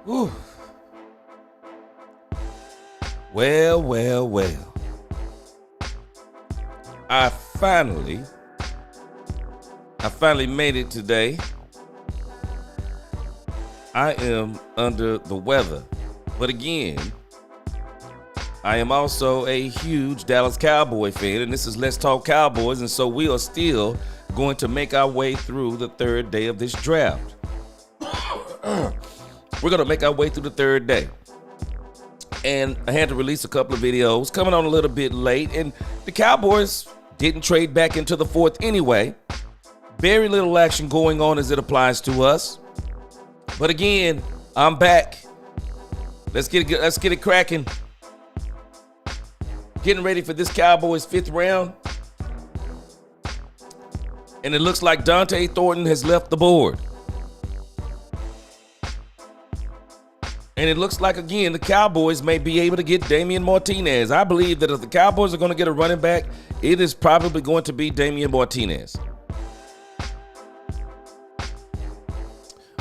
Whew. Well. I finally made it today. I am under the weather. But again, I am also a huge Dallas Cowboy fan, and this is Let's Talk Cowboys, and so we are still going to make our way through the third day of this draft. We're going to make our way through the third day. And I had to release a couple of videos, coming on a little bit late, and the Cowboys didn't trade back into the fourth anyway. Very little action going on as it applies to us. But again, I'm back. Let's get it cracking. Getting ready for this Cowboys fifth round. And it looks like Dante Thornton has left the board. And it looks like, again, the Cowboys may be able to get Damian Martinez. I believe that if the Cowboys are going to get a running back, it is probably going to be Damian Martinez.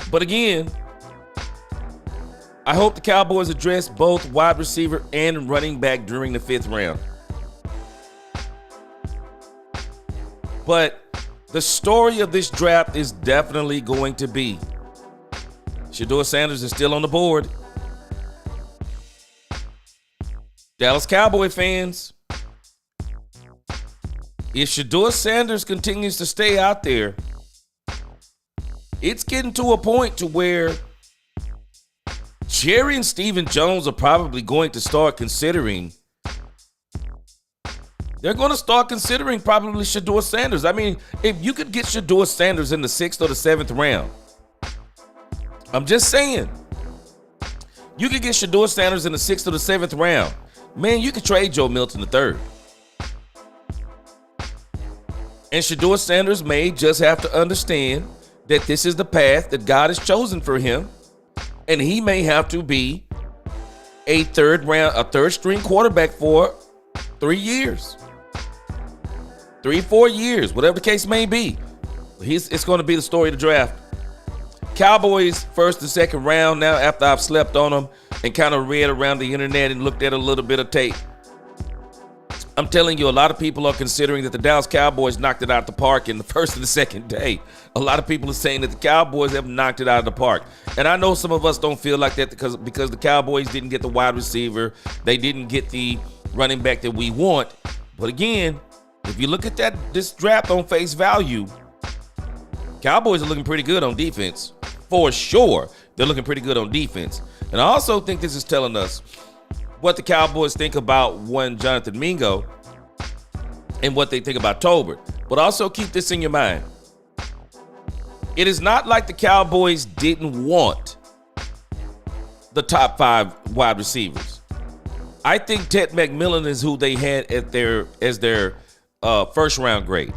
But again, I hope the Cowboys address both wide receiver and running back during the fifth round. But the story of this draft is definitely going to be Shedeur Sanders is still on the board. Dallas Cowboy fans, if Shedeur Sanders continues to stay out there, it's getting to a point to where Jerry and Stephen Jones are probably going to start considering. They're going to start considering probably Shedeur Sanders. I mean, if you could get Shedeur Sanders in the 6th or the 7th round, I'm just saying, you could get Shedeur Sanders in the 6th or the 7th round. Man, you could trade Joe Milton the 3rd. And Shedeur Sanders may just have to understand that this is the path that God has chosen for him. And he may have to be a third string quarterback for 3 years. 3-4 years, whatever the case may be. It's going to be the story of the draft. Cowboys first and second round now after I've slept on them and kind of read around the internet and looked at a little bit of tape. I'm telling you, a lot of people are considering that the Dallas Cowboys knocked it out of the park in the first and the second day. A lot of people are saying that the Cowboys have knocked it out of the park. And I know some of us don't feel like that because the Cowboys didn't get the wide receiver. They didn't get the running back that we want. But again, if you look at this draft on face value, Cowboys are looking pretty good on defense. For sure, they're looking pretty good on defense. And I also think this is telling us what the Cowboys think about one Jonathan Mingo and what they think about Tolbert. But also keep this in your mind. It is not like the Cowboys didn't want the top 5 wide receivers. I think Ted McMillan is who they had as their first round grade.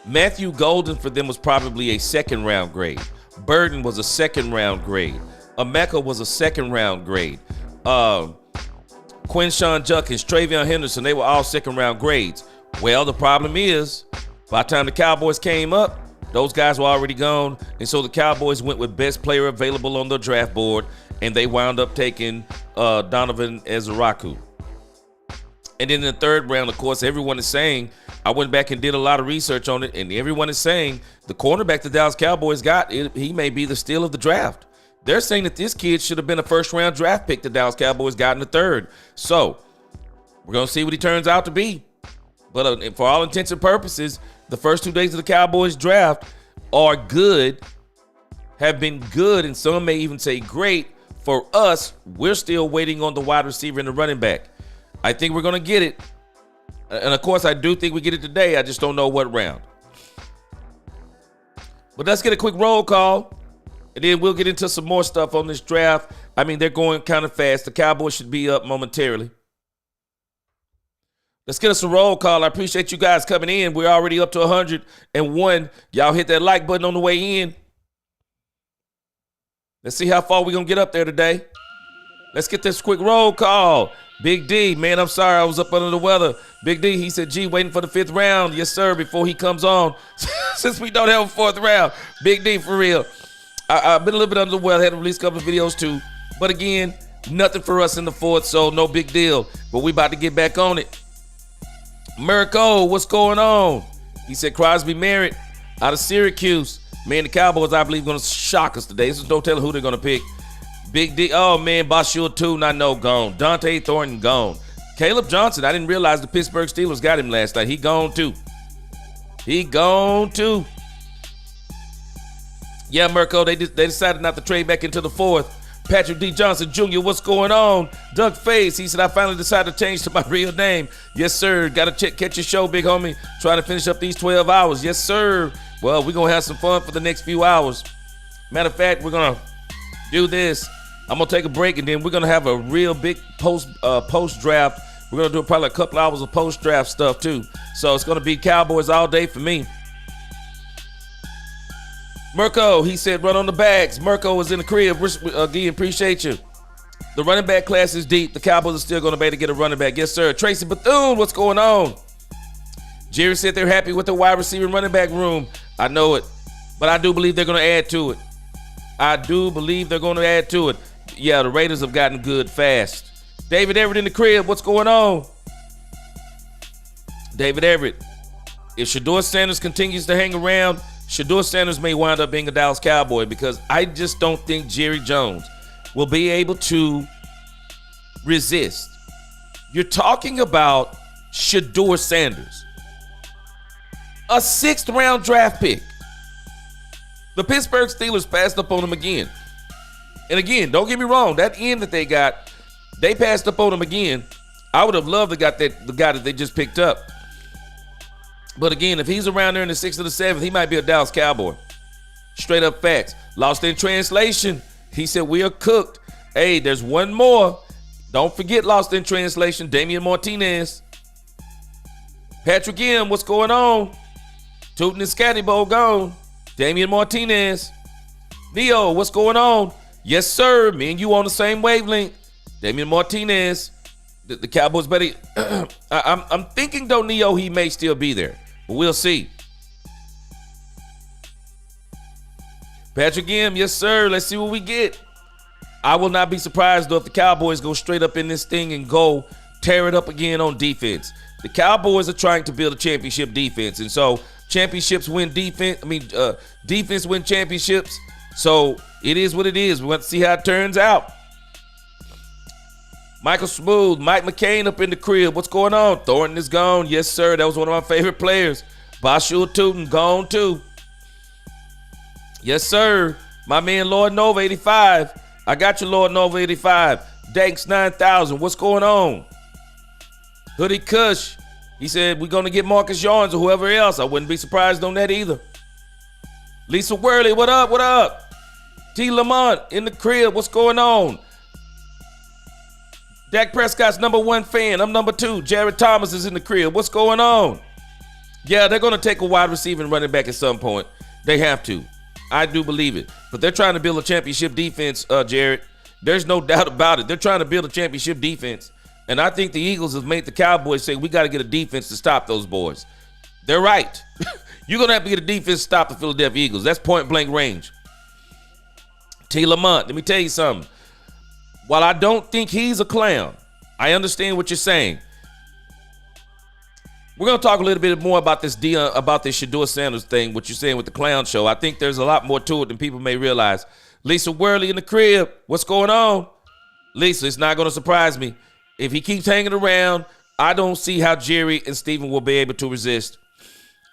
Matthew Golden for them was probably a second round grade. Burden was a second round grade. Emeka was a second round grade. Quinshawn Judkins, Travion Henderson, they were all second round grades. Well, the problem is, by the time the Cowboys came up, those guys were already gone. And so the Cowboys went with best player available on the draft board, and they wound up taking Donovan Ezeraku. And then in the third round, of course, everyone is saying, I went back and did a lot of research on it, and everyone is saying the cornerback the Dallas Cowboys got, he may be the steal of the draft. They're saying that this kid should have been a first-round draft pick the Dallas Cowboys got in the third. So we're going to see what he turns out to be. But for all intents and purposes, the first 2 days of the Cowboys draft are good, have been good, and some may even say great. For us, we're still waiting on the wide receiver and the running back. I think we're going to get it. And, of course, I do think we get it today. I just don't know what round. But let's get a quick roll call, and then we'll get into some more stuff on this draft. I mean, they're going kind of fast. The Cowboys should be up momentarily. Let's get us a roll call. I appreciate you guys coming in. We're already up to 101. Y'all hit that like button on the way in. Let's see how far we're going to get up there today. Let's get this quick roll call. Big D, man, I'm sorry I was up under the weather. Big D, he said, gee, waiting for the 5th round. Yes, sir, before he comes on. Since we don't have a 4th round. Big D, for real. I've been a little bit under the weather. I had to release a couple of videos, too. But again, nothing for us in the fourth, so no big deal. But we about to get back on it. Mirko, what's going on? He said Crosby married out of Syracuse. Man, the Cowboys, I believe, going to shock us today. So don't tell them who they're going to pick. Big D. Oh, man, Bashir Tootin, I know, gone. Dante Thornton, gone. Caleb Johnson, I didn't realize the Pittsburgh Steelers got him last night. He gone, too. Yeah, Mirko, they decided not to trade back into the fourth. Patrick D. Johnson Jr., what's going on? Doug Face, he said, I finally decided to change to my real name. Yes, sir. Got to catch your show, big homie. Trying to finish up these 12 hours. Yes, sir. Well, we're going to have some fun for the next few hours. Matter of fact, we're going to do this. I'm going to take a break, and then we're going to have a real big post-draft. We're going to do probably a couple hours of post-draft stuff, too. So it's going to be Cowboys all day for me. Mirko, he said, run on the bags. Mirko is in the crib. Again, appreciate you. The running back class is deep. The Cowboys are still going to be able to get a running back. Yes, sir. Tracy Bethune, what's going on? Jerry said they're happy with the wide receiver and running back room. I know it, but I do believe they're going to add to it. Yeah, the Raiders have gotten good fast. David Everett in the crib. What's going on? David Everett. If Shedeur Sanders continues to hang around, Shedeur Sanders may wind up being a Dallas Cowboy because I just don't think Jerry Jones will be able to resist. You're talking about Shedeur Sanders, a 6th round draft pick. The Pittsburgh Steelers passed up on him again. And again, don't get me wrong, that end that they got, they passed up on him again. I would have loved to got the guy that they just picked up. But again, if he's around there in the 6th or the 7th, he might be a Dallas Cowboy. Straight up facts. Lost in translation. He said, we are cooked. Hey, there's one more. Don't forget, lost in translation, Damian Martinez. Patrick M., what's going on? Tootin' and Scatty Bowl gone. Damian Martinez. Neo, what's going on? Yes, sir. Me and you on the same wavelength. Damian Martinez. The Cowboys better. I'm thinking, though, Neo, he may still be there. But we'll see. Patrick M., yes, sir. Let's see what we get. I will not be surprised, though, if the Cowboys go straight up in this thing and go tear it up again on defense. The Cowboys are trying to build a championship defense. And so championships win defense. Defense win championships. So it is what it is. We want to see how it turns out. Michael Smooth, Mike McCain up in the crib. What's going on? Thornton is gone. Yes, sir. That was one of my favorite players. Bashir Tootin gone too. Yes, sir. My man Lord Nova 85. I got you, Lord Nova 85. Danks 9000. What's going on? Hoodie Kush. He said we're going to get Marcus Yarns or whoever else. I wouldn't be surprised on that either. Lisa Worley, what up? What up? T. Lamont in the crib. What's going on? Dak Prescott's number 1 fan. I'm number 2. Jared Thomas is in the crib. What's going on? Yeah, they're going to take a wide receiver and running back at some point. They have to. I do believe it. But they're trying to build a championship defense, Jared. There's no doubt about it. They're trying to build a championship defense. And I think the Eagles have made the Cowboys say, we got to get a defense to stop those boys. They're right. You're going to have to get a defense to stop the Philadelphia Eagles. That's point blank range. T. Lamont, let me tell you something. While I don't think he's a clown, I understand what you're saying. We're going to talk a little bit more about this Shedeur Sanders thing, what you're saying with the clown show. I think there's a lot more to it than people may realize. Lisa Worley in the crib. What's going on? Lisa, it's not going to surprise me. If he keeps hanging around, I don't see how Jerry and Steven will be able to resist.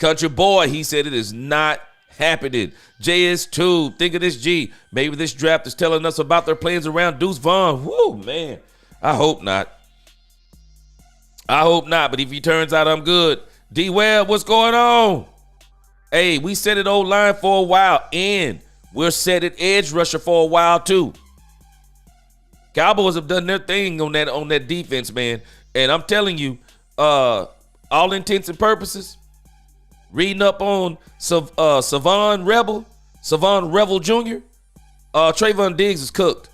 Country boy, he said it is not happening. JS2, think of this G. Maybe this draft is telling us about their plans around Deuce Vaughn. Woo, man. I hope not. But if he turns out I'm good. D-Web, what's going on? Hey, we set it O-line for a while, and we're set at edge rusher for a while, too. Cowboys have done their thing on that defense, man. And I'm telling you, all intents and purposes, reading up on Savon Rebel Jr., Trayvon Diggs is cooked.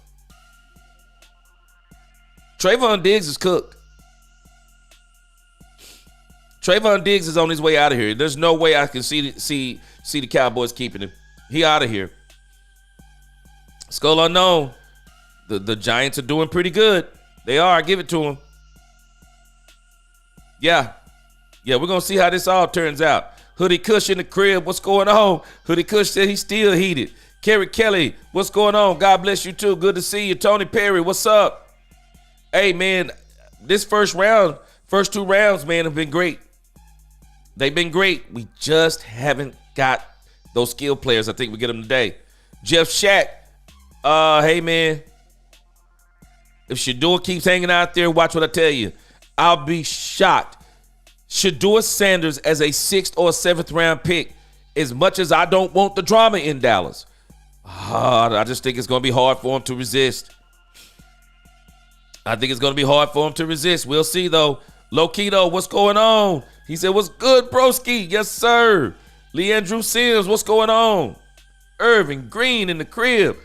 Trayvon Diggs is on his way out of here. There's no way I can see the Cowboys keeping him. He out of here. Skull Unknown. The Giants are doing pretty good. They are. I give it to them. Yeah. Yeah, we're going to see how this all turns out. Hoodie Kush in the crib. What's going on? Hoodie Kush said he's still heated. Kerry Kelly, what's going on? God bless you too. Good to see you. Tony Perry, what's up? Hey, man, this first two rounds, man, have been great. They've been great. We just haven't got those skill players. I think we get them today. Jeff Shack, hey, man. If Shador keeps hanging out there, watch what I tell you. I'll be shocked. Shador Sanders as a 6th or 7th round pick, as much as I don't want the drama in Dallas, I just think it's going to be hard for him to resist. We'll see, though. Lokito, what's going on? He said, what's good, broski? Yes, sir. Leandrew Sims, what's going on? Irving Green in the crib.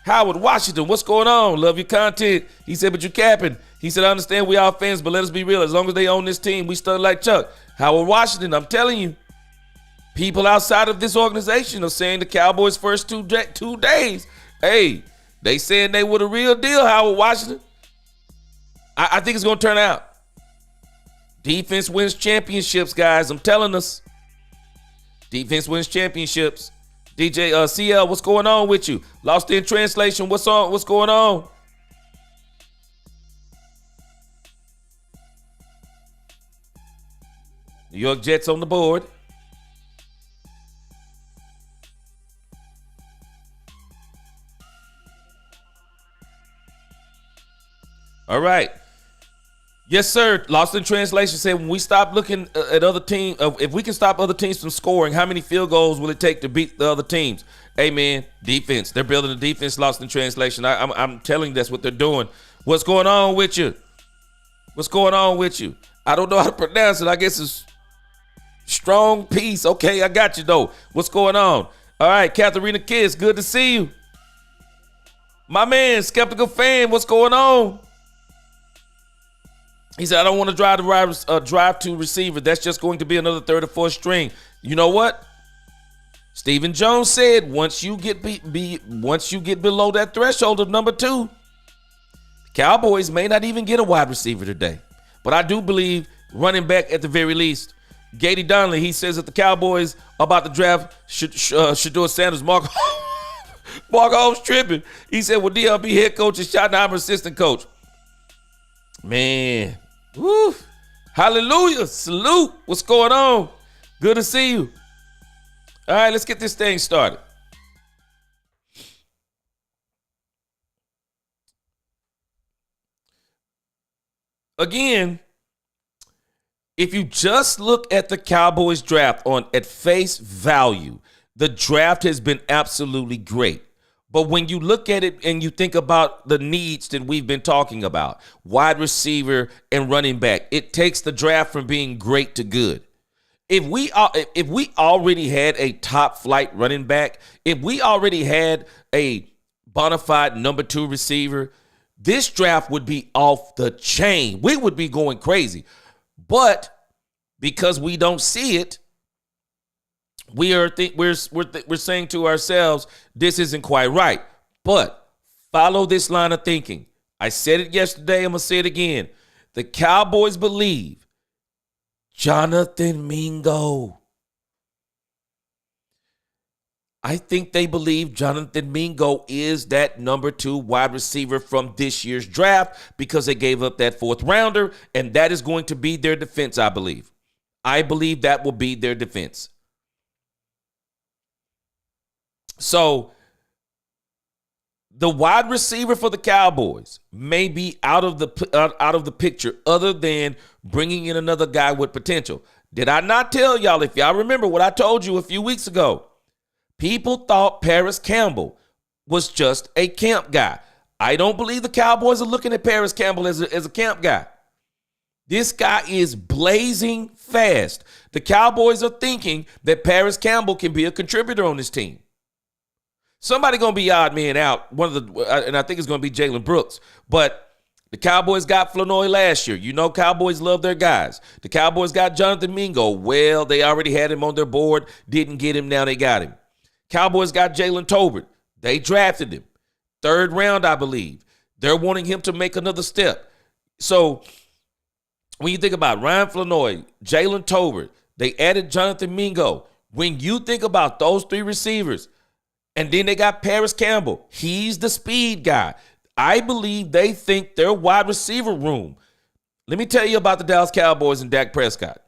Howard Washington, what's going on? Love your content. He said, but you capping. He said, I understand we all fans, but let us be real. As long as they own this team, we study like Chuck. Howard Washington, I'm telling you, people outside of this organization are saying the Cowboys' first two days, hey, they saying they were the real deal, Howard Washington. I think it's going to turn out. Defense wins championships, guys. I'm telling us. Defense wins championships. DJ CL, what's going on with you? Lost in translation, what's going on? New York Jets on the board. All right. Yes, sir. Lost in translation said when we stop looking at other teams, if we can stop other teams from scoring, how many field goals will it take to beat the other teams? Hey, man, defense. They're building a defense. Lost in translation. I'm telling you that's what they're doing. What's going on with you? I don't know how to pronounce it. I guess it's strong peace. Okay, I got you, though. What's going on? All right, Katharina Kiss, good to see you. My man, Skeptical Fan, what's going on? He said, I don't want to drive to receiver. That's just going to be another 3rd or 4th string. You know what? Stephen Jones said once you get below that threshold of number 2, Cowboys may not even get a wide receiver today. But I do believe running back at the very least. Gady Donnelly, he says that the Cowboys are about to draft Shador Sanders. Mark Holmes tripping. He said, well, DLB head coach and Schottenheimer assistant coach. Man, woo, hallelujah, salute. What's going on? Good to see you. All right, let's get this thing started. Again, if you just look at the Cowboys draft at face value, the draft has been absolutely great. But when you look at it and you think about the needs that we've been talking about, wide receiver and running back, it takes the draft from being great to good. If we already had a top flight running back, if we already had a bona fide number 2 receiver, this draft would be off the chain. We would be going crazy. But because we don't see it, we're saying to ourselves, this isn't quite right. But follow this line of thinking. I said it yesterday. I'm going to say it again. The Cowboys believe Jonathan Mingo. I think they believe Jonathan Mingo is that number 2 wide receiver from this year's draft because they gave up that 4th rounder, and that is going to be their defense, I believe. I believe that will be their defense. So the wide receiver for the Cowboys may be out of the picture other than bringing in another guy with potential. Did I not tell y'all, if y'all remember what I told you a few weeks ago, people thought Paris Campbell was just a camp guy. I don't believe the Cowboys are looking at Paris Campbell as a camp guy. This guy is blazing fast. The Cowboys are thinking that Paris Campbell can be a contributor on this team. Somebody going to be odd man out, and I think it's going to be Jalen Brooks. But the Cowboys got Flournoy last year. You know Cowboys love their guys. The Cowboys got Jonathan Mingo. Well, they already had him on their board. Didn't get him. Now they got him. Cowboys got Jalen Tolbert. They drafted him. 3rd round, I believe. They're wanting him to make another step. So when you think about Ryan Flournoy, Jalen Tolbert, they added Jonathan Mingo. When you think about those three receivers, and then they got Paris Campbell, he's the speed guy. I believe they think their wide receiver room. Let me tell you about the Dallas Cowboys and Dak Prescott.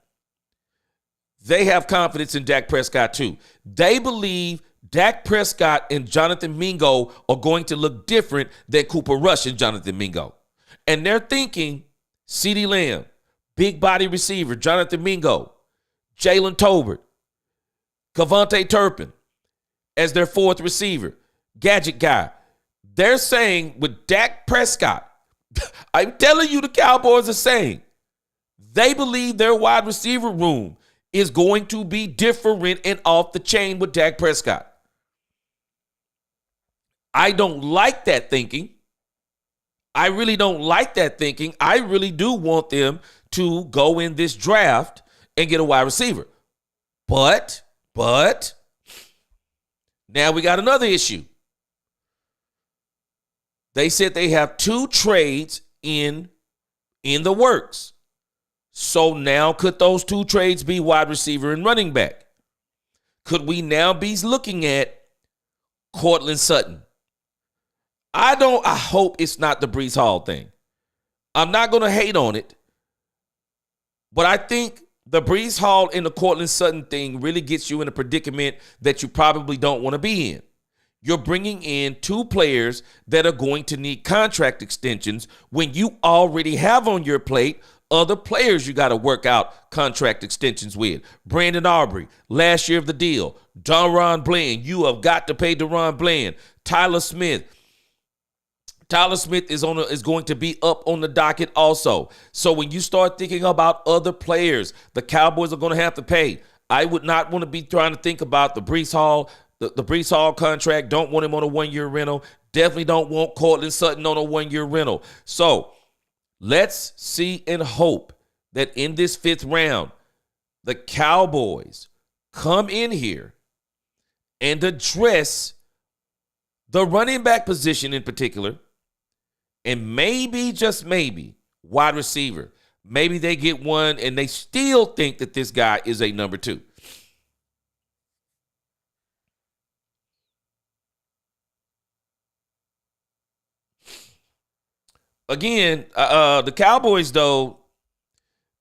They have confidence in Dak Prescott too. They believe Dak Prescott and Jonathan Mingo are going to look different than Cooper Rush and Jonathan Mingo. And they're thinking CeeDee Lamb, big body receiver, Jonathan Mingo, Jalen Tolbert, Kevontae Turpin as their fourth receiver, gadget guy. They're saying with Dak Prescott, I'm telling you the Cowboys are saying, they believe their wide receiver room is going to be different and off the chain with Dak Prescott. I don't like that thinking. I really don't like that thinking. I really do want them to go in this draft and get a wide receiver. But, now we got another issue. They said they have 2 trades in the works. So now could those 2 trades be wide receiver and running back? Could we now be looking at Courtland Sutton? I hope it's not the Breece Hall thing. I'm not going to hate on it. But I think the Breece Hall and the Courtland Sutton thing really gets you in a predicament that you probably don't want to be in. You're bringing in 2 players that are going to need contract extensions when you already have on your plate other players you got to work out contract extensions with. Brandon Aubrey, last year of the deal. Deron Bland, you have got to pay Deron Bland. Tyler Smith is going to be up on the docket also. So when you start thinking about other players, the Cowboys are going to have to pay. I would not want to be trying to think about the Breece Hall, the Breece Hall contract. Don't want him on a 1-year rental. Definitely don't want Courtland Sutton on a 1-year rental. So let's see and hope that in this 5th round, the Cowboys come in here and address the running back position in particular, and maybe, just maybe, wide receiver. Maybe they get one and they still think that this guy is a number 2. Again, the Cowboys, though,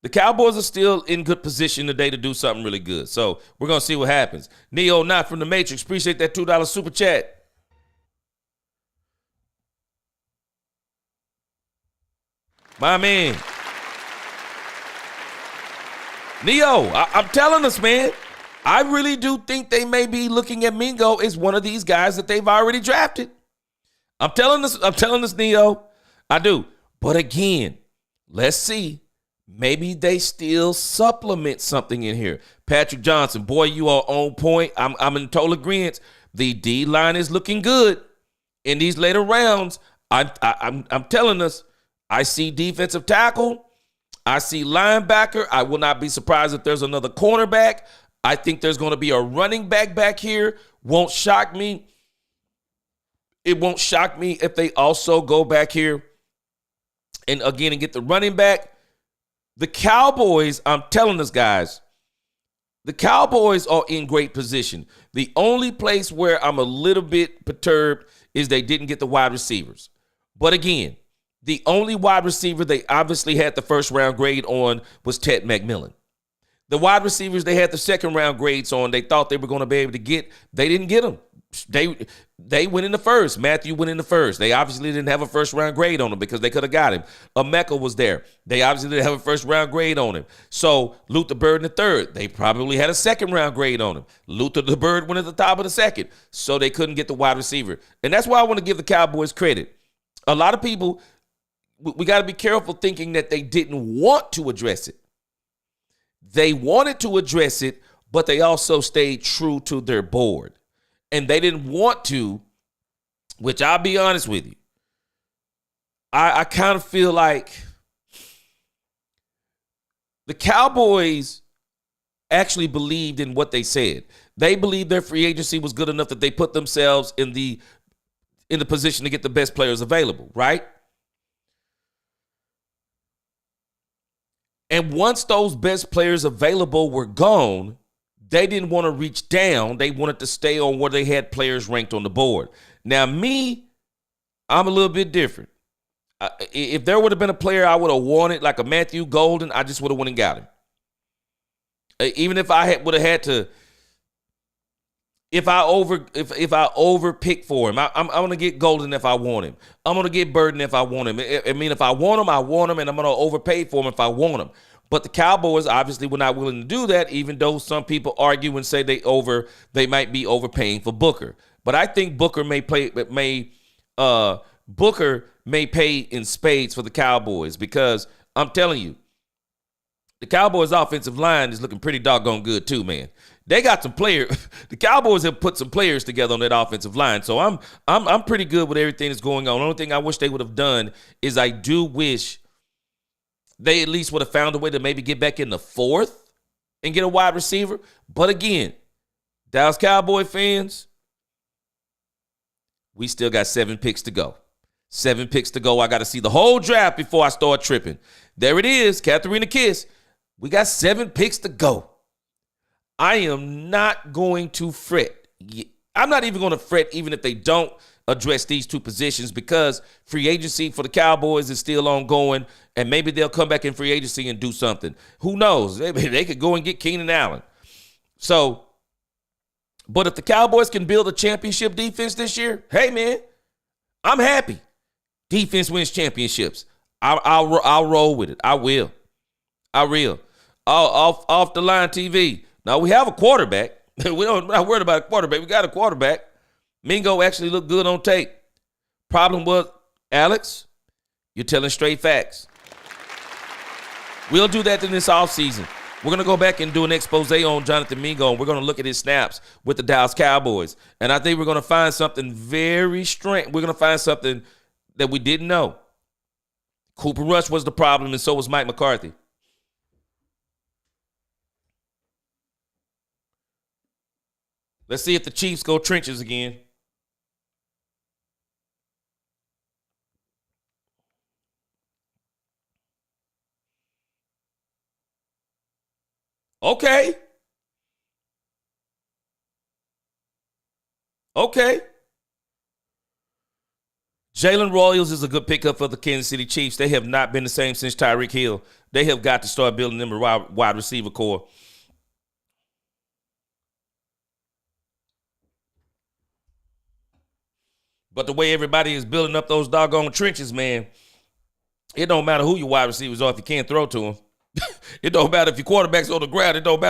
the Cowboys are still in good position today to do something really good. So we're going to see what happens. Neo, not from the Matrix. Appreciate that $2 super chat. My man. Neo, I'm telling us, man. I really do think they may be looking at Mingo as one of these guys that they've already drafted. I'm telling us, Neo. I do. But again, let's see. Maybe they still supplement something in here. Patrick Johnson, boy, you are on point. I'm in total agreement. The D line is looking good in these later rounds. I'm telling us. I see defensive tackle. I see linebacker. I will not be surprised if there's another cornerback. I think there's going to be a running back here. Won't shock me. It won't shock me if they also go back here and get the running back. The Cowboys, I'm telling us, guys, the Cowboys are in great position. The only place where I'm a little bit perturbed is they didn't get the wide receivers. But again, the only wide receiver they obviously had the 1st round grade on was Ted McMillan. The wide receivers they had the 2nd round grades on, they thought they were going to be able to get. They didn't get them. They went in the 1st. Matthew went in the 1st. They obviously didn't have a 1st round grade on him because they could have got him. Emeka was there. They obviously didn't have a 1st round grade on him. So Luther Bird in the 3rd. They probably had a 2nd round grade on him. Luther the Bird went at the top of the 2nd. So they couldn't get the wide receiver. And that's why I want to give the Cowboys credit. A lot of people, we got to be careful thinking that they didn't want to address it. They wanted to address it, but they also stayed true to their board. And they didn't want to, which I'll be honest with you. I kind of feel like the Cowboys actually believed in what they said. They believed their free agency was good enough that they put themselves in the position to get the best players available, right? And once those best players available were gone, they didn't want to reach down. They wanted to stay on where they had players ranked on the board. Now, me, I'm a little bit different. If there would have been a player I would have wanted, like a Matthew Golden, I just would have went and got him. Even if I would have had to, if I over pick for him, I'm gonna get Golden if I want him. I'm gonna get Burden if I want him. I mean, if I want him, I want him, and I'm gonna overpay for him if I want him. But the Cowboys obviously were not willing to do that, even though some people argue and say they might be overpaying for Booker. But I think Booker may pay in spades for the Cowboys, because I'm telling you, the Cowboys' offensive line is looking pretty doggone good too, man. They got some players. The Cowboys have put some players together on that offensive line, so I'm pretty good with everything that's going on. The only thing I wish they would have done is I do wish they at least would have found a way to maybe get back in the fourth and get a wide receiver. But again, Dallas Cowboy fans, we still got 7 picks to go. 7 picks to go. I got to see the whole draft before I start tripping. There it is, Katharina Kiss. We got 7 picks to go. I am not going to fret. I'm not even going to fret even if they don't address these 2 positions, because free agency for the Cowboys is still ongoing, and maybe they'll come back in free agency and do something. Who knows? They could go and get Keenan Allen. So, but if the Cowboys can build a championship defense this year, hey, man, I'm happy. Defense wins championships. I'll roll with it. I will. Off the line TV. Now we have a quarterback. We're not worried about a quarterback. We got a quarterback. Mingo actually looked good on tape. Problem was, Alex, you're telling straight facts. We'll do that in this offseason. We're going to go back and do an expose on Jonathan Mingo, and we're going to look at his snaps with the Dallas Cowboys. And I think we're going to find something very strange. We're going to find something that we didn't know. Cooper Rush was the problem, and so was Mike McCarthy. Let's see if the Chiefs go trenches again. Okay. Jalen Royals is a good pickup for the Kansas City Chiefs. They have not been the same since Tyreek Hill. They have got to start building them a wide receiver core. But the way everybody is building up those doggone trenches, man, it don't matter who your wide receivers are if you can't throw to them. It don't matter if your quarterback's on the ground. It don't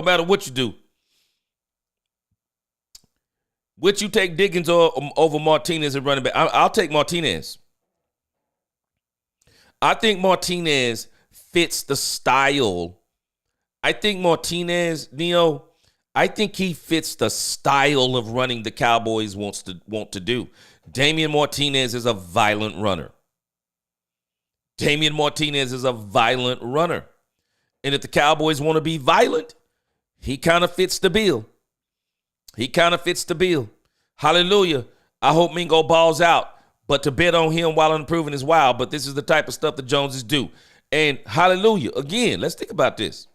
matter what you do. Would you take Diggins over Martinez at running back? I'll take Martinez. I think Martinez fits the style. I think Martinez, Neo, I think he fits the style of running the Cowboys want to do. Damian Martinez is a violent runner. And if the Cowboys want to be violent, he kind of fits the bill. Hallelujah. I hope Mingo balls out. But to bet on him while improving is wild. But this is the type of stuff the Joneses do. And hallelujah. Again, let's think about this.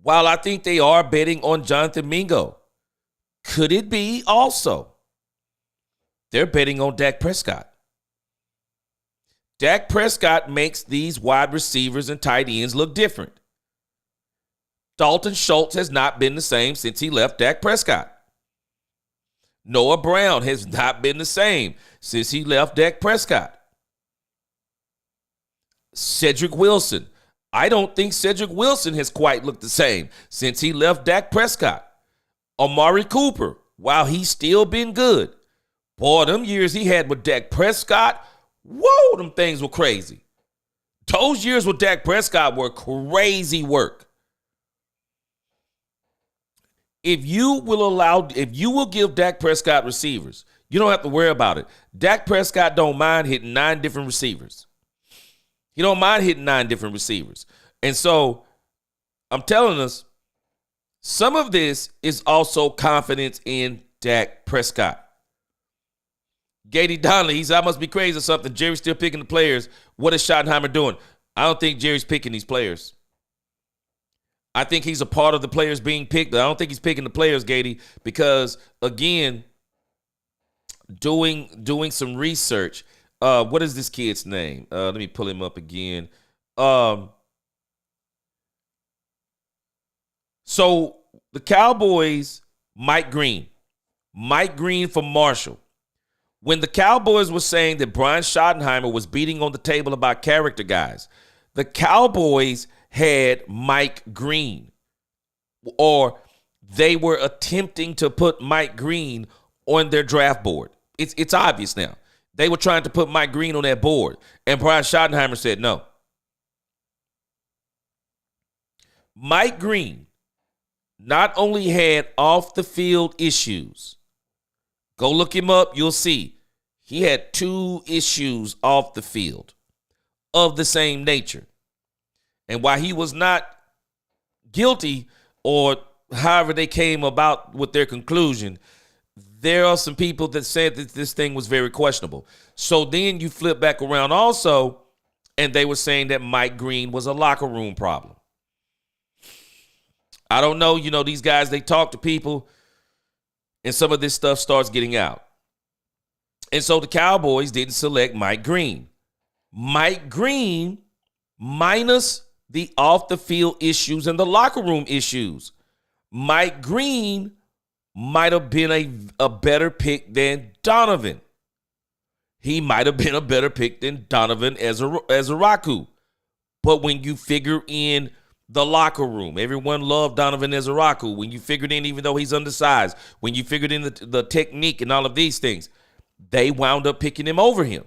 While I think they are betting on Jonathan Mingo, could it be also they're betting on Dak Prescott? Dak Prescott makes these wide receivers and tight ends look different. Dalton Schultz has not been the same since he left Dak Prescott. Noah Brown has not been the same since he left Dak Prescott. Cedric Wilson. I don't think Cedric Wilson has quite looked the same since he left Dak Prescott. Amari Cooper, while he's still been good, boy, them years he had with Dak Prescott, whoa, them things were crazy. Those years with Dak Prescott were crazy work. If you will give Dak Prescott receivers, you don't have to worry about it. Dak Prescott don't mind hitting 9 different receivers. He don't mind hitting 9 different receivers. And so I'm telling us, some of this is also confidence in Dak Prescott. Gady Donnelly, he said, I must be crazy or something. Jerry's still picking the players. What is Schottenheimer doing? I don't think Jerry's picking these players. I think he's a part of the players being picked, but I don't think he's picking the players, Gady, because, again, doing some research. What is this kid's name? Let me pull him up again. So the Cowboys, Mike Green from Marshall. When the Cowboys were saying that Brian Schottenheimer was beating on the table about character guys, the Cowboys had Mike Green, or they were attempting to put Mike Green on their draft board. It's obvious now. They were trying to put Mike Green on that board, and Brian Schottenheimer said no. Mike Green not only had off-the-field issues. Go look him up. You'll see. He had 2 issues off the field of the same nature. And while he was not guilty, or however they came about with their conclusion, there are some people that said that this thing was very questionable. So then you flip back around also, and they were saying that Mike Green was a locker room problem. I don't know. You know, these guys, they talk to people, and some of this stuff starts getting out. And so the Cowboys didn't select Mike Green. Mike Green, minus the off-the-field issues and the locker room issues, Mike Green might have been a better pick than Donovan. He might have been a better pick than Donovan Ezeraku. But when you figure in the locker room, everyone loved Donovan Ezeraku. When you figured in, even though he's undersized, when you figured in the technique and all of these things, they wound up picking him over him.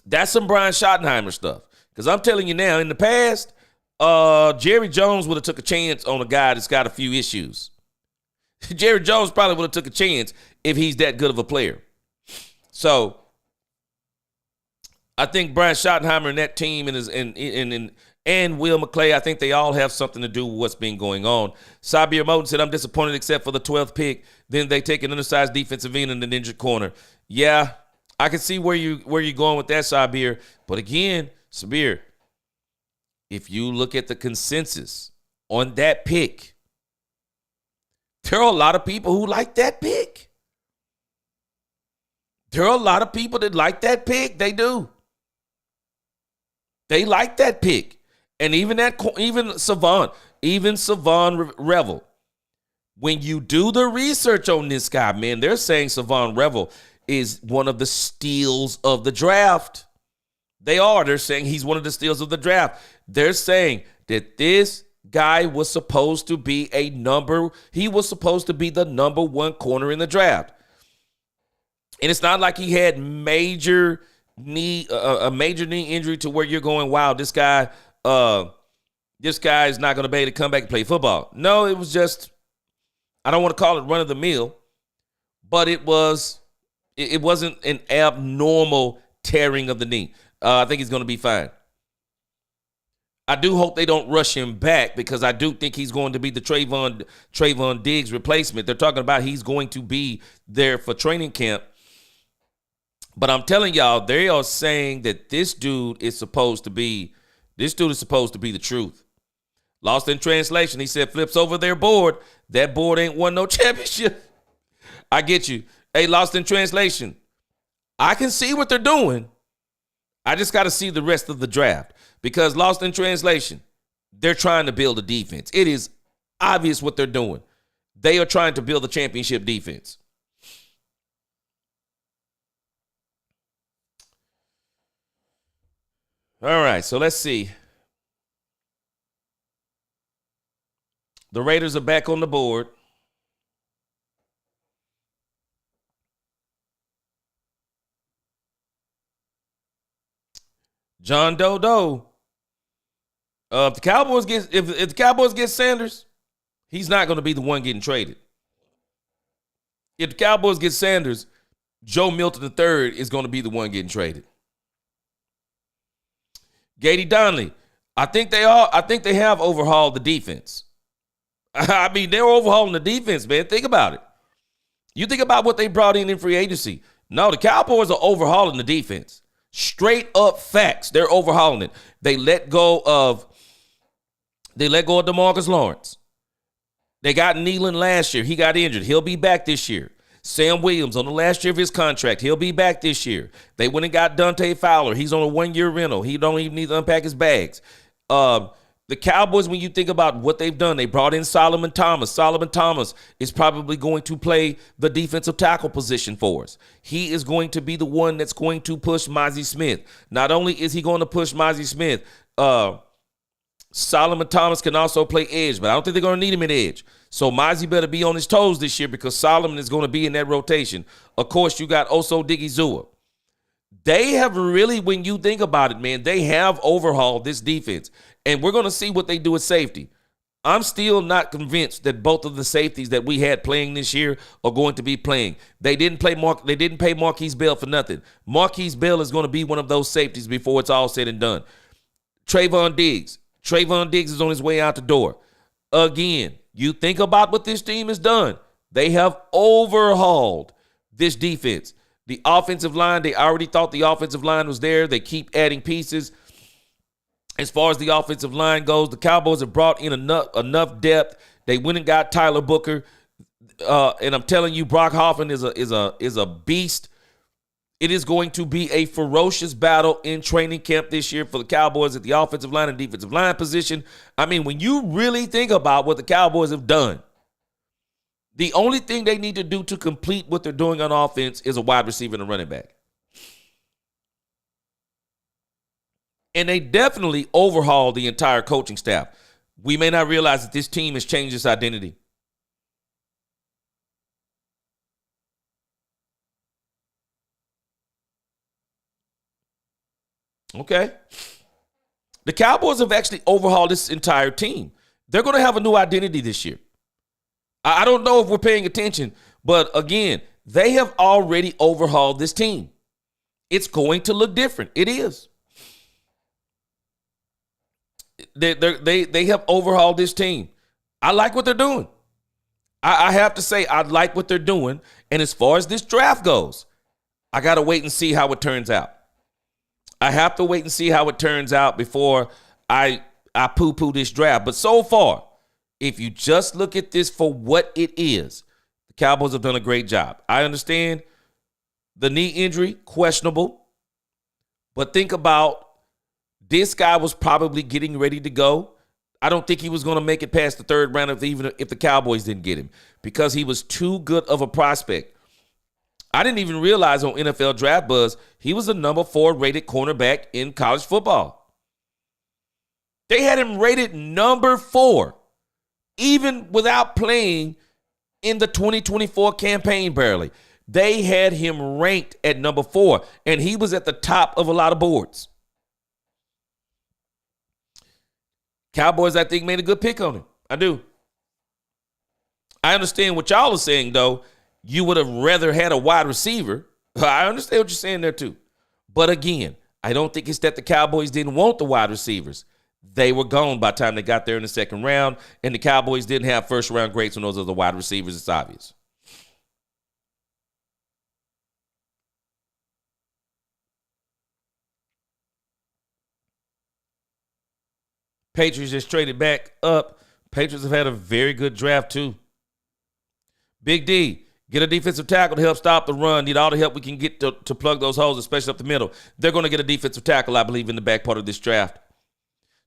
That's some Brian Schottenheimer stuff. Because I'm telling you now, in the past, Jerry Jones would have took a chance on a guy that's got a few issues. Jerry Jones probably would have took a chance if he's that good of a player. So I think Brian Schottenheimer and that team and Will McClay, I think they all have something to do with what's been going on. Sabir Moten said, I'm disappointed except for the 12th pick. Then they take an undersized defensive end in the injured corner. Yeah, I can see where you're going with that, Sabir. But again, Sabir, if you look at the consensus on that pick, there are a lot of people who like that pick. There are a lot of people that like that pick. They do. They like that pick. And even Savon Revel, when you do the research on this guy, man, they're saying Savon Revel is one of the steals of the draft. They are. They're saying he's one of the steals of the draft. They're saying that this guy was supposed to be the number 1 corner in the draft. And it's not like he had a major knee injury to where you're going, wow, this guy is not going to be able to come back and play football. No, it was just, I don't want to call it run of the mill, but it wasn't an abnormal tearing of the knee. I think he's going to be fine. I do hope they don't rush him back, because I do think he's going to be the Trayvon Diggs replacement. They're talking about he's going to be there for training camp. But I'm telling y'all, they are saying that this dude is supposed to be the truth. Lost in translation, he said, flips over their board. That board ain't won no championship. I get you. Hey, lost in translation, I can see what they're doing. I just got to see the rest of the draft, because lost in translation, they're trying to build a defense. It is obvious what they're doing. They are trying to build a championship defense. All right, so let's see. The Raiders are back on the board. John Doe. If the Cowboys get Sanders, he's not going to be the one getting traded. If the Cowboys get Sanders, Joe Milton III is going to be the one getting traded. Gady Donnelly, I think they have overhauled the defense. I mean, they're overhauling the defense, man. Think about it. You think about what they brought in free agency. No, the Cowboys are overhauling the defense. Straight up facts. They're overhauling it. They let go of DeMarcus Lawrence. They got Nealon last year. He got injured. He'll be back this year. Sam Williams on the last year of his contract. He'll be back this year. They went and got Dante Fowler. He's on a 1-year rental. He don't even need to unpack his bags. The Cowboys, when you think about what they've done, they brought in Solomon Thomas. Solomon Thomas is probably going to play the defensive tackle position for us. He is going to be the one that's going to push Mozzie Smith. Not only is he going to push Mozzie Smith, Solomon Thomas can also play edge, but I don't think they're going to need him at edge. So Mozzie better be on his toes this year because Solomon is going to be in that rotation. Of course, you got Oso Digizua. They have really, when you think about it, man, they have overhauled this defense. And we're going to see what they do at safety. I'm still not convinced that both of the safeties that we had playing this year are going to be playing. They didn't pay Marquise Bell for nothing. Marquise Bell is going to be one of those safeties before it's all said and done. Trayvon Diggs is on his way out the door. Again, you think about what this team has done. They have overhauled this defense. The offensive line, they already thought the offensive line was there. They keep adding pieces. As far as the offensive line goes, the Cowboys have brought in enough depth. They went and got Tyler Booker, and I'm telling you, Brock Hoffman is a beast. It is going to be a ferocious battle in training camp this year for the Cowboys at the offensive line and defensive line position. I mean, when you really think about what the Cowboys have done, the only thing they need to do to complete what they're doing on offense is a wide receiver and a running back. And they definitely overhauled the entire coaching staff. We may not realize that this team has changed its identity. Okay. The Cowboys have actually overhauled this entire team. They're going to have a new identity this year. I don't know if we're paying attention, but again, they have already overhauled this team. It's going to look different. It is. They have overhauled this team. I like what they're doing. I have to say, I like what they're doing. And as far as this draft goes, I got to wait and see how it turns out. I have to wait and see how it turns out before I poo-poo this draft. But so far, if you just look at this for what it is, the Cowboys have done a great job. I understand the knee injury, questionable. But think about this guy was probably getting ready to go. I don't think he was going to make it past the third round even if the Cowboys didn't get him because he was too good of a prospect. I didn't even realize on NFL Draft Buzz he was the number 4 rated cornerback in college football. They had him rated number 4, even without playing in the 2024 campaign barely. They had him ranked at number 4, and he was at the top of a lot of boards. Cowboys, I think, made a good pick on him. I do. I understand what y'all are saying, though. You would have rather had a wide receiver. I understand what you're saying there, too. But again, I don't think it's that the Cowboys didn't want the wide receivers. They were gone by the time they got there in the second round, and the Cowboys didn't have first-round greats when those are the wide receivers. It's obvious. Patriots just traded back up. Patriots have had a very good draft, too. Big D, get a defensive tackle to help stop the run. Need all the help we can get to plug those holes, especially up the middle. They're going to get a defensive tackle, I believe, in the back part of this draft.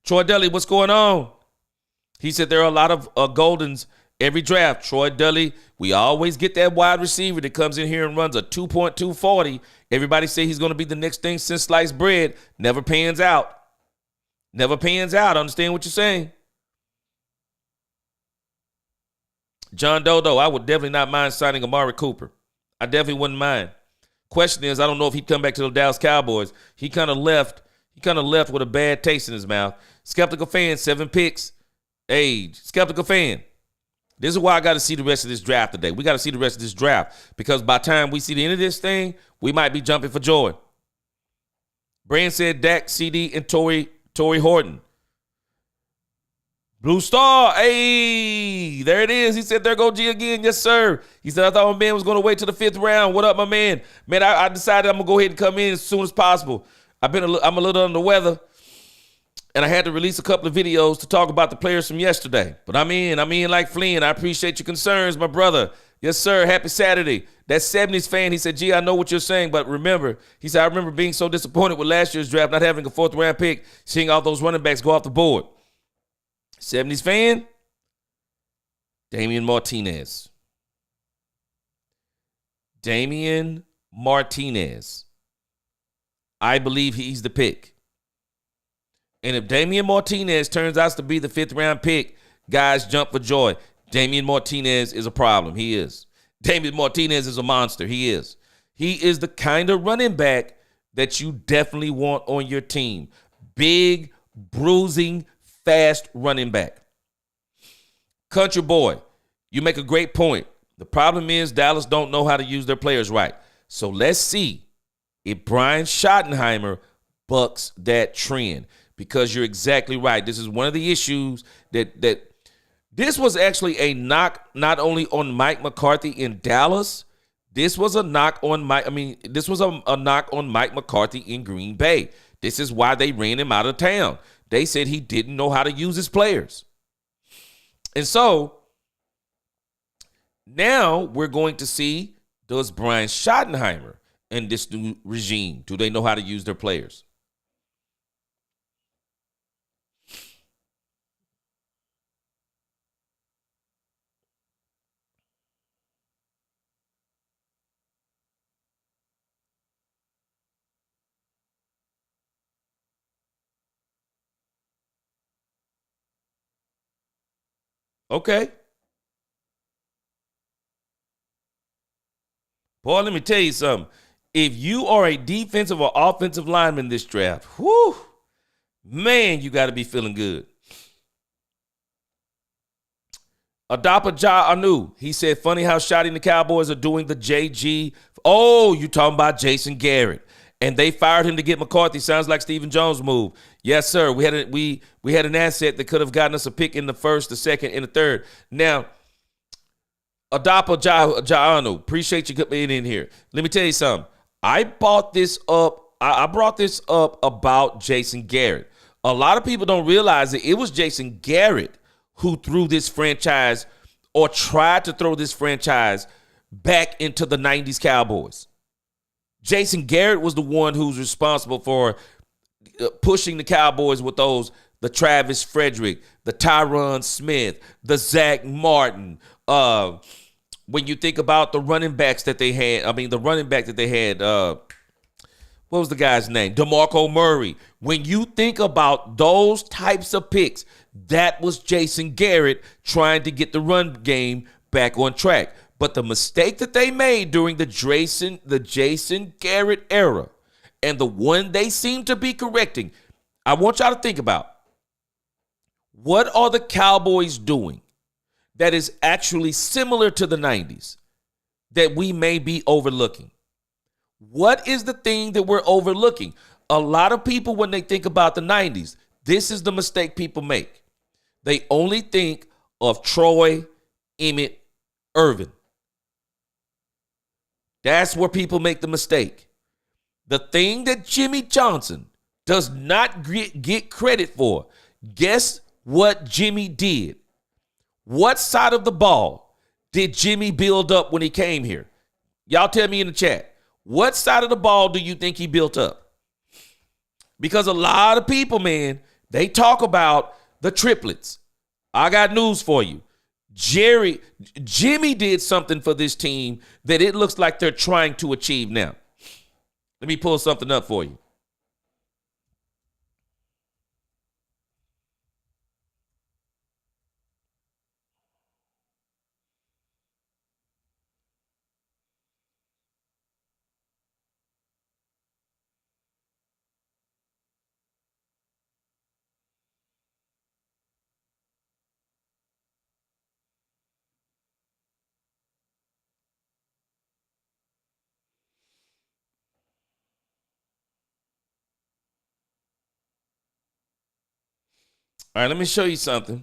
Troy Dudley, what's going on? He said there are a lot of Goldens every draft. Troy Dudley, we always get that wide receiver that comes in here and runs a 2.240. Everybody say he's going to be the next thing since sliced bread. Never pans out. Never pans out. Understand what you're saying? John Dodo, I would definitely not mind signing Amari Cooper. I definitely wouldn't mind. Question is, I don't know if he'd come back to the Dallas Cowboys. He kind of left with a bad taste in his mouth. Skeptical fan, 7 picks. Hey, skeptical fan. This is why I got to see the rest of this draft today. We got to see the rest of this draft because by the time we see the end of this thing, we might be jumping for joy. Brand said Dak, CD, and Torrey Horton. Blue Star, hey, there it is. He said, there go G again. Yes, sir. He said, I thought my man was going to wait till the 5th round. What up, my man? Man, I decided I'm going to go ahead and come in as soon as possible. I'm a little under the weather, and I had to release a couple of videos to talk about the players from yesterday. But I'm in like Flynn. I appreciate your concerns, my brother. Yes, sir. Happy Saturday. That 70s fan, he said, gee, I know what you're saying, but remember, he said, I remember being so disappointed with last year's draft, not having a 4th round pick, seeing all those running backs go off the board. 70s fan, Damian Martinez. Damian Martinez. I believe he's the pick. And if Damian Martinez turns out to be the 5th round pick, guys jump for joy. Damian Martinez is a problem. He is. Damian Martinez is a monster. He is. He is the kind of running back that you definitely want on your team. Big, bruising, fast running back. Country boy, you make a great point. The problem is Dallas don't know how to use their players right. So let's see if Brian Schottenheimer bucks that trend, because you're exactly right. This is one of the issues that this was actually a knock not only on Mike McCarthy in Dallas. This was a knock on this was a knock on Mike McCarthy in Green Bay. This is why they ran him out of town. They said he didn't know how to use his players. And so now we're going to see, does Brian Schottenheimer and this new regime, do they know how to use their players? Okay. Boy, let me tell you something. If you are a defensive or offensive lineman this draft, whoo, man, you got to be feeling good. Adapa Ja Anu, he said, funny how Shotty and the Cowboys are doing the JG. Oh, you talking about Jason Garrett. And they fired him to get McCarthy. Sounds like Stephen Jones' move. Yes, sir. We had an asset that could have gotten us a pick in the 1st, the 2nd, and the 3rd. Now, Adapa Ja Anu, appreciate you being in here. Let me tell you something. I brought this up about Jason Garrett. A lot of people don't realize that it was Jason Garrett who threw this franchise, or tried to throw this franchise, back into the 90s Cowboys. Jason Garrett was the one who's responsible for pushing the Cowboys with the Travis Frederick, the Tyron Smith, the Zach Martin. When you think about the running backs that they had, what was the guy's name? DeMarco Murray. When you think about those types of picks, that was Jason Garrett trying to get the run game back on track. But the mistake that they made during the Jason Garrett era, and the one they seem to be correcting, I want y'all to think about, what are the Cowboys doing that is actually similar to the 90s that we may be overlooking? What is the thing that we're overlooking? A lot of people, when they think about the 90s, this is the mistake people make. They only think of Troy, Emmett, Irvin. That's where people make the mistake. The thing that Jimmy Johnson does not get credit for, guess what Jimmy did? What side of the ball did Jimmy build up when he came here? Y'all tell me in the chat. What side of the ball do you think he built up? Because a lot of people, man, they talk about the triplets. I got news for you. Jimmy did something for this team that it looks like they're trying to achieve now. Let me pull something up for you. All right, let me show you something.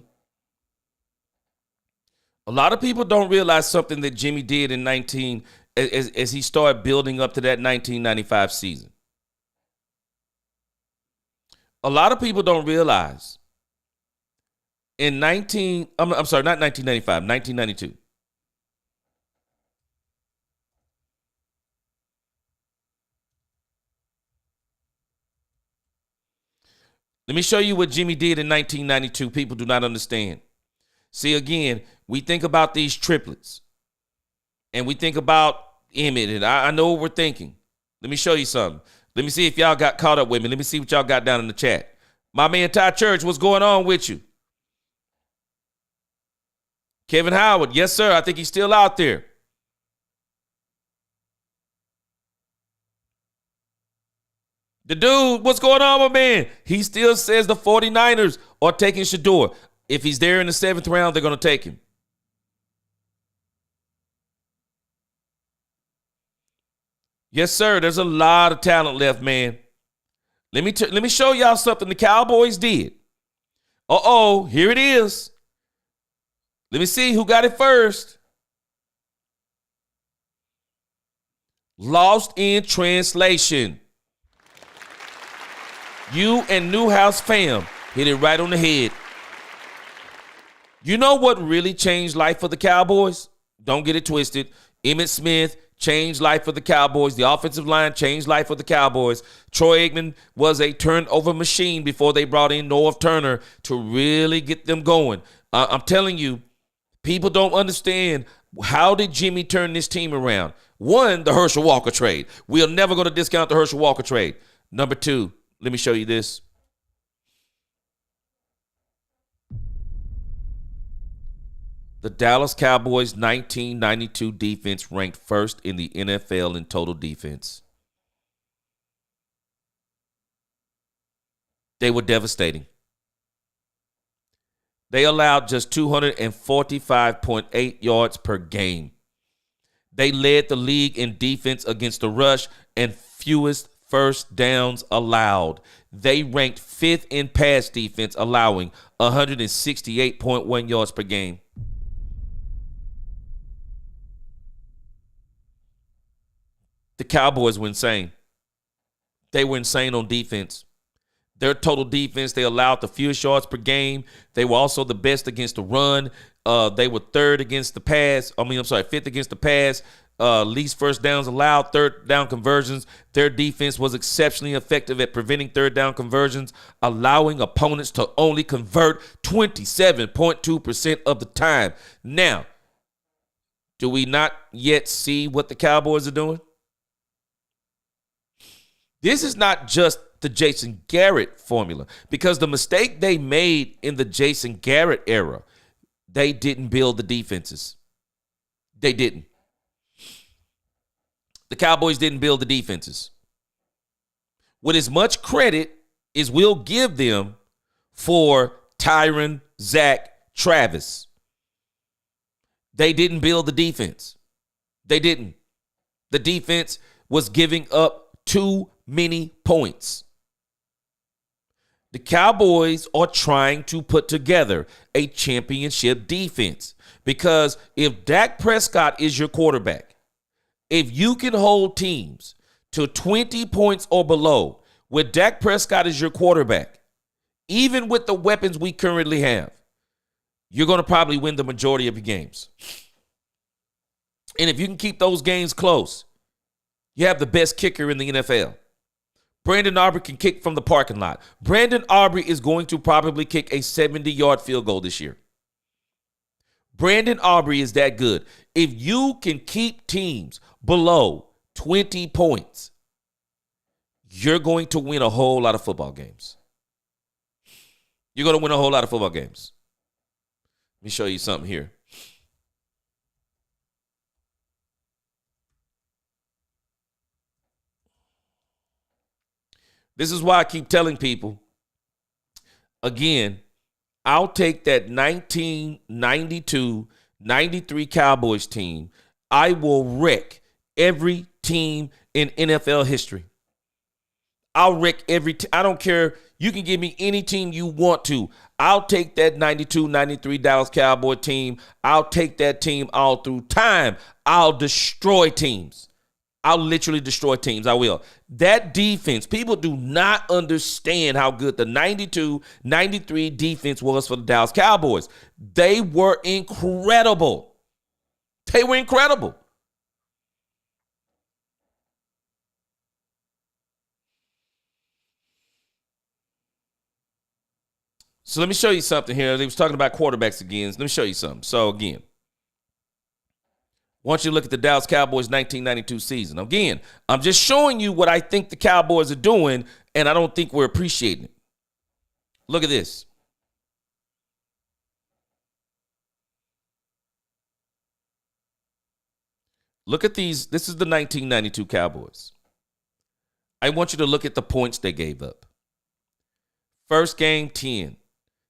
A lot of people don't realize something that Jimmy did in as he started building up to that 1995 season. A lot of people don't realize in I'm sorry, not 1995, 1992. Let me show you what Jimmy did in 1992. People do not understand. See, again, we think about these triplets, and we think about Emmett, and I know what we're thinking. Let me show you something. Let me see if y'all got caught up with me. Let me see what y'all got down in the chat. My man Ty Church, what's going on with you? Kevin Howard, yes, sir. I think he's still out there. The dude, what's going on, my man? He still says the 49ers are taking Shador. If he's there in the 7th round, they're going to take him. Yes, sir. There's a lot of talent left, man. Let me show y'all something the Cowboys did. Uh-oh, here it is. Let me see who got it first. Lost in translation. You and Newhouse fam hit it right on the head. You know what really changed life for the Cowboys? Don't get it twisted. Emmitt Smith changed life for the Cowboys. The offensive line changed life for the Cowboys. Troy Aikman was a turnover machine before they brought in Norv Turner to really get them going. I'm telling you, people don't understand, how did Jimmy turn this team around? One, the Herschel Walker trade. We are never going to discount the Herschel Walker trade. Number two, let me show you this. The Dallas Cowboys 1992 defense ranked first in the NFL in total defense. They were devastating. They allowed just 245.8 yards per game. They led the league in defense against the rush and fewest first downs allowed. They ranked 5th in pass defense, allowing 168.1 yards per game. The Cowboys were insane. They were insane on defense. Their total defense, they allowed the fewest yards per game. They were also the best against the run. They were 5th against the pass. Least first downs allowed, 3rd down conversions. Their defense was exceptionally effective at preventing 3rd down conversions, allowing opponents to only convert 27.2% of the time. Now, do we not yet see what the Cowboys are doing? This is not just the Jason Garrett formula, because the mistake they made in the Jason Garrett era, they didn't build the defenses. They didn't. The Cowboys didn't build the defenses. With as much credit as we'll give them for Tyron, Zach, Travis, they didn't build the defense. They didn't. The defense was giving up too many points. The Cowboys are trying to put together a championship defense, because if Dak Prescott is your quarterback, if you can hold teams to 20 points or below with Dak Prescott as your quarterback, even with the weapons we currently have, you're going to probably win the majority of your games. And if you can keep those games close, you have the best kicker in the NFL. Brandon Aubrey can kick from the parking lot. Brandon Aubrey is going to probably kick a 70-yard field goal this year. Brandon Aubrey is that good. If you can keep teams below 20 points, you're going to win a whole lot of football games. You're going to win a whole lot of football games. Let me show you something here. This is why I keep telling people, again, I'll take that 1992-93 Cowboys team. I will wreck every team in NFL history. I'll wreck every team. I don't care. You can give me any team you want to. I'll take that 92-93 Dallas Cowboy team. I'll take that team all through time. I'll destroy teams. I'll literally destroy teams. I will. That defense, people do not understand how good the 92-93 defense was for the Dallas Cowboys. They were incredible. They were incredible. So let me show you something here. They was talking about quarterbacks again. Let me show you something. So again, I want you to look at the Dallas Cowboys 1992 season. Again, I'm just showing you what I think the Cowboys are doing, and I don't think we're appreciating it. Look at this. Look at these. This is the 1992 Cowboys. I want you to look at the points they gave up. First game, 10.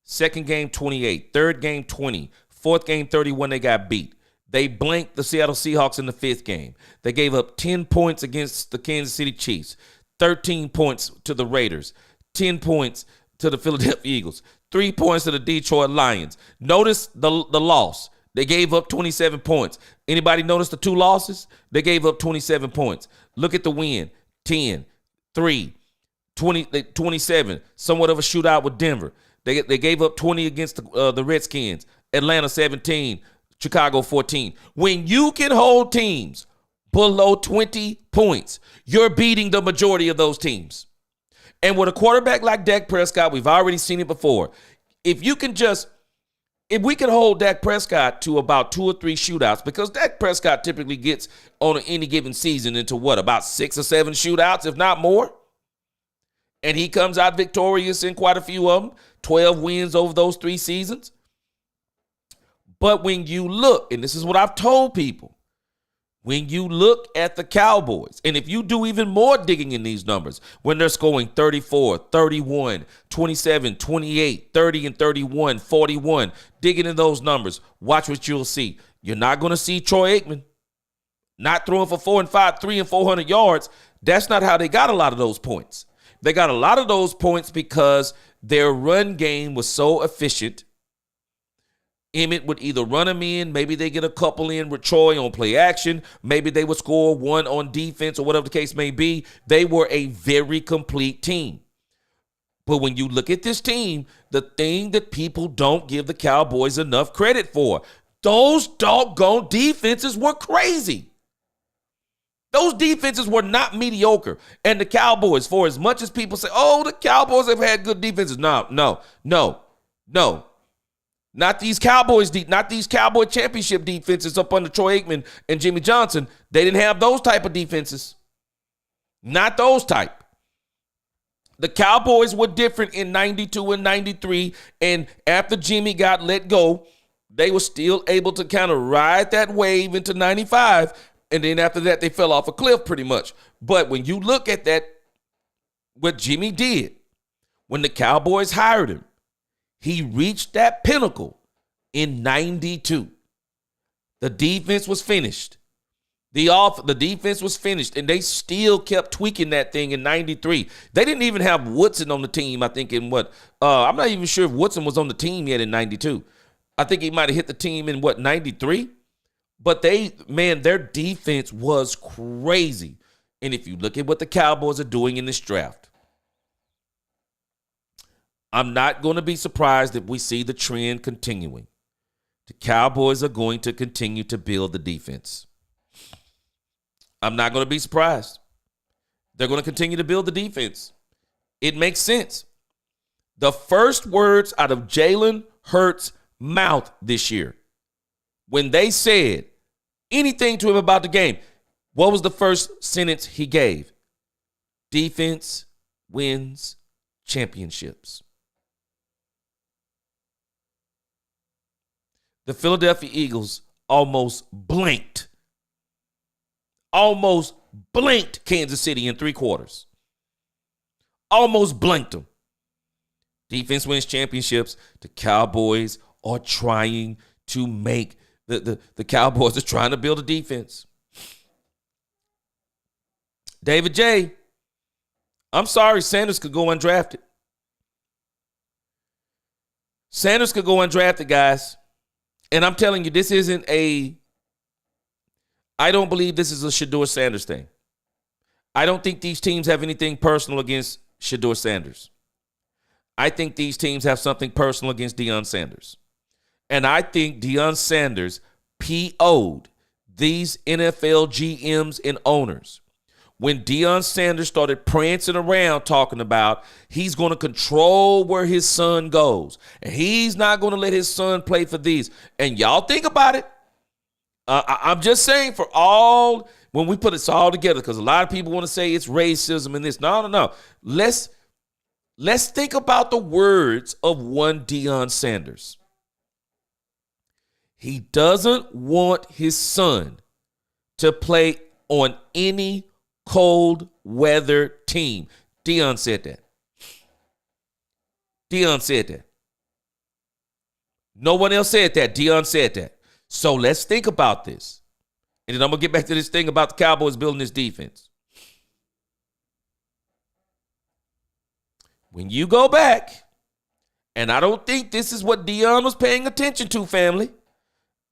Second game, 28. Third game, 20. Fourth game, 31. They got beat. They blanked the Seattle Seahawks in the fifth game. They gave up 10 points against the Kansas City Chiefs, 13 points to the Raiders, 10 points to the Philadelphia Eagles, 3 points to the Detroit Lions. Notice the loss. They gave up 27 points. Anybody notice the 2 losses? They gave up 27 points. Look at the win. 10, 3, 20, 27. Somewhat of a shootout with Denver. They gave up 20 against the Redskins. Atlanta 17. Chicago 14. When you can hold teams below 20 points, you're beating the majority of those teams. And with a quarterback like Dak Prescott, we've already seen it before. If we can hold Dak Prescott to about 2 or 3 shootouts, because Dak Prescott typically gets on any given season into about 6 or 7 shootouts, if not more. And he comes out victorious in quite a few of them, 12 wins over those 3 seasons. But when you look, and this is what I've told people, when you look at the Cowboys, and if you do even more digging in these numbers, when they're scoring 34, 31, 27, 28, 30 and 31, 41, digging in those numbers, watch what you'll see. You're not going to see Troy Aikman not throwing for 4 and 5, 3 and 400 yards. That's not how they got a lot of those points. They got a lot of those points because their run game was so efficient. Emmett would either run them in, maybe they get a couple in with Troy on play action, maybe they would score 1 on defense or whatever the case may be. They were a very complete team. But when you look at this team, the thing that people don't give the Cowboys enough credit for, those doggone defenses were crazy. Those defenses were not mediocre. And the Cowboys, for as much as people say, oh, the Cowboys have had good defenses. No. Not these Cowboys, not these Cowboy championship defenses up under Troy Aikman and Jimmy Johnson. They didn't have those type of defenses. Not those type. The Cowboys were different in 92 and 93. And after Jimmy got let go, they were still able to kind of ride that wave into 95. And then after that, they fell off a cliff pretty much. But when you look at that, what Jimmy did, when the Cowboys hired him, he reached that pinnacle in 92. The defense was finished. The defense was finished, and they still kept tweaking that thing in 93. They didn't even have Woodson on the team, I think, in I'm not even sure if Woodson was on the team yet in 92. I think he might have hit the team in 93? But their defense was crazy. And if you look at what the Cowboys are doing in this draft, I'm not going to be surprised if we see the trend continuing. The Cowboys are going to continue to build the defense. I'm not going to be surprised. They're going to continue to build the defense. It makes sense. The first words out of Jalen Hurts' mouth this year, when they said anything to him about the game, what was the first sentence he gave? Defense wins championships. The Philadelphia Eagles almost blanked Kansas City in 3 quarters. Almost blanked them. Defense wins championships. The Cowboys are trying to make the Cowboys are trying to build a defense. David J., I'm sorry, Sanders could go undrafted. Sanders could go undrafted, guys. And I'm telling you, I don't believe this is a Shedeur Sanders thing. I don't think these teams have anything personal against Shedeur Sanders. I think these teams have something personal against Deion Sanders. And I think Deion Sanders PO'd these NFL GMs and owners when Deion Sanders started prancing around talking about he's going to control where his son goes. And he's not going to let his son play for these. And y'all think about it. I'm just saying when we put this all together, because a lot of people want to say it's racism and this. No. Let's think about the words of one Deion Sanders. He doesn't want his son to play on any cold weather team. Deion said that. Deion said that. No one else said that. Deion said that. So let's think about this. And then I'm going to get back to this thing about the Cowboys building this defense. When you go back, and I don't think this is what Deion was paying attention to, family.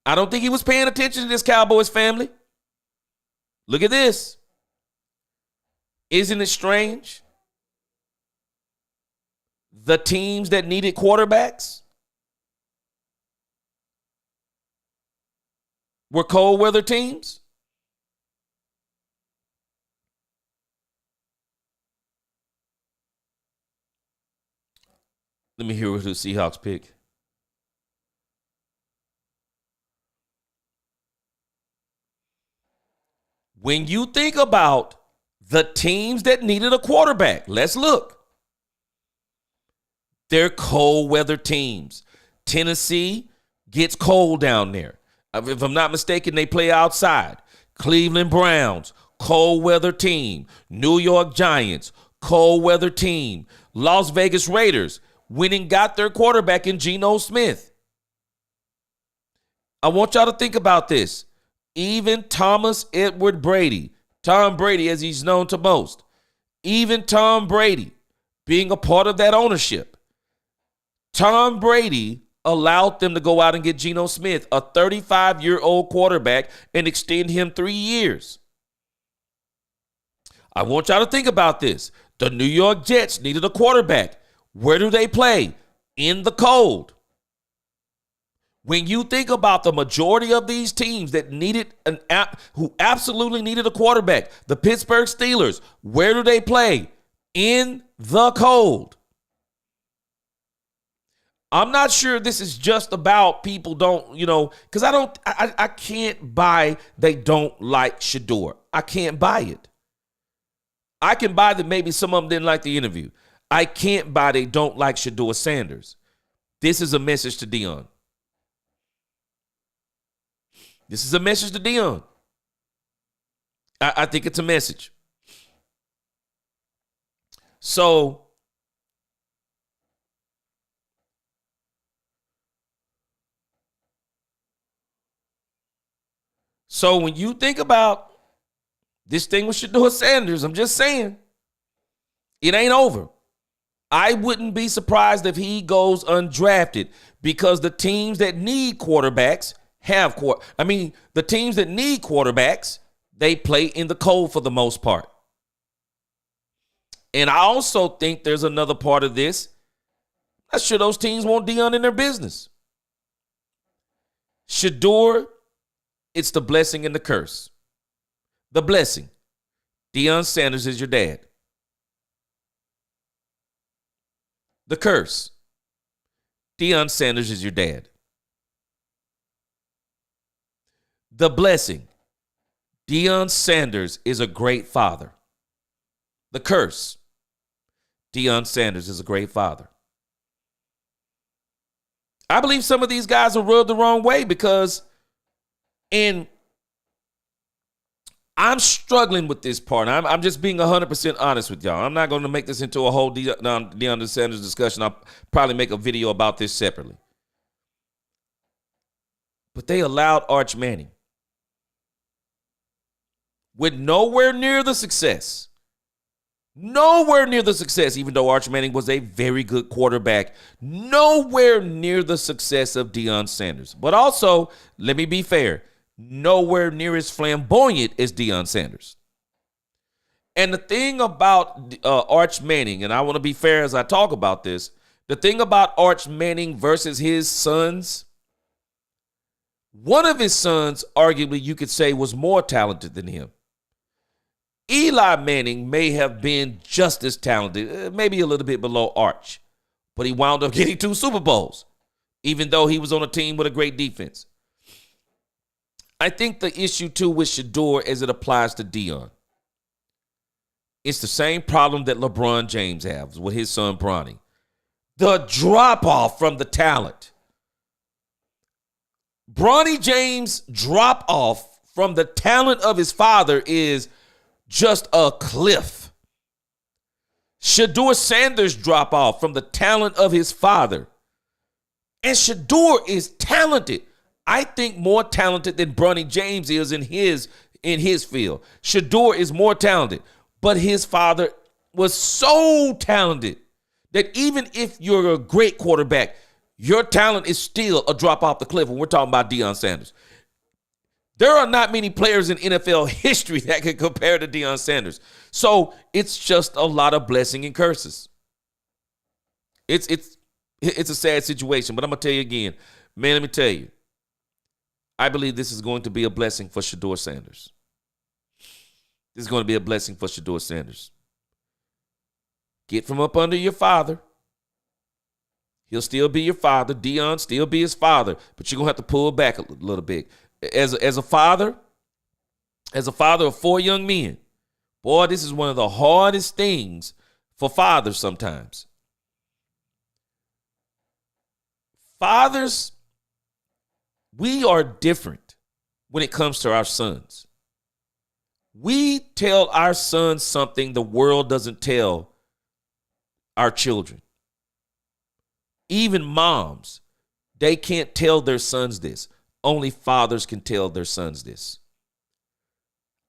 I don't think he was paying attention to this Cowboys family. Look at this. Isn't it strange? The teams that needed quarterbacks were cold weather teams. Let me hear who the Seahawks pick. When you think about the teams that needed a quarterback, let's look. They're cold weather teams. Tennessee gets cold down there. If I'm not mistaken, they play outside. Cleveland Browns, cold weather team. New York Giants, cold weather team. Las Vegas Raiders went and got their quarterback in Geno Smith. I want y'all to think about this. Even Thomas Edward Brady, Tom Brady as he's known to most, even Tom Brady being a part of that ownership, Tom Brady allowed them to go out and get Geno Smith, a 35-year-old quarterback, and extend him 3 years. I want y'all to think about this. The New York Jets needed a quarterback. Where do they play? In the cold. When you think about the majority of these teams that needed who absolutely needed a quarterback, the Pittsburgh Steelers, where do they play? In the cold. I'm not sure this is just about people don't, because I can't buy they don't like Shedeur. I can't buy it. I can buy that maybe some of them didn't like the interview. I can't buy they don't like Shedeur Sanders. This is a message to Deion. This is a message to Deion. I think it's a message. So when you think about this thing with Shedeur Sanders, I'm just saying, it ain't over. I wouldn't be surprised if he goes undrafted because the teams that need quarterbacks the teams that need quarterbacks, they play in the cold for the most part. And I also think there's another part of this. I'm not sure those teams want Deion in their business. Shedeur, it's the blessing and the curse. The blessing. Deion Sanders is your dad. The curse. Deion Sanders is your dad. The blessing. Deion Sanders is a great father. The curse. Deion Sanders is a great father. I believe some of these guys are rubbed the wrong way because, and I'm struggling with this part. I'm just being 100% honest with y'all. I'm not going to make this into a whole Deion Sanders discussion. I'll probably make a video about this separately. But they allowed Arch Manning with nowhere near the success. Nowhere near the success, even though Arch Manning was a very good quarterback. Nowhere near the success of Deion Sanders. But also, let me be fair, nowhere near as flamboyant as Deion Sanders. And the thing about Arch Manning, and I want to be fair as I talk about this, the thing about Arch Manning versus his sons, one of his sons, arguably, you could say, was more talented than him. Eli Manning may have been just as talented, maybe a little bit below Arch, but he wound up getting 2 Super Bowls, even though he was on a team with a great defense. I think the issue, too, with Shedeur as it applies to Deion, it's the same problem that LeBron James has with his son Bronny. The drop-off from the talent. Bronny James' drop-off from the talent of his father is just a cliff. Shedeur Sanders' drop-off from the talent of his father. And Shedeur is talented. I think more talented than Bronny James is in his field. Shedeur is more talented. But his father was so talented that even if you're a great quarterback, your talent is still a drop off the cliff when we're talking about Deion Sanders. There are not many players in NFL history that can compare to Deion Sanders. So it's just a lot of blessing and curses. It's a sad situation, but I'm going to tell you again, man, let me tell you, I believe this is going to be a blessing for Shedeur Sanders. This is going to be a blessing for Shedeur Sanders. Get from up under your father. He'll still be your father. Deion still be his father, but you're going to have to pull back a little bit. As a father of 4 young men, boy, this is one of the hardest things for fathers sometimes. Fathers, we are different when it comes to our sons. We tell our sons something the world doesn't tell our children. Even moms, they can't tell their sons this. Only fathers can tell their sons this.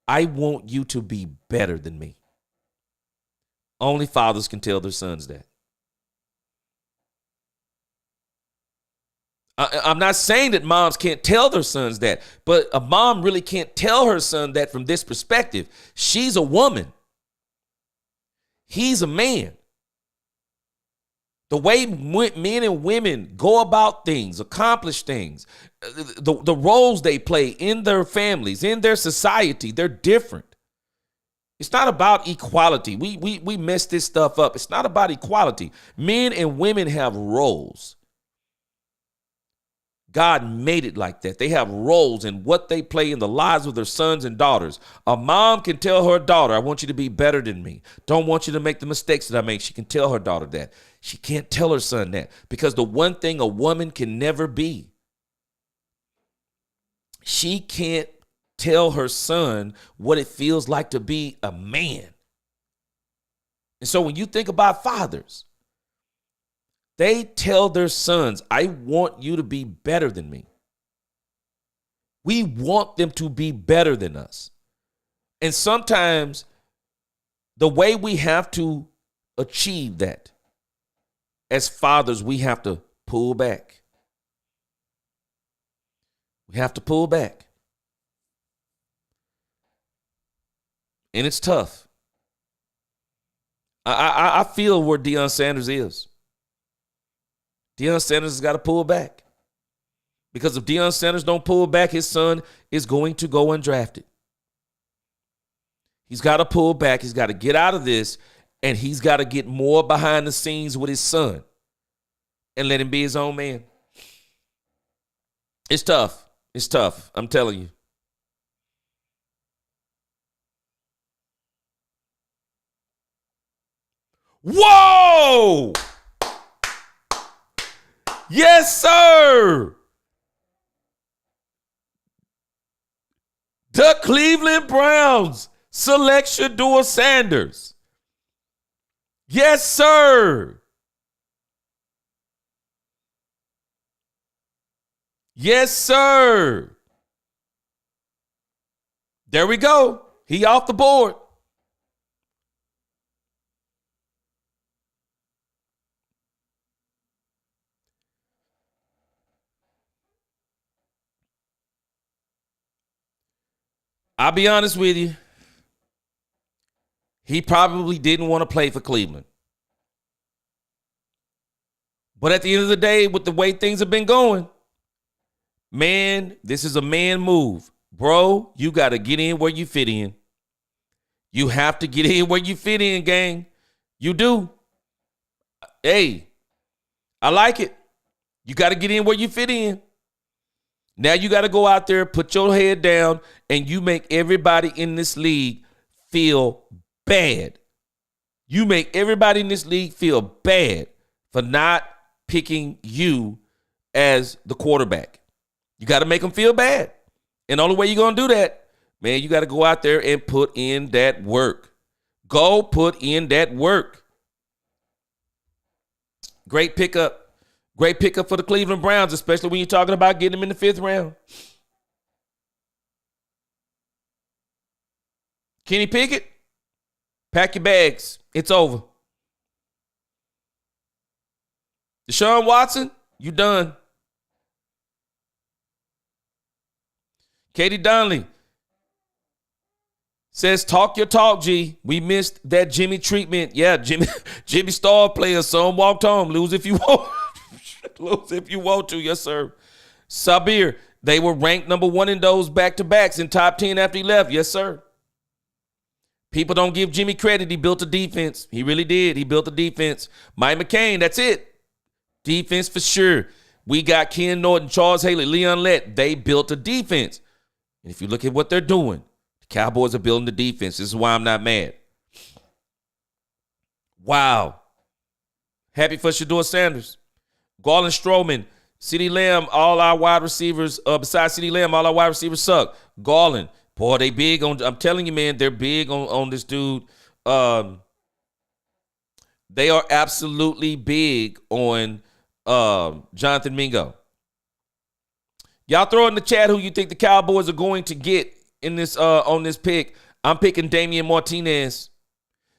I want you to be better than me. Only fathers can tell their sons that. I'm not saying that moms can't tell their sons that, but a mom really can't tell her son that from this perspective. She's a woman. He's a man. The way men and women go about things, accomplish things, the roles they play in their families, in their society, they're different. It's not about equality. We mess this stuff up. It's not about equality. Men and women have roles. God made it like that. They have roles in what they play in the lives of their sons and daughters. A mom can tell her daughter, I want you to be better than me. Don't want you to make the mistakes that I make. She can tell her daughter that. She can't tell her son that, because the one thing a woman can never be, she can't tell her son what it feels like to be a man. And so when you think about fathers, they tell their sons, I want you to be better than me. We want them to be better than us. And sometimes the way we have to achieve that, as fathers, we have to pull back. We have to pull back. And it's tough. I feel where Deion Sanders is. Deion Sanders has got to pull back. Because if Deion Sanders don't pull back, his son is going to go undrafted. He's got to pull back. He's got to get out of this, and he's got to get more behind the scenes with his son and let him be his own man. It's tough. It's tough. I'm telling you. Whoa! Yes, sir. The Cleveland Browns select Shedeur Sanders. Yes, sir. Yes, sir. There we go. He off the board. I'll be honest with you. He probably didn't want to play for Cleveland. But at the end of the day, with the way things have been going, man, this is a man move. Bro, you got to get in where you fit in. You have to get in where you fit in, gang. You do. Hey, I like it. You got to get in where you fit in. Now you got to go out there, put your head down, and you make everybody in this league feel bad. You make everybody in this league feel bad for not picking you as the quarterback. You got to make them feel bad. And the only way you're going to do that, man, you got to go out there and put in that work. Go put in that work. Great pickup. Great pickup for the Cleveland Browns, especially when you're talking about getting them in the 5th round. Kenny Pickett, pack your bags. It's over. Deshaun Watson, you done. Katie Donnelly says, talk your talk, G. We missed that Jimmy treatment. Yeah, Jimmy star player. Son walked home. Lose if you want. Lose if you want to. Yes, sir. Sabir, they were ranked number 1 in those back-to-backs in top 10 after he left. Yes, sir. People don't give Jimmy credit. He built a defense. He really did. He built a defense. Mike McCain, that's it. Defense for sure. We got Ken Norton, Charles Haley, Leon Lett. They built a defense. And if you look at what they're doing, the Cowboys are building the defense. This is why I'm not mad. Wow. Happy for Shador Sanders. Garland Strowman, CeeDee Lamb, all our wide receivers, besides CeeDee Lamb, all our wide receivers suck. Garland, boy, they big on, I'm telling you, man, they're big on this dude. They are absolutely big on Jonathan Mingo. Y'all throw in the chat who you think the Cowboys are going to get in this on this pick. I'm picking Damian Martinez.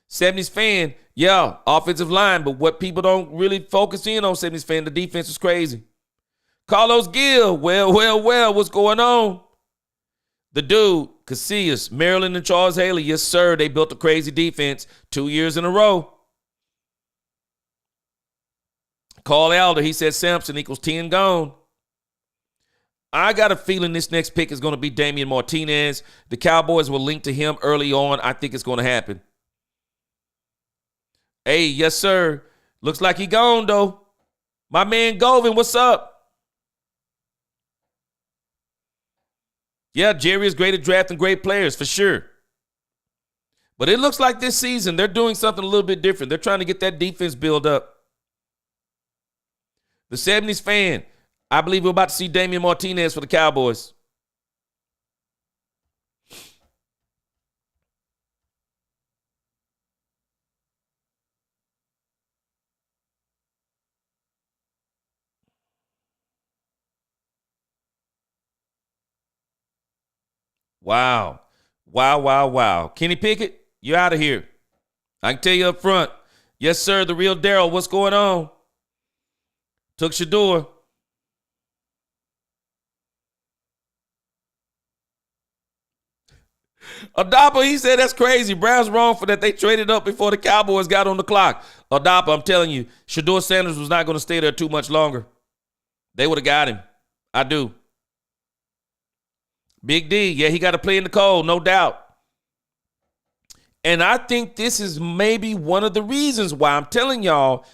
70s fan, yeah, offensive line, but what people don't really focus in on, 70s fan, the defense is crazy. Carlos Gill, well, what's going on? The dude, Casillas, Maryland, and Charles Haley, yes, sir, they built a crazy defense 2 years in a row. Carl Alder, he said Sampson equals 10 gone. I got a feeling this next pick is going to be Damian Martinez. The Cowboys will link to him early on. I think it's going to happen. Hey, yes, sir. Looks like he gone, though. My man Govin, what's up? Yeah, Jerry is great at drafting great players, for sure. But it looks like this season they're doing something a little bit different. They're trying to get that defense built up. The 70s fan, I believe we're about to see Damian Martinez for the Cowboys. Wow. Kenny Pickett, you're out of here. I can tell you up front. Yes, sir, the real Daryl, what's going on? Took Shador. Adapa, he said that's crazy. Browns wrong for that. They traded up before the Cowboys got on the clock. Adapa, I'm telling you, Shador Sanders was not going to stay there too much longer. They would have got him. I do. Big D, yeah, he got to play in the cold, no doubt. And I think this is maybe one of the reasons why I'm telling y'all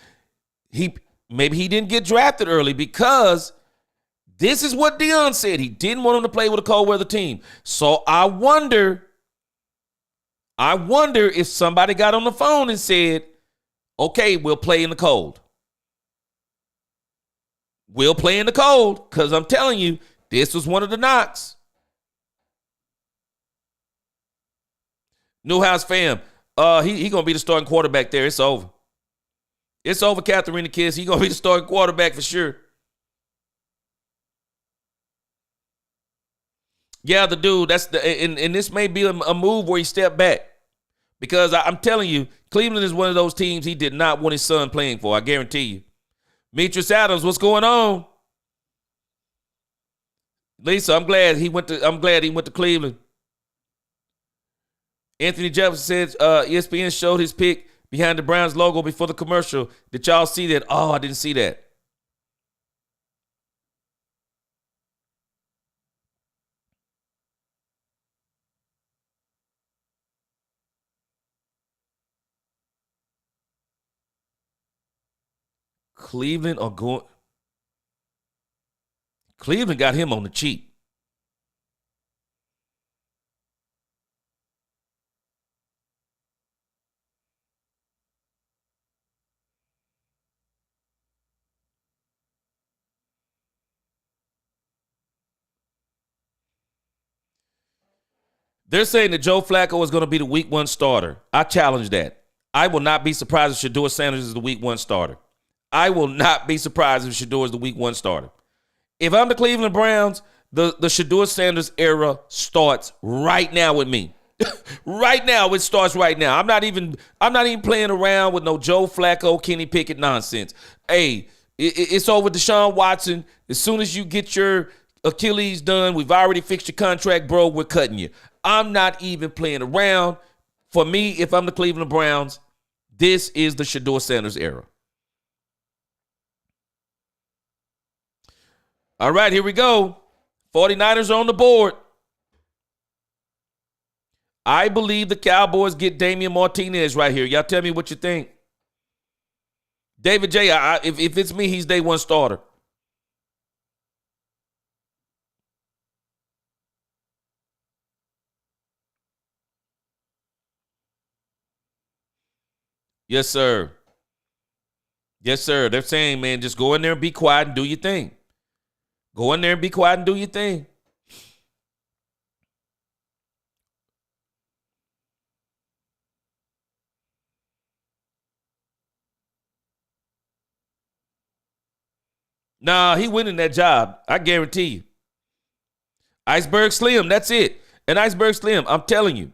maybe he didn't get drafted early, because this is what Deion said. He didn't want him to play with a cold weather team. So I wonder if somebody got on the phone and said, okay, we'll play in the cold. We'll play in the cold, because I'm telling you, this was one of the knocks. Newhouse fam, he going to be the starting quarterback there. It's over. It's over, Catherine the Kids. He going to be the starting quarterback for sure. Yeah, the dude, and this may be a move where he stepped back, because I'm telling you, Cleveland is one of those teams he did not want his son playing for. I guarantee you. Demetrius Adams, what's going on? Lisa, I'm glad he went to Cleveland. Anthony Jefferson said ESPN showed his pick behind the Browns logo before the commercial. Did y'all see that? Oh, I didn't see that. Cleveland got him on the cheap. They're saying that Joe Flacco is going to be the week 1 starter. I challenge that. I will not be surprised if Shedeur Sanders is the week 1 starter. I will not be surprised if Shedeur is the week 1 starter. If I'm the Cleveland Browns, the Shedeur Sanders era starts right now with me. Right now, it starts right now. I'm not even playing around with no Joe Flacco, Kenny Pickett nonsense. Hey, it's over Deshaun Watson. As soon as you get your Achilles done, we've already fixed your contract, bro. We're cutting you. I'm not even playing around. For me, if I'm the Cleveland Browns, this is the Shedeur Sanders era. All right, here we go. 49ers are on the board. I believe the Cowboys get Damian Martinez right here. Y'all tell me what you think. David J., if it's me, he's day 1 starter. Yes, sir. Yes, sir. They're saying, man, just go in there and be quiet and do your thing. Go in there and be quiet and do your thing. Nah, he winning that job. I guarantee you. Iceberg Slim, that's it. And Iceberg Slim, I'm telling you,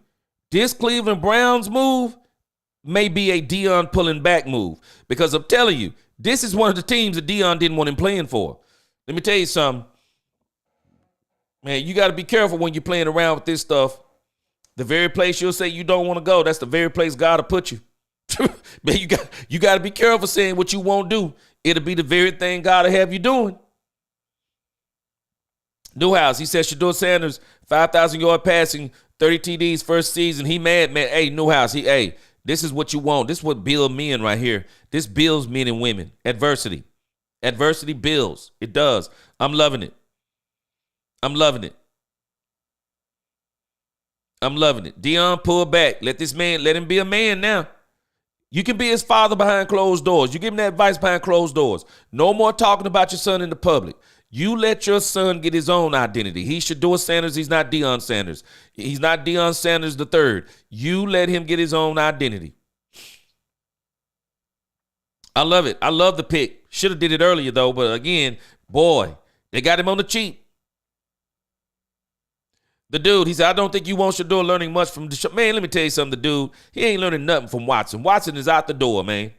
this Cleveland Browns move may be a Deion pulling back move. Because I'm telling you, this is one of the teams that Deion didn't want him playing for. Let me tell you something. Man, you got to be careful when you're playing around with this stuff. The very place you'll say you don't want to go, that's the very place God will put you. Man, you got to be careful saying what you won't do. It'll be the very thing God will have you doing. Newhouse, he says Shedeur Sanders, 5,000-yard passing, 30 TDs first season. He mad, man. Hey, Newhouse, this is what you want. This is what builds men right here. This builds men and women. Adversity. Adversity builds. It does. I'm loving it. I'm loving it. I'm loving it. Deion, pull back. Let him be a man now. You can be his father behind closed doors. You give him that advice behind closed doors. No more talking about your son in the public. You let your son get his own identity. He's Shedeur Sanders. He's not Deion Sanders. He's not Deion Sanders the third. You let him get his own identity. I love it. I love the pick. Should have did it earlier, though. But again, boy, they got him on the cheap. The dude, he said, I don't think you want Shedeur learning much from Deshaun. Man, let me tell you something, the dude, he ain't learning nothing from Watson. Watson is out the door, man.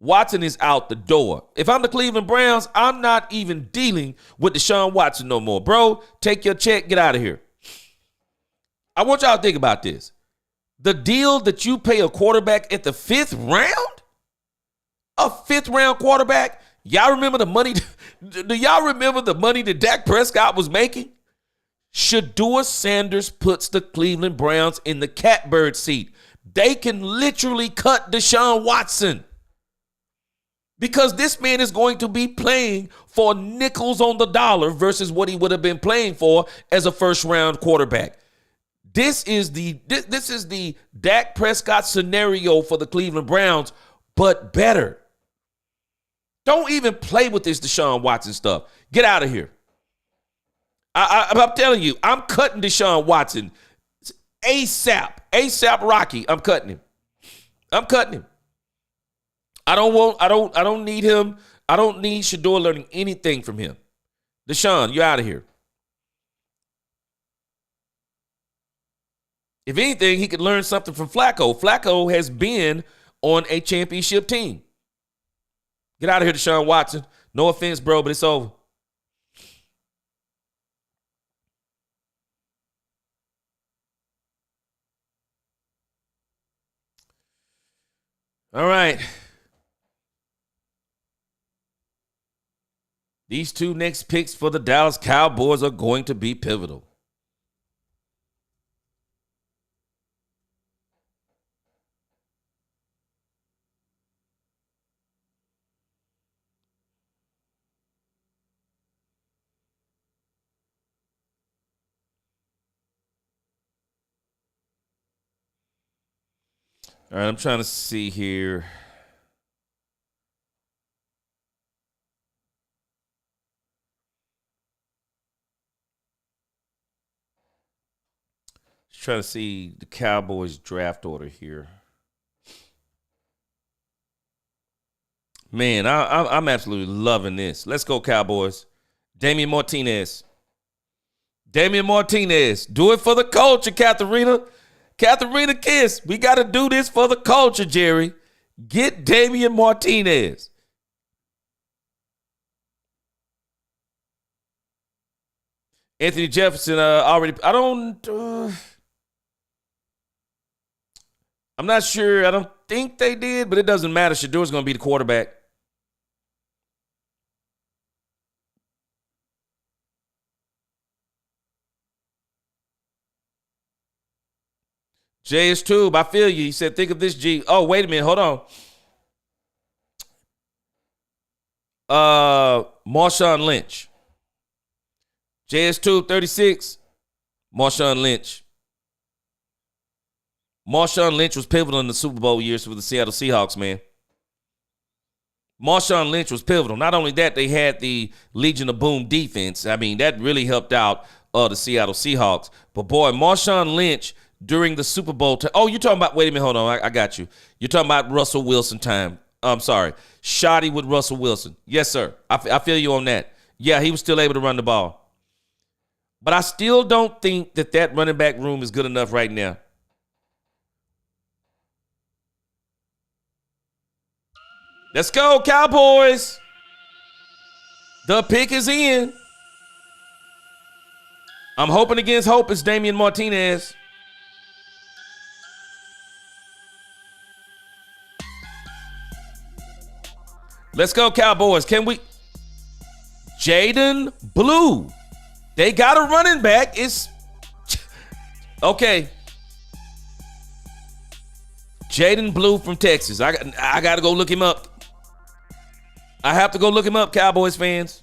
Watson is out the door. If I'm the Cleveland Browns, I'm not even dealing with Deshaun Watson no more. Bro, take your check, get out of here. I want y'all to think about this. The deal that you pay a quarterback at the 5th round? A 5th round quarterback? Y'all remember the money? Do y'all remember the money that Dak Prescott was making? Shedeur Sanders puts the Cleveland Browns in the catbird seat. They can literally cut Deshaun Watson because this man is going to be playing for nickels on the dollar versus what he would have been playing for as a first-round quarterback. This is the Dak Prescott scenario for the Cleveland Browns, but better. Don't even play with this Deshaun Watson stuff. Get out of here. I'm telling you, I'm cutting Deshaun Watson ASAP. ASAP Rocky. I'm cutting him. I'm cutting him. I don't need him. I don't need Shedeur learning anything from him. Deshaun, you're out of here. If anything, he could learn something from Flacco. Flacco has been on a championship team. Get out of here, Deshaun Watson. No offense, bro, but it's over. All right. These two next picks for the Dallas Cowboys are going to be pivotal. All right, I'm trying to see here. Just trying to see the Cowboys draft order here. Man, I'm absolutely loving this. Let's go, Cowboys. Damian Martinez. Damian Martinez. Do it for the culture, Katharina. Katharina Kiss. We got to do this for the culture, Jerry. Get Damian Martinez. Anthony Jefferson already. I'm not sure. I don't think they did, but it doesn't matter. Shadour's going to be the quarterback. JS Tube, I feel you. He said, think of this, G. Oh, wait a minute. Hold on. Marshawn Lynch. JS Tube 36. Marshawn Lynch. Marshawn Lynch was pivotal in the Super Bowl years for the Seattle Seahawks, man. Marshawn Lynch was pivotal. Not only that, they had the Legion of Boom defense. I mean, that really helped out the Seattle Seahawks. But, boy, Marshawn Lynch during the Super Bowl time. Oh, you're talking about – wait a minute. Hold on. I got you. You're talking about Russell Wilson time. I'm sorry. Shoddy with Russell Wilson. Yes, sir. I feel you on that. Yeah, he was still able to run the ball. But I still don't think that running back room is good enough right now. Let's go, Cowboys. The pick is in. I'm hoping against hope it's Damian Martinez. Let's go, Cowboys. Can we? Jaden Blue. They got a running back. It's okay. Jaden Blue from Texas. I got to go look him up. I have to go look him up, Cowboys fans.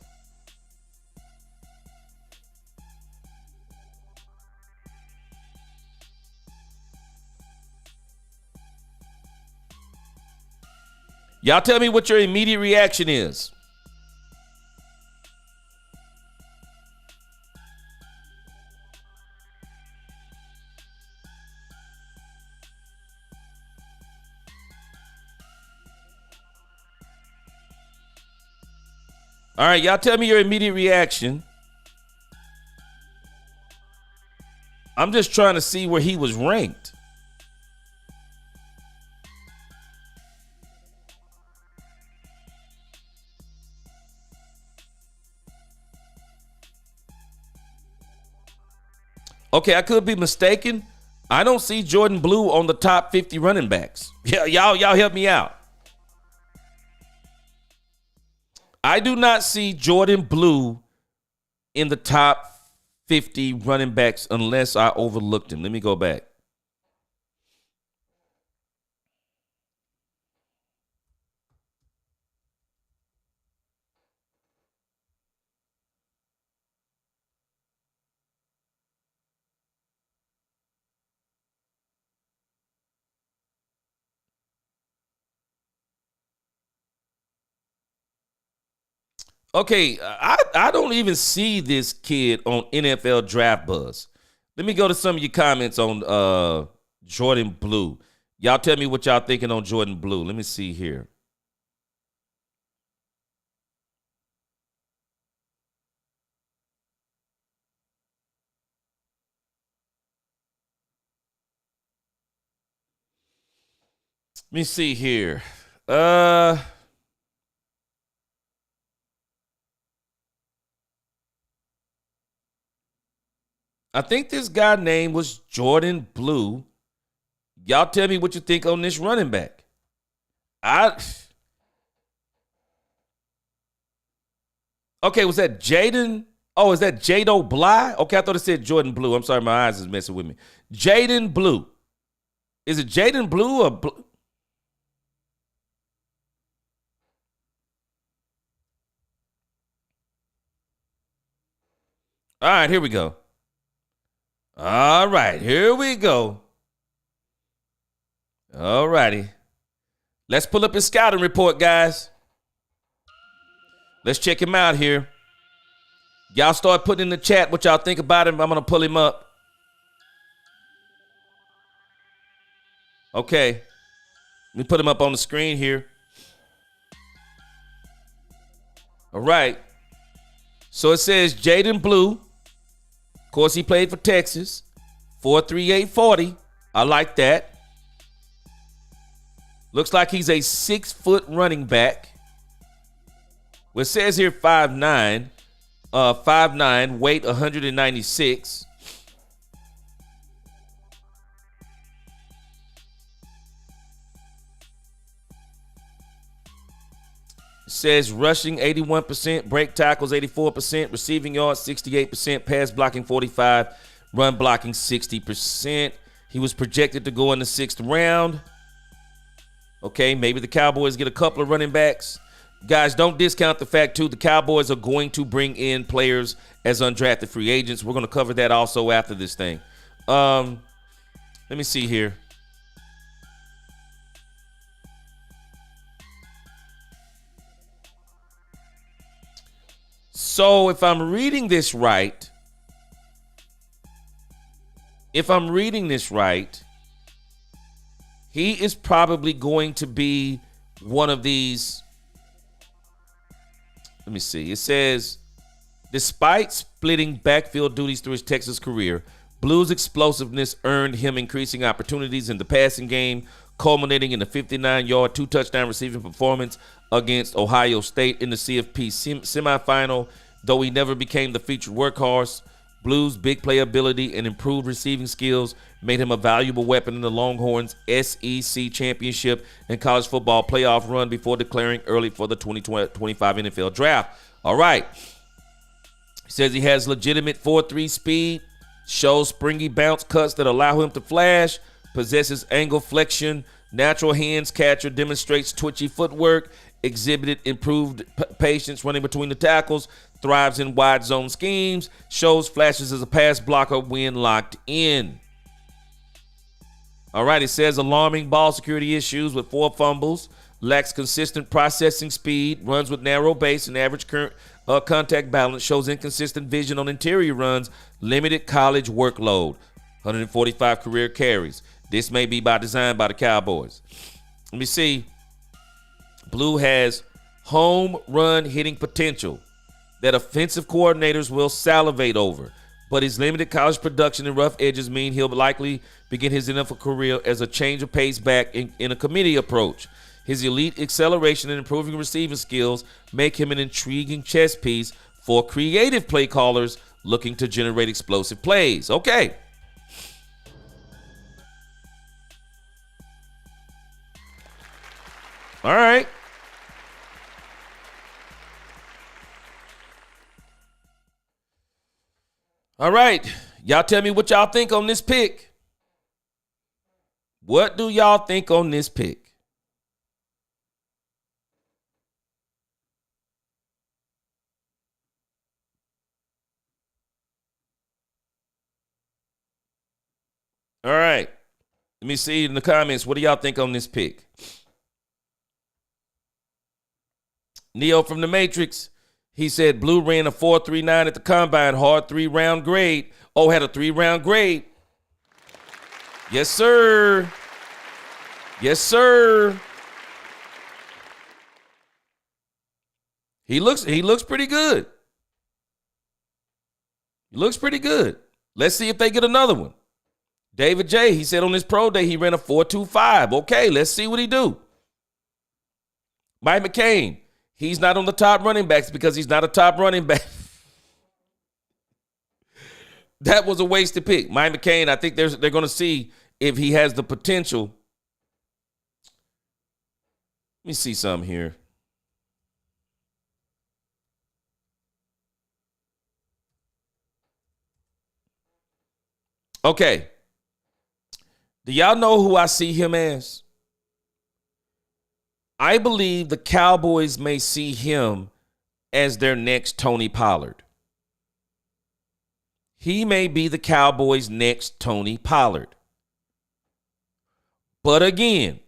Y'all tell me what your immediate reaction is. All right, y'all tell me your immediate reaction. I'm just trying to see where he was ranked. Okay, I could be mistaken. I don't see Jordan Blue on the top 50 running backs. Yeah, y'all help me out. I do not see Jordan Blue in the top 50 running backs unless I overlooked him. Let me go back. Okay, I don't even see this kid on NFL Draft Buzz. Let me go to some of your comments on Jordan Blue. Y'all tell me what y'all thinking on Jordan Blue. Let me see here. Let me see here. I think this guy name was Jordan Blue. Y'all tell me what you think on this running back. Okay, was that Jaden? Oh, is that Jado Bly? Okay, I thought it said Jordan Blue. I'm sorry, my eyes is messing with me. Jaden Blue. Is it Jaden Blue or Blue? All right, here we go. All right, here we go. All righty. Let's pull up his scouting report, guys. Let's check him out here. Y'all start putting in the chat what y'all think about him. I'm going to pull him up. Okay. Let me put him up on the screen here. All right. So it says Jaden Blue. Of course, he played for Texas. 4.38 40. I like that. Looks like he's a 6-foot running back. Well, it says here 5'9", 5'9", weight 196. It says rushing 81%, break tackles 84%, receiving yards 68%, pass blocking 45%, run blocking 60%. He was projected to go in the 6th round. Okay, maybe the Cowboys get a couple of running backs. Guys, don't discount the fact, too, the Cowboys are going to bring in players as undrafted free agents. We're going to cover that also after this thing. Let me see here. So if I'm reading this right, he is probably going to be one of these. Let me see. It says, despite splitting backfield duties through his Texas career, Blue's explosiveness earned him increasing opportunities in the passing game, culminating in a 59-yard, 2-touchdown receiving performance against Ohio State in the CFP semifinal. Though he never became the featured workhorse, Blue's big playability and improved receiving skills made him a valuable weapon in the Longhorns' SEC championship and college football playoff run before declaring early for the 2025 NFL draft. All right. He says he has legitimate 4.3 speed, shows springy bounce cuts that allow him to flash, possesses angle flexion, natural hands catcher, demonstrates twitchy footwork, exhibited improved patience running between the tackles, thrives in wide zone schemes, shows flashes as a pass blocker when locked in. All right, it says alarming ball security issues with 4 fumbles, lacks consistent processing speed, runs with narrow base and average contact balance, shows inconsistent vision on interior runs, limited college workload, 145 career carries. This may be by design by the Cowboys. Let me see. Blue has home run hitting potential that offensive coordinators will salivate over, but his limited college production and rough edges mean he'll likely begin his NFL career as a change of pace back in a committee approach. His elite acceleration and improving receiving skills make him an intriguing chess piece for creative play callers looking to generate explosive plays. Okay. All right. All right. Y'all tell me what y'all think on this pick. What do y'all think on this pick? All right. Let me see in the comments. What do y'all think on this pick? Neo from the Matrix. He said Blue ran a 4.39 at the combine. Hard 3-round grade. Oh, had a 3-round grade. Yes, sir. Yes, sir. He looks pretty good. He looks pretty good. Let's see if they get another one. David J., he said on his pro day he ran a 4.25. Okay, let's see what he do. Mike McCain, he's not on the top running backs because he's not a top running back. That was a wasted pick. Mike McCain, I think they're going to see if he has the potential Let me see something here. Okay. Do y'all know who I see him as? I believe the Cowboys may see him as their next Tony Pollard. He may be the Cowboys' next Tony Pollard. But again,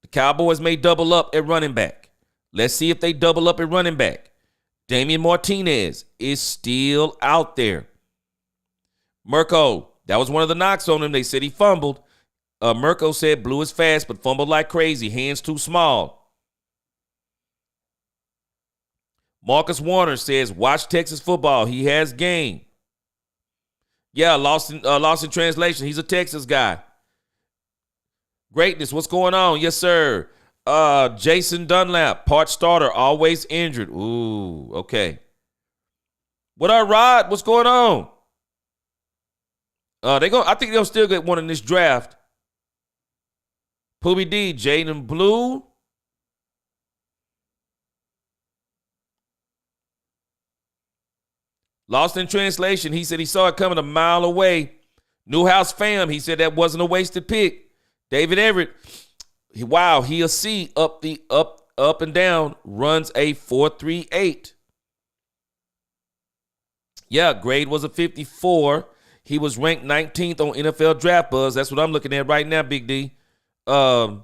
the Cowboys may double up at running back. Let's see if they double up at running back. Damian Martinez is still out there. Mirko, that was one of the knocks on him. They said he fumbled. Mirko said Blue is fast but fumbled like crazy. Hands too small. Marcus Warner says, watch Texas football. He has game. Yeah, lost in translation. He's a Texas guy. Greatness, what's going on? Yes, sir. Jason Dunlap, part starter, always injured. Ooh, okay. What up, Rod? What's going on? I think they'll still get one in this draft. Poobie D, Jaden Blue. Lost in translation. He said he saw it coming a mile away. Newhouse fam, he said that wasn't a wasted pick. David Everett, wow, he'll see up and down, runs a 4.38. Yeah, grade was a 54. He was ranked 19th on NFL Draft Buzz. That's what I'm looking at right now, Big D. True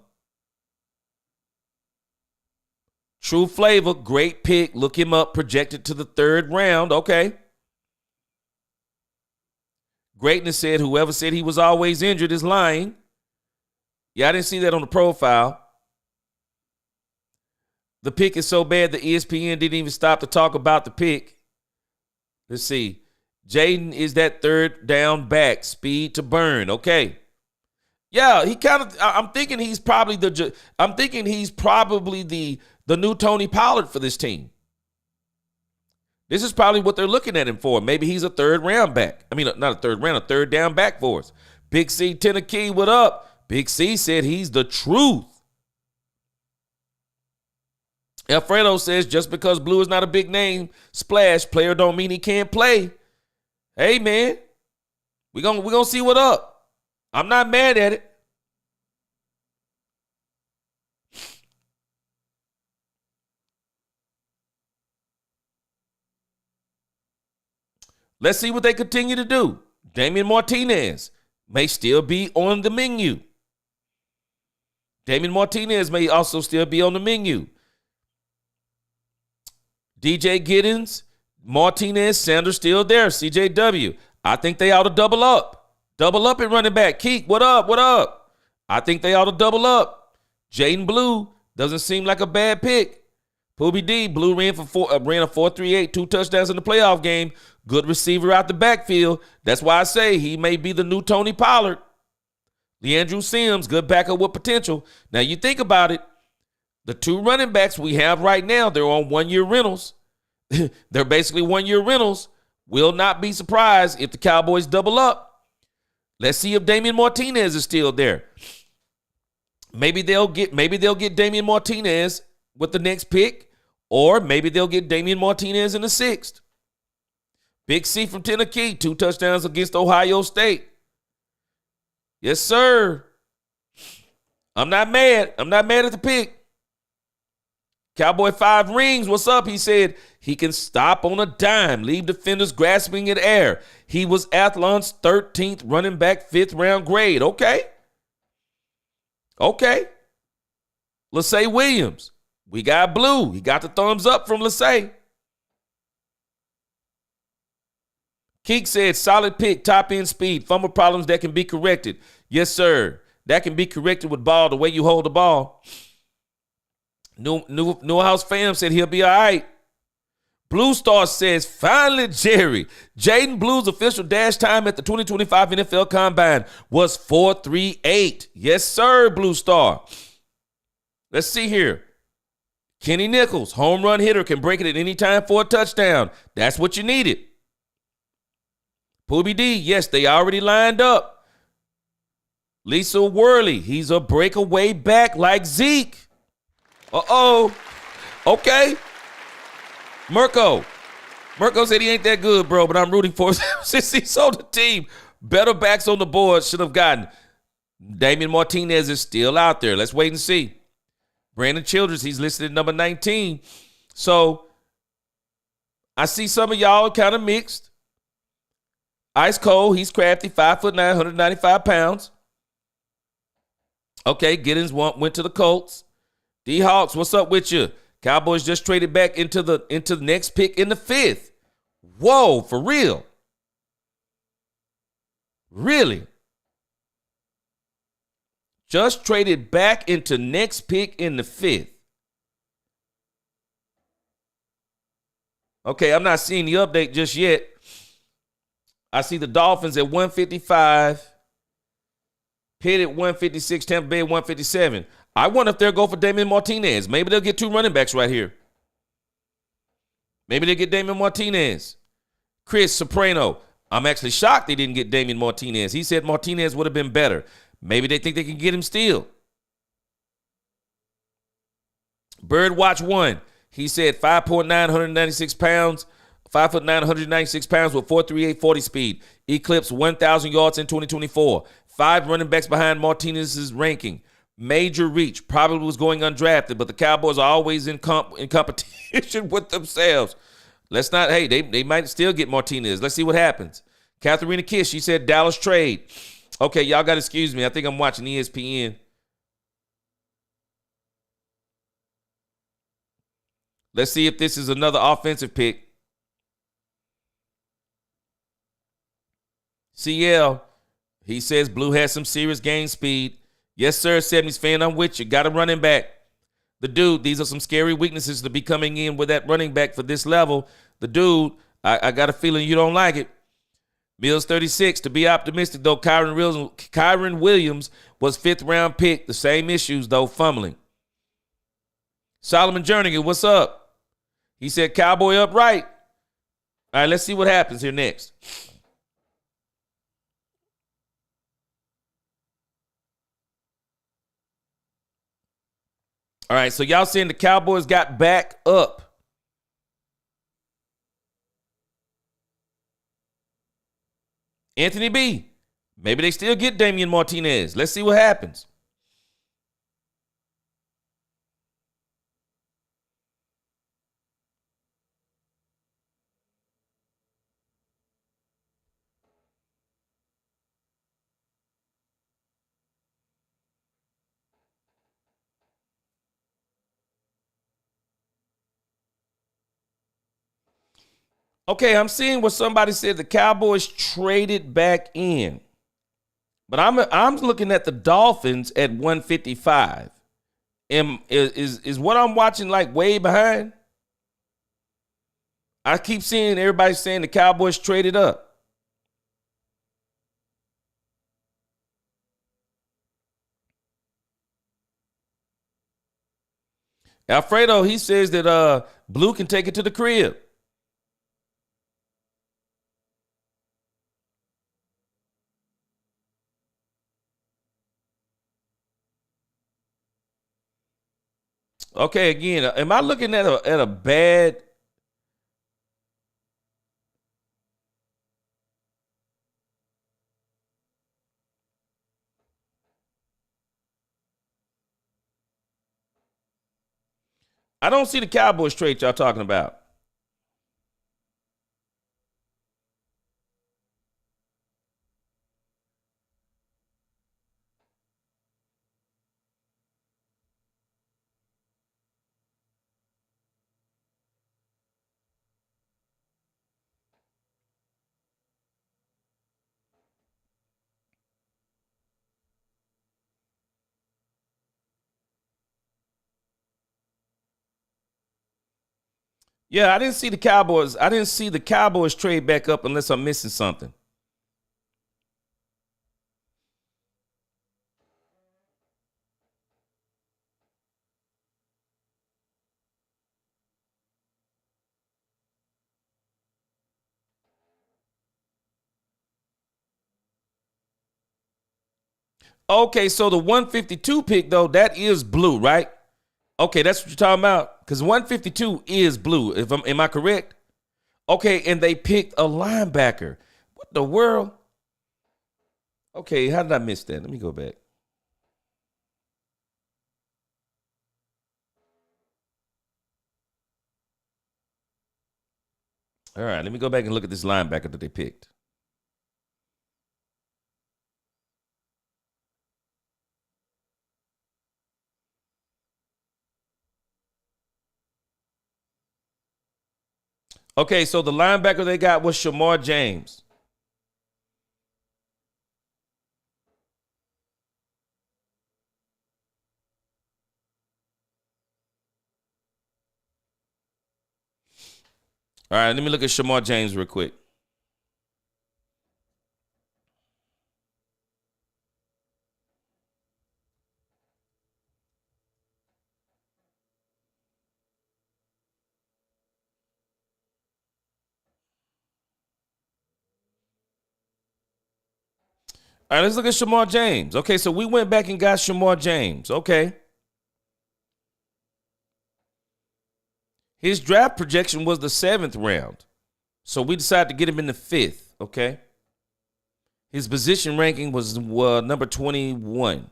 Flavor, great pick. Look him up, projected to the 3rd round. Okay. Greatness said whoever said he was always injured is lying. Yeah, I didn't see that on the profile. The pick is so bad that ESPN didn't even stop to talk about the pick. Let's see. Jaden is that 3rd down back. Speed to burn. Okay. Yeah, he kind of. I'm thinking he's probably the new Tony Pollard for this team. This is probably what they're looking at him for. Maybe he's a 3rd round back. I mean, not a 3rd round, a 3rd down back for us. Big C Tennessee, what up? Big C said he's the truth. Alfredo says just because Blue is not a big name splash player don't mean he can't play. Hey, man, we're gonna see what up. I'm not mad at it. Let's see what they continue to do. Damian Martinez may still be on the menu. Damian Martinez may also still be on the menu. DJ Giddens, Martinez, Sanders still there. CJW. I think they ought to double up. Double up at running back. Keek, what up? What up? I think they ought to double up. Jaden Blue doesn't seem like a bad pick. Poobie D, Blue ran a 4.38, 2 touchdowns in the playoff game. Good receiver out the backfield. That's why I say he may be the new Tony Pollard. Leandrew Sims, good backup with potential. Now you think about it. The 2 running backs we have right now, they're on 1-year rentals. They're basically 1-year rentals. Will not be surprised if the Cowboys double up. Let's see if Damian Martinez is still there. Maybe they'll get Damian Martinez with the next pick, or maybe they'll get Damian Martinez in the 6th. Big C from Tennessee, 2 touchdowns against Ohio State. Yes, sir. I'm not mad. I'm not mad at the pick. Cowboy 5 rings, what's up? He said he can stop on a dime, leave defenders grasping at air. He was Athlon's 13th running back, 5th round grade. Okay. Lasay Williams. We got Blue. He got the thumbs up from Lasay. Keek said, solid pick, top end speed, fumble problems that can be corrected. Yes, sir. That can be corrected with ball, the way you hold the ball. Newhouse fam said he'll be all right. Blue Star says, finally, Jerry. Jaden Blue's official dash time at the 2025 NFL Combine was 4.38. Yes, sir, Blue Star. Let's see here. Kenny Nichols, home run hitter, can break it at any time for a touchdown. That's what you needed. Poobie D, yes, they already lined up. Lisa Worley, he's a breakaway back like Zeke. Uh-oh. Okay. Mirko. Mirko said he ain't that good, bro, but I'm rooting for him since he sold the team. Better backs on the board should have gotten. Damian Martinez is still out there. Let's wait and see. Brandon Childress, he's listed at number 19. So I see some of y'all kind of mixed. Ice Cold, he's crafty, 5'9", 195 pounds. Okay, Giddens went to the Colts. D-Hawks, what's up with you? Cowboys just traded back into the next pick in the 5th. Whoa, for real? Really? Just traded back into next pick in the 5th. Okay, I'm not seeing the update just yet. I see the Dolphins at 155. Pitt at 156. Tampa Bay at 157. I wonder if they'll go for Damian Martinez. Maybe they'll get 2 running backs right here. Maybe they'll get Damian Martinez. Chris Soprano. I'm actually shocked they didn't get Damian Martinez. He said Martinez would have been better. Maybe they think they can get him still. Birdwatch 1. He said 5'9", 196 pounds. 5'9", 196 pounds with 4.38 40 speed. Eclipsed 1,000 yards in 2024. 5 running backs behind Martinez's ranking. Major reach. Probably was going undrafted, but the Cowboys are always in competition with themselves. Let's not, hey, they might still get Martinez. Let's see what happens. Katharina Kiss, she said Dallas trade. Okay, y'all got to excuse me. I think I'm watching ESPN. Let's see if this is another offensive pick. CL, he says Blue has some serious game speed. Yes, sir, 70s fan, I'm with you. Got a running back. The dude, these are some scary weaknesses to be coming in with that running back for this level. The dude, I got a feeling you don't like it. Mills 36, to be optimistic, though, Kyron Williams was 5th round pick. The same issues, though, fumbling. Solomon Jernigan, what's up? He said Cowboy upright. All right, let's see what happens here next. All right, so y'all saying the Cowboys got back up. Anthony B. Maybe they still get Damian Martinez. Let's see what happens. Okay, I'm seeing what somebody said the Cowboys traded back in. But I'm looking at the Dolphins at 155. Is what I'm watching like way behind? I keep seeing everybody saying the Cowboys traded up. Alfredo, he says that Blue can take it to the crib. Okay, again, am I looking at a bad? I don't see the Cowboys trade y'all talking about. Yeah, I didn't see the Cowboys. I didn't see the Cowboys trade back up unless I'm missing something. Okay, so the 152 pick, though, that is Blue, right? Okay, that's what you're talking about. Because 152 is blue. Am I correct? Okay, and they picked a linebacker. What the world? Okay, how did I miss that? Let me go back. All right, let me go back and look at this linebacker that they picked. Okay, so the linebacker they got was Shamar James. All right, let me look at Shamar James real quick. All right, let's look at Shamar James. Okay, so we went back and got Shamar James. Okay. His draft projection was the 7th round. So we decided to get him in the 5th. Okay. His position ranking was number 21.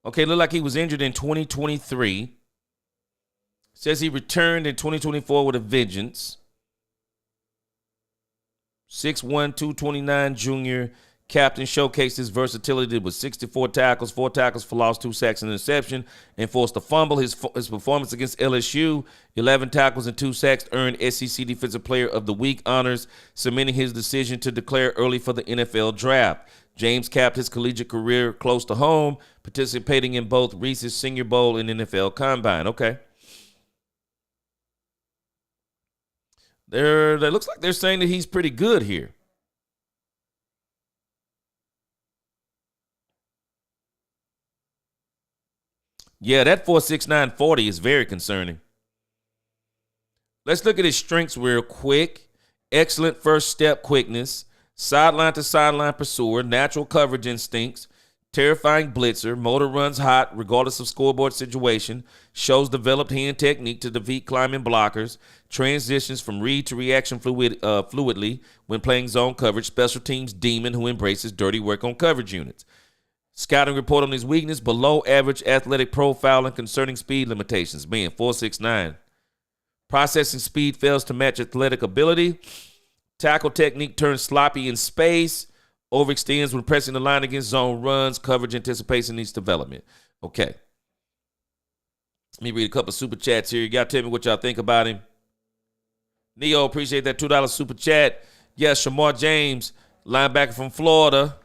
Okay, looked like he was injured in 2023. Says he returned in 2024 with a vengeance. 6'1", 229 junior. Captain showcased his versatility with 64 tackles, 4 tackles for loss, 2 sacks, and an interception, and forced a fumble. His performance against LSU, 11 tackles and 2 sacks, earned SEC Defensive Player of the Week honors, cementing his decision to declare early for the NFL draft. James capped his collegiate career close to home, participating in both Reese's Senior Bowl and NFL Combine. Okay. That looks like they're saying that he's pretty good here. Yeah, that 4.69 is very concerning. Let's look at his strengths real quick. Excellent first step quickness, sideline to sideline pursuer, natural coverage instincts, terrifying blitzer, motor runs hot regardless of scoreboard situation, shows developed hand technique to defeat climbing blockers, transitions from read to reaction fluidly when playing zone coverage, special teams demon who embraces dirty work on coverage units. Scouting report on his weakness, below average athletic profile and concerning speed limitations, being 4.69. Processing speed fails to match athletic ability. Tackle technique turns sloppy in space. Overextends when pressing the line against zone runs. Coverage anticipation needs development. Okay. Let me read a couple of super chats here. You got to tell me what y'all think about him. Neo, appreciate that $2 super chat. Yes, Shamar James, linebacker from Florida.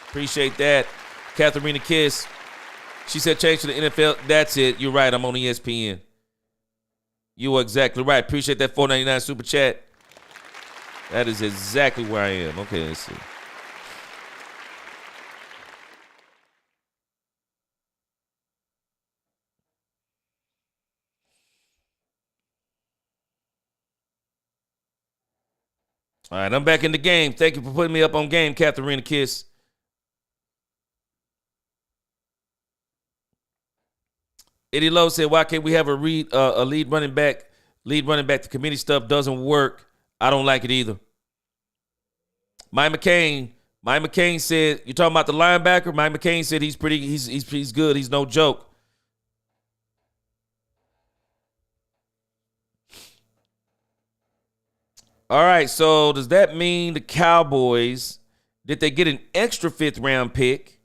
Appreciate that. Katharina Kiss. She said change to the NFL. That's it. You're right. I'm on ESPN. You are exactly right. Appreciate that $4.99 super chat. That is exactly where I am. Okay, let's see. All right, I'm back in the game. Thank you for putting me up on game, Katharina Kiss. Eddie Lowe said, "Why can't we have a lead running back? Lead running back. The committee stuff doesn't work. I don't like it either." Mike McCain said, "You talking about the linebacker?" Mike McCain said he's good. He's no joke. All right, so does that mean the Cowboys, did they get an extra 5th round pick,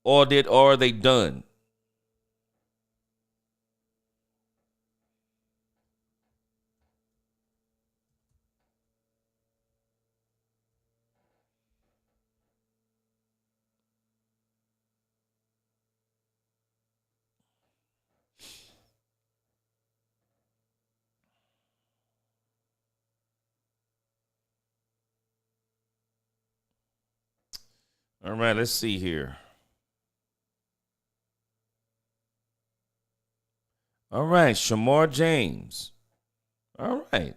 or are they done? All right, let's see here. All right, Shamar James. All right.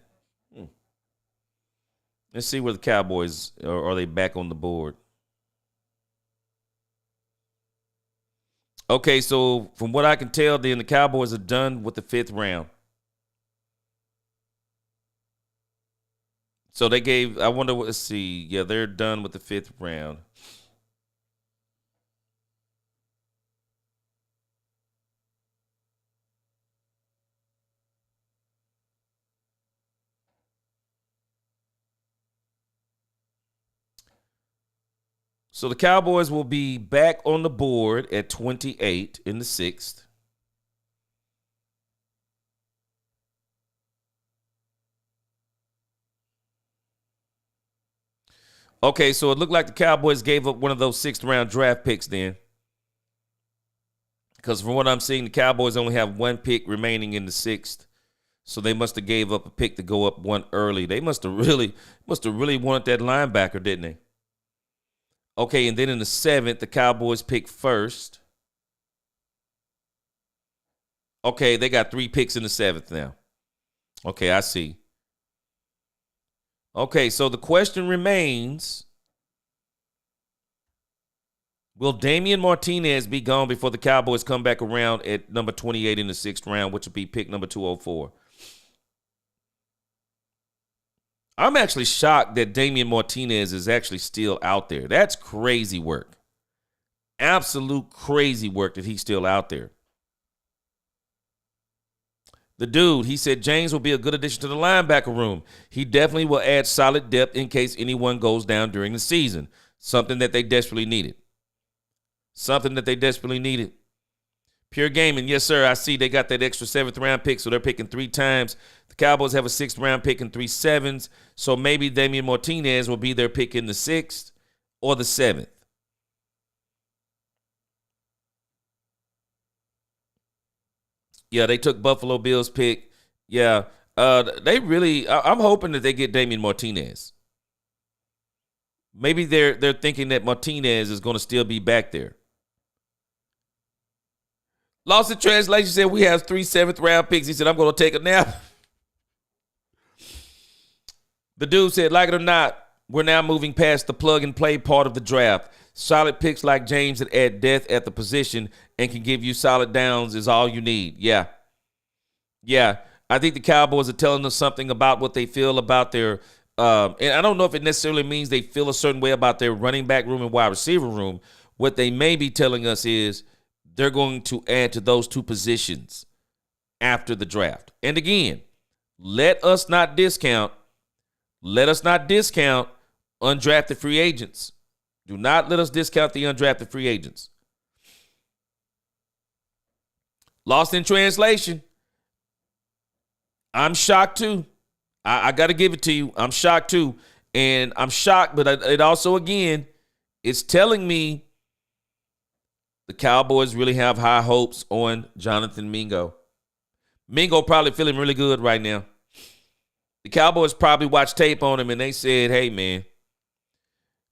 Let's see where the Cowboys are they back on the board. Okay, so from what I can tell, then the Cowboys are done with the 5th round. So they gave, I wonder, let's see. Yeah, they're done with the 5th round. So the Cowboys will be back on the board at 28 in the 6th. Okay, so it looked like the Cowboys gave up one of those 6th round draft picks then. Because from what I'm seeing, the Cowboys only have 1 pick remaining in the 6th. So they must have gave up a pick to go up one early. They must have really wanted that linebacker, didn't they? Okay, and then in the 7th, the Cowboys pick first. Okay, they got 3 picks in the 7th now. Okay, I see. Okay, so the question remains, will Damian Martinez be gone before the Cowboys come back around at number 28 in the 6th round, which would be pick number 204? I'm actually shocked that Damian Martinez is actually still out there. That's crazy work. Absolute crazy work that he's still out there. The dude, he said James will be a good addition to the linebacker room. He definitely will add solid depth in case anyone goes down during the season. Something that they desperately needed. Pure Gaming, yes, sir. I see they got that extra 7th round pick, so they're picking 3 times. The Cowboys have a 6th round pick and 3 7s, so maybe Damian Martinez will be their pick in the 6th or the 7th. Yeah, they took Buffalo Bills pick. Yeah, they really. I'm hoping that they get Damian Martinez. Maybe they're thinking that Martinez is going to still be back there. Lost in translation said we have 3 7th round picks. He said I'm going to take a nap. The dude said, like it or not, we're now moving past the plug and play part of the draft. Solid picks like James that add depth at the position and can give you solid downs is all you need. Yeah. I think the Cowboys are telling us something about what they feel about their and I don't know if it necessarily means they feel a certain way about their running back room and wide receiver room. What they may be telling us is they're going to add to those 2 positions after the draft. And again, let us not discount undrafted free agents. Do not let us discount the undrafted free agents. Lost in translation. I'm shocked too. I got to give it to you. I'm shocked too. And I'm shocked, but it also, again, it's telling me the Cowboys really have high hopes on Jonathan Mingo. Mingo probably feeling really good right now. The Cowboys probably watched tape on him and they said, hey, man.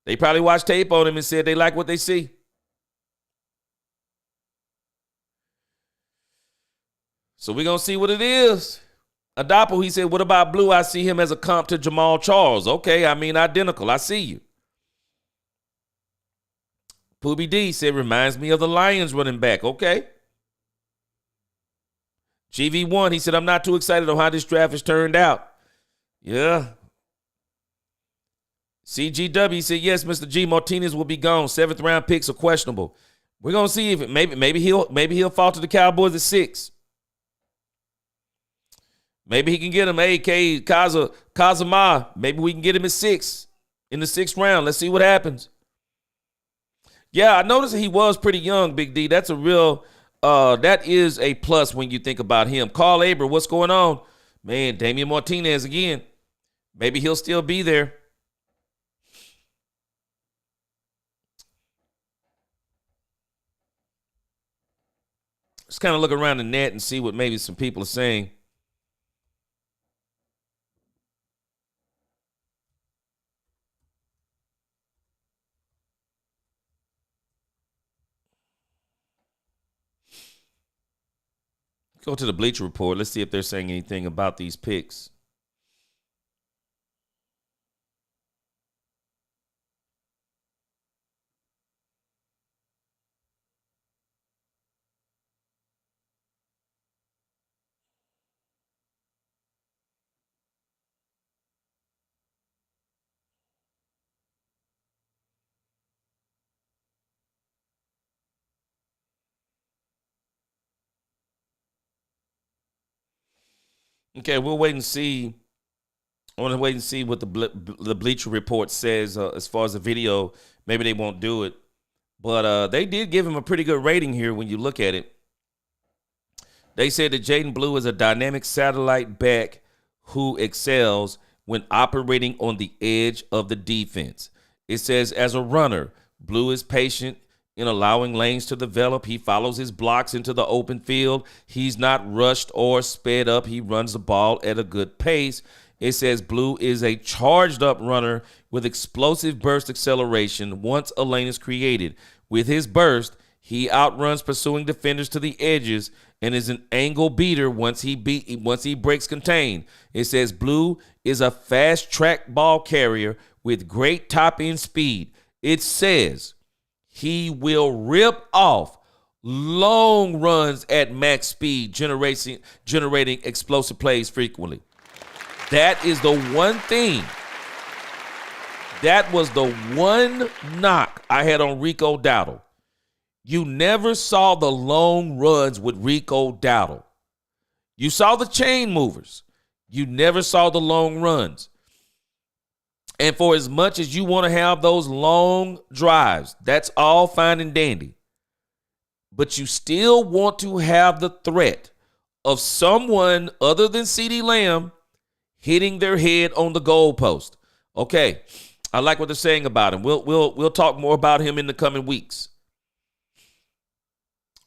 They probably watched tape on him and said they like what they see. So we're going to see what it is. Adapo, he said, what about Blue? I see him as a comp to Jamal Charles. Okay, I mean, identical. I see you. Pooby D said, reminds me of the Lions running back. Okay. GV1, he said, I'm not too excited on how this draft has turned out. Yeah. CGW, he said, yes, Mr. G, Martinez will be gone. 7th round picks are questionable. We're going to see if maybe he'll fall to the Cowboys at 6. Maybe he can get him. Hey, Kazama. Maybe we can get him at 6 in the 6th round. Let's see what happens. Yeah, I noticed that he was pretty young, Big D. That's a real, that is a plus when you think about him. Carl Aber, what's going on? Man, Damian Martinez again. Maybe he'll still be there. Just kind of look around the net and see what maybe some people are saying. Go to the Bleacher Report. Let's see if they're saying anything about these picks. Okay, we'll wait and see. I want to wait and see what the Bleacher Report says as far as the video. Maybe they won't do it, but they did give him a pretty good rating here when you look at it. They said that Jaden Blue is a dynamic satellite back who excels when operating on the edge of the defense. It says, as a runner, Blue is patient in allowing lanes to develop. He follows his blocks into the open field. He's not rushed or sped up. He runs the ball at a good pace. It says Blue is a charged up runner with explosive burst acceleration once a lane is created. With his burst, he outruns pursuing defenders to the edges and is an angle beater once he breaks contain. It says Blue is a fast track ball carrier with great top end speed. It says he will rip off long runs at max speed, generating explosive plays frequently. That is the one thing. That was the one knock I had on Rico Dowdle. You never saw the long runs with Rico Dowdle. You saw the chain movers. You never saw the long runs. And for as much as you want to have those long drives, that's all fine and dandy. But you still want to have the threat of someone other than CeeDee Lamb hitting their head on the goalpost. Okay, I like what they're saying about him. We'll talk more about him in the coming weeks.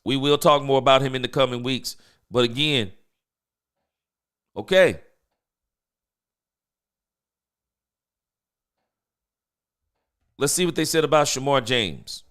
We will talk more about him in the coming weeks. But again, okay. Let's see what they said about Shamar James.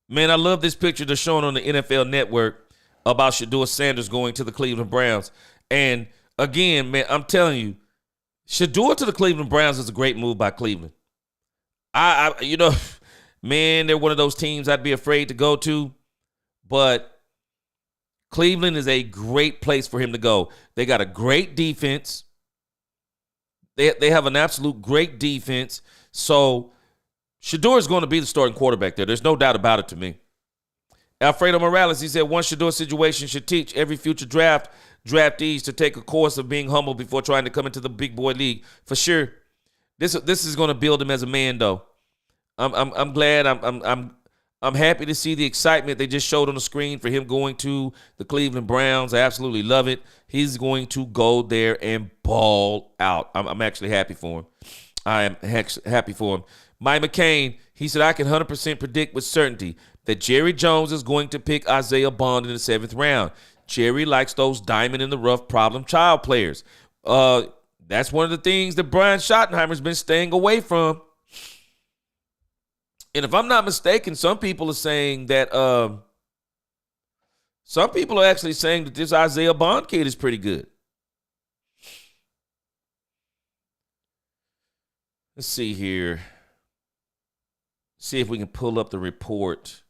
Man, I love this picture they're showing on the NFL Network about Shedeur Sanders going to the Cleveland Browns. And again, man, I'm telling you, Shedeur to the Cleveland Browns is a great move by Cleveland. Man, they're one of those teams I'd be afraid to go to, but Cleveland is a great place for him to go. They got a great defense. They have an absolute great defense. So Shedeur is going to be the starting quarterback there. There's no doubt about it to me. Alfredo Morales, he said, one Shedeur situation should teach every future draftees to take a course of being humble before trying to come into the big boy league. For sure. This is going to build him as a man, though. I'm glad. I'm happy to see the excitement they just showed on the screen for him going to the Cleveland Browns. I absolutely love it. He's going to go there and ball out. I'm actually happy for him. I am happy for him. Mike McCain, he said, I can 100% predict with certainty that Jerry Jones is going to pick Isaiah Bond in the 7th round. Jerry likes those diamond in the rough problem child players. That's one of the things that Brian Schottenheimer's been staying away from. And if I'm not mistaken, some people are saying that some people are actually saying that this Isaiah Bond kid is pretty good. Let's see here. See if we can pull up the report.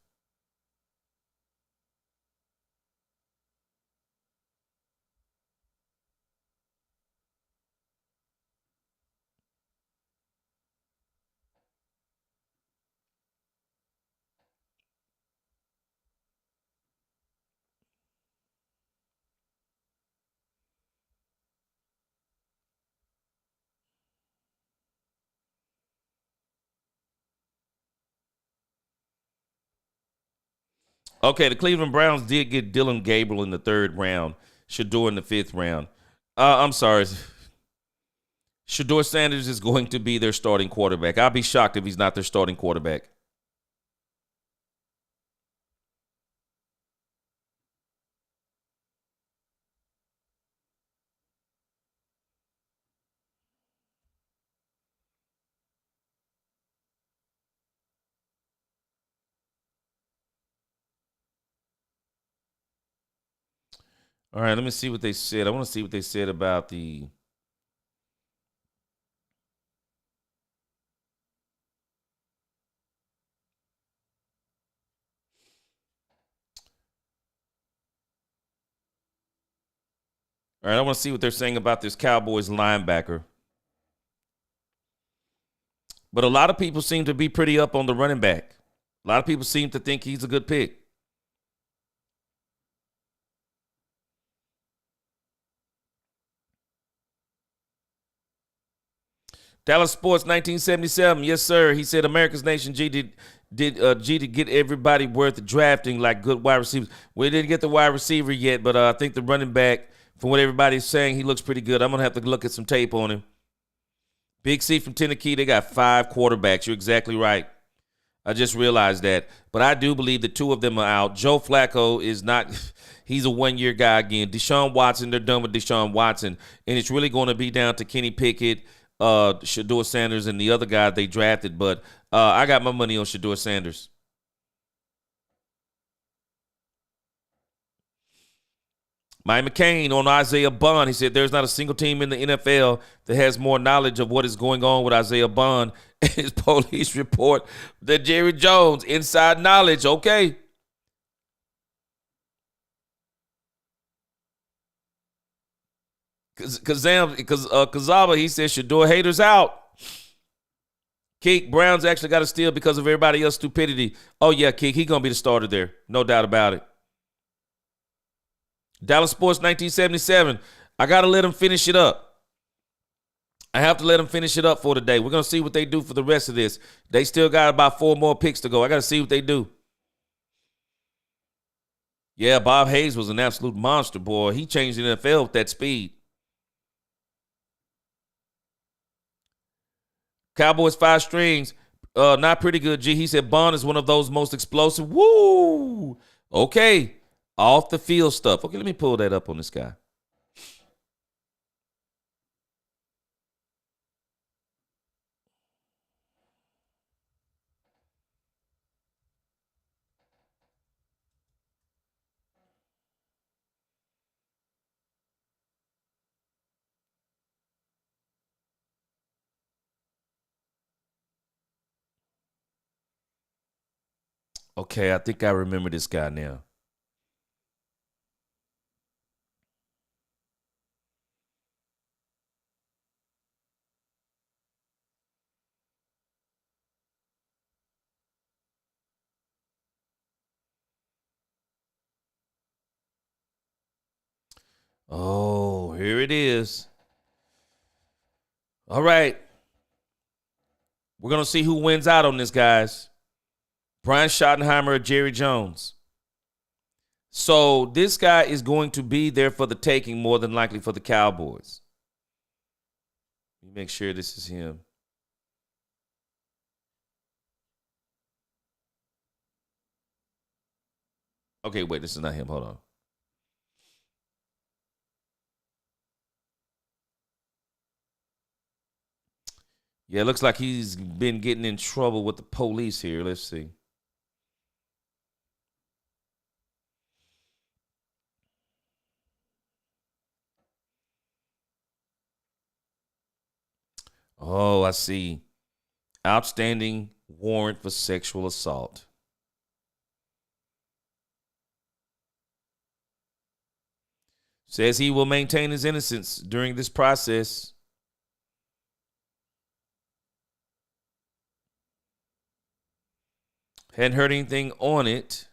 Okay, the Cleveland Browns did get Dylan Gabriel in the 3rd round, Shedeur in the 5th round. I'm sorry. Shedeur Sanders is going to be their starting quarterback. I'll be shocked if he's not their starting quarterback. All right, let me see what they said. I want to see what they said about the All right, I want to see what they're saying about this Cowboys linebacker. But a lot of people seem to be pretty up on the running back. A lot of people seem to think he's a good pick. Dallas Sports 1977. Yes, sir. He said America's Nation G to get everybody worth drafting like good wide receivers. We didn't get the wide receiver yet, but I think the running back, from what everybody's saying, he looks pretty good. I'm going to have to look at some tape on him. Big C from Tennessee, they got 5 quarterbacks. You're exactly right. I just realized that. But I do believe that 2 of them are out. Joe Flacco is not – he's a one-year guy again. Deshaun Watson, they're done with Deshaun Watson. And it's really going to be down to Kenny Pickett, Shedeur Sanders, and the other guy they drafted. But I got my money on Shedeur Sanders. Mike McCain on Isaiah Bond. He said there's not a single team in the NFL that has more knowledge of what is going on with Isaiah Bond and his police report than Jerry Jones. Inside knowledge, okay. Kazaba, he said Shedeur haters out. Keek, Brown's actually got to steal because of everybody else's stupidity. Oh, yeah, Keek, he's going to be the starter there. No doubt about it. Dallas Sports 1977. I got to let them finish it up. I have to let them finish it up for today. We're going to see what they do for the rest of this. They still got about 4 more picks to go. I got to see what they do. Yeah, Bob Hayes was an absolute monster, boy. He changed the NFL with that speed. Cowboys 5 strings. Not pretty good, G. He said Bond is one of those most explosive. Woo! Okay. Off the field stuff. Okay, let me pull that up on this guy. Okay, I think I remember this guy now. Oh, here it is. All right. We're going to see who wins out on this, guys. Brian Schottenheimer or Jerry Jones. So this guy is going to be there for the taking more than likely for the Cowboys. Let me make sure this is him. Okay, wait, this is not him. Hold on. Yeah, it looks like he's been getting in trouble with the police here. Let's see. Oh, I see. Outstanding warrant for sexual assault. Says he will maintain his innocence during this process. Hadn't heard anything on it.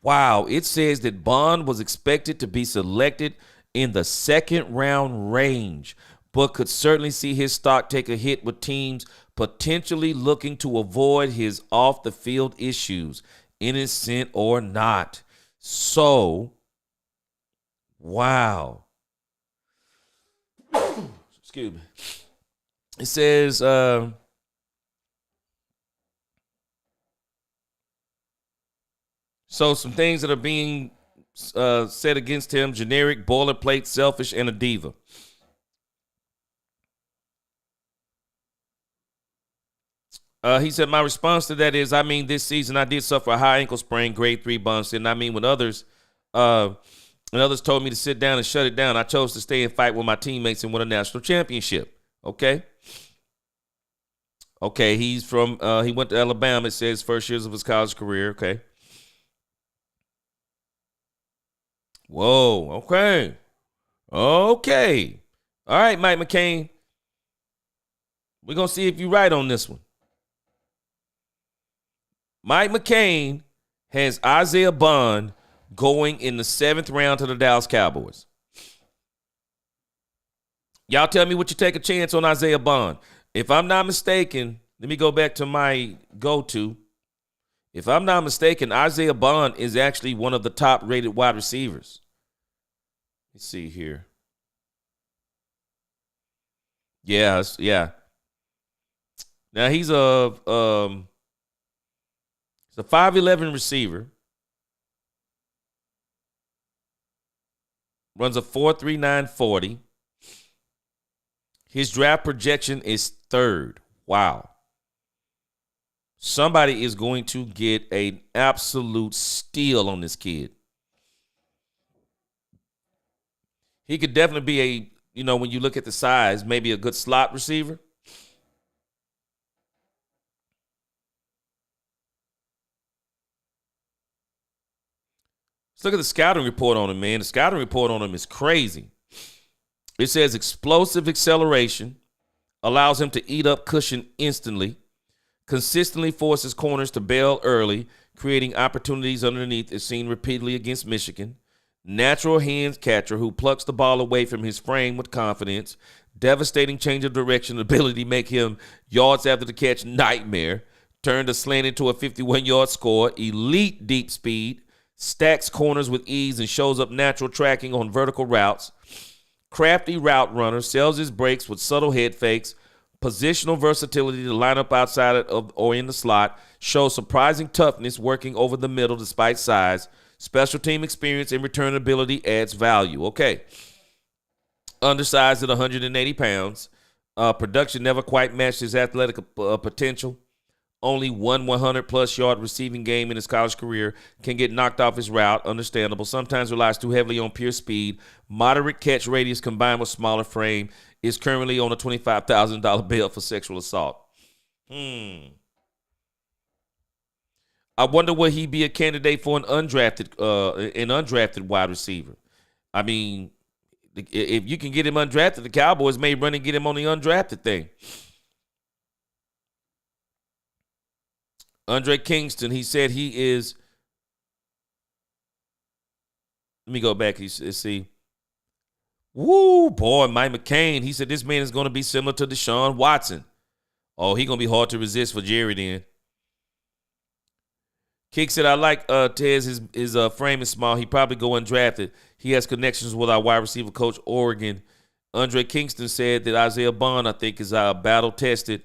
Wow, it says that Bond was expected to be selected in the 2nd round range, but could certainly see his stock take a hit with teams potentially looking to avoid his off-the-field issues, innocent or not. So, wow. Excuse me. It says, so some things that are being said against him: generic, boilerplate, selfish, and a diva. He said, my response to that is, this season I did suffer a high ankle sprain, grade 3 bumps, and when others told me to sit down and shut it down, I chose to stay and fight with my teammates and win a national championship. Okay. Okay, he's from, he went to Alabama, it says, first years of his college career. Okay. Whoa, okay. Okay. All right, Mike McCain. We're going to see if you're right on this one. Mike McCain has Isaiah Bond going in the 7th round to the Dallas Cowboys. Y'all tell me what you take a chance on Isaiah Bond. If I'm not mistaken, let me go back to my go-to. If I'm not mistaken, Isaiah Bond is actually one of the top-rated wide receivers. Let's see here. Yeah. Now he's a 5'11" receiver. Runs a 4.39 40. His draft projection is 3rd. Wow. Somebody is going to get an absolute steal on this kid. He could definitely be when you look at the size, maybe a good slot receiver. Let's look at the scouting report on him, man. The scouting report on him is crazy. It says explosive acceleration, allows him to eat up cushion instantly, consistently forces corners to bail early, creating opportunities underneath, as seen repeatedly against Michigan. Natural hands catcher who plucks the ball away from his frame with confidence. Devastating change of direction, ability to make him yards after the catch nightmare. Turned a slant into a 51-yard score. Elite deep speed. Stacks corners with ease and shows up natural tracking on vertical routes. Crafty route runner, sells his breaks with subtle head fakes. Positional versatility to line up outside of or in the slot. Shows surprising toughness working over the middle despite size. Special team experience and return ability adds value. Okay. Undersized at 180 pounds. Production never quite matched his athletic potential. Only one 100-plus yard receiving game in his college career. Can get knocked off his route. Understandable. Sometimes relies too heavily on pure speed. Moderate catch radius combined with smaller frame. Is currently on a $25,000 bail for sexual assault. I wonder would he be a candidate for an undrafted wide receiver. I mean, if you can get him undrafted, the Cowboys may run and get him on the undrafted thing. Andre Kingston, he said he is. Let me go back. Let's see. Woo, boy, Mike McCain. He said this man is going to be similar to Deshaun Watson. Oh, he going to be hard to resist for Jerry then. Kick said, I like Tez. His frame is small. He probably go undrafted. He has connections with our wide receiver coach, Oregon. Andre Kingston said that Isaiah Bond, I think, is battle-tested.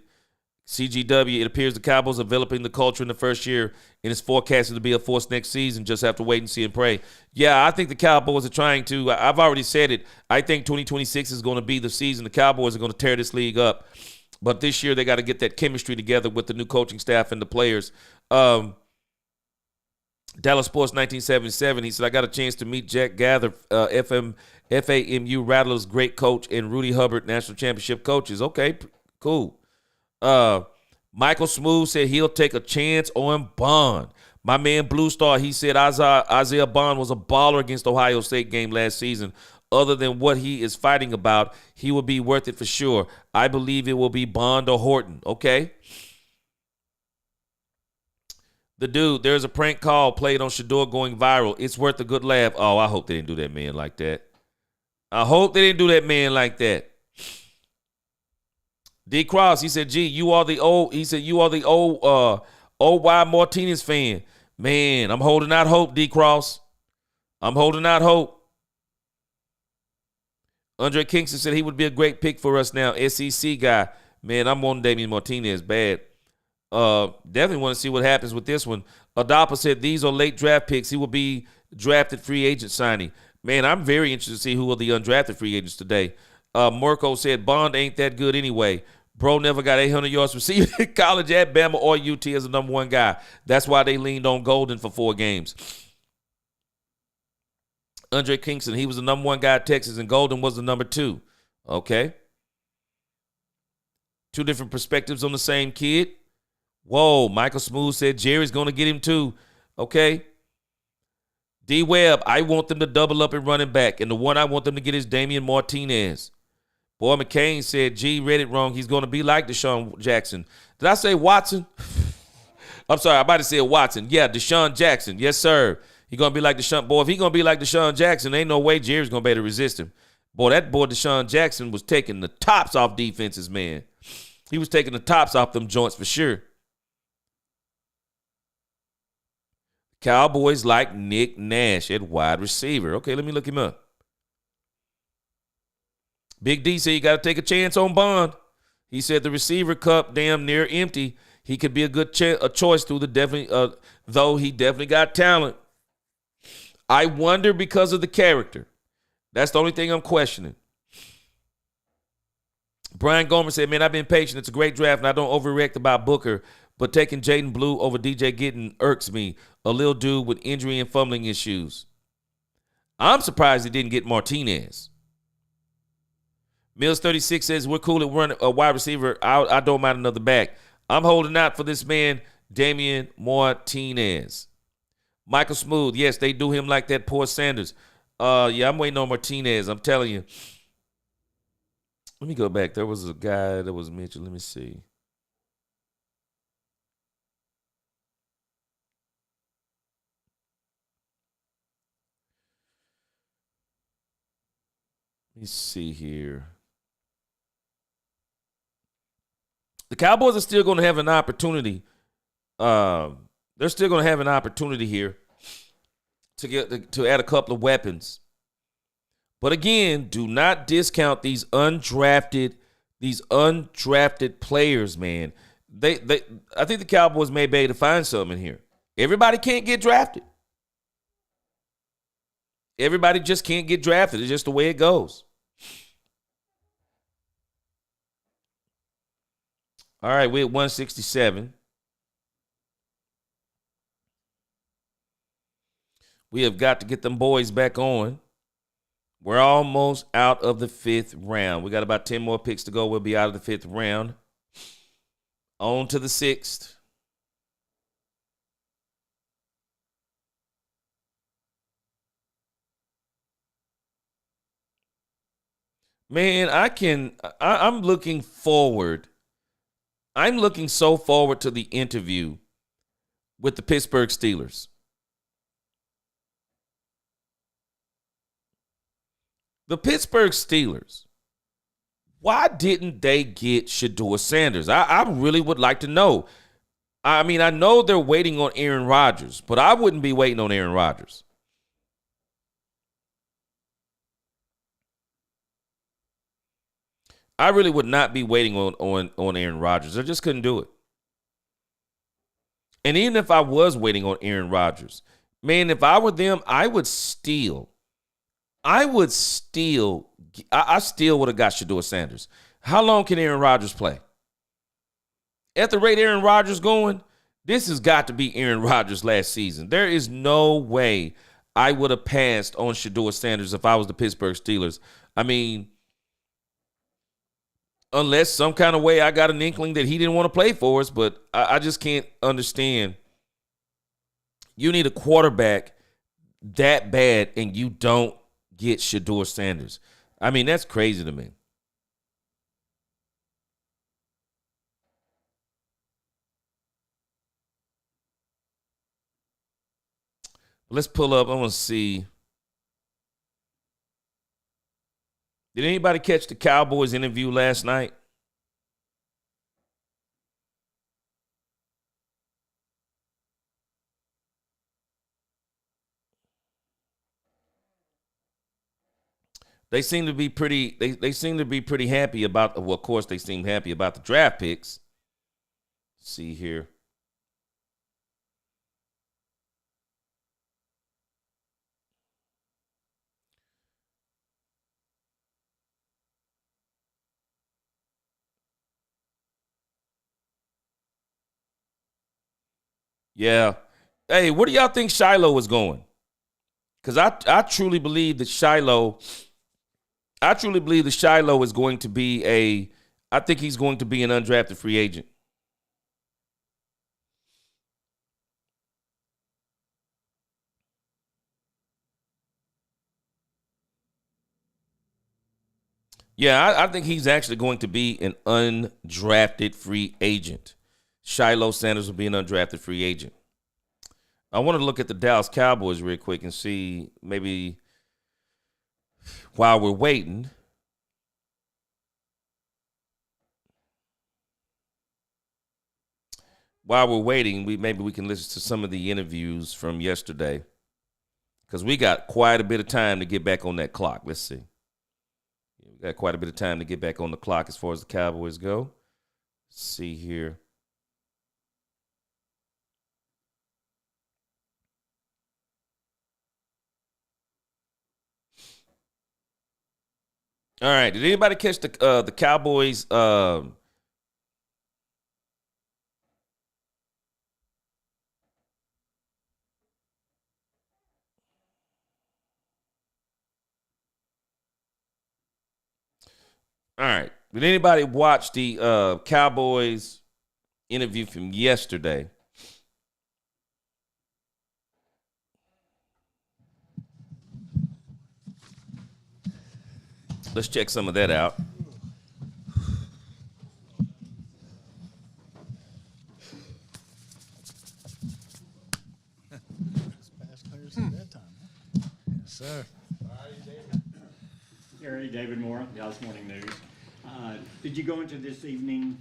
CGW, it appears the Cowboys are developing the culture in the first year and is forecasted to be a force next season. Just have to wait and see and pray. Yeah, I think the Cowboys are trying to. I've already said it. I think 2026 is going to be the season. The Cowboys are going to tear this league up. But this year they got to get that chemistry together with the new coaching staff and the players. Dallas Sports 1977, he said, I got a chance to meet Jack Gather, FAMU Rattlers great coach, and Rudy Hubbard, national championship coaches. Okay, cool. Michael Smooth said he'll take a chance on Bond. My man Blue Star, he said Isaiah Bond was a baller against Ohio State game last season. Other than what he is fighting about, he will be worth it for sure. I believe it will be Bond or Horton. Okay. The dude, there's a prank call played on Shador going viral. It's worth a good laugh. Oh, I hope they didn't do that man like that. I hope they didn't do that man like that. D. Cross, he said, you are the old O.Y. Martinez fan. Man, I'm holding out hope, D. Cross. I'm holding out hope. Andre Kingston said he would be a great pick for us now. SEC guy. Man, I'm on Damian Martinez bad. Definitely want to see what happens with this one. Adapa said these are late draft picks. He will be drafted free agent signing. Man, I'm very interested to see who are the undrafted free agents today. Murko said Bond ain't that good anyway. Bro never got 800 yards receiving in college at Bama or UT as the number one guy. That's why they leaned on Golden for 4 games. Andre Kingston, he was the number one guy at Texas, and Golden was the number 2. Okay. 2 different perspectives on the same kid. Whoa, Michael Smooth said Jerry's going to get him too. Okay. D Webb, I want them to double up and running back. And the one I want them to get is Damian Martinez. Boy, McCain said, G read it wrong. He's going to be like Deshaun Jackson. Did I say Watson? I'm sorry, I might have said Watson. Yeah, Deshaun Jackson. Yes, sir. He's going to be like Deshaun. Boy, if he's going to be like Deshaun Jackson, ain't no way Jerry's going to be able to resist him. Boy, that boy Deshaun Jackson was taking the tops off defenses, man. He was taking the tops off them joints for sure. Cowboys like Nick Nash at wide receiver. Okay, let me look him up. Big D said you got to take a chance on Bond. He said the receiver cup damn near empty. He could be a good choice through the though he definitely got talent. I wonder because of the character. That's the only thing I'm questioning. Brian Gomer said, man, I've been patient. It's a great draft, and I don't overreact about Booker, but taking Jaden Blue over DJ Gittin irks me. A little dude with injury and fumbling issues. I'm surprised he didn't get Martinez. Mills 36 says, we're cool at running a wide receiver. I don't mind another back. I'm holding out for this man, Damian Martinez. Michael Smooth, yes, they do him like that poor Sanders. Yeah, I'm waiting on Martinez. I'm telling you. Let me go back. There was a guy that was mentioned. Let me see. Let me see here. The Cowboys are still going to have an opportunity. They're still going to have an opportunity here to add a couple of weapons. But again, do not discount these undrafted players, man. I think the Cowboys may be able to find something in here. Everybody can't get drafted. Everybody just can't get drafted. It's just the way it goes. All right, we're at 167. We have got to get them boys back on. We're almost out of the 5th round. We got about 10 more picks to go. We'll be out of the 5th round. On to the 6th. Man, I'm looking forward. I'm looking so forward to the interview with the Pittsburgh Steelers. The Pittsburgh Steelers, why didn't they get Shedeur Sanders? I really would like to know. I mean, I know they're waiting on Aaron Rodgers, but I wouldn't be waiting on Aaron Rodgers. I really would not be waiting on Aaron Rodgers. I just couldn't do it. And even if I was waiting on Aaron Rodgers, man, if I were them, I still would have got Shedeur Sanders. How long can Aaron Rodgers play? At the rate Aaron Rodgers going, this has got to be Aaron Rodgers last season. There is no way I would have passed on Shedeur Sanders if I was the Pittsburgh Steelers. I mean, unless some kind of way I got an inkling that he didn't want to play for us, but I just can't understand. You need a quarterback that bad and you don't get Shedeur Sanders. I mean, that's crazy to me. Let's pull up. I want to see. Did anybody catch the Cowboys interview last night? They seem to be pretty. They seem to be pretty happy about. Well, of course, they seem happy about the draft picks. Let's see here. Yeah. Hey, where do y'all think Shiloh is going? Because I truly believe that Shiloh. I truly believe that Shiloh is going to be I think he's going to be an undrafted free agent. Yeah, I think he's actually going to be an undrafted free agent. Shiloh Sanders will be an undrafted free agent. I want to look at the Dallas Cowboys real quick and see maybe while we're waiting. While we're waiting, maybe we can listen to some of the interviews from yesterday because we got quite a bit of time to get back on that clock. Let's see. We got quite a bit of time to get back on the clock as far as the Cowboys go. Let's see here. All right. Did anybody catch the Cowboys? All right. Did anybody watch the Cowboys interview from yesterday? Let's check some of that out. Fast clears at that time. Yes, sir. Gary, David Moore, Dallas Morning News. Did you go into this evening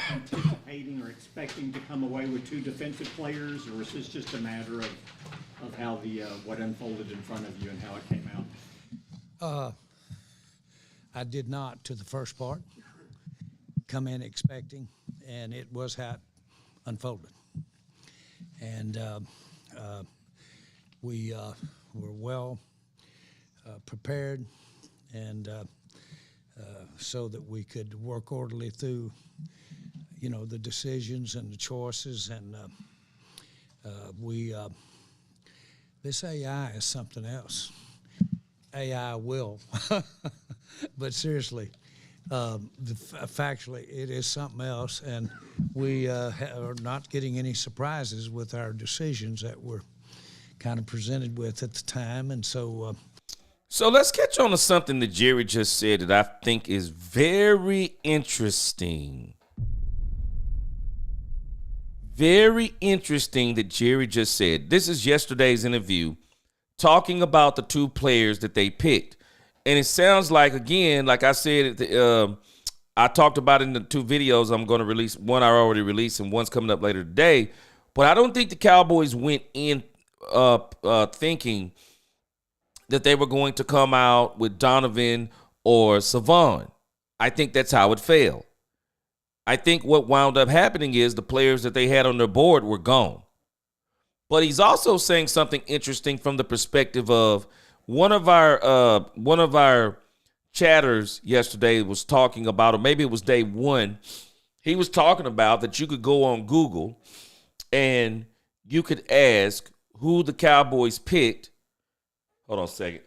anticipating or expecting to come away with two defensive players, or is this just a matter of how what unfolded in front of you and how it came out? I did not, to the first part, come in expecting, and it was how it unfolded. And we were well prepared, and so that we could work orderly through, the decisions and the choices. And this AI is something else. AI will, but seriously, factually, it is something else, and we are not getting any surprises with our decisions that we're kind of presented with at the time, and so. So let's catch on to something that Jerry just said that I think is very interesting. Very interesting that Jerry just said. This is yesterday's interview talking about the two players that they picked. And it sounds like, again, like I said, I talked about it in the two videos I'm going to release. One I already released and one's coming up later today. But I don't think the Cowboys went in thinking that they were going to come out with Donovan or Savon. I think that's how it failed. I think what wound up happening is the players that they had on their board were gone. But he's also saying something interesting from the perspective of one of our chatters yesterday was talking about, or maybe it was day one, he was talking about that you could go on Google and you could ask who the Cowboys picked. Hold on a second.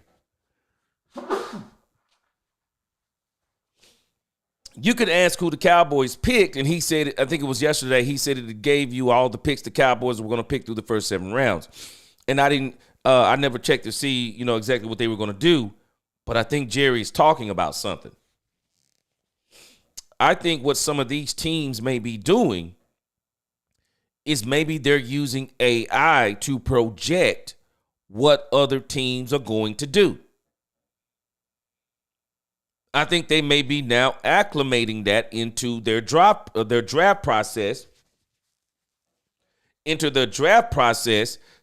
You could ask who the Cowboys picked, and he said, I think it was yesterday, he said it gave you all the picks the Cowboys were going to pick through the first 7 rounds. And I never checked to see, exactly what they were going to do, but I think Jerry's talking about something. I think what some of these teams may be doing is maybe they're using AI to project what other teams are going to do. I think they may be now acclimating that into their draft process,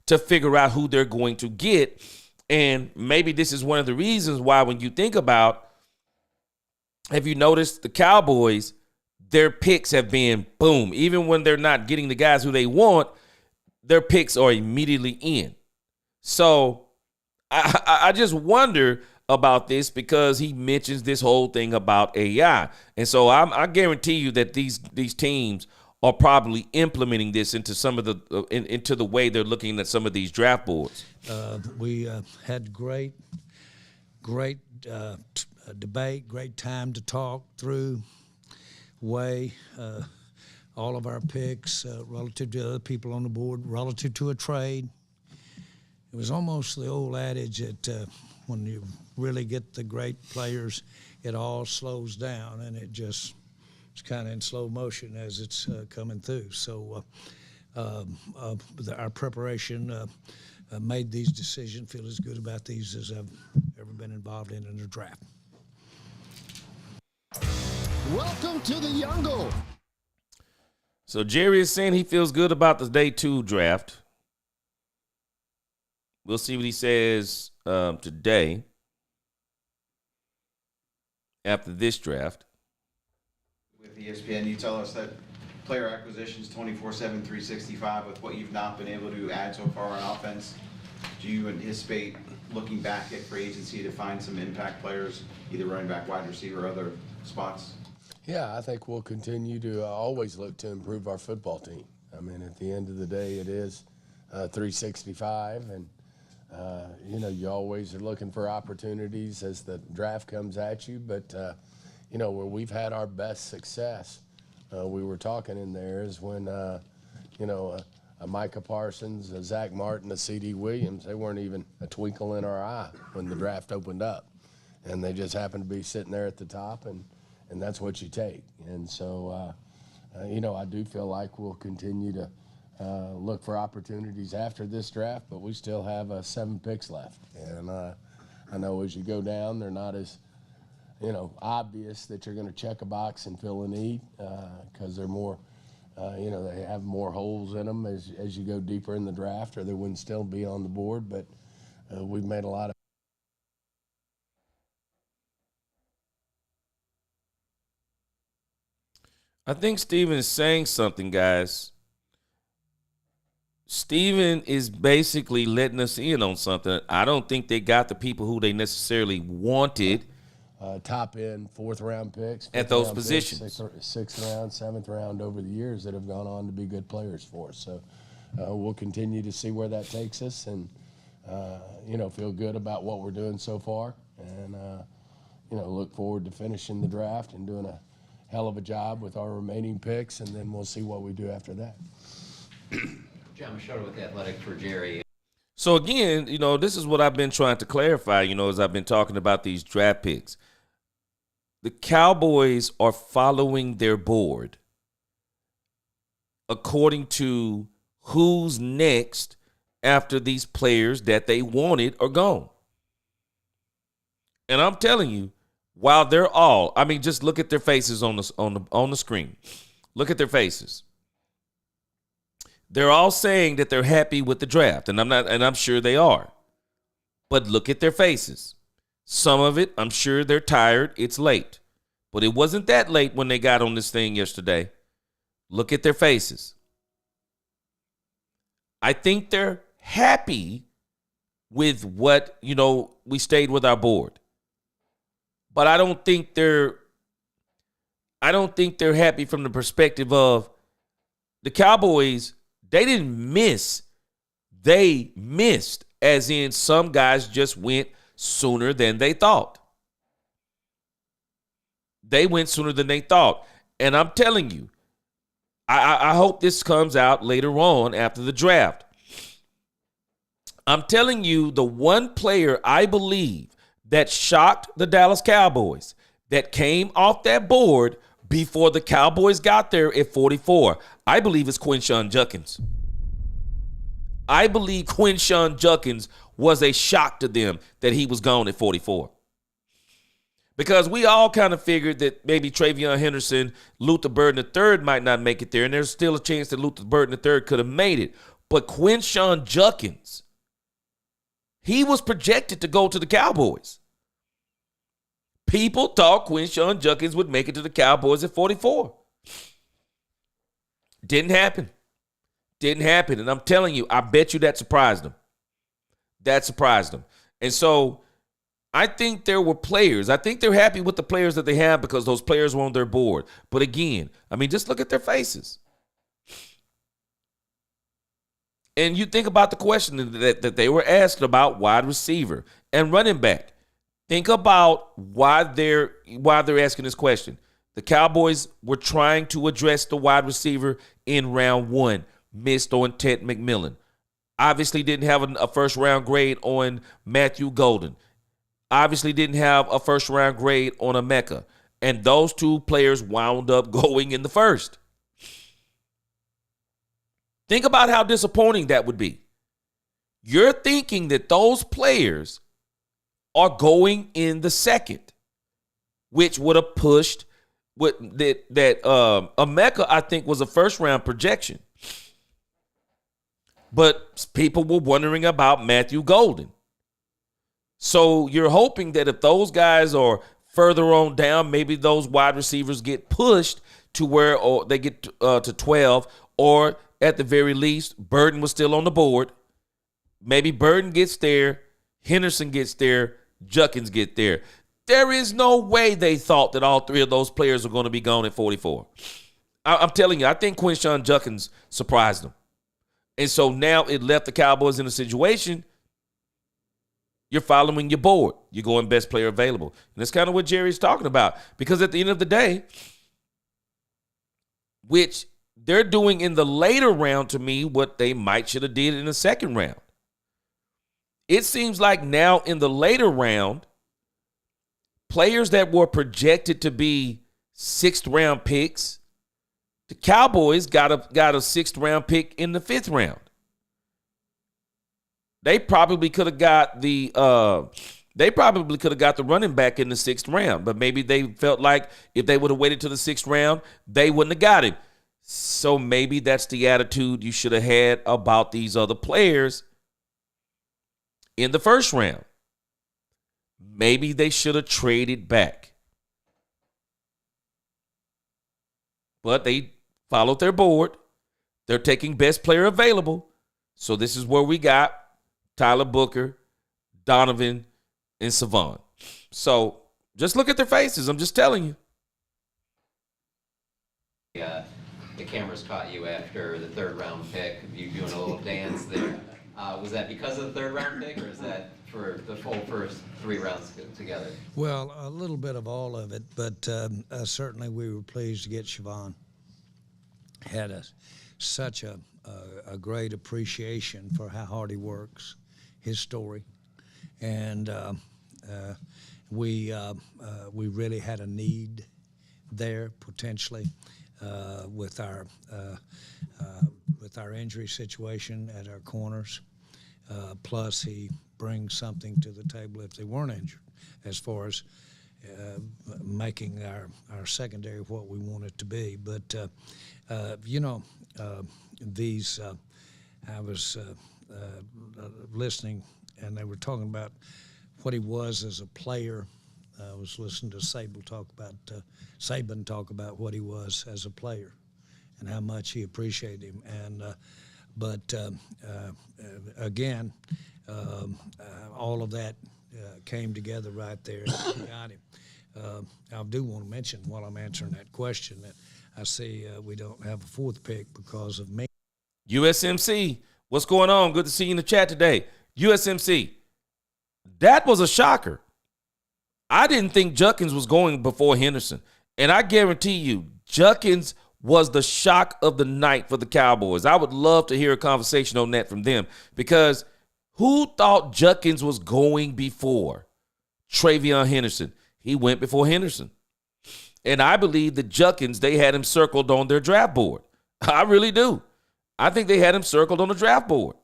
to figure out who they're going to get. And maybe this is one of the reasons why, when you think about, have you noticed the Cowboys, their picks have been boom. Even when they're not getting the guys who they want, their picks are immediately in. So I just wonder about this, because he mentions this whole thing about AI. And so I guarantee you that these teams are probably implementing this into some of the into the way they're looking at some of these draft boards. We had great debate, great time to talk through all of our picks relative to other people on the board, relative to a trade. It was almost the old adage that when you really get the great players, it all slows down, and it's kind of in slow motion as it's coming through. So our preparation made these decisions, feel as good about these as I've ever been involved in a draft. Welcome to the Jungle. So Jerry is saying he feels good about the day 2 draft. We'll see what he says today after this draft. With ESPN, you tell us that player acquisitions 24/7, 365 with what you've not been able to add so far on offense. Do you anticipate looking back at free agency to find some impact players, either running back, wide receiver, or other spots? Yeah, I think we'll continue to always look to improve our football team. I mean, at the end of the day, it is 365, and you always are looking for opportunities as the draft comes at you. But where we've had our best success, we were talking in there, is when a Micah Parsons, a Zach Martin, a C.D. Williams, they weren't even a twinkle in our eye when the draft opened up, and they just happened to be sitting there at the top, and that's what you take. And so, I do feel like we'll continue to look for opportunities after this draft, but we still have 7 picks left. And I know as you go down, they're not as, obvious that you're going to check a box and fill a need because they're more, they have more holes in them as you go deeper in the draft, or they wouldn't still be on the board. But we've made a lot of. I think Steven is saying something, guys. Steven is basically letting us in on something. I don't think they got the people who they necessarily wanted. Top end 4th round picks at those positions. Picks, 6th round, 7th round over the years that have gone on to be good players for us. So we'll continue to see where that takes us, and feel good about what we're doing so far, and look forward to finishing the draft and doing a hell of a job with our remaining picks, and then we'll see what we do after that. John Machado with The Athletic for Jerry. So again, this is what I've been trying to clarify, as I've been talking about these draft picks. The Cowboys are following their board according to who's next after these players that they wanted are gone. And I'm telling you, while they're all, just look at their faces on the screen. Look at their faces. They're all saying that they're happy with the draft, and I'm sure they are. But look at their faces. Some of it, I'm sure they're tired. It's late. But it wasn't that late when they got on this thing yesterday. Look at their faces. I think they're happy with what, we stayed with our board. But I don't think they're happy from the perspective of the Cowboys. They didn't miss. They missed, as in some guys just went sooner than they thought. They went sooner than they thought. And I'm telling you, I hope this comes out later on after the draft. I'm telling you, the one player I believe that shocked the Dallas Cowboys, that came off that board before the Cowboys got there at 44, I believe it's Quinshon Judkins. I believe Quinshon Judkins was a shock to them that he was gone at 44. Because we all kind of figured that maybe Travion Henderson, Luther Burden III might not make it there, and there's still a chance that Luther Burden III could have made it. But Quinshon Judkins, he was projected to go to the Cowboys. People thought Quinshon Judkins would make it to the Cowboys at 44. Didn't happen. Didn't happen. And I'm telling you, I bet you that surprised them. That surprised them. And so I think there were players. I think they're happy with the players that they have because those players were on their board. But again, just look at their faces. And you think about the question that they were asked about wide receiver and running back. Think about why they're asking this question. The Cowboys were trying to address the wide receiver in round 1. Missed on Ted McMillan. Obviously didn't have a first round grade on Matthew Golden. obviously didn't have a first-round grade on Emeka. And those two players wound up going in the first. Think about how disappointing that would be. You're thinking that those players are going in the second, which would have pushed Emeka, I think, was a first-round projection. But people were wondering about Matthew Golden. So you're hoping that if those guys are further on down, maybe those wide receivers get pushed to where or they get to 12, or at the very least, Burden was still on the board. Maybe Burden gets there, Henderson gets there, Juckins get there. There is no way they thought that all three of those players are going to be gone at 44. I'm telling you, I think Quinshon Juckins surprised them. And so now it left the Cowboys in a situation. You're following your board. You're going best player available. And that's kind of what Jerry's talking about. Because at the end of the day, which they're doing in the later round to me what they might should have did in the second round. It seems like now in the later round, players that were projected to be sixth-round picks, the Cowboys got a sixth-round pick in the fifth round. They probably could have got the running back in the sixth round, but maybe they felt like if they would have waited to the sixth round, they wouldn't have got him. So maybe that's the attitude you should have had about these other players in the first round. Maybe they should have traded back. But they followed their board. They're taking best player available. So this is where we got Tyler Booker, Donovan, and Savon. So just look at their faces. I'm just telling you. The cameras caught you after the third round pick, you doing a little dance there. Was that because of the third round pick, or is that for the full first 3 rounds together? Well, a little bit of all of it, but certainly we were pleased to get Siobhan. Had such a great appreciation for how hard he works, his story, and we really had a need there potentially with our injury situation at our corners. Plus, he brings something to the table if they weren't injured, as far as making our secondary what we want it to be. But I was listening, and they were talking about what he was as a player. I was listening to Saban talk about what he was as a player and how much he appreciated him. And again, all of that came together right there and got him. I do want to mention while I'm answering that question that I see we don't have a fourth pick because of me. USMC, what's going on? Good to see you in the chat today. USMC, that was a shocker. I didn't think Juckins was going before Henderson. And I guarantee you, Juckins was the shock of the night for the Cowboys. I would love to hear a conversation on that from them, because who thought Juckins was going before Travion Henderson? He went before Henderson. And I believe that Juckins, they had him circled on their draft board. I really do. I think they had him circled on the draft board.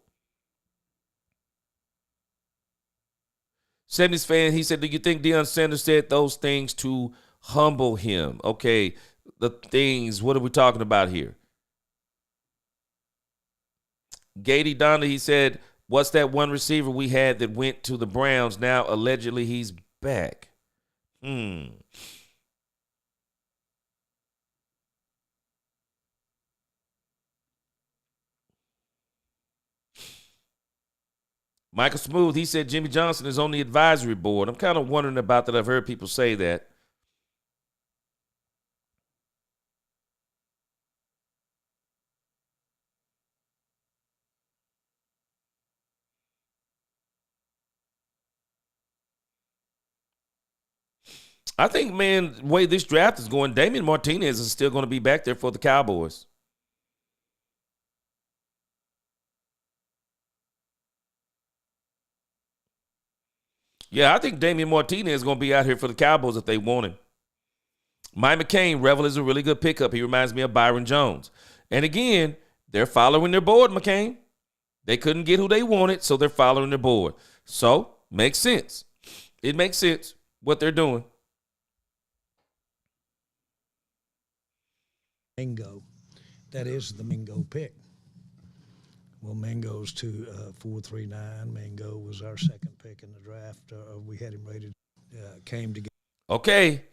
70s fan, he said, do you think Deion Sanders said those things to humble him? Okay, the things, what are we talking about here? Gady Donda, he said, what's that one receiver we had that went to the Browns? Now, allegedly, he's back. Michael Smooth, he said Jimmy Johnson is on the advisory board. I'm kind of wondering about that. I've heard people say that. I think, man, the way this draft is going, Damian Martinez is still going to be back there for the Cowboys. Yeah, I think Damian Martinez is going to be out here for the Cowboys if they want him. Mike McCain, Revel is a really good pickup. He reminds me of Byron Jones. And again, they're following their board, McCain. They couldn't get who they wanted, so they're following their board. So, makes sense. It makes sense what they're doing. Mingo. That is the Mingo pick. Well, Mingo's to 439. Mingo was our second pick in the draft. We had him rated, came together. Okay.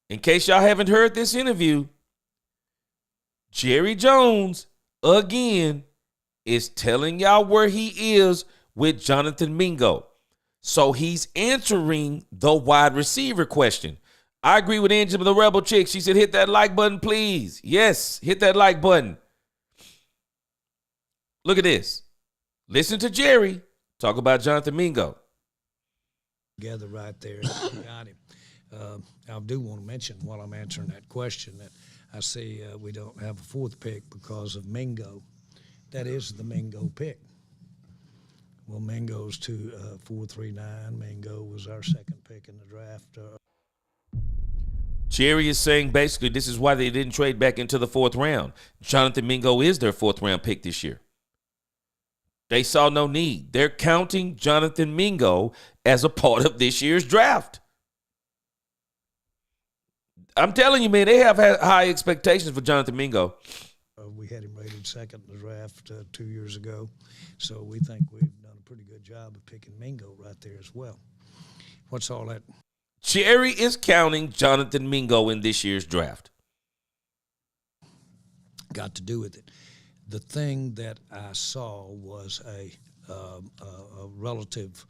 In case y'all haven't heard this interview, Jerry Jones, again, is telling y'all where he is with Jonathan Mingo. So he's answering the wide receiver question. I agree with Angie, the Rebel Chick. She said, hit that like button, please. Yes, hit that like button. Look at this. Listen to Jerry talk about Jonathan Mingo. Together right there. Got him. I do want to mention while I'm answering that question that I see we don't have a fourth pick because of Mingo. That is the Mingo pick. Well, Mingo's to 439. Mingo was our second pick in the draft. Jerry is saying basically this is why they didn't trade back into the fourth round. Jonathan Mingo is their fourth round pick this year. They saw no need. They're counting Jonathan Mingo as a part of this year's draft. I'm telling you, man, they have had high expectations for Jonathan Mingo. We had him rated second in the draft 2 years ago, so we think we've done a pretty good job of picking Mingo right there as well. What's all that? Jerry is counting Jonathan Mingo in this year's draft. Got to do with it. The thing that I saw was a relative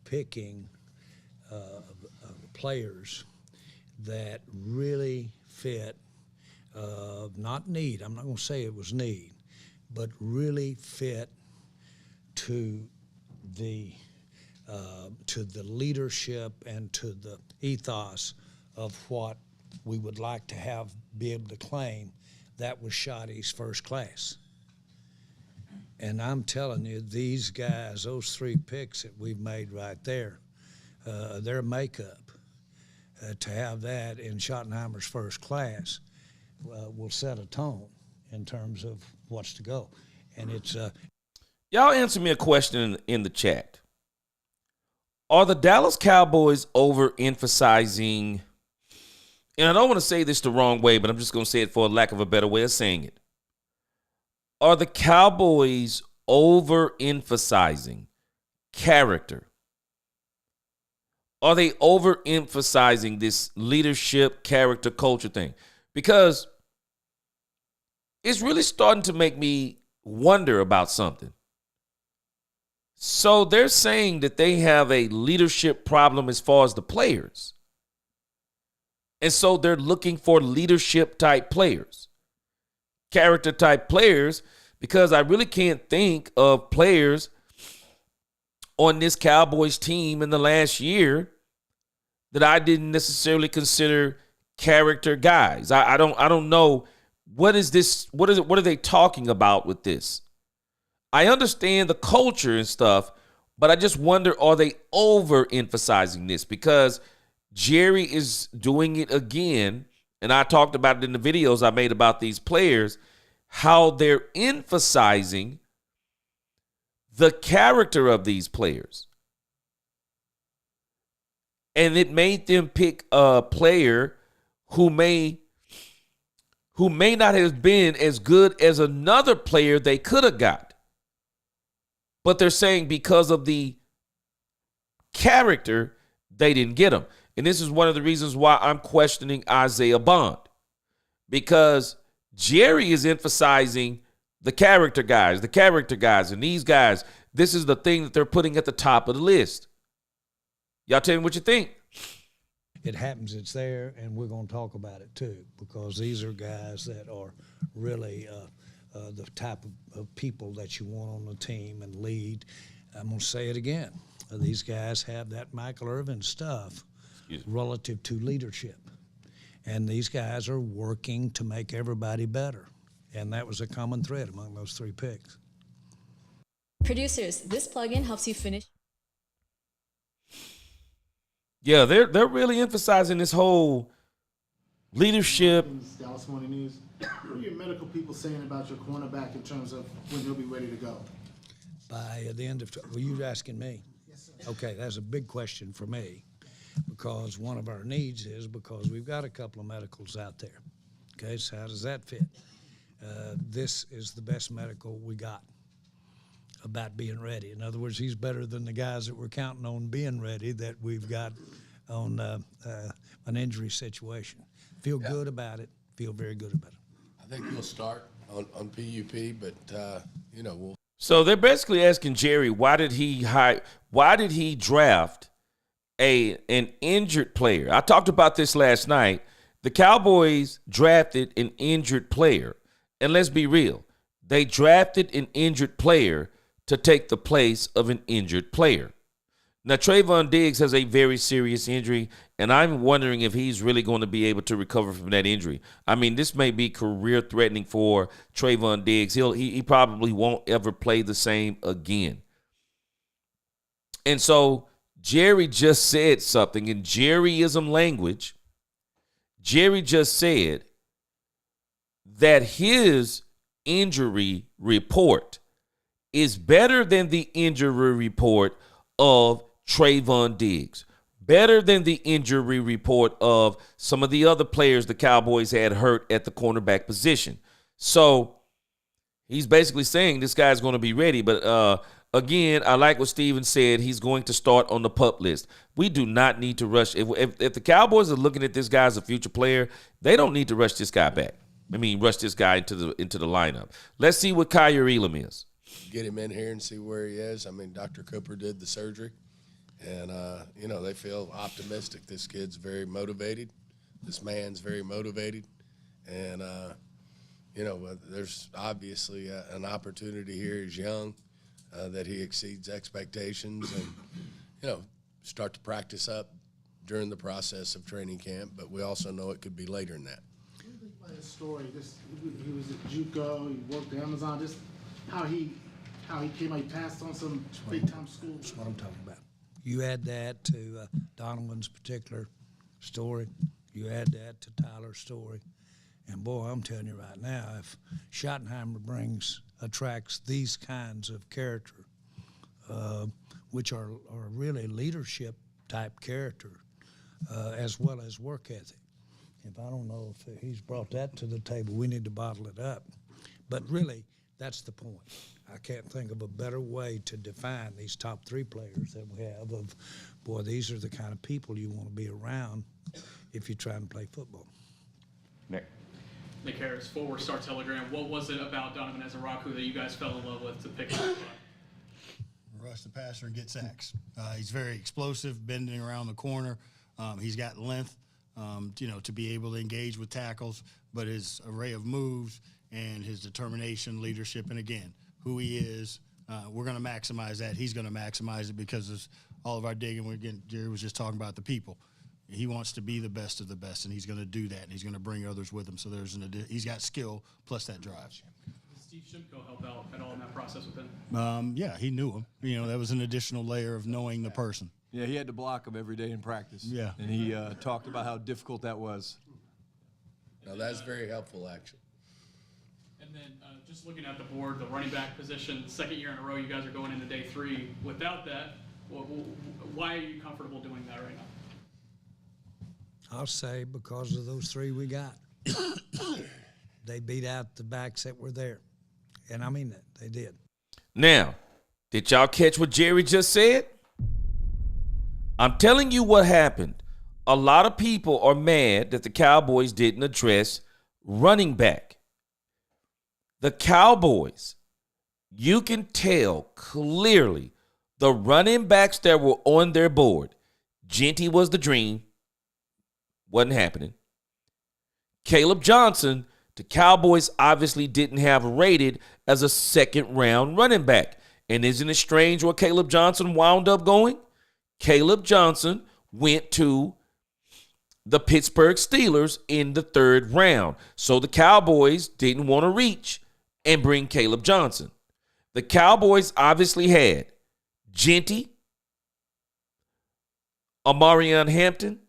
picking players that really fit, not need, I'm not going to say it was need, but really fit to the leadership and to the ethos of what we would like to have be able to claim that was Shoddy's first class. And I'm telling you, these guys, those three picks that we've made right there, their makeup to have that in Schottenheimer's first class will set a tone in terms of what's to go. And it's Y'all answer me a question in the chat. Are the Dallas Cowboys overemphasizing, and I don't want to say this the wrong way, but I'm just going to say it for lack of a better way of saying it. Are the Cowboys overemphasizing character? Are they overemphasizing this leadership, character, culture thing? Because it's really starting to make me wonder about something. So they're saying that they have a leadership problem as far as the players. And so they're looking for leadership type players, character type players, because I really can't think of players on this Cowboys team in the last year that I didn't necessarily consider character guys. I don't know what is this, what are they talking about with this? I understand the culture and stuff, but I just wonder, are they overemphasizing this? Because Jerry is doing it again, and I talked about it in the videos I made about these players, how they're emphasizing the character of these players. And it made them pick a player who may not have been as good as another player they could have got. But they're saying because of the character, they didn't get him. And this is one of the reasons why I'm questioning Isaiah Bond. Because Jerry is emphasizing the character guys. And these guys, this is the thing that they're putting at the top of the list. Y'all tell me what you think. it happens, it's there, and we're going to talk about it too, because these are guys that are really the type of people that you want on the team and lead. I'm going to say it again. These guys have that Michael Irvin stuff relative to leadership. And these guys are working to make everybody better. And that was a common thread among those three picks. Producers, this plugin helps you finish. Yeah, they're really emphasizing this whole leadership. Dallas Morning News. What are your medical people saying about your cornerback in terms of when he'll be ready to go? By the end of, were you asking me? Yes, sir. Okay, that's a big question for me, because one of our needs is, because we've got a couple of medicals out there. Okay, so how does that fit? This is the best medical we got about being ready. In other words, he's better than the guys that we're counting on being ready that we've got on an injury situation. Feel good about it. Feel very good about it. I think he'll start on PUP, but we'll. So they're basically asking Jerry, why did he draft an injured player? I talked about this last night. The Cowboys drafted an injured player. And let's be real. They drafted an injured player to take the place of an injured player. Now, Trayvon Diggs has a very serious injury, and I'm wondering if he's really going to be able to recover from that injury. I mean, this may be career-threatening for Trayvon Diggs. He probably won't ever play the same again. And so Jerry just said something in Jerryism language. Jerry just said that his injury report is better than the injury report of Trayvon Diggs, better than the injury report of some of the other players the Cowboys had hurt at the cornerback position. So he's basically saying this guy's going to be ready. But again, I like what Steven said. He's going to start on the PUP list. We do not need to rush. If the Cowboys are looking at this guy as a future player, they don't need to rush this guy back. Rush this guy into the lineup. Let's see what Kyer Elam is. Get him in here and see where he is. Dr. Cooper did the surgery, and, they feel optimistic. This kid's very motivated. This man's very motivated. And, there's obviously an opportunity here. He's young, that he exceeds expectations and, start to practice up during the process of training camp. But we also know it could be later than that. What do you think about his story? He was at JUCO, he worked at Amazon, just how he came out, he passed on some big-time schools. That's what I'm talking about. You add that to Donovan's particular story. You add that to Tyler's story. And, boy, I'm telling you right now, if Schottenheimer attracts these kinds of character, which are really leadership-type character, as well as work ethic. If I don't know if he's brought that to the table, we need to bottle it up. But really, that's the point. I can't think of a better way to define these top three players that we have of, boy, these are the kind of people you want to be around if you're trying to play football. Nick. Nick Harris, forward Star Telegram. What was it about Donovan Ezaraku that you guys fell in love with to pick him up? Rush the passer and get sacks. He's very explosive, bending around the corner. He's got length, to be able to engage with tackles, but his array of moves and his determination, leadership, and again, who he is, we're going to maximize that. He's going to maximize it because of all of our digging. Jerry was just talking about the people. He wants to be the best of the best, and he's going to do that, and he's going to bring others with him. So he's got skill plus that drive. Did Steve Shimko help out at all in that process with him? Yeah, he knew him. That was an additional layer of knowing the person. Yeah, he had to block him every day in practice. Yeah. And he talked about how difficult that was. Now, that's very helpful, actually. And then just looking at the board, the running back position, second year in a row, you guys are going into day 3. Without that, why are you comfortable doing that right now? I'll say because of those three we got. They beat out the backs that were there. And I mean that. They did. Now, did y'all catch what Jerry just said? I'm telling you what happened. A lot of people are mad that the Cowboys didn't address running back. The Cowboys, you can tell clearly the running backs that were on their board. Genty was the dream. Wasn't happening. Caleb Johnson, the Cowboys obviously didn't have rated as a second-round running back. And isn't it strange where Caleb Johnson wound up going? Caleb Johnson went to the Pittsburgh Steelers in the 3rd round. So the Cowboys didn't want to reach and bring Caleb Johnson. The Cowboys obviously had Genty, Amarion Hampton,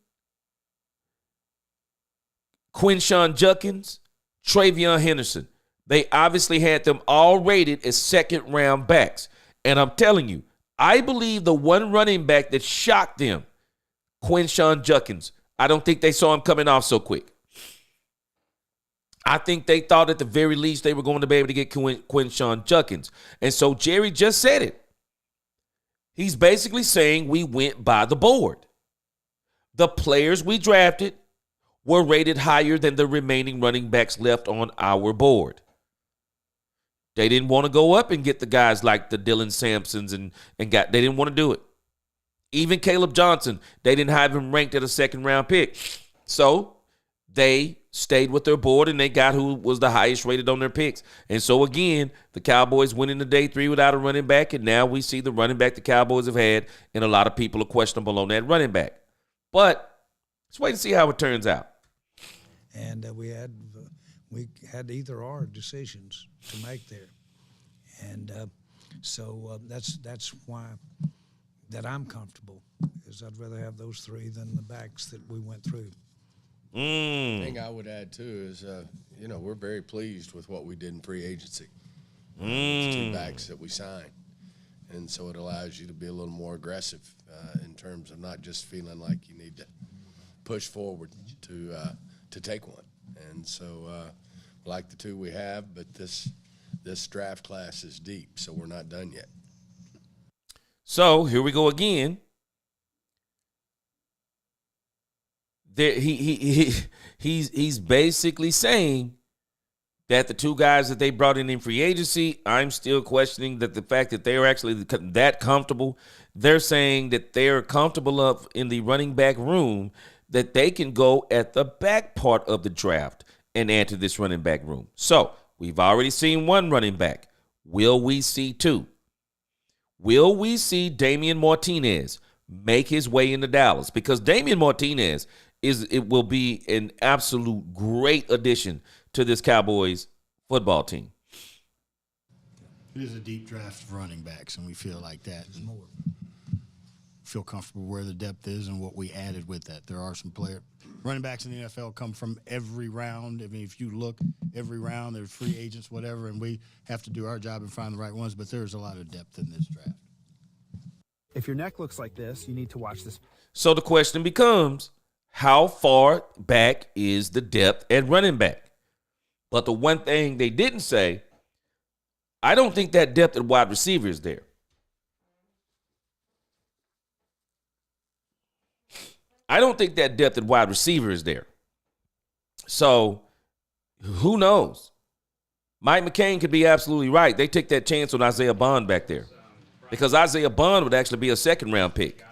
Quinshawn Judkins, Travion Henderson. They obviously had them all rated as second-round backs. And I'm telling you, I believe the one running back that shocked them, Quinshawn Judkins, I don't think they saw him coming off so quick. I think they thought at the very least they were going to be able to get Quinshawn Judkins. And so Jerry just said it. He's basically saying we went by the board. The players we drafted were rated higher than the remaining running backs left on our board. They didn't want to go up and get the guys like the Dylan Sampsons they didn't want to do it. Even Caleb Johnson, they didn't have him ranked at a second-round pick. So they stayed with their board, and they got who was the highest rated on their picks. And so, again, the Cowboys went into day 3 without a running back, and now we see the running back the Cowboys have had, and a lot of people are questionable on that running back. But let's wait and see how it turns out. And we had either or decisions to make there. And so that's why that I'm comfortable, is I'd rather have those 3 than the backs that we went through. The thing I would add, too, is, we're very pleased with what we did in free agency. It's 2 backs that we signed. And so it allows you to be a little more aggressive in terms of not just feeling like you need to push forward to take one. And so like the 2 we have, but this draft class is deep, so we're not done yet. So here we go again. He's basically saying that the 2 guys that they brought in free agency, I'm still questioning that the fact that they're actually that comfortable. They're saying that they're comfortable up in the running back room, that they can go at the back part of the draft and add to this running back room. So we've already seen 1 running back. Will we see 2? Will we see Damian Martinez make his way into Dallas? Because Damian Martinez will be an absolute great addition to this Cowboys football team. It is a deep draft of running backs, and we feel like that. And feel comfortable where the depth is and what we added with that. There are some running backs in the NFL come from every round. I mean, if you look every round, there's free agents, whatever, and we have to do our job and find the right ones, but there's a lot of depth in this draft. If your neck looks like this, you need to watch this. So the question becomes, how far back is the depth at running back? But the one thing they didn't say, I don't think that depth at wide receiver is there. I don't think that depth at wide receiver is there. So who knows? Mike McCain could be absolutely right. They took that chance on Isaiah Bond back there, because Isaiah Bond would actually be a second-round pick.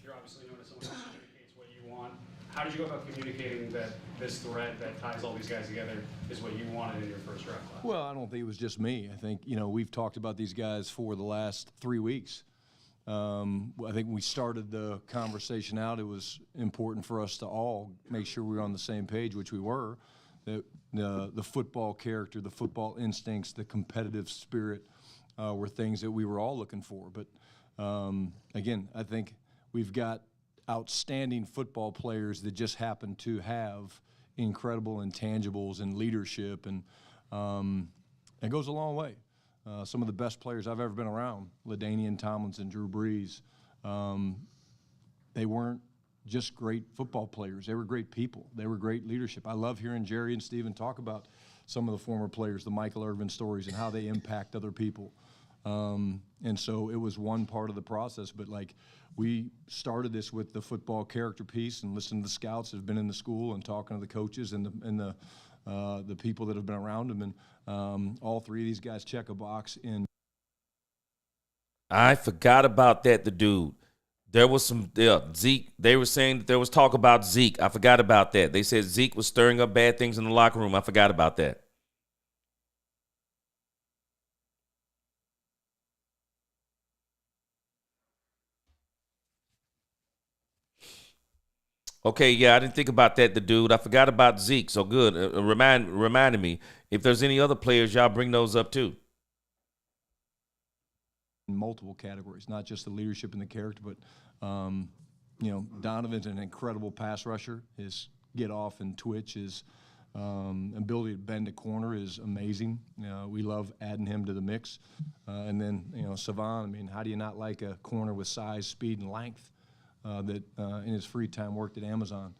You're obviously known as someone who communicates what you want. How did you go about communicating that this thread that ties all these guys together is what you wanted in your first draft class? Well, I don't think it was just me. I think, we've talked about these guys for the last 3 weeks. I think when we started the conversation out, it was important for us to all make sure we were on the same page, which we were. That the football character, the football instincts, the competitive spirit were things that we were all looking for. But again, I think we've got outstanding football players that just happen to have incredible intangibles and leadership, and it goes a long way. Some of the best players I've ever been around, LaDainian Tomlinson, Drew Brees, they weren't just great football players. They were great people. They were great leadership. I love hearing Jerry and Steven talk about some of the former players, the Michael Irvin stories, and how they impact other people. And so it was one part of the process, but we started this with the football character piece and listened to the scouts that have been in the school and talking to the coaches and the people that have been around them, and all 3 of these guys check a box in. I forgot about that, the dude. There was some Zeke. They were saying that there was talk about Zeke. I forgot about that. They said Zeke was stirring up bad things in the locker room. I forgot about that. Okay, yeah, I didn't think about that, the dude. I forgot about Zeke. So good. Reminded me. If there's any other players, y'all bring those up too. In multiple categories, not just the leadership and the character, but Donovan's an incredible pass rusher. His get off and twitch, his ability to bend a corner is amazing. We love adding him to the mix. And then, Savon, I mean, how do you not like a corner with size, speed, and length that in his free time worked at Amazon?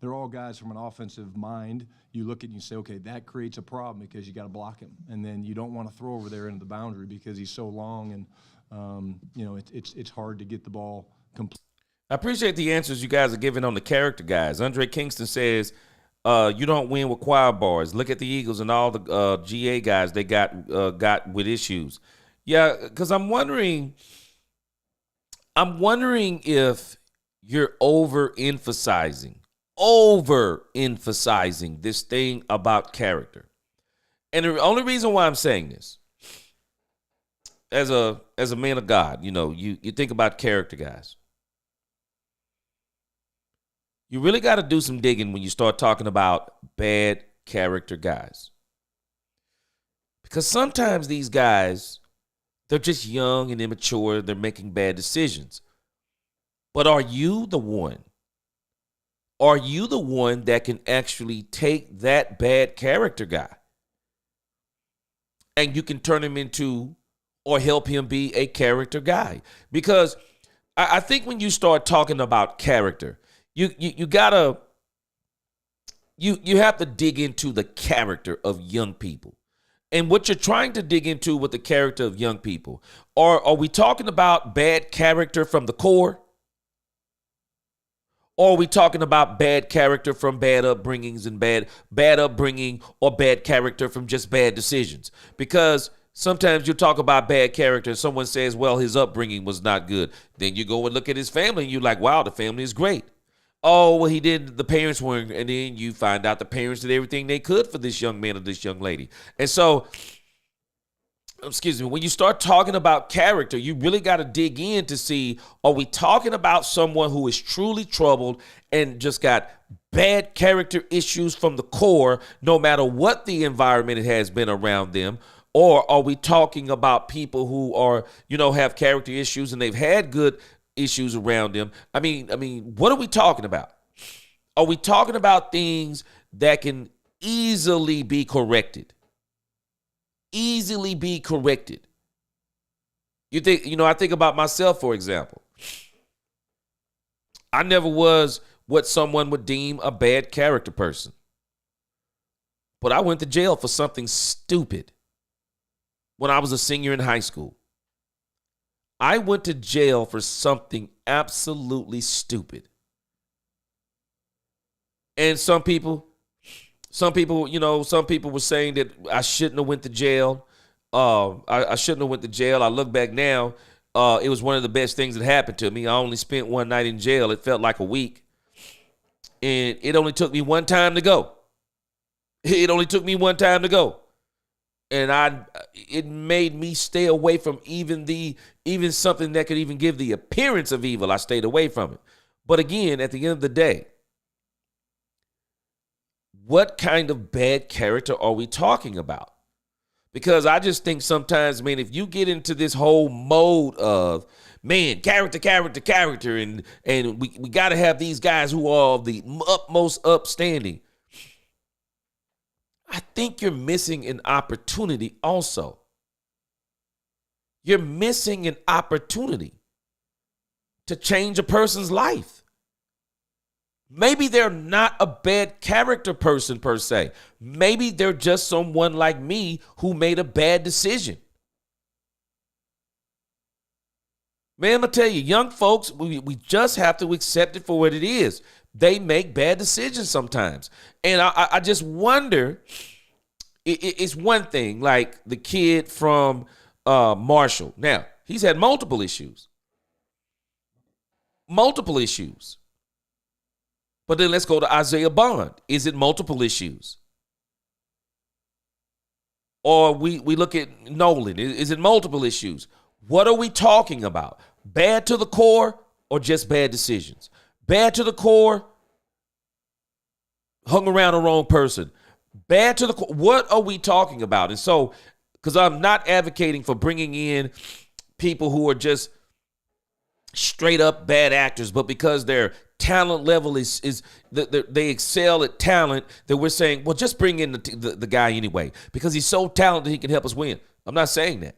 They're all guys from an offensive mind. You look at it and you say, okay, that creates a problem because you got to block him. And then you don't want to throw over there into the boundary because he's so long and, it's hard to get the ball complete. I appreciate the answers you guys are giving on the character guys. Andre Kingston says, you don't win with choir bars. Look at the Eagles and all the GA guys they got with issues. Yeah, because I'm wondering if you're overemphasizing this thing about character. And the only reason why I'm saying this, as a man of God, you think about character guys. You really got to do some digging when you start talking about bad character guys. Because sometimes these guys, they're just young and immature. They're making bad decisions. But are you the one? Are you the one that can actually take that bad character guy and you can turn him into or help him be a character guy? Because I think when you start talking about character, you have to dig into the character of young people. And what you're trying to dig into with the character of young people, are we talking about bad character from the core? Or are we talking about bad character from bad upbringings and bad upbringing or bad character from just bad decisions? Because sometimes you talk about bad character and someone says, well, his upbringing was not good. Then you go and look at his family and you're like, wow, the family is great. Oh, well, the parents weren't, and then you find out the parents did everything they could for this young man or this young lady. And so, when you start talking about character, you really got to dig in to see, are we talking about someone who is truly troubled and just got bad character issues from the core, no matter what the environment has been around them? Or are we talking about people who are, have character issues and they've had good issues around them? I mean, what are we talking about? Are we talking about things that can easily be corrected? Easily be corrected. I think about myself, for example. I never was what someone would deem a bad character person. But I went to jail for something stupid when I was a senior in high school. I went to jail for something absolutely stupid. And some people were saying that I shouldn't have went to jail. I shouldn't have went to jail. I look back now, it was one of the best things that happened to me. I only spent one night in jail. It felt like a week. And it only took me one time to go. And it made me stay away from even something that could even give the appearance of evil. I stayed away from it. But again, at the end of the day, what kind of bad character are we talking about? Because I just think sometimes, man, if you get into this whole mode of, man, character, and we got to have these guys who are of the utmost upstanding, I think you're missing an opportunity also. You're missing an opportunity to change a person's life. Maybe they're not a bad character person per se. Maybe they're just someone like me who made a bad decision. Man, I'm going to tell you, young folks, we just have to accept it for what it is. They make bad decisions sometimes. And I just wonder, it's one thing, like the kid from Marshall. Now, he's had multiple issues. But then let's go to Isaiah Bond. Is it multiple issues? Or we look at Nolan. Is it multiple issues? What are we talking about? Bad to the core or just bad decisions? Bad to the core, hung around the wrong person. Bad to the core. What are we talking about? And so, because I'm not advocating for bringing in people who are just straight up bad actors, but because their talent level they excel at talent, that we're saying, well, just bring in the guy anyway because he's so talented he can help us win. I'm not saying that.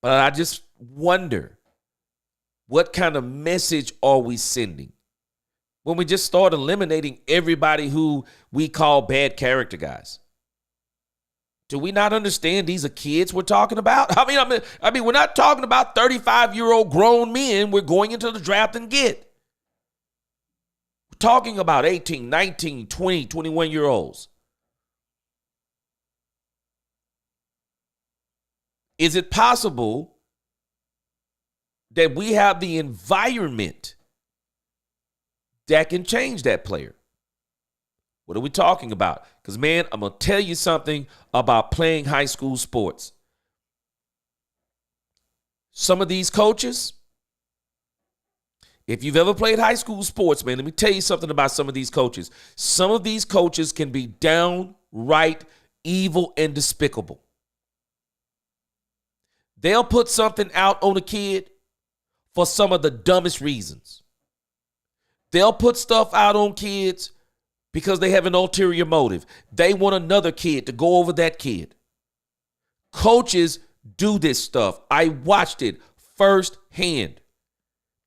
But I just wonder, what kind of message are we sending when we just start eliminating everybody who we call bad character guys? Do we not understand these are kids we're talking about? I mean, we're not talking about 35-year-old grown men we're going into the draft and get. We're talking about 18, 19, 20, 21-year-olds. Is it possible that we have the environment that can change that player? What are we talking about? Because, man, I'm going to tell you something about playing high school sports. Some of these coaches, if you've ever played high school sports, man, let me tell you something about some of these coaches. Some of these coaches can be downright evil and despicable. They'll put something out on a kid for some of the dumbest reasons. They'll put stuff out on kids because they have an ulterior motive. They want another kid to go over that kid. Coaches do this stuff. I watched it firsthand.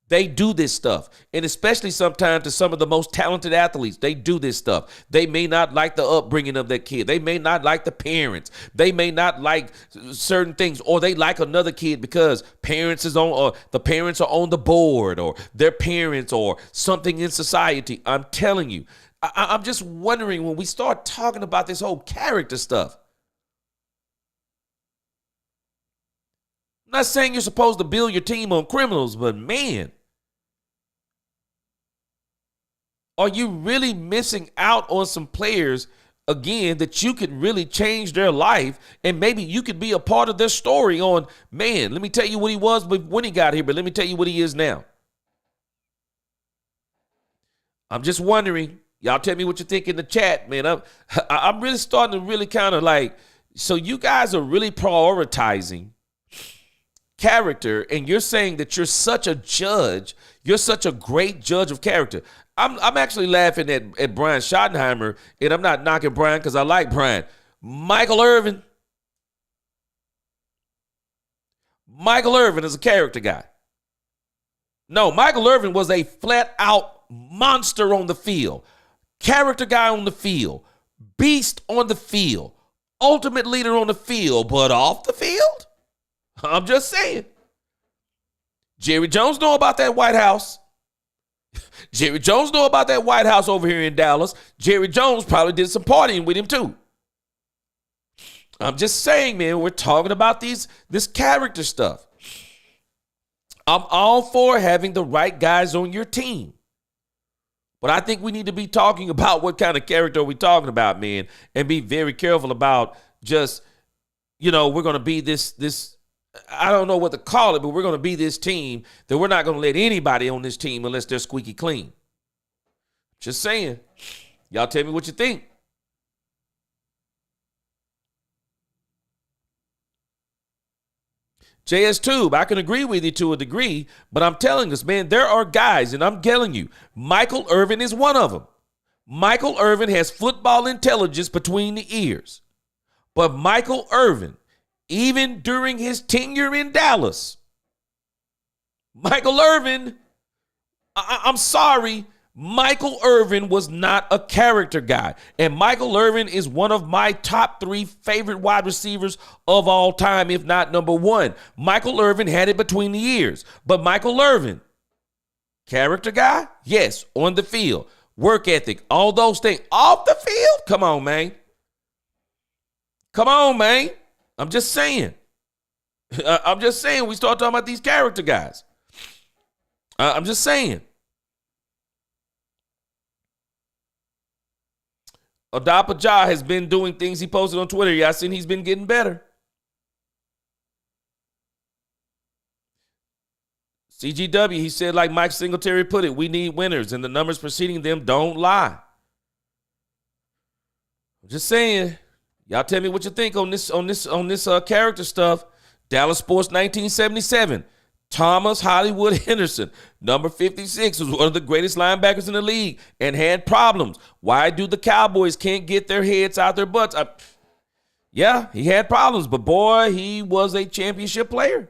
They do this stuff. And especially sometimes to some of the most talented athletes, they do this stuff. They may not like the upbringing of that kid. They may not like the parents. They may not like certain things, or they like another kid because the parents are on the board, or their parents, or something in society. I'm telling you, I'm just wondering when we start talking about this whole character stuff. I'm not saying you're supposed to build your team on criminals, but man, are you really missing out on some players, again, that you could really change their life, and maybe you could be a part of their story on, man, let me tell you what he was when he got here, but let me tell you what he is now. I'm just wondering. Y'all tell me what you think in the chat, man. I'm really starting to really kind of like, so you guys are really prioritizing character, and you're saying that you're such a judge, you're such a great judge of character. I'm actually laughing at Brian Schottenheimer, and I'm not knocking Brian because I like Brian. Michael Irvin is a character guy. No, Michael Irvin was a flat-out monster on the field. Character guy on the field, beast on the field, ultimate leader on the field, but off the field? I'm just saying. Jerry Jones know about that White House. Jerry Jones know about that White House over here in Dallas. Jerry Jones probably did some partying with him too. I'm just saying, man, we're talking about this character stuff. I'm all for having the right guys on your team. But I think we need to be talking about what kind of character are we talking about, man, and be very careful about just, we're going to be this, I don't know what to call it, but we're going to be this team that we're not going to let anybody on this team unless they're squeaky clean. Just saying. Y'all tell me what you think. JS Tube, I can agree with you to a degree, but I'm telling us, man, there are guys, and I'm telling you, Michael Irvin is one of them. Michael Irvin has football intelligence between the ears. But Michael Irvin, even during his tenure in Dallas, Michael Irvin, I'm sorry, Michael Irvin was not a character guy. And Michael Irvin is one of my top 3 favorite wide receivers of all time, if not number 1. Michael Irvin had it between the ears. But Michael Irvin, character guy? Yes, on the field. Work ethic, all those things. Off the field? Come on, man. Come on, man. I'm just saying. We start talking about these character guys. I'm just saying. Adapa Ja has been doing things he posted on Twitter. Yeah, I seen he's been getting better. CGW, he said, like Mike Singletary put it, we need winners, and the numbers preceding them don't lie. I'm just saying. Y'all tell me what you think on this character stuff. Dallas Sports 1977. Thomas Hollywood Henderson, number 56, was one of the greatest linebackers in the league and had problems. Why do the Cowboys can't get their heads out their butts? Yeah, he had problems, but boy, he was a championship player.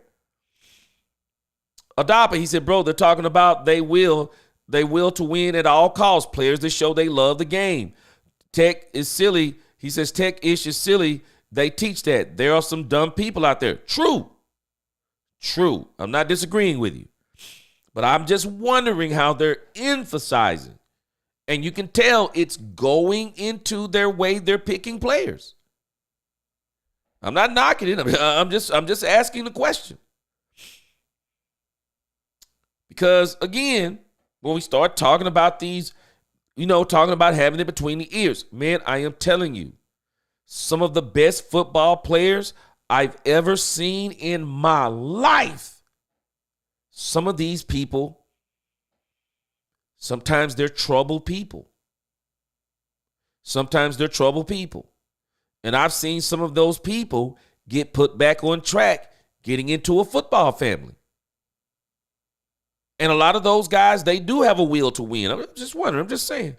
Adapa, he said, bro, they're talking about they will to win at all costs. Players that show they love the game. Tech is silly. He says tech-ish is silly. They teach that. There are some dumb people out there. True. I'm not disagreeing with you. But I'm just wondering how they're emphasizing. And you can tell it's going into their way they're picking players. I'm not knocking it. I'm just asking the question. Because, again, when we start talking about these, talking about having it between the ears, man, I am telling you, some of the best football players I've ever seen in my life, some of these people, sometimes they're troubled people. And I've seen some of those people get put back on track, getting into a football family. And a lot of those guys, they do have a will to win. I'm just wondering. I'm just saying.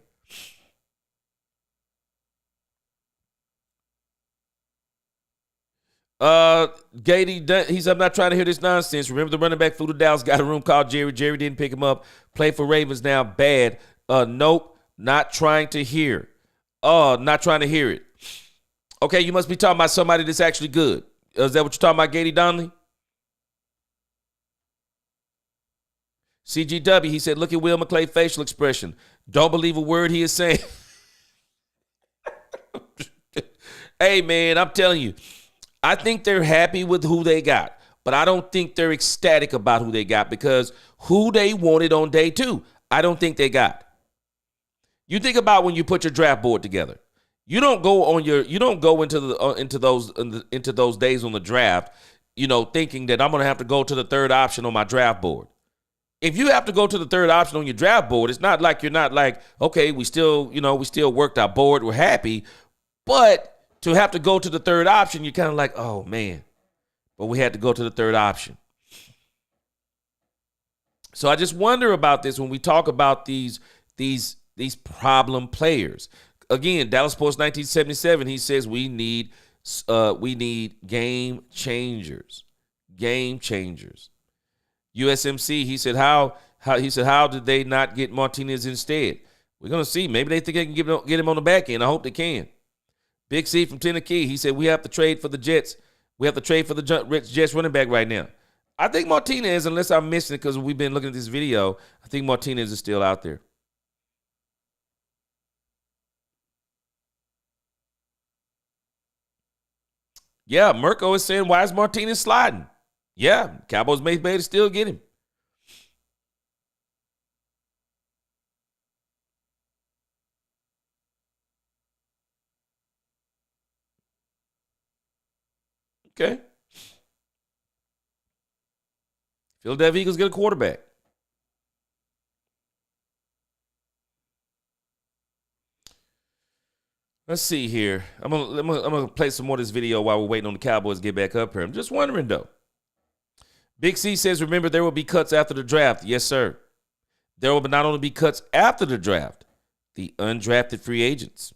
Gady, he said, I'm not trying to hear this nonsense. Remember the running back flew to Dallas, got a room called Jerry. Jerry didn't pick him up. Play for Ravens now. Bad. Nope. Not trying to hear. Not trying to hear it. Okay, you must be talking about somebody that's actually good. Is that what you're talking about, Gady Donnelly? CGW, he said, look at Will McClay's facial expression. Don't believe a word he is saying. Hey, man, I'm telling you, I think they're happy with who they got, but I don't think they're ecstatic about who they got because who they wanted on day 2, I don't think they got. You think about when you put your draft board together. You don't go into those days on the draft, thinking that I'm going to have to go to the third option on my draft board. If you have to go to the third option on your draft board, it's not like you're not like, okay, we still worked our board, we're happy, but to have to go to the third option, you're kind of like, oh man, but we had to go to the third option. So I just wonder about this when we talk about these problem players. Again, Dallas Sports 1977, he says we need game changers. Game changers. USMC, he said how did they not get Martinez instead? We're gonna see. Maybe they think they can get him on the back end. I hope they can. Big C from Tennessee, he said we have to trade for the Jets. We have to trade for the Jets running back right now. I think Martinez, unless I'm missing it because we've been looking at this video, I think Martinez is still out there. Yeah, Mirko is saying, why is Martinez sliding? Yeah, Cowboys may be able to still get him. Okay. Philadelphia Eagles get a quarterback. Let's see here. I'm gonna play some more of this video while we're waiting on the Cowboys to get back up here. I'm just wondering though. Big C says, remember, there will be cuts after the draft. Yes, sir. There will not only be cuts after the draft, the undrafted free agents.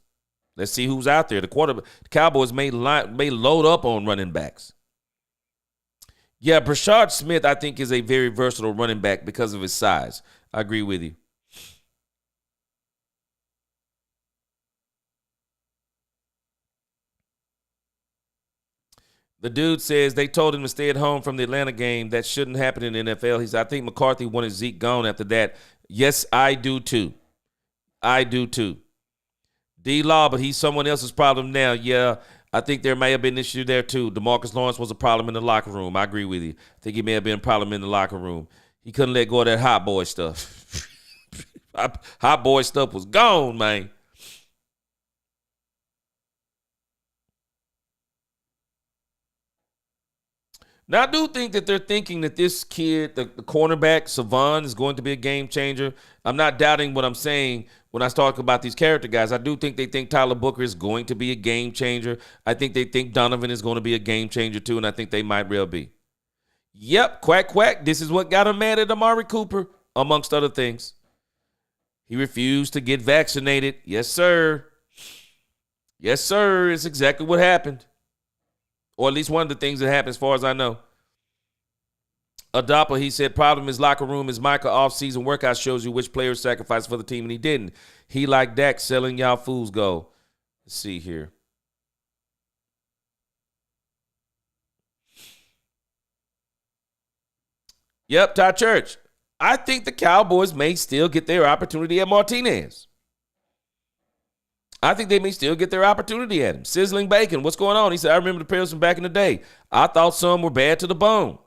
Let's see who's out there. The Cowboys may load up on running backs. Yeah, Brashard Smith, I think, is a very versatile running back because of his size. I agree with you. The dude says they told him to stay at home from the Atlanta game. That shouldn't happen in the NFL. He said, I think McCarthy wanted Zeke gone after that. Yes, I do too. I do too. D-Law, but he's someone else's problem now. Yeah, I think there may have been an issue there too. DeMarcus Lawrence was a problem in the locker room. I agree with you. I think he may have been a problem in the locker room. He couldn't let go of that hot boy stuff. Hot boy stuff was gone, man. Now, I do think that they're thinking that this kid, the cornerback, Savon, is going to be a game changer. I'm not doubting what I'm saying when I talk about these character guys. I do think they think Tyler Booker is going to be a game changer. I think they think Donovan is going to be a game changer too, and I think they might well be. Yep, quack, quack. This is what got him mad at Amari Cooper, amongst other things. He refused to get vaccinated. Yes, sir. Yes, sir. It's exactly what happened. Or at least one of the things that happened as far as I know. Adapa, he said, problem is locker room is Micah off-season workout shows you which players sacrificed for the team and he didn't. He like Dak selling y'all fools go. Let's see here. Yep, Todd Church. I think the Cowboys may still get their opportunity at Martinez. I think they may still get their opportunity at him. Sizzling Bacon, what's going on? He said, I remember the players from back in the day. I thought some were bad to the bone.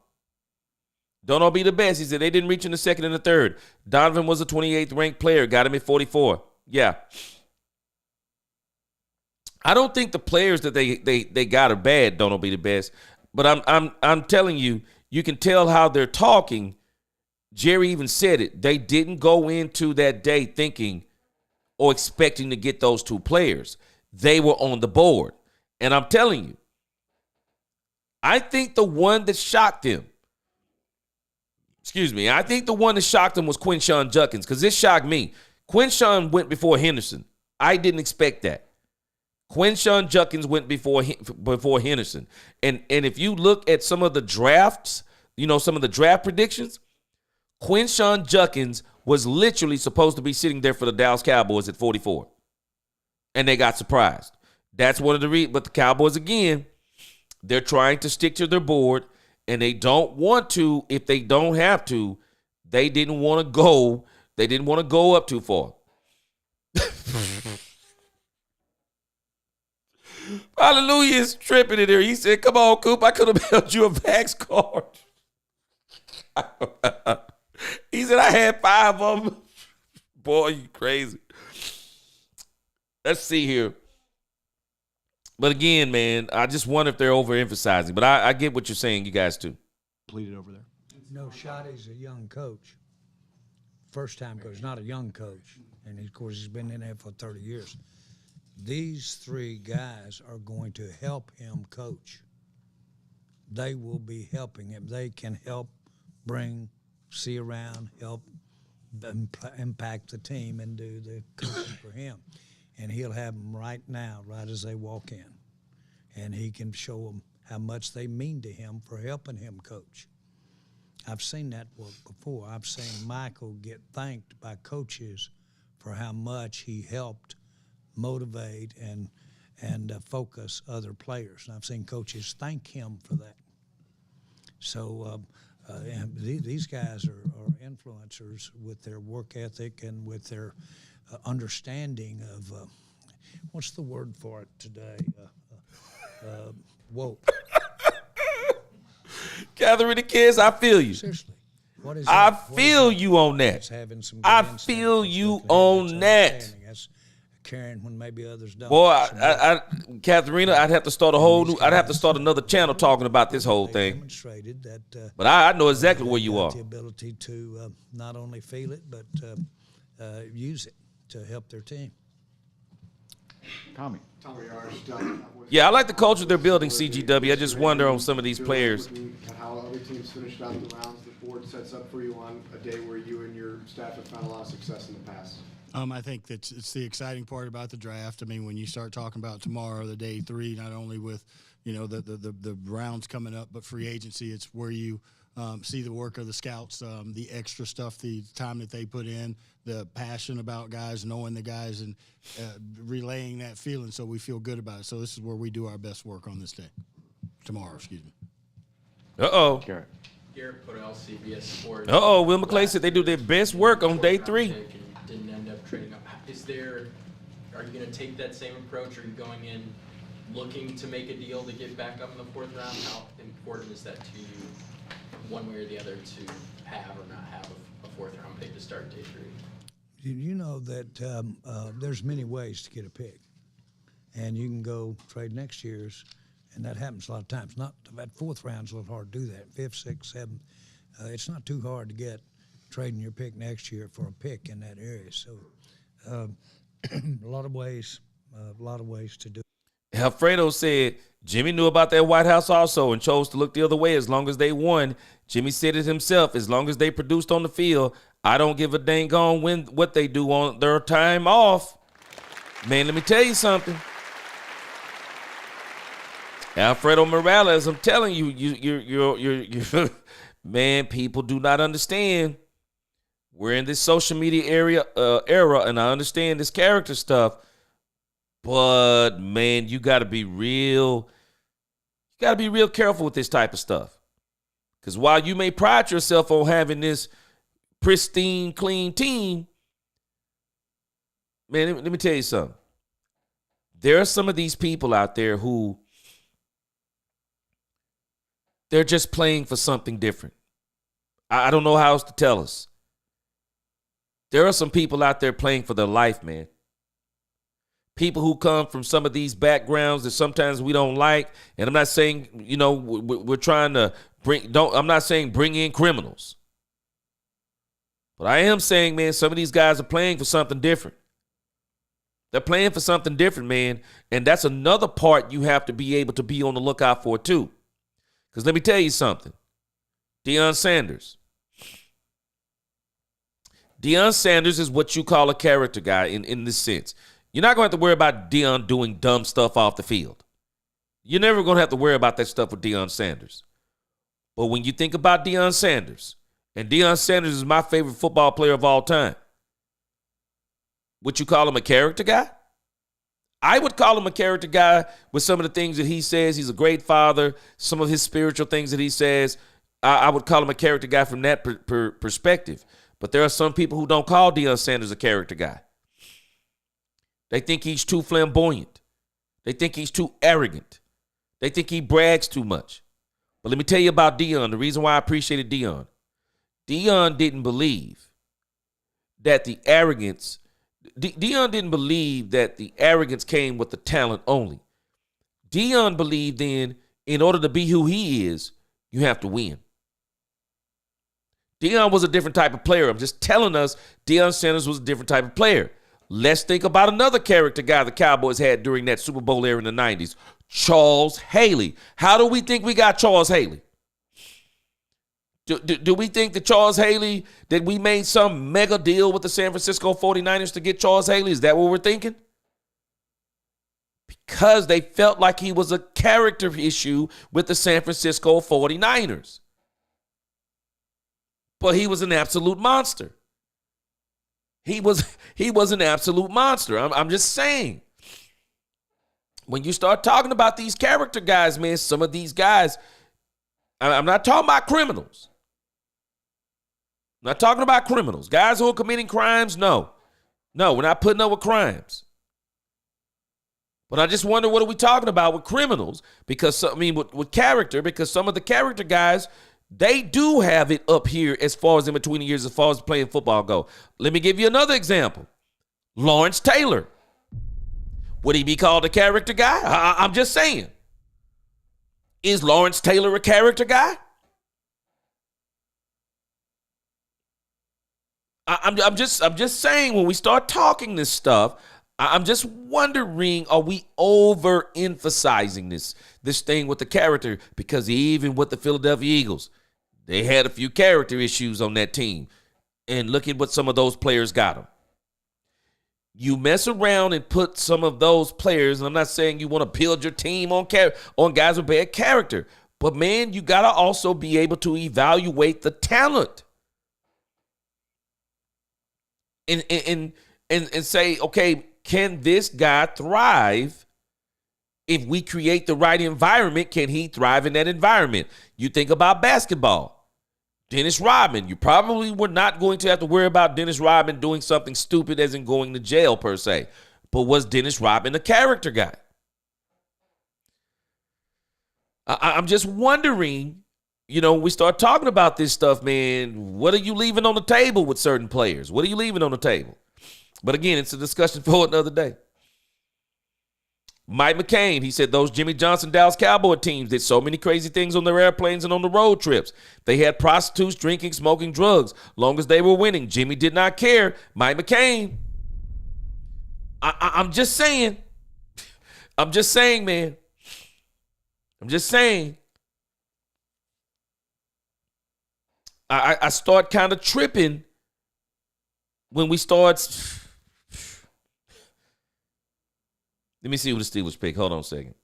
Don't all be the best. He said they didn't reach in the second and the third. Donovan was a 28th ranked player. Got him at 44. Yeah. I don't think the players that they got are bad. Don't all be the best. But I'm telling you, you can tell how they're talking. Jerry even said it. They didn't go into that day thinking or expecting to get those two players. They were on the board. And I'm telling you, I think the one that shocked him, I think the one that shocked him was Quinshon Judkins, because this shocked me. Quinshon went before Henderson. I didn't expect that. Quinshon Judkins went before Henderson. And if you look at some of the drafts, some of the draft predictions, Quinshon Judkins was literally supposed to be sitting there for the Dallas Cowboys at 44. And they got surprised. That's one of the reasons. But the Cowboys, again, they're trying to stick to their board, and they don't want to if they don't have to. They didn't want to go. They didn't want to go up too far. Hallelujah is tripping in there. He said, come on, Coop, I could have mailed you a Vax card. He said, I had 5 of them. Boy, you crazy. Let's see here. But again, man, I just wonder if they're overemphasizing. But I get what you're saying, you guys too. Completed over there. No, Shotty's a young coach. First-time coach, not a young coach. And, of course, he's been in there for 30 years. These 3 guys are going to help him coach. They will be helping him. They can help see around, help impact the team and do the coaching for him. And he'll have them right now, right as they walk in. And he can show them how much they mean to him for helping him coach. I've seen that work before. I've seen Michael get thanked by coaches for how much he helped motivate and focus other players. And I've seen coaches thank him for that. So these guys are influencers with their work ethic and with their understanding of what's the word for it today? Woke. Gathering the kids, I feel you. Seriously. What is I that? feel you on that. It's having some good I instinct. feel It's you looking ahead. on That's that. understanding. That's caring when maybe others don't. Boy, Katharina, I'd have to start I'd have to start another channel talking about this whole They thing. demonstrated that. But I know exactly where they've you got are. The ability to not only feel it but use it to help their team. Tommy. Tommy Arsh, Dallas Cowboys. Yeah, I like the culture they're building, CGW. I just wonder on some of these players. How other teams finished out the rounds the board sets up for you on a day where you and your staff have found a lot of success in the past. I think that it's the exciting part about the draft. I mean, when you start talking about tomorrow, the day 3, not only with the rounds coming up, but free agency, it's where you see the work of the scouts, the extra stuff, the time that they put in, the passion about guys, knowing the guys, and relaying that feeling so we feel good about it. So this is where we do our best work on this day. Tomorrow, excuse me. Uh-oh. Garrett. Garrett Podell, CBS Sports. Uh-oh, Will McClay said they do their best work on day 3. And didn't end up trading up. Are you going to take that same approach? Are you going in looking to make a deal to get back up in the 4th round? How important is that to you, one way or the other, to have or not have a 4th round pick to start day 3? You know that there's many ways to get a pick, and you can go trade next year's, and that happens a lot of times. Not that 4th round's a little hard to do that. 5th, 6th, 7th, it's not too hard to get trading your pick next year for a pick in that area. So, a lot of ways to do. Alfredo said, Jimmy knew about that White House also and chose to look the other way as long as they won. Jimmy said it himself, as long as they produced on the field, I don't give a dang on what they do on their time off. Man, let me tell you something. Alfredo Morales, I'm telling you, you're man, people do not understand. We're in this social media era, and I understand this character stuff. But man, you got to be real. You got to be real careful with this type of stuff. Because while you may pride yourself on having this pristine, clean team, man, let me tell you something. There are some of these people out there who they're just playing for something different. I don't know how else to tell us. There are some people out there playing for their life, man. People who come from some of these backgrounds that sometimes we don't like. And I'm not saying, we're trying to I'm not saying bring in criminals. But I am saying, man, some of these guys are playing for something different. They're playing for something different, man. And that's another part you have to be able to be on the lookout for, too. Because let me tell you something. Deion Sanders. Deion Sanders is what you call a character guy in this sense. You're not going to have to worry about Deion doing dumb stuff off the field. You're never going to have to worry about that stuff with Deion Sanders. But when you think about Deion Sanders, and Deion Sanders is my favorite football player of all time, would you call him a character guy? I would call him a character guy with some of the things that he says. He's a great father. Some of his spiritual things that he says, I would call him a character guy from that perspective. But there are some people who don't call Deion Sanders a character guy. They think he's too flamboyant. They think he's too arrogant. They think he brags too much. But let me tell you about Deion, the reason why I appreciated Deion. Deion didn't believe that the arrogance, Deion didn't believe that the arrogance came with the talent only. Deion believed in order to be who he is, you have to win. Deion was a different type of player. I'm just telling us Deion Sanders was a different type of player. Let's think about another character guy the Cowboys had during that Super Bowl era in the 90s, Charles Haley. How do we think we got Charles Haley? Do we think that Charles Haley, that we made some mega deal with the San Francisco 49ers to get Charles Haley? Is that what we're thinking? Because they felt like he was a character issue with the San Francisco 49ers. But he was an absolute monster. He was an absolute monster. I'm just saying. When you start talking about these character guys, man, some of these guys, I'm not talking about criminals. I'm not talking about criminals. Guys who are committing crimes, no. No, we're not putting up with crimes. But I just wonder, what are we talking about with criminals? Because, with character, because some of the character guys, they do have it up here as far as in between the years, as far as playing football go. Let me give you another example. Lawrence Taylor. Would he be called a character guy? I'm just saying. Is Lawrence Taylor a character guy? I'm just saying, when we start talking this stuff, I'm just wondering, are we overemphasizing this thing with the character? Because even with the Philadelphia Eagles, they had a few character issues on that team. And look at what some of those players got them. You mess around and put some of those players, and I'm not saying you want to build your team on guys with bad character, but man, you got to also be able to evaluate the talent. And say, okay, can this guy thrive? If we create the right environment, can he thrive in that environment? You think about basketball. Dennis Rodman, you probably were not going to have to worry about Dennis Rodman doing something stupid as in going to jail per se. But was Dennis Rodman a character guy? I'm just wondering, we start talking about this stuff, man, what are you leaving on the table with certain players? What are you leaving on the table? But again, it's a discussion for another day. Mike McCain, he said those Jimmy Johnson Dallas Cowboy teams did so many crazy things on their airplanes and on the road trips. They had prostitutes, drinking, smoking drugs. Long as they were winning, Jimmy did not care. Mike McCain. I'm just saying. I'm just saying, man. I'm just saying. I start kind of tripping when we start. Let me see who the Steelers pick. Hold on a second.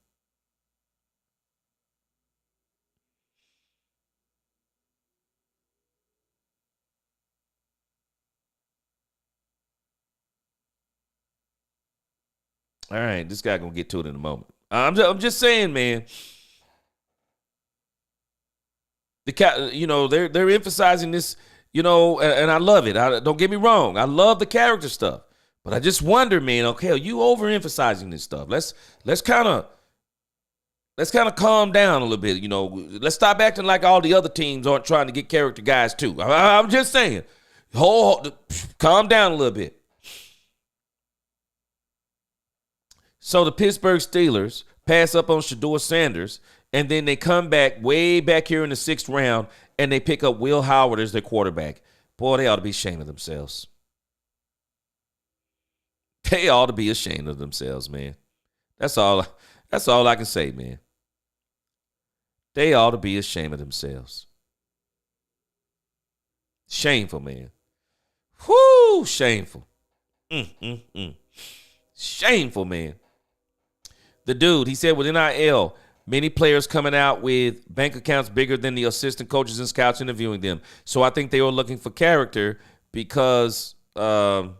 All right, this guy gonna get to it in a moment. I'm just saying, man. They're emphasizing this, and I love it. Don't get me wrong. I love the character stuff, but I just wonder, man. Okay, are you overemphasizing this stuff? Let's kind of calm down a little bit. Let's stop acting like all the other teams aren't trying to get character guys too. I'm just saying, calm down a little bit. So the Pittsburgh Steelers pass up on Shedeur Sanders, and then they come back way back here in the 6th round, and they pick up Will Howard as their quarterback. Boy, they ought to be ashamed of themselves. They ought to be ashamed of themselves, man. That's all I can say, man. They ought to be ashamed of themselves. Shameful, man. Whoo, shameful. Shameful, man. The dude, he said with NIL, many players coming out with bank accounts bigger than the assistant coaches and scouts interviewing them. So I think they were looking for character because they're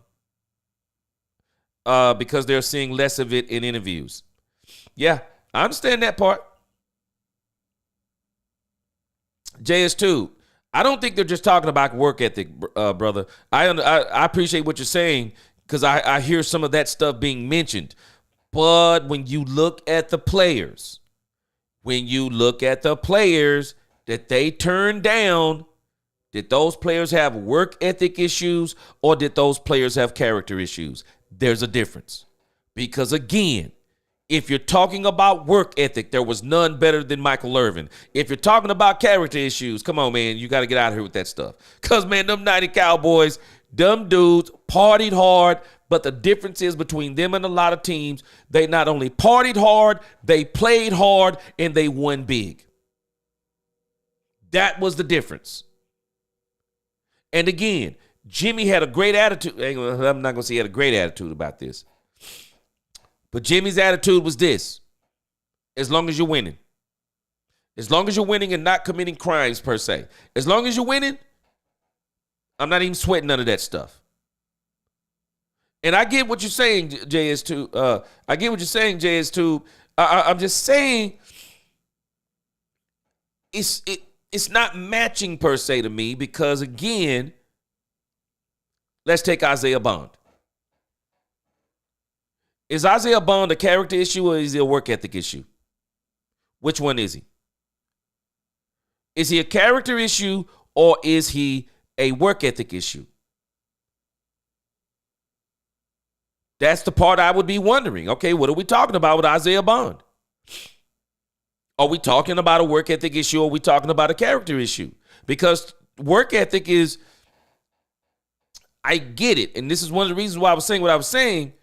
seeing less of it in interviews. Yeah, I understand that part. JS2, I don't think they're just talking about work ethic, brother. I appreciate what you're saying because I hear some of that stuff being mentioned. But when you look at the players, that they turned down, did those players have work ethic issues or did those players have character issues? There's a difference. Because again, if you're talking about work ethic, there was none better than Michael Irvin. If you're talking about character issues, come on, man, you got to get out of here with that stuff. Because, man, them 90 Cowboys, them dudes partied hard. But the difference is between them and a lot of teams, they not only partied hard, they played hard, and they won big. That was the difference. And again, Jimmy had a great attitude. I'm not going to say he had a great attitude about this. But Jimmy's attitude was this: as long as you're winning. As long as you're winning and not committing crimes per se. As long as you're winning, I'm not even sweating none of that stuff. And I get what you're saying, JS2. I get what you're saying, JS2. I'm just saying it's not matching per se to me because, again, let's take Isaiah Bond. Is Isaiah Bond a character issue or is he a work ethic issue? Which one is he? Is he a character issue or is he a work ethic issue? That's the part I would be wondering. Okay, what are we talking about with Isaiah Bond? Are we talking about a work ethic issue or are we talking about a character issue? Because work ethic is, I get it. And this is one of the reasons why I was saying what I was saying.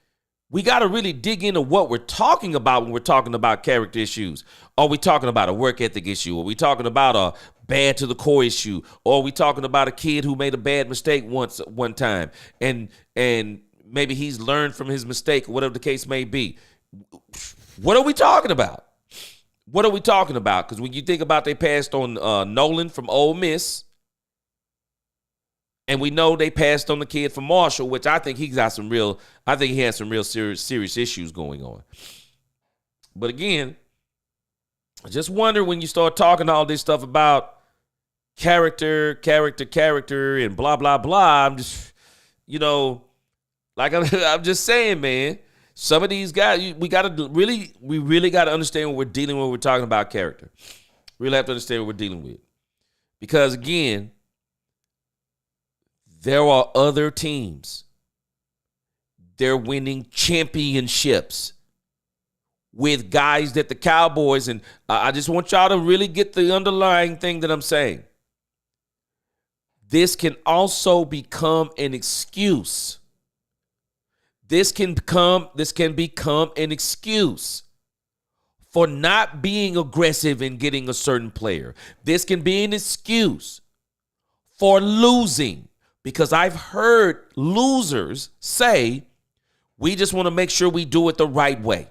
We got to really dig into what we're talking about when we're talking about character issues. Are we talking about a work ethic issue? Are we talking about a bad to the core issue? Or are we talking about a kid who made a bad mistake one time and maybe he's learned from his mistake or whatever the case may be? What are we talking about? What are we talking about? Because when you think about they passed on Nolan from Ole Miss, and we know they passed on the kid from Marshall, which I think he has some real serious issues going on. But again, I just wonder when you start talking all this stuff about character, and blah, blah, blah. I'm just, like I'm just saying, man, some of these guys, we really got to understand what we're dealing with when we're talking about character. Really have to understand what we're dealing with. Because again, there are other teams. They're winning championships with guys that the Cowboys, and I just want y'all to really get the underlying thing that I'm saying. This can also become an excuse. This can become an excuse for not being aggressive in getting a certain player. This can be an excuse for losing, because I've heard losers say, we just want to make sure we do it the right way.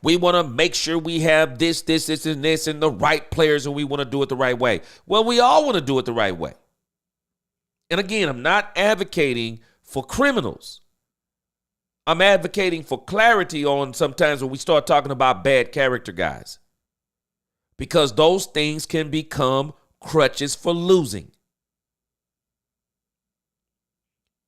We want to make sure we have this, and this, and the right players, and we want to do it the right way. Well, we all want to do it the right way. And again, I'm not advocating for criminals. I'm advocating for clarity on sometimes when we start talking about bad character guys, because those things can become crutches for losing.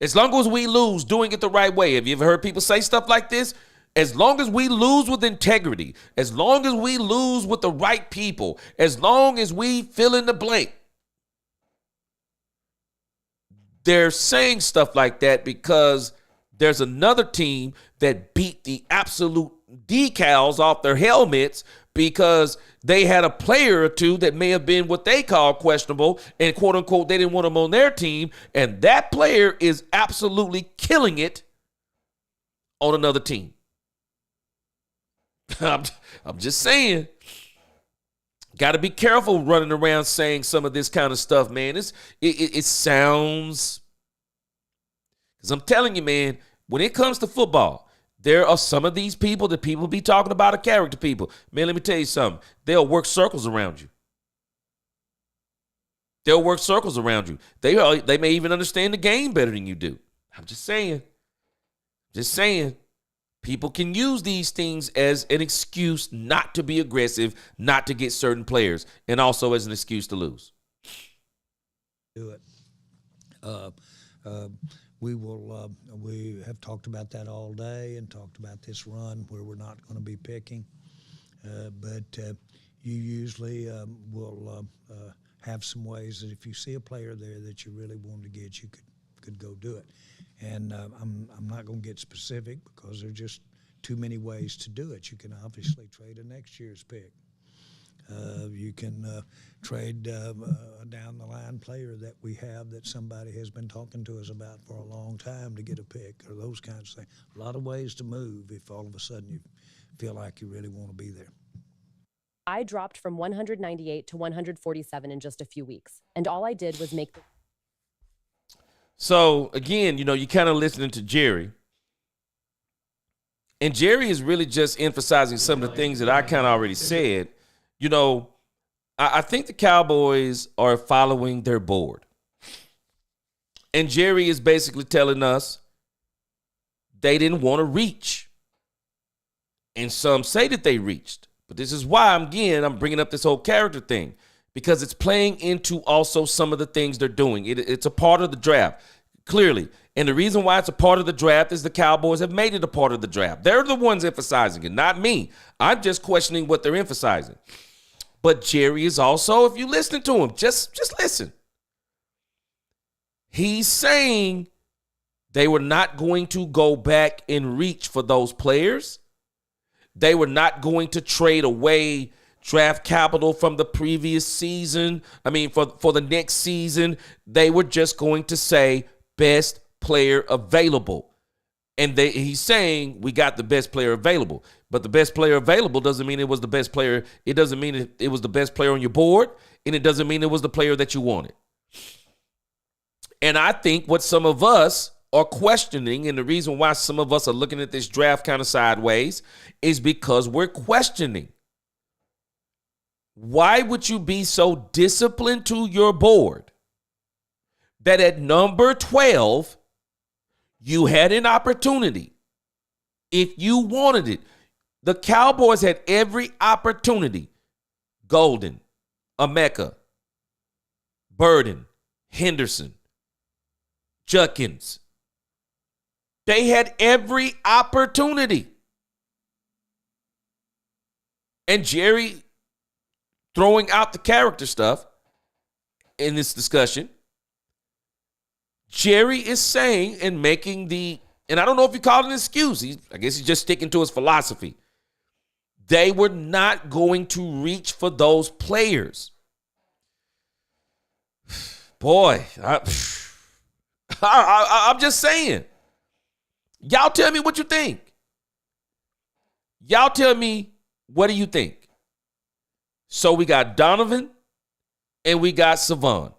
As long as we lose doing it the right way. Have you ever heard people say stuff like this? As long as we lose with integrity, as long as we lose with the right people, as long as we fill in the blank. They're saying stuff like that because there's another team that beat the absolute decals off their helmets because they had a player or two that may have been what they call questionable, and quote unquote, they didn't want them on their team. And that player is absolutely killing it on another team. I'm just saying, got to be careful running around saying some of this kind of stuff, man. It sounds, because I'm telling you, man, when it comes to football, there are some of these people that people be talking about are character people. Man, let me tell you something. They'll work circles around you. They'll work circles around you. They may even understand the game better than you do. I'm just saying. Just saying. People can use these things as an excuse not to be aggressive, not to get certain players, and also as an excuse to lose. Do it. We have talked about that all day and talked about this run where we're not going to be picking. But you usually will have some ways that if you see a player there that you really want to get, you could go do it. And I'm not going to get specific because there are just too many ways to do it. You can obviously trade a next year's pick. You can trade a down-the-line player that we have that somebody has been talking to us about for a long time to get a pick, or those kinds of things. A lot of ways to move if all of a sudden you feel like you really want to be there. I dropped from 198 to 147 in just a few weeks, and all I did was make the... So, again, you're kind of listening to Jerry. And Jerry is really just emphasizing some of the things that I kind of already said. I think the Cowboys are following their board. And Jerry is basically telling us they didn't want to reach. And some say that they reached. But this is why, I'm bringing up this whole character thing. Because it's playing into also some of the things they're doing. It's a part of the draft, clearly. And the reason why it's a part of the draft is the Cowboys have made it a part of the draft. They're the ones emphasizing it, not me. I'm just questioning what they're emphasizing. But Jerry is also, if you listen to him, just listen. He's saying they were not going to go back and reach for those players. They were not going to trade away draft capital from the previous season. For the next season, they were just going to say best player available. And he's saying we got the best player available. But the best player available doesn't mean it was the best player. It doesn't mean it was the best player on your board. And it doesn't mean it was the player that you wanted. And I think what some of us are questioning, and the reason why some of us are looking at this draft kind of sideways, is because we're questioning. Why would you be so disciplined to your board that at number 12, you had an opportunity if you wanted it? The Cowboys had every opportunity. Golden, Emeka, Burden, Henderson, Judkins. They had every opportunity. And Jerry throwing out the character stuff in this discussion. Jerry is saying and making and I don't know if you call it an excuse. I guess he's just sticking to his philosophy. They were not going to reach for those players. Boy, I'm just saying. Y'all tell me what you think. Y'all tell me What do you think? So we got Donovan and we got Savon.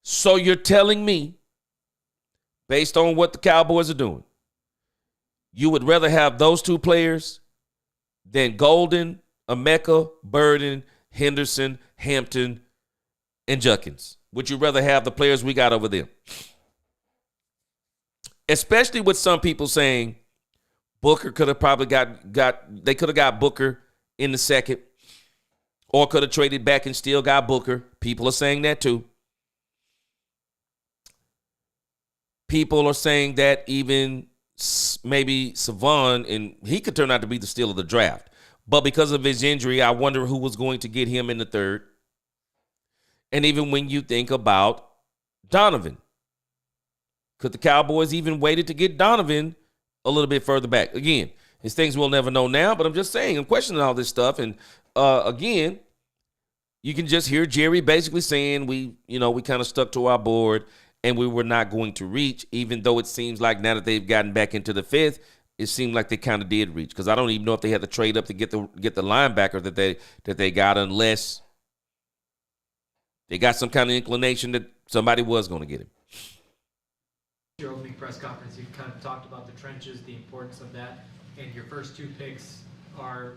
So you're telling me, based on what the Cowboys are doing, you would rather have those two players than Golden, Emeka, Burden, Henderson, Hampton, and Judkins? Would you rather have the players we got over them? Especially with some people saying Booker could have probably they could have got Booker in the second, or could have traded back and still got Booker. People are saying that too. People are saying that even maybe Savon, and he could turn out to be the steal of the draft. But because of his injury, I wonder who was going to get him in the third. And even when you think about Donovan, could the Cowboys even waited to get Donovan a little bit further back? Again, it's things we'll never know now, but I'm just saying, I'm questioning all this stuff. And again, you can just hear Jerry basically saying we kind of stuck to our board and we were not going to reach, even though it seems like now that they've gotten back into the fifth, it seemed like they kind of did reach. Because I don't even know if they had to trade up to get the linebacker that they got, unless they got some kind of inclination that somebody was going to get him. Your opening press conference, you kind of talked about the trenches, the importance of that, and your first two picks are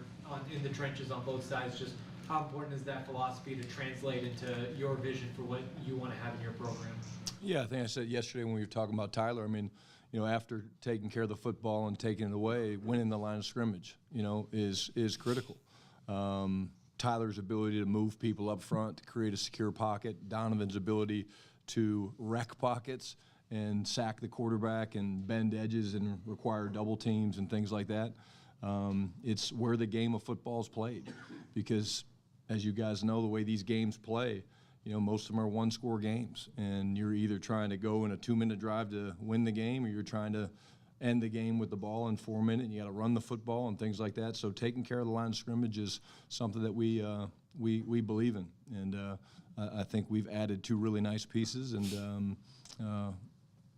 in the trenches on both sides. Just how important is that philosophy to translate into your vision for what you want to have in your program? Yeah, I think I said yesterday when we were talking about Tyler, I mean, after taking care of the football and taking it away, winning the line of scrimmage, is critical. Tyler's ability to move people up front, to create a secure pocket, Donovan's ability to wreck pockets and sack the quarterback and bend edges and require double teams and things like that. It's where the game of football is played, because as you guys know, the way these games play, most of them are one-score games, and you're either trying to go in a 2-minute drive to win the game, or you're trying to end the game with the ball in 4 minutes, and you got to run the football and things like that. So taking care of the line of scrimmage is something that we believe in, and I think we've added two really nice pieces, and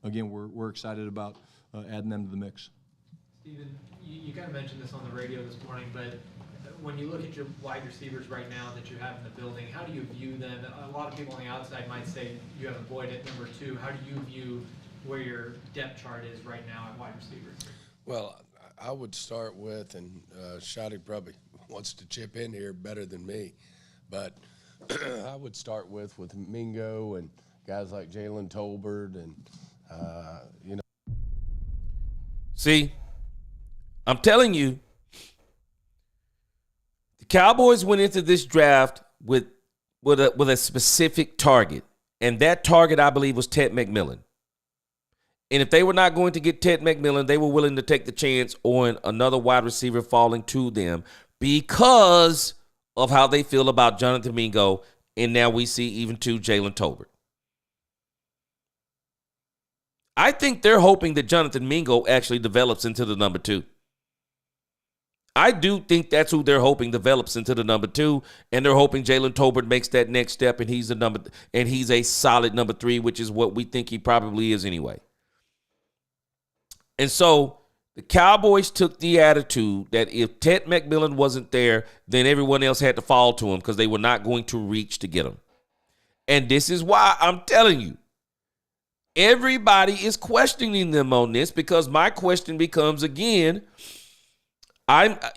again, we're excited about adding them to the mix. Steven, you kind of mentioned this on the radio this morning, but when you look at your wide receivers right now that you have in the building, how do you view them? A lot of people on the outside might say you have a Boyd at number 2. How do you view where your depth chart is right now at wide receivers? Well, I would start with, and Shotty probably wants to chip in here better than me, but I would start with Mingo and guys like Jalen Tolbert and, See, I'm telling you, the Cowboys went into this draft with a specific target, and that target, I believe, was Ted McMillan. And if they were not going to get Ted McMillan, they were willing to take the chance on another wide receiver falling to them because of how they feel about Jonathan Mingo, and now we see even to Jalen Tolbert. I think they're hoping that Jonathan Mingo actually develops into the number 2. I do think that's who they're hoping develops into the number 2, and they're hoping Jalen Tolbert makes that next step, and he's a solid number 3, which is what we think he probably is anyway. And so the Cowboys took the attitude that if Ted McMillan wasn't there, then everyone else had to fall to him because they were not going to reach to get him. And this is why I'm telling you, everybody is questioning them on this, because my question becomes again,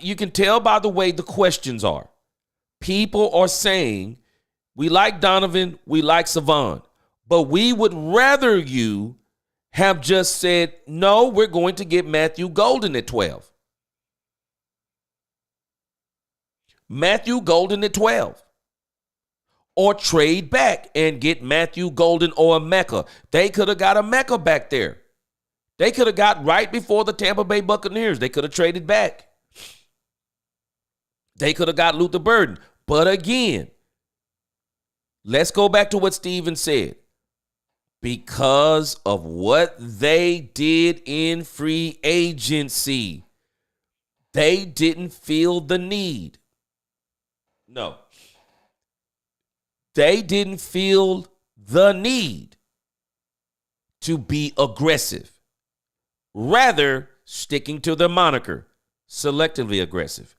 you can tell by the way the questions are. People are saying, we like Donovan, we like Savon, but we would rather you have just said, no, we're going to get Matthew Golden at 12. Matthew Golden at 12. Or trade back and get Matthew Golden or Emeka. They could have got Emeka back there. They could have got right before the Tampa Bay Buccaneers. They could have traded back. They could have got Luther Burden. But again, let's go back to what Steven said. Because of what they did in free agency, they didn't feel the need. No. They didn't feel the need to be aggressive. Rather, sticking to their moniker, selectively aggressive.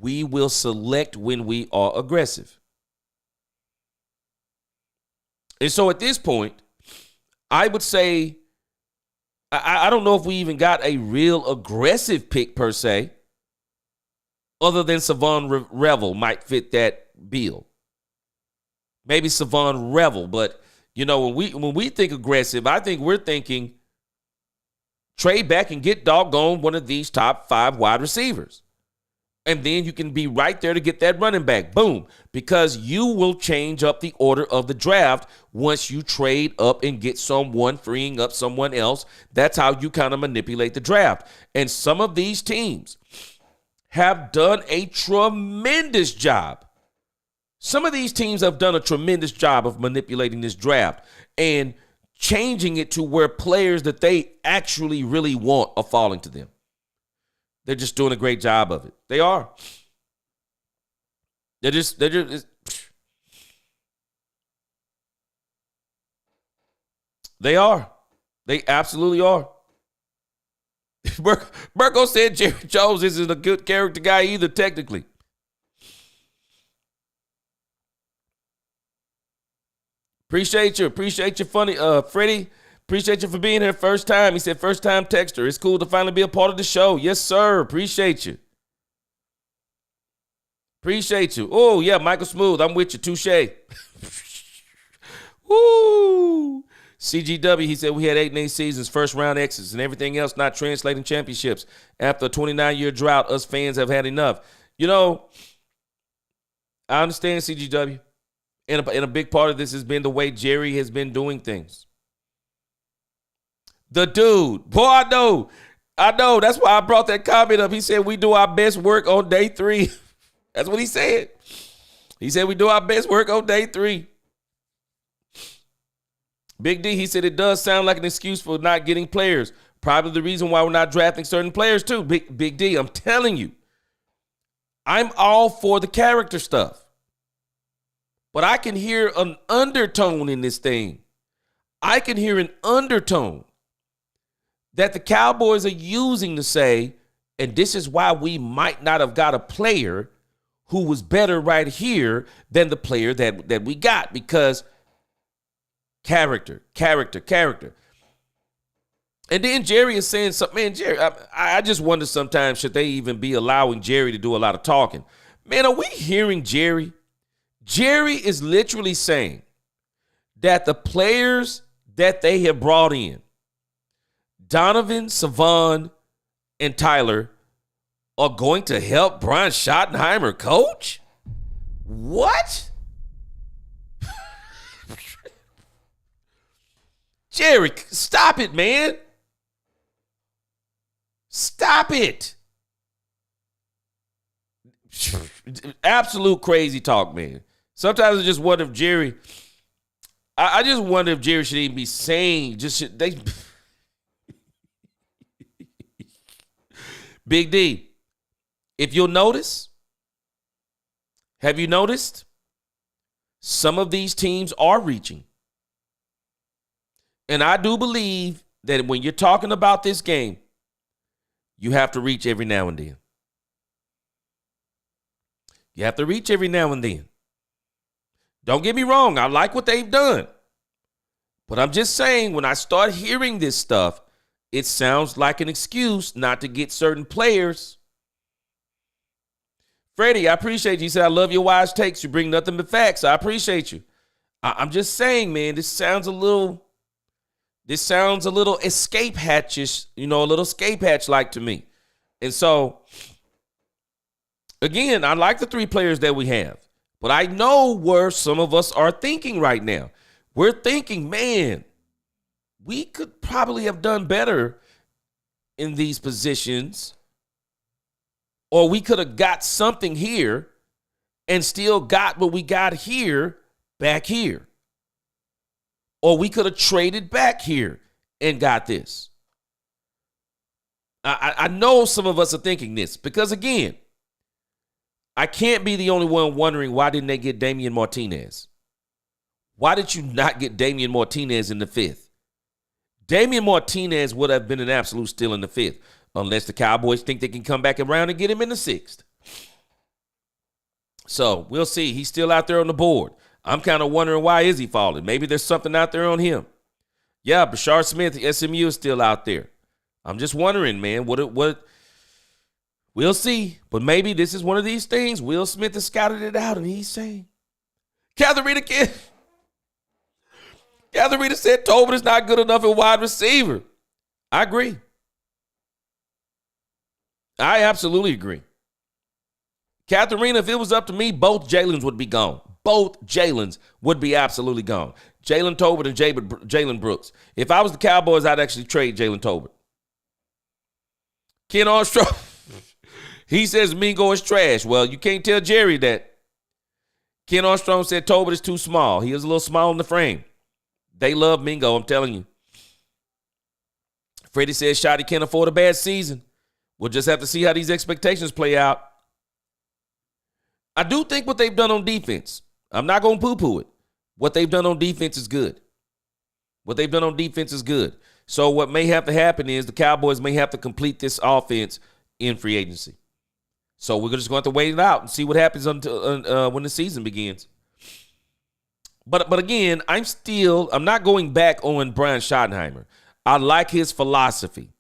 we will select when we are aggressive. And so at this point, I would say, I don't know if we even got a real aggressive pick per se, other than Savon Revel might fit that bill. Maybe Savon Revel, but when we think aggressive, I think we're thinking trade back and get doggone one of these top 5 wide receivers. And then you can be right there to get that running back. Boom. Because you will change up the order of the draft once you trade up and get someone, freeing up someone else. That's how you kind of manipulate the draft. And some of these teams have done a tremendous job. Some of these teams have done a tremendous job of manipulating this draft and changing it to where players that they actually really want are falling to them. They're just doing a great job of it. They are. They're just they are. They absolutely are. Burko said Jerry Jones isn't a good character guy either, technically. Appreciate you, funny, Freddie. Appreciate you for being here first time. He said first time texter. It's cool to finally be a part of the show. Yes, sir. Appreciate you. Appreciate you. Oh, yeah, Michael Smooth. I'm with you. Touche. Woo. CGW, he said we had 8 and 8 seasons, first round exits, and everything else not translating championships. After a 29-year drought, us fans have had enough. I understand CGW. And a big part of this has been the way Jerry has been doing things. The dude, boy, I know. That's why I brought that comment up. He said we do our best work on day 3. That's what he said. He said we do our best work on day 3. Big D, he said it does sound like an excuse for not getting players. Probably the reason why we're not drafting certain players too. Big D, I'm telling you. I'm all for the character stuff. But I can hear an undertone in this thing. I can hear an undertone that the Cowboys are using to say, and this is why we might not have got a player who was better right here than the player that we got, because character. And then Jerry is saying something. Man, Jerry, I just wonder sometimes, should they even be allowing Jerry to do a lot of talking? Man, are we hearing Jerry? Jerry is literally saying that the players that they have brought in, Donovan, Savon, and Tyler, are going to help Brian Schottenheimer coach? What? Jerry, stop it, man. Stop it. Absolute crazy talk, man. Sometimes I just wonder if Jerry, I just wonder if Jerry should even be saying, Big D, if you'll notice, have you noticed? Some of these teams are reaching. And I do believe that when you're talking about this game, you have to reach every now and then. You have to reach every now and then. Don't get me wrong. I like what they've done. But I'm just saying, when I start hearing this stuff, it sounds like an excuse not to get certain players. Freddie, I appreciate you. You said, I love your wise takes. You bring nothing but facts. I appreciate you. I'm just saying, man, this sounds a little escape hatchish, a little escape hatch-like to me. And so, again, I like the 3 players that we have. But I know where some of us are thinking right now. We're thinking, man, we could probably have done better in these positions, or we could have got something here and still got what we got here back here. Or we could have traded back here and got this. I know some of us are thinking this because, again, I can't be the only one wondering, why didn't they get Damian Martinez? Why did you not get Damian Martinez in the 5th? Damian Martinez would have been an absolute steal in the 5th, unless the Cowboys think they can come back around and get him in the 6th. So we'll see. He's still out there on the board. I'm kind of wondering, why is he falling? Maybe there's something out there on him. Yeah, Bashar Smith, SMU, is still out there. I'm just wondering, man, what we'll see. But maybe this is one of these things. Will Smith has scouted it out, and he's saying, Katharina said Tobin is not good enough at wide receiver. I agree. I absolutely agree. Katharina, if it was up to me, both Jalen's would be gone. Both Jalen's would be absolutely gone. Jalen Tobin and Jalen Brooks. If I was the Cowboys, I'd actually trade Jalen Tobin. Ken Armstrong, he says Mingo is trash. Well, you can't tell Jerry that. Ken Armstrong said Tobin is too small. He is a little small in the frame. They love Mingo, I'm telling you. Freddie says Shotty can't afford a bad season. We'll just have to see how these expectations play out. I do think what they've done on defense, I'm not going to poo-poo it. What they've done on defense is good. So what may have to happen is the Cowboys may have to complete this offense in free agency. So we're just going to have to wait it out and see what happens until when the season begins. But again, I'm not going back on Brian Schottenheimer. I like his philosophy.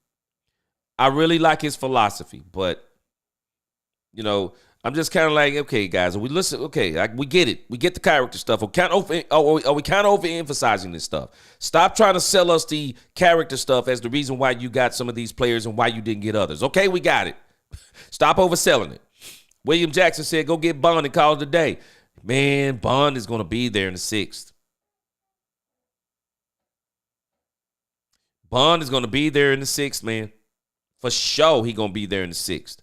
I really like his philosophy, but I'm just kind of like, okay, guys, we listen. Okay, we get it. We get the character stuff. Are we kind of overemphasizing this stuff? Stop trying to sell us the character stuff as the reason why you got some of these players and why you didn't get others. Okay, we got it. Stop overselling it. William Jackson said, go get Bond and call it a day. Man, Bond is going to be there in the 6th. Bond is going to be there in the 6th, man. For sure, he going to be there in the 6th.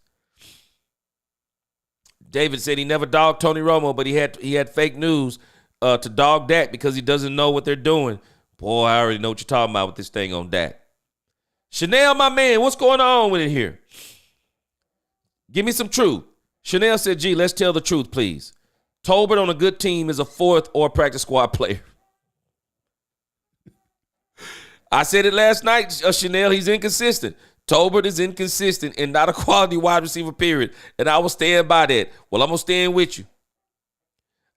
David said he never dogged Tony Romo, but he had fake news to dog Dak because he doesn't know what they're doing. Boy, I already know what you're talking about with this thing on Dak. Chanel, my man, what's going on with it here? Give me some truth. Chanel said, gee, let's tell the truth, please. Tolbert on a good team is a 4th or practice squad player. I said it last night, Chanel, he's inconsistent. Tolbert is inconsistent and not a quality wide receiver, period. And I will stand by that. Well, I'm going to stand with you.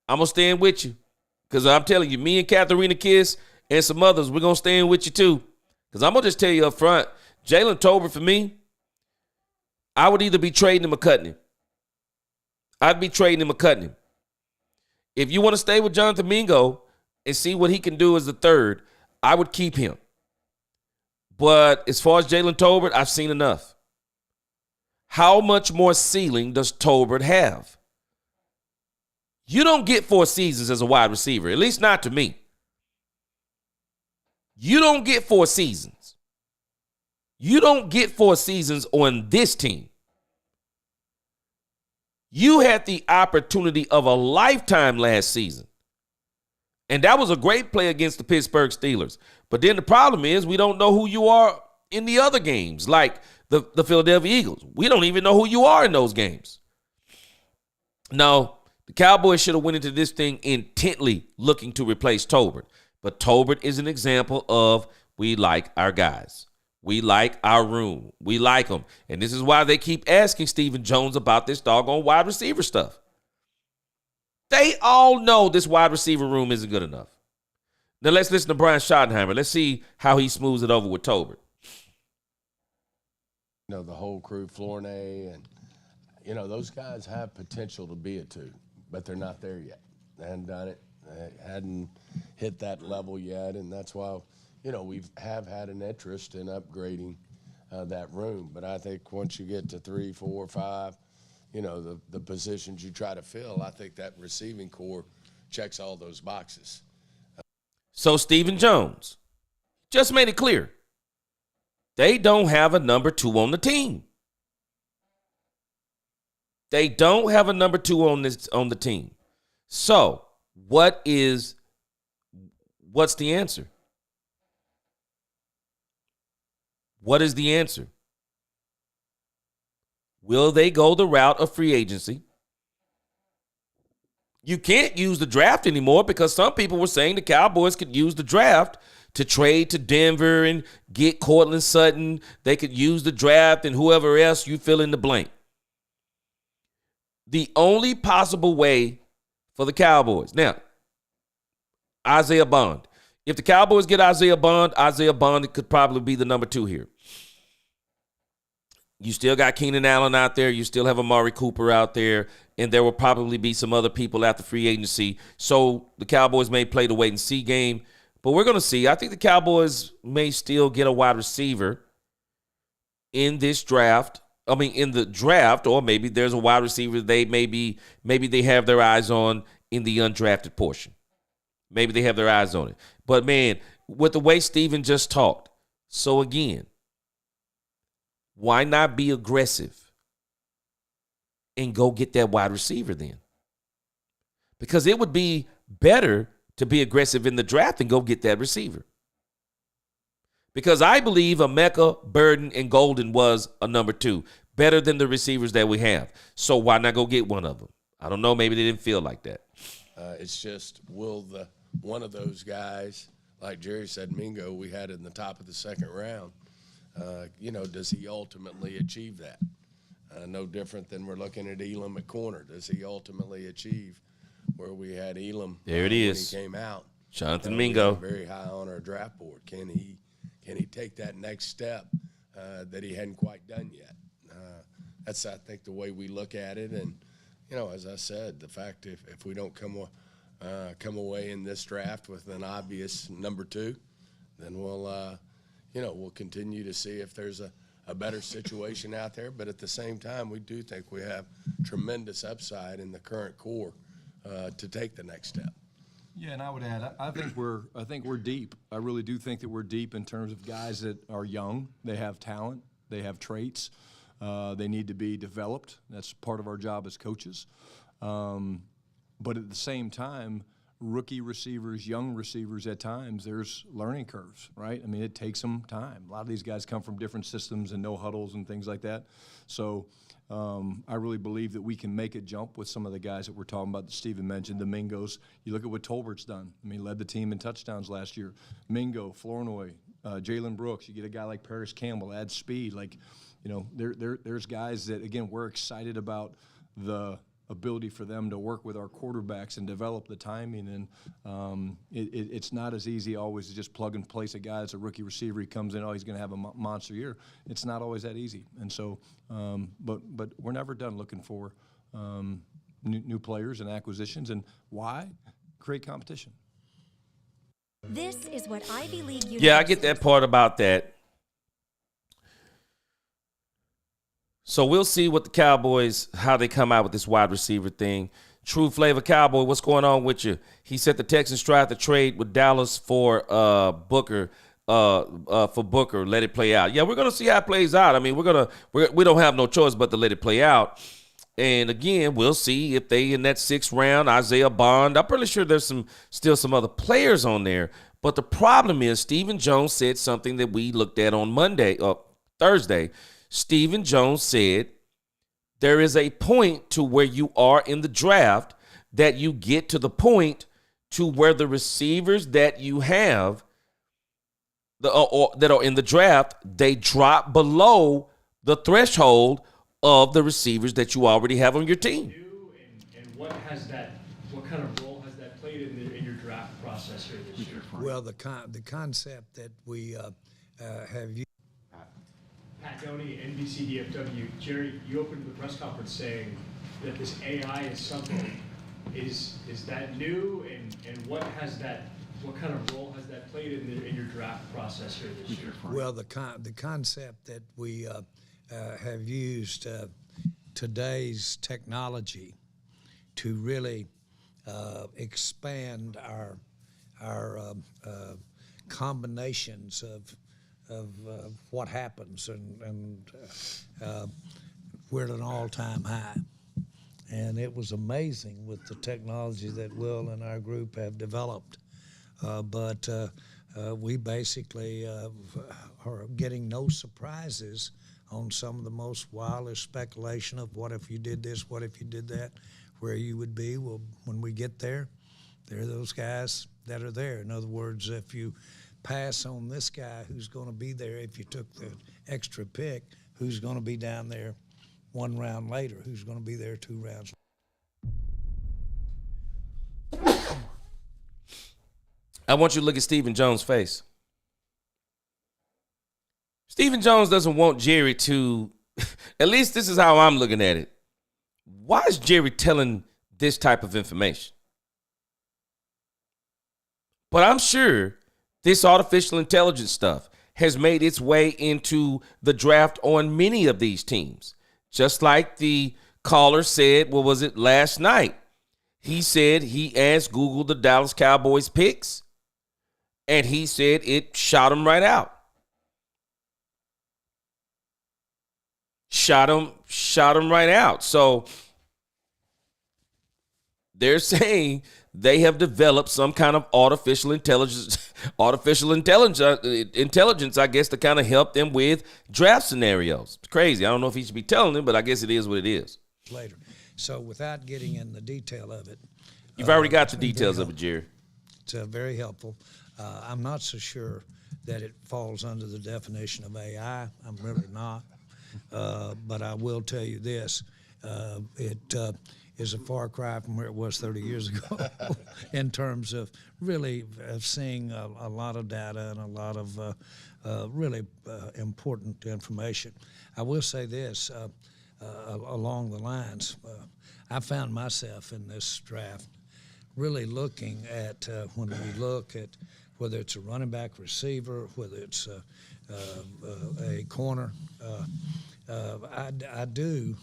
Because I'm telling you, me and Katharina Kiss and some others, we're going to stand with you too. Because I'm going to just tell you up front, Jalen Tolbert, for me, I would either be trading him or cutting him. I'd be trading him or cutting him. If you want to stay with Jonathan Mingo and see what he can do as the 3rd, I would keep him. But as far as Jalen Tolbert, I've seen enough. How much more ceiling does Tolbert have? You don't get 4 seasons as a wide receiver, at least not to me. You don't get 4 seasons. You don't get 4 seasons on this team. You had the opportunity of a lifetime last season. And that was a great play against the Pittsburgh Steelers. But then the problem is we don't know who you are in the other games, like the Philadelphia Eagles. We don't even know who you are in those games. No, the Cowboys should have went into this thing intently looking to replace Tolbert. But Tolbert is an example of we like our guys. We like our room. We like them. And this is why they keep asking Stephen Jones about this doggone wide receiver stuff. They all know this wide receiver room isn't good enough. Now let's listen to Brian Schottenheimer. Let's see how he smooths it over with Tolbert. The whole crew, Flournoy, and, those guys have potential to be a 2, but they're not there yet. They hadn't done it. They hadn't hit that level yet, and that's why, we have had an interest in upgrading that room. But I think once you get to 3, 4, 5, the positions you try to fill, I think that receiving core checks all those boxes. So Stephen Jones just made it clear. They don't have a number 2 on the team. They don't have a number 2 on the team. So what's the answer? What is the answer? Will they go the route of free agency? You can't use the draft anymore because some people were saying the Cowboys could use the draft to trade to Denver and get Cortland Sutton. They could use the draft and whoever else you fill in the blank. the only possible way for the Cowboys. Now, Isaiah Bond. If the Cowboys get Isaiah Bond could probably be the number 2 here. You still got Keenan Allen out there. You still have Amari Cooper out there. And there will probably be some other people after free agency. So the Cowboys may play the wait-and-see game. But we're going to see. I think the Cowboys may still get a wide receiver in this draft. I mean, in the draft, or maybe there's a wide receiver maybe they have their eyes on in the undrafted portion. Maybe they have their eyes on it. But, man, with the way Steven just talked, so again, why not be aggressive and go get that wide receiver then? Because it would be better to be aggressive in the draft and go get that receiver. Because I believe Emeka, Burden, and Golden was a number 2, better than the receivers that we have. So why not go get one of them? I don't know. Maybe they didn't feel like that. It's just, will one of those guys, like Jerry said, Mingo, we had in the top of the second round, does he ultimately achieve that? No different than we're looking at Elam at corner. Does he ultimately achieve where we had Elam there it is. When he came out? Jonathan Mingo. Very high on our draft board. Can he take that next step that he hadn't quite done yet? That's, I think, the way we look at it. And, as I said, the fact if we don't come away in this draft with an obvious number 2, then we'll continue to see if there's a better situation out there. But at the same time, we do think we have tremendous upside in the current core to take the next step. Yeah, and I would add, I think we're deep. I really do think that we're deep in terms of guys that are young. They have talent. They have traits. They need to be developed. That's part of our job as coaches. But at the same time, rookie receivers, young receivers, at times there's learning curves, right? I mean, it takes them time. A lot of these guys come from different systems and no huddles and things like that. So I really believe that we can make a jump with some of the guys that we're talking about that Steven mentioned, the Mingos. You look at what Tolbert's done. I mean, he led the team in touchdowns last year. Mingo, Flournoy, Jalen Brooks. You get a guy like Paris Campbell, adds speed. Like, there's guys that, again, we're excited about the ability for them to work with our quarterbacks and develop the timing. And it's not as easy always to just plug and place a guy as a rookie receiver. He comes in, he's going to have a monster year. It's not always that easy. And so, but we're never done looking for new players and acquisitions. And why? Create competition. This is what Ivy League. Yeah, I get that part about that. So we'll see what the Cowboys, how they come out with this wide receiver thing. True Flavor Cowboy, what's going on with you? He said the Texans tried to trade with Dallas for Booker. Let it play out. Yeah, we're gonna see how it plays out. I mean, we don't have no choice but to let it play out. And again, we'll see if they in that 6th round, Isaiah Bond. I'm pretty sure there's still some other players on there. But the problem is, Stephen Jones said something that we looked at on Thursday. Stephen Jones said there is a point to where you are in the draft that you get to the point to where the receivers that you have that are in the draft, they drop below the threshold of the receivers that you already have on your team. And what kind of role has that played in your draft process here this year? Well, the concept that we have used. Pat Doney, NBC DFW. Jerry, you opened the press conference saying that this AI is something. Is that new? And what kind of role has that played in your draft process here this year? Well, the concept that we have used today's technology to really expand our combinations of what happens, and we're at an all-time high. And it was amazing with the technology that Will and our group have developed. But we basically are getting no surprises on some of the most wildest speculation of what if you did this, what if you did that, where you would be. Well, when we get there, there are those guys that are there. In other words, if you pass on this guy, who's going to be there if you took the extra pick, who's going to be down there 1 round later, who's going to be there 2 rounds later. I want you to look at Stephen Jones' face. Stephen Jones doesn't want Jerry to, at least this is how I'm looking at it. Why is Jerry telling this type of information? But I'm sure this artificial intelligence stuff has made its way into the draft on many of these teams. Just like the caller said, what was it, last night? He said he asked Google the Dallas Cowboys picks, and he said it shot him right out. Shot him right out. So they're saying they have developed some kind of artificial intelligence, I guess, to kind of help them with draft scenarios. It's crazy. I don't know if he should be telling them, but I guess it is what it is. Later. So without getting in the detail of it. You've already got the details of it, Jerry. It's very helpful. I'm not so sure that it falls under the definition of AI. I'm really not. But I will tell you this. It is a far cry from where it was 30 years ago in terms of really seeing a lot of data and a lot of really important information. I will say this, along the lines, I found myself in this draft really looking at, when we look at whether it's a running back, receiver, whether it's a corner, I do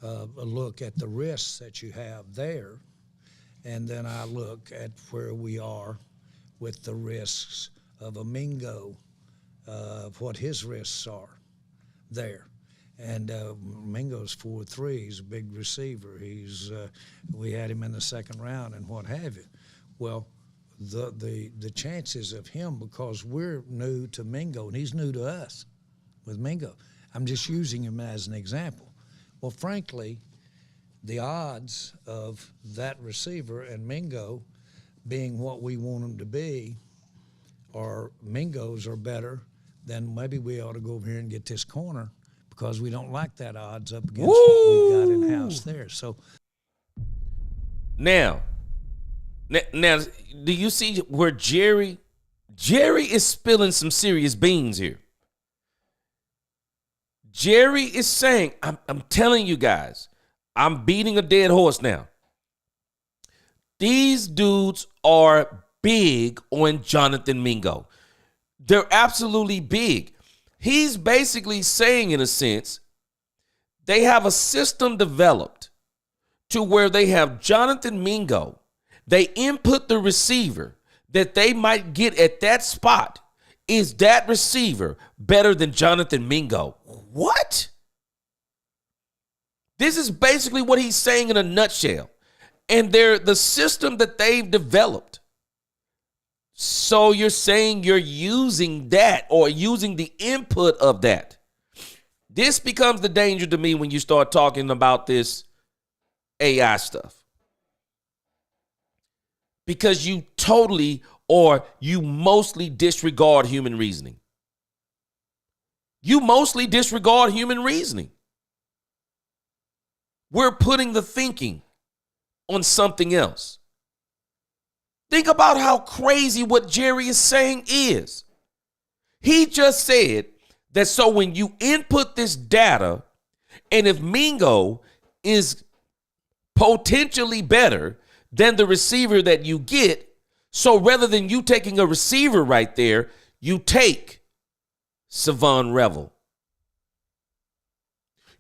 look at the risks that you have there, and then I look at where we are with the risks of a Mingo, what his risks are there. And Mingo's 4'3", he's a big receiver. We had him in the second round and what have you. Well, the chances of him, because we're new to Mingo and he's new to us with Mingo. I'm just using him as an example. Well, frankly, the odds of that receiver and Mingo being what we want them to be, or Mingo's are better, then maybe we ought to go over here and get this corner, because we don't like that odds up against what we've got in-house there. So now, do you see where Jerry is spilling some serious beans here? Jerry is saying, I'm telling you guys, I'm beating a dead horse now. These dudes are big on Jonathan Mingo. They're absolutely big. He's basically saying, in a sense, they have a system developed to where they have Jonathan Mingo. They input the receiver that they might get at that spot. Is that receiver better than Jonathan Mingo? What? This is basically what he's saying in a nutshell. And they're the system that they've developed. So you're saying you're using that, or using the input of that. This becomes the danger to me when you start talking about this AI stuff. Because you totally, or you mostly disregard human reasoning. You mostly disregard human reasoning. We're putting the thinking on something else. Think about how crazy what Jerry is saying is. He just said that so when you input this data, and if Mingo is potentially better than the receiver that you get, so rather than you taking a receiver right there, you take Savon Revel.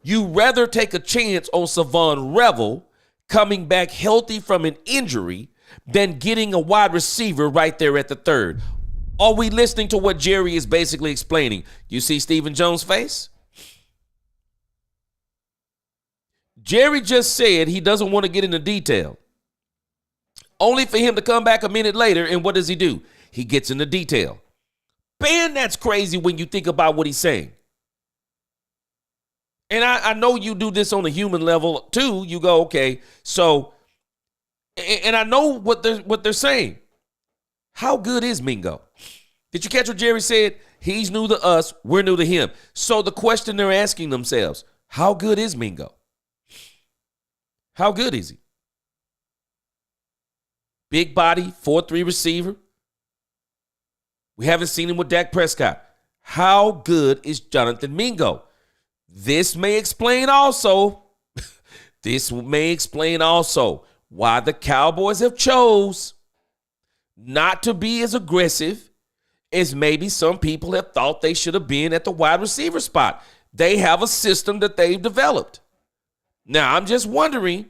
You rather take a chance on Savon Revel coming back healthy from an injury than getting a wide receiver right there at the third. Are we listening to what Jerry is basically explaining? You see Stephen Jones' face? Jerry just said he doesn't want to get into detail. Only for him to come back a minute later, and what does he do? He gets into detail. Man, that's crazy when you think about what he's saying. And I know you do this on a human level too. You go, okay, so, and I know what they're saying. How good is Mingo? Did you catch what Jerry said? He's new to us, we're new to him. So the question they're asking themselves, how good is Mingo? How good is he? Big body, 4-3 receiver. We haven't seen him with Dak Prescott. How good is Jonathan Mingo? This may explain also why the Cowboys have chose not to be as aggressive as maybe some people have thought they should have been at the wide receiver spot. They have a system that they've developed. Now, I'm just wondering,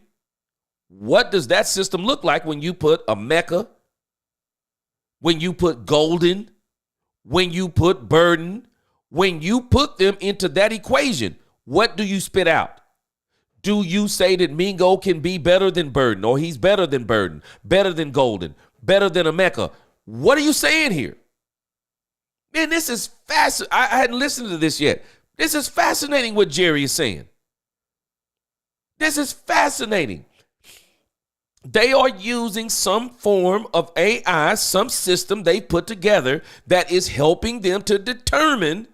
what does that system look like when you put a Mecca, when you put Golden, when you put Burden, when you put them into that equation? What do you spit out? Do you say that Mingo can be better than Burden, or he's better than Burden, better than Golden, better than Emeka? What are you saying here? Man, this is fascinating. I hadn't listened to this yet. This is fascinating what Jerry is saying. This is fascinating. They are using some form of AI, some system they put together that is helping them to determine.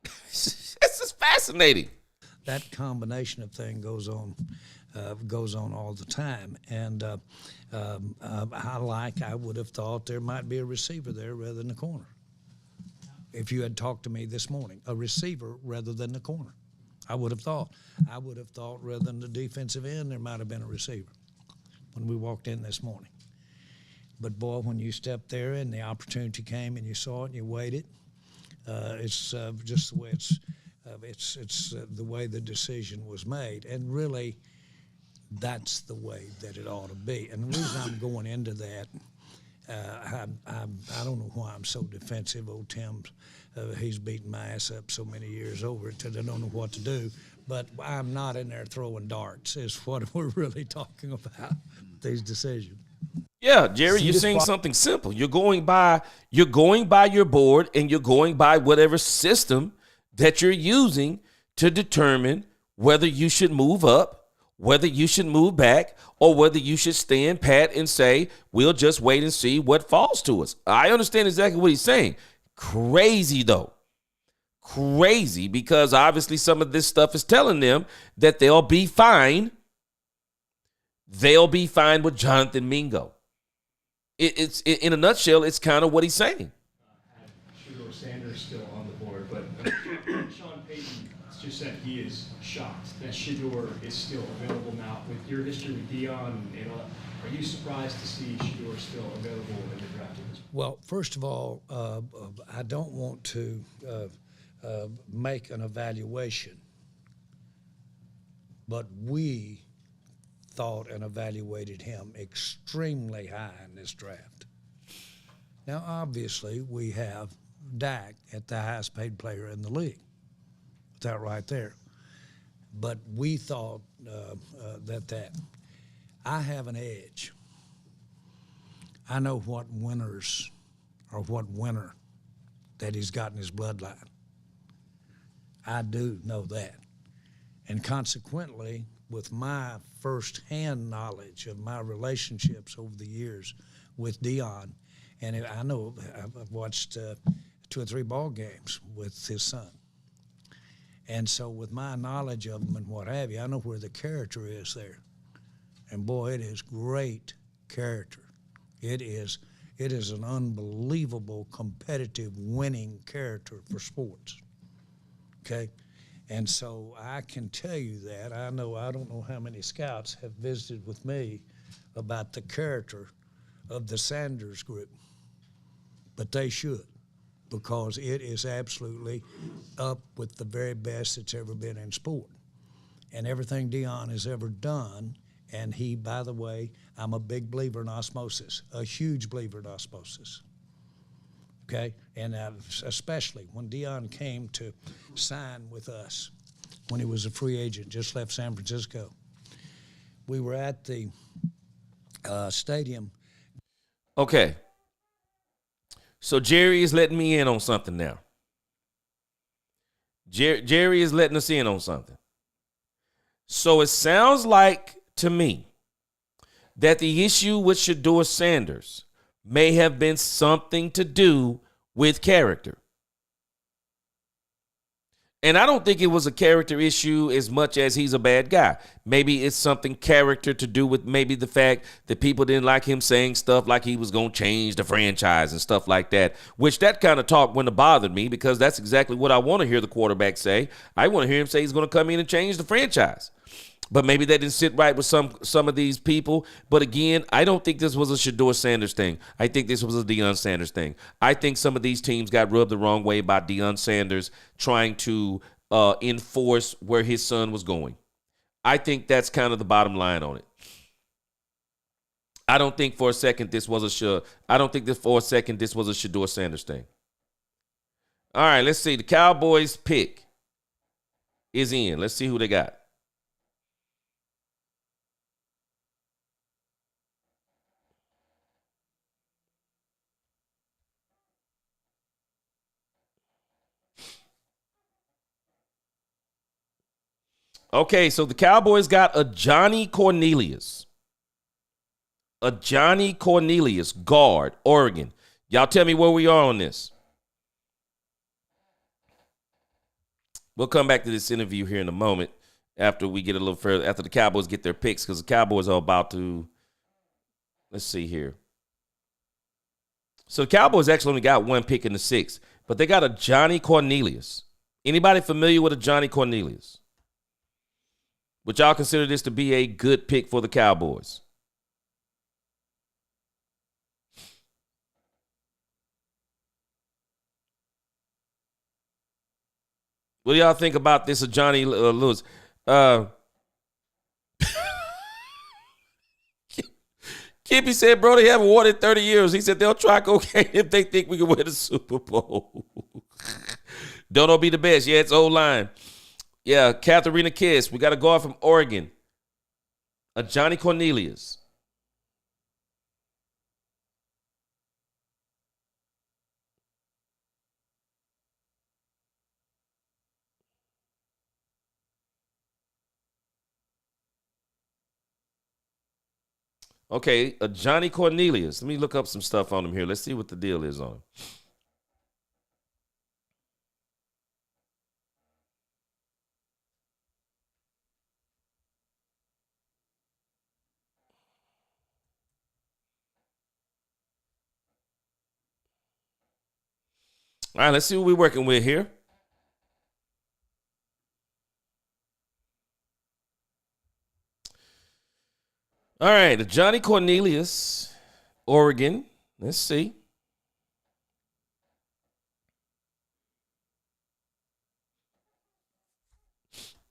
This is fascinating. That combination of thing goes on all the time. And I would have thought there might be a receiver there rather than a corner. If you had talked to me this morning, a receiver rather than the corner. I would have thought rather than the defensive end, there might have been a receiver when we walked in this morning. But boy, when you stepped there and the opportunity came and you saw it and you waited, it's just the way it's the way the decision was made. And really, that's the way that it ought to be. And the reason I'm going into that, I don't know why I'm so defensive. Old Tim, he's beaten my ass up so many years over it that I don't know what to do. But I'm not in there throwing darts is what we're really talking about, these decisions. Yeah, Jerry, you're saying something simple. You're going by your board, and you're going by whatever system that you're using to determine whether you should move up, whether you should move back, or whether you should stand pat and say, we'll just wait and see what falls to us. I understand exactly what he's saying. Crazy, though. Crazy, because obviously some of this stuff is telling them that they'll be fine. They'll be fine with Jonathan Mingo. It's in a nutshell, it's kind of what he's saying. Shedeur Sanders still on the board, but Sean Payton just said he is shocked that Shedeur is still available now. With your history with Dion, are you surprised to see Shedeur still available in the draft? Well, first of all, I don't want to make an evaluation, but we thought and evaluated him extremely high in this draft. Now, obviously, we have Dak at the highest paid player in the league. That right there. But we thought that I have an edge. I know what winners or what winner that he's got in his bloodline. I do know that. And consequently, with my first-hand knowledge of my relationships over the years with Dion, and I know I've watched 2 or 3 ball games with his son. And so with my knowledge of him and what have you, I know where the character is there. And boy, it is great character. It is an unbelievable, competitive, winning character for sports. Okay? And so I can tell you that. I don't know how many scouts have visited with me about the character of the Sanders group, but they should, because it is absolutely up with the very best that's ever been in sport. And everything Dion has ever done, and he, by the way, I'm a big believer in osmosis, a huge believer in osmosis. Okay, and especially when Dion came to sign with us, when he was a free agent, just left San Francisco. We were at the stadium. Okay, so Jerry is letting me in on something now. Jerry is letting us in on something. So it sounds like to me that the issue with Shedeur Sanders may have been something to do with character. And I don't think it was a character issue as much as he's a bad guy. Maybe it's something character to do with maybe the fact that people didn't like him saying stuff like he was going to change the franchise and stuff like that, which that kind of talk wouldn't have bothered me because that's exactly what I want to hear the quarterback say. I want to hear him say he's going to come in and change the franchise. But maybe that didn't sit right with some of these people. But again, I don't think this was a Shedeur Sanders thing. I think this was a Deion Sanders thing. I think some of these teams got rubbed the wrong way by Deion Sanders trying to enforce where his son was going. I think that's kind of the bottom line on it. I don't think for a second this was a Shedeur Sanders thing. All right, let's see. The Cowboys pick is in. Let's see who they got. Okay, so the Cowboys got a Johnny Cornelius. A Johnny Cornelius, guard, Oregon. Y'all tell me where we are on this. We'll come back to this interview here in a moment after we get a little further, after the Cowboys get their picks, because the Cowboys are about to, let's see here. So the Cowboys actually only got one pick in the sixth, but they got a Johnny Cornelius. Anybody familiar with a Johnny Cornelius? Would y'all consider this to be a good pick for the Cowboys? What do y'all think about this, Johnny Lewis? Kippy said, bro, they haven't won in 30 years. He said they'll try cocaine if they think we can win the Super Bowl. Don't know be the best. Yeah, it's O-line. Yeah, Katharina Kiss. We got a guard from Oregon. A Johnny Cornelius. Okay, a Johnny Cornelius. Let me look up some stuff on him here. Let's see what the deal is on him. All right, let's see what we're working with here. All right, Johnny Cornelius, Oregon. Let's see.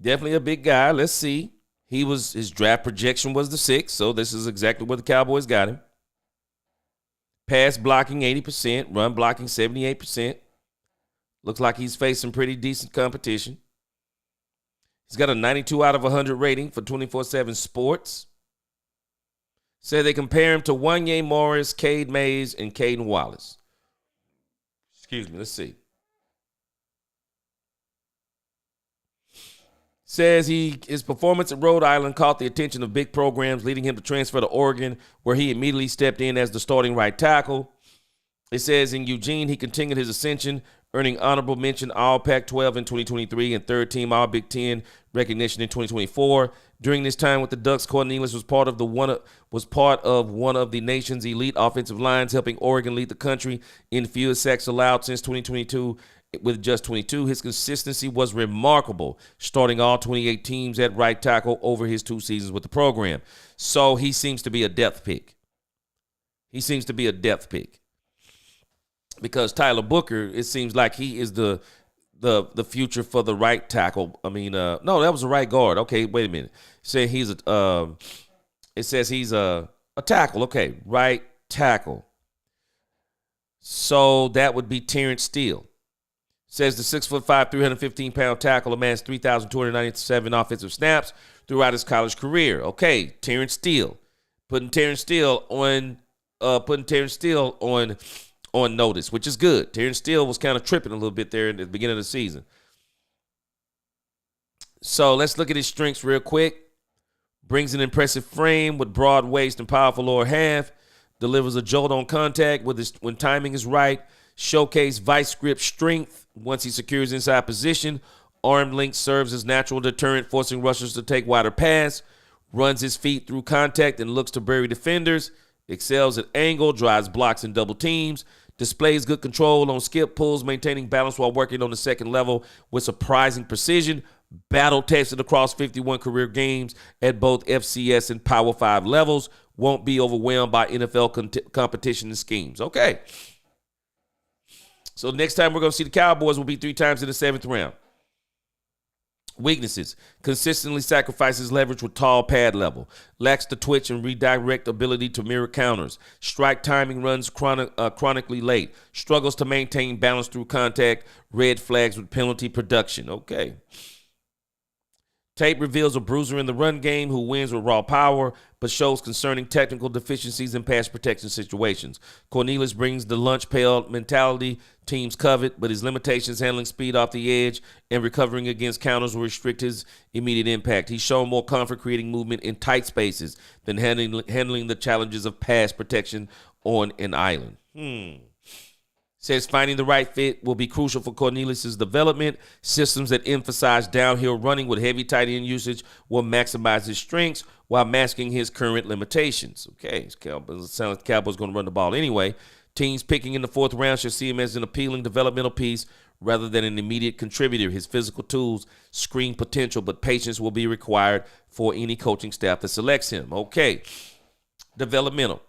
Definitely a big guy. Let's see. His draft projection was the 6th, so this is exactly where the Cowboys got him. Pass blocking 80%, run blocking 78%. Looks like he's facing pretty decent competition. He's got a 92 out of 100 rating for 24/7 Sports. Say they compare him to Wanye Morris, Cade Mays, and Caden Wallace. Excuse me, let's see. Says his performance at Rhode Island caught the attention of big programs, leading him to transfer to Oregon, where he immediately stepped in as the starting right tackle. It says in Eugene, he continued his ascension, earning honorable mention All Pac-12 in 2023 and third team All Big Ten recognition in 2024. During this time with the Ducks, Cornelius was part of one of the nation's elite offensive lines, helping Oregon lead the country in fewest sacks allowed since 2022 with just 22. His consistency was remarkable, starting all 28 teams at right tackle over his 2 seasons with the program. So he seems to be a depth pick. Because Tyler Booker, it seems like he is the future for the right tackle. I mean, no, that was a right guard. Okay, wait a minute. It says he's a tackle. Okay, right tackle. So that would be Terrence Steele. Says the 6'5", 315-pound tackle amassed 3,297 offensive snaps throughout his college career. Okay, Terrence Steele. Putting Terrence Steele on notice, which is good. Terrence Steele was kind of tripping a little bit there at the beginning of the season. So let's look at his strengths real quick. Brings an impressive frame with broad waist and powerful lower half. Delivers a jolt on contact when timing is right. Showcase vice grip strength once he secures inside position. arm length serves as natural deterrent, forcing rushers to take wider pass, runs his feet through contact and looks to bury defenders, excels at angle, drives blocks and double teams, displays good control on skip pulls, maintaining balance while working on the second level with surprising precision, battle-tested across 51 career games at both FCS and Power 5 levels, won't be overwhelmed by NFL competition and schemes. Okay. So next time we're going to see the Cowboys will be 3 times in the 7th round. Weaknesses: consistently sacrifices leverage with tall pad level, lacks the twitch and redirect ability to mirror counters, strike timing runs chronically late, struggles to maintain balance through contact, red flags with penalty production. Okay. Tape reveals a bruiser in the run game who wins with raw power, but shows concerning technical deficiencies in pass protection situations. Cornelius brings the lunch pail mentality teams covet, but his limitations handling speed off the edge and recovering against counters will restrict his immediate impact. He's shown more comfort creating movement in tight spaces than handling the challenges of pass protection on an island. Says finding the right fit will be crucial for Cornelius' development. Systems that emphasize downhill running with heavy tight end usage will maximize his strengths while masking his current limitations. Okay, Cowboys, it sounds like the Cowboys going to run the ball anyway. Teams picking in the 4th round should see him as an appealing developmental piece rather than an immediate contributor. His physical tools screen potential, but patience will be required for any coaching staff that selects him. Okay, developmental.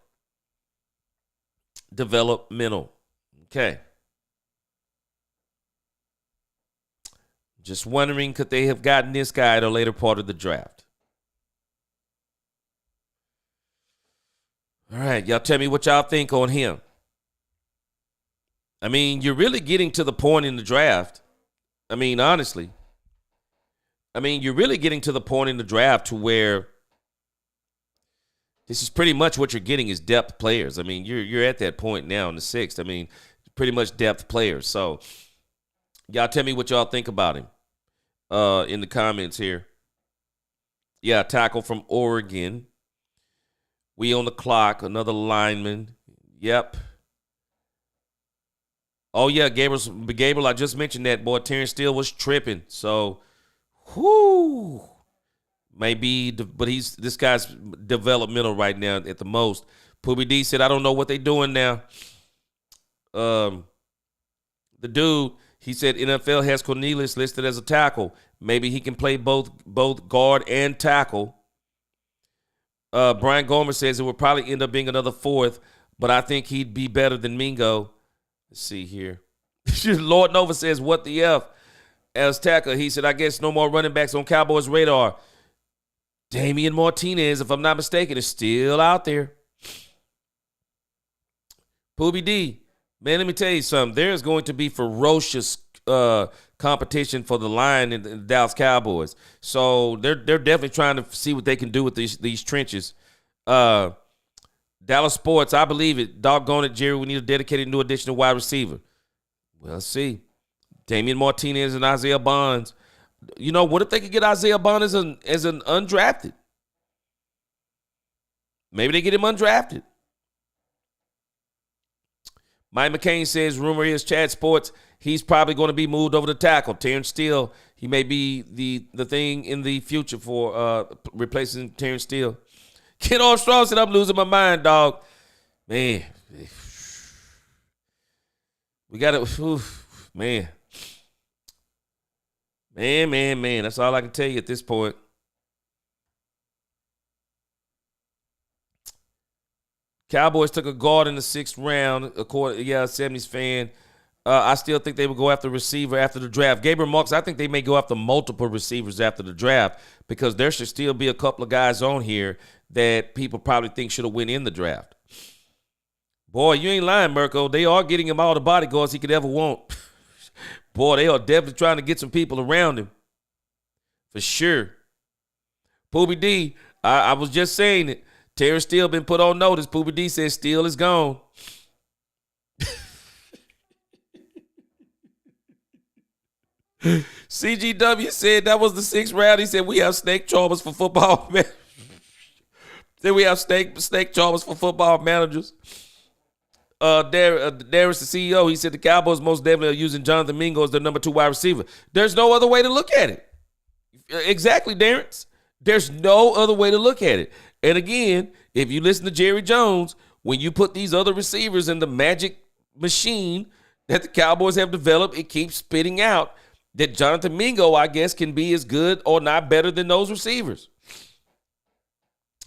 Okay. Just wondering, could they have gotten this guy at a later part of the draft? All right, y'all tell me what y'all think on him. I mean, you're really getting to the point in the draft. I mean, honestly. I mean, you're really getting to the point in the draft to where this is pretty much what you're getting is depth players. I mean, you're at that point now in the 6th. I mean, pretty much depth players. So y'all tell me what y'all think about him in the comments here. Yeah, tackle from Oregon. We on the clock. Another lineman. Yep. Oh, yeah, Gabriel, I just mentioned that. Boy, Terrence Steele was tripping. So, whoo. Maybe, but this guy's developmental right now at the most. Poobie D said, I don't know what they're doing now. The dude, he said NFL has Cornelius listed as a tackle. Maybe he can play both guard and tackle. Brian Gomer says it will probably end up being another 4th, but I think he'd be better than Mingo. Let's see here. Lord Nova says, what the F? As tackle, he said, I guess no more running backs on Cowboys' radar. Damian Martinez, if I'm not mistaken, is still out there. Poobie D, man, let me tell you something. There's going to be ferocious competition for the line in the Dallas Cowboys. So they're definitely trying to see what they can do with these trenches. Dallas Sports, I believe it. Doggone it, Jerry, we need a dedicated new addition to wide receiver. Well, let's see. Damian Martinez and Isaiah Bonds. You know, what if they could get Isaiah Bonds as an undrafted? Maybe they get him undrafted. Mike McCain says, rumor is Chad Sports, he's probably going to be moved over to tackle. Terrence Steele, he may be the thing in the future for replacing Terrence Steele. Ken Armstrong said, I'm losing my mind, dog. Man. We got to, man. Man. That's all I can tell you at this point. Cowboys took a guard in the 6th round. 70s fan. I still think they would go after receiver after the draft. Gabriel Marks, I think they may go after multiple receivers after the draft because there should still be a couple of guys on here that people probably think should have went in the draft. Boy, you ain't lying, Mirko. They are getting him all the bodyguards he could ever want. Boy, they are definitely trying to get some people around him. For sure. Poobie D, I was just saying it. Terrence Steele been put on notice. Poobie D says Steele is gone. CGW said that was the 6th round. He said we have snake charmers for football. Said we have snake charmers for football managers. Darius, the CEO, he said the Cowboys most definitely are using Jonathan Mingo as their number 2 wide receiver. There's no other way to look at it. Exactly, Darius. There's no other way to look at it. And again, if you listen to Jerry Jones, when you put these other receivers in the magic machine that the Cowboys have developed, it keeps spitting out that Jonathan Mingo, I guess, can be as good or not better than those receivers.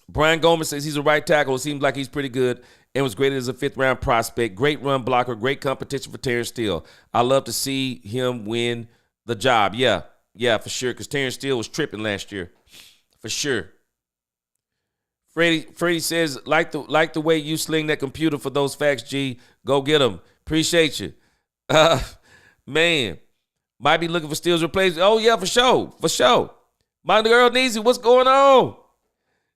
Brian Gomez says he's a right tackle. It seems like he's pretty good and was graded as a 5th-round prospect. Great run blocker, great competition for Terrence Steele. I love to see him win the job. Yeah, for sure, because Terrence Steele was tripping last year. For sure. Freddie says, like the way you sling that computer for those facts, G. Go get them. Appreciate you. Man, might be looking for Steele's replacement. Oh, yeah, for sure. For sure. My girl, Neezy, what's going on?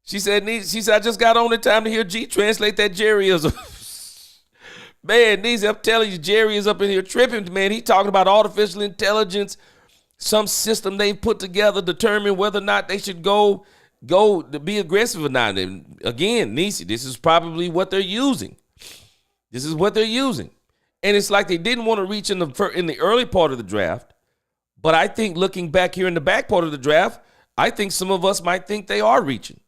She said, I just got on in time to hear G translate that Jerryism. Man, Neezy, I'm telling you, Jerry is up in here tripping, man. He talking about artificial intelligence, some system they put together to determine whether or not they should go to be aggressive or not. And again, Nisi, this is probably what they're using. This is what they're using. And it's like they didn't want to reach in the early part of the draft. But I think looking back here in the back part of the draft, I think some of us might think they are reaching.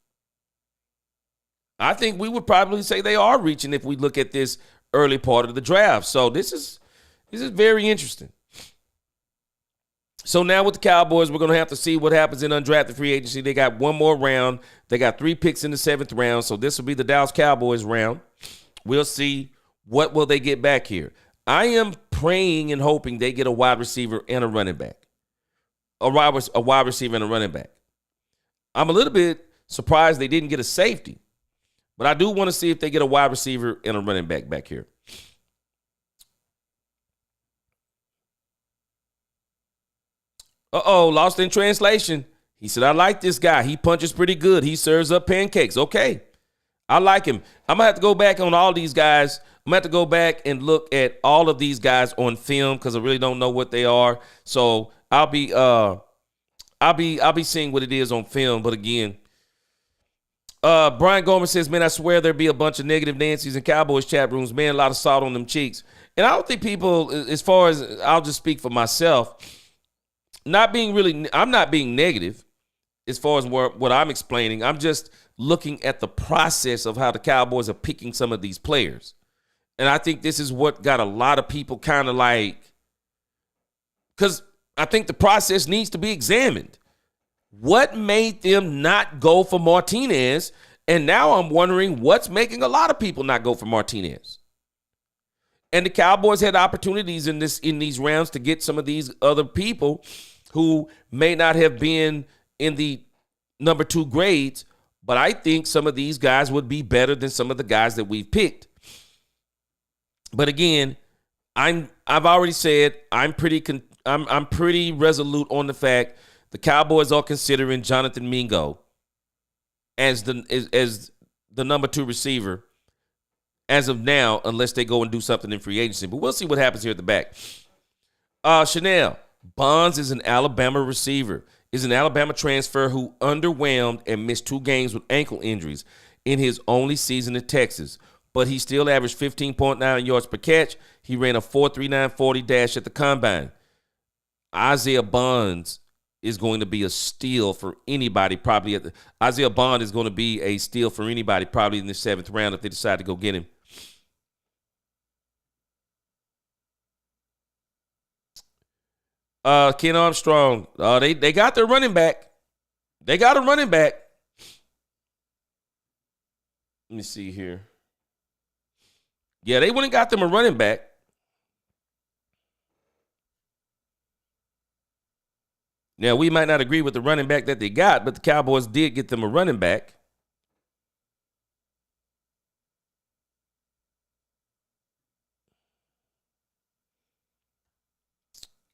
I think we would probably say they are reaching if we look at this early part of the draft. So this is very interesting. So now with the Cowboys, we're going to have to see what happens in undrafted free agency. They got one more round. They got 3 picks in the 7th round. So this will be the Dallas Cowboys round. We'll see what will they get back here. I am praying and hoping they get a wide receiver and a running back. A wide receiver and a running back. I'm a little bit surprised they didn't get a safety. But I do want to see if they get a wide receiver and a running back here. Lost in translation. He said, I like this guy. He punches pretty good. He serves up pancakes. Okay. I like him. I'm going to have to go back on all these guys. I'm going to have to go back and look at all of these guys on film because I really don't know what they are. So I'll be seeing what it is on film. But again, Brian Gomez says, man, I swear there'd be a bunch of negative Nancy's in Cowboys chat rooms. Man, a lot of salt on them cheeks. And I don't think people, as far as I'll just speak for myself, I'm not being negative as far as what I'm explaining. I'm just looking at the process of how the Cowboys are picking some of these players. And I think this is what got a lot of people kind of like, because I think the process needs to be examined. What made them not go for Martinez? And now I'm wondering what's making a lot of people not go for Martinez. And the Cowboys had opportunities in these rounds to get some of these other people who may not have been in the number 2 grades, but I think some of these guys would be better than some of the guys that we've picked. But again, I've already said I'm pretty resolute on the fact the Cowboys are considering Jonathan Mingo as the number 2 receiver as of now, unless they go and do something in free agency. But we'll see what happens here at the back. Chanel, Bonds is an Alabama receiver, is an Alabama transfer who underwhelmed and missed 2 games with ankle injuries in his only season in Texas. But he still averaged 15.9 yards per catch. He ran a 4.39 40 dash at the combine. Isaiah Bonds is going to be a steal for anybody probably. Isaiah Bond is going to be a steal for anybody probably in the 7th round if they decide to go get him. Ken Armstrong, they got their running back. They got a running back. Let me see here. Yeah, they went and got them a running back. Now, we might not agree with the running back that they got, but the Cowboys did get them a running back.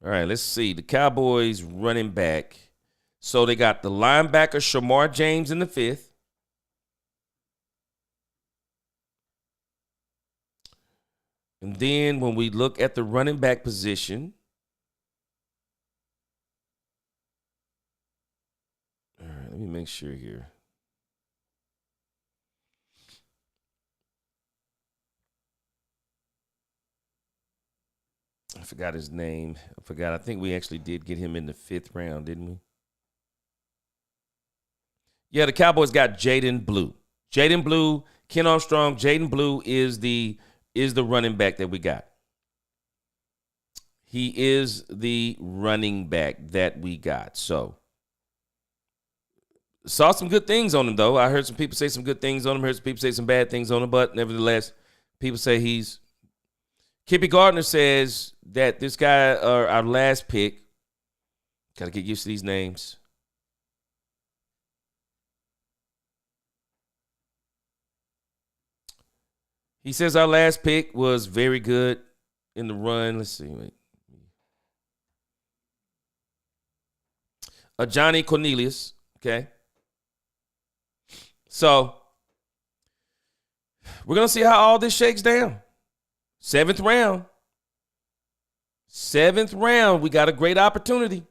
All right, let's see. The Cowboys running back. So they got the linebacker Shamar James in the 5th. And then when we look at the running back position, all right, let me make sure here. forgot his name. I think we actually did get him in the 5th round, didn't we? Yeah, the Cowboys got Jaden Blue. Jaden Blue, Ken Armstrong, Jaden Blue is the running back that we got. He is the running back that we got. So, saw some good things on him, though. I heard some people say some good things on him. Heard some people say some bad things on him. But nevertheless, people say he's... Kippy Gardner says that this guy, our last pick, got to get used to these names. He says our last pick was very good in the run. Let's see. Wait. Johnny Cornelius. Okay. So, we're going to see how all this shakes down. 7th round. 7th round. We got a great opportunity.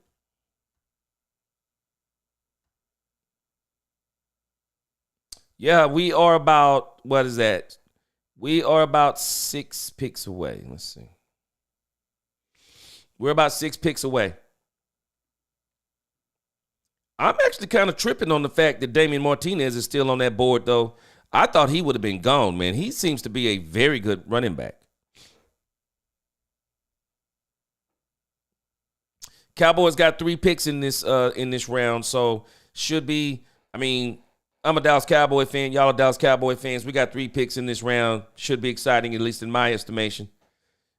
Yeah, we are about, what is that? We are about 6 picks away. Let's see. We're about 6 picks away. I'm actually kind of tripping on the fact that Damian Martinez is still on that board, though. I thought he would have been gone, man. He seems to be a very good running back. Cowboys got 3 picks in this round, so should be, I mean, I'm a Dallas Cowboy fan. Y'all are Dallas Cowboy fans. We got 3 picks in this round. Should be exciting, at least in my estimation.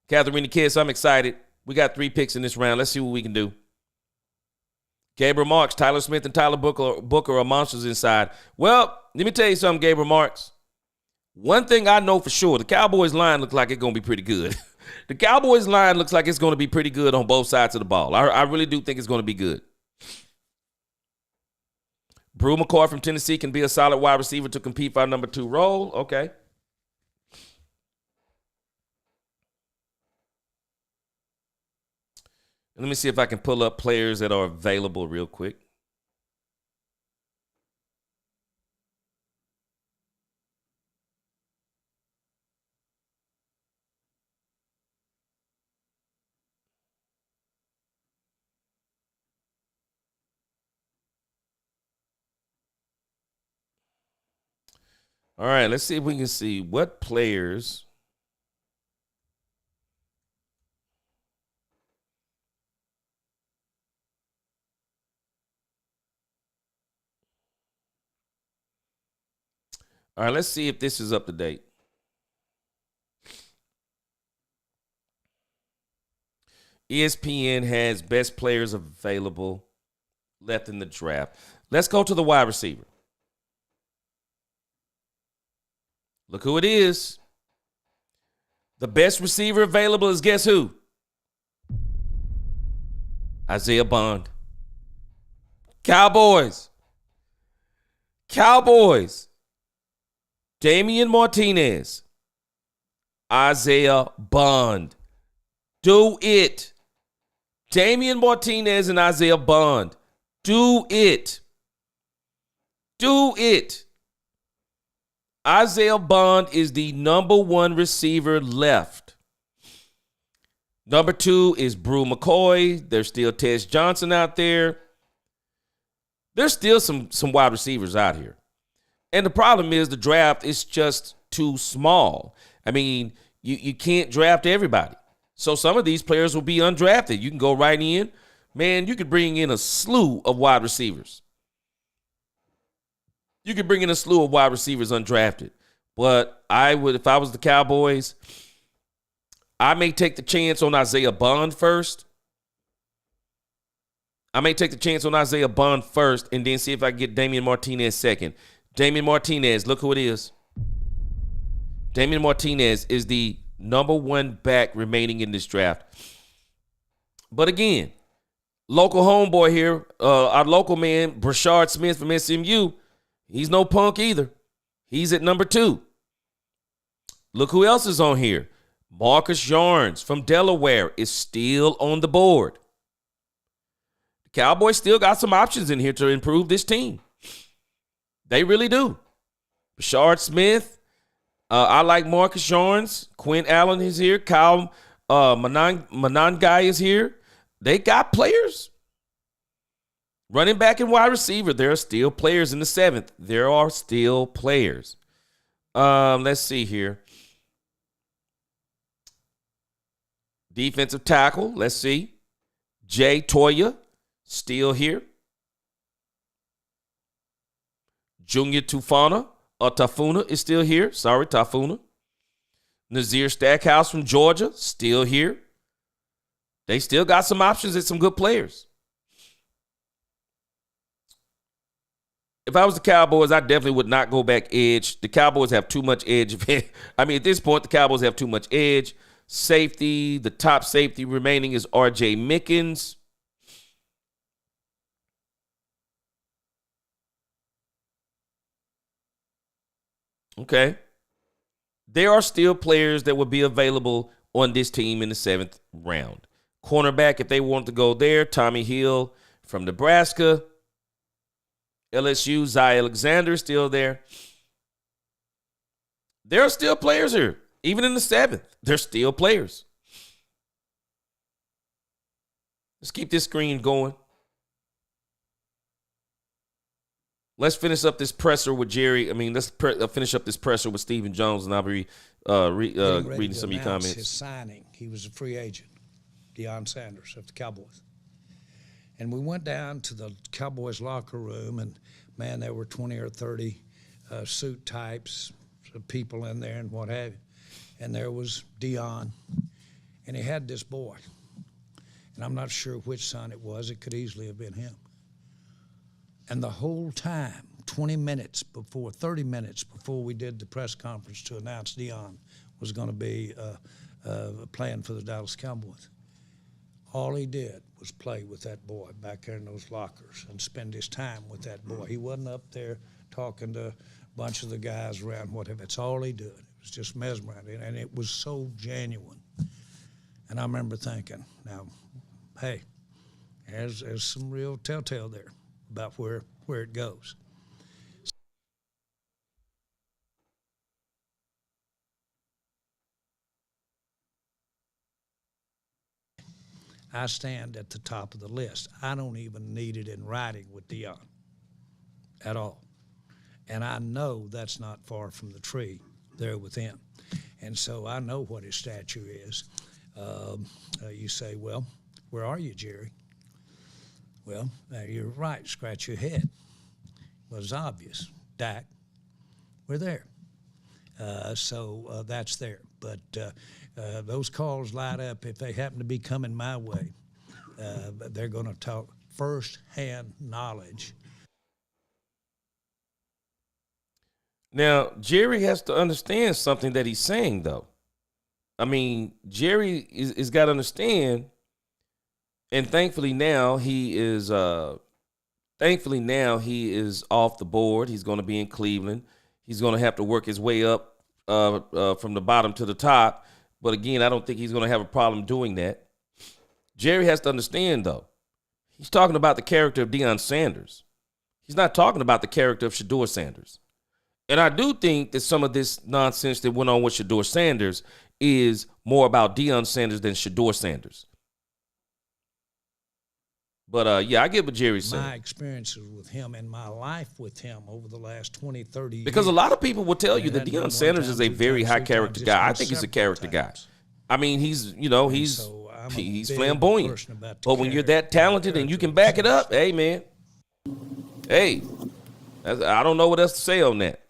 Catherine Kiss, I'm excited. We got 3 picks in this round. Let's see what we can do. Gabriel Marks, Tyler Smith, and Tyler Booker are monsters inside. Well, let me tell you something, Gabriel Marks. One thing I know for sure, the Cowboys line looks like it's going to be pretty good. The Cowboys line looks like it's going to be pretty good on both sides of the ball. I really do think it's going to be good. Brew McCoy from Tennessee can be a solid wide receiver to compete for our number 2 role. Okay. Let me see if I can pull up players that are available real quick. All right, let's see if we can see what players. All right, let's see if this is up to date. ESPN has best players available left in the draft. Let's go to the wide receiver. Look who it is. The best receiver available is guess who? Isaiah Bond. Cowboys. Damian Martinez. Isaiah Bond. Do it. Damian Martinez and Isaiah Bond. Do it. Do it. Isaiah Bond is the number 1 receiver left. Number 2 is Brew McCoy. There's still Tez Johnson out there. There's still some wide receivers out here. And the problem is the draft is just too small. I mean, you can't draft everybody. So some of these players will be undrafted. You can go right in. Man, you could bring in a slew of wide receivers. You could bring in a slew of wide receivers undrafted. But I would, if I was the Cowboys, I may take the chance on Isaiah Bond first. And then see if I can get Damian Martinez second. Damian Martinez, look who it is. Damian Martinez is the number 1 back remaining in this draft. But again, local homeboy here, our local man, Brashard Smith from SMU, he's no punk either. He's at number 2. Look who else is on here. Marcus Yarns from Delaware is still on the board. The Cowboys still got some options in here to improve this team. They really do. Brashard Smith. I like Marcus Yarns. Quinn Allen is here. Kyle Manan guy is here. They got players. Running back and wide receiver, there are still players in the 7th. There are still players. Let's see here. Defensive tackle, let's see. Jay Toya, still here. Junior Tafuna is still here. Sorry, Tafuna. Nazir Stackhouse from Georgia, still here. They still got some options and some good players. If I was the Cowboys, I definitely would not go back edge. The Cowboys have too much edge. I mean, at this point, the Cowboys have too much edge. Safety, the top safety remaining is R.J. Mickens. Okay. There are still players that would be available on this team in the 7th round. Cornerback, if they want to go there, Tommy Hill from Nebraska. LSU, Zy Alexander is still there. There are still players here. Even in the 7th, there's still players. Let's keep this screen going. Let's finish up this presser with Jerry. I mean, let's finish up this presser with Stephen Jones, and I'll be reading some of your comments. His signing. He was a free agent, Deion Sanders of the Cowboys. And we went down to the Cowboys locker room, and, man, there were 20 or 30 suit types of people in there and what have you. And there was Deion, and he had this boy. And I'm not sure which son it was. It could easily have been him. And the whole time, 30 minutes before we did the press conference to announce Deion was going to be playing for the Dallas Cowboys, all he did was play with that boy back there in those lockers and spend his time with that boy. He wasn't up there talking to a bunch of the guys around, whatever. That's all he did. It was just mesmerizing, and it was so genuine. And I remember thinking, now, hey, there's some real telltale there about where it goes. I stand at the top of the list. I don't even need it in writing with Deion at all. And I know that's not far from the tree there with him. And so I know what his stature is. You say, well, where are you, Jerry? Well, you're right. Scratch your head. Well, it's obvious. Dak, we're there. So that's there. But those calls light up. If they happen to be coming my way, they're going to talk first-hand knowledge. Now, Jerry has to understand something that he's saying, though. I mean, Jerry is got to understand, and thankfully now he is off the board. He's going to be in Cleveland. He's going to have to work his way up from the bottom to the top. But again, I don't think he's going to have a problem doing that. Jerry has to understand, though, he's talking about the character of Deion Sanders. He's not talking about the character of Shedeur Sanders. And I do think that some of this nonsense that went on with Shedeur Sanders is more about Deion Sanders than Shedeur Sanders. But, yeah, I get what Jerry's saying. My experiences with him and my life with him over the last 20, 30 years. Because a lot of people will tell you that Deion Sanders is a very high-character guy. I think he's a character guy. I mean, he's flamboyant. But when you're that talented and you can back it up, hey, man. Hey, I don't know what else to say on that.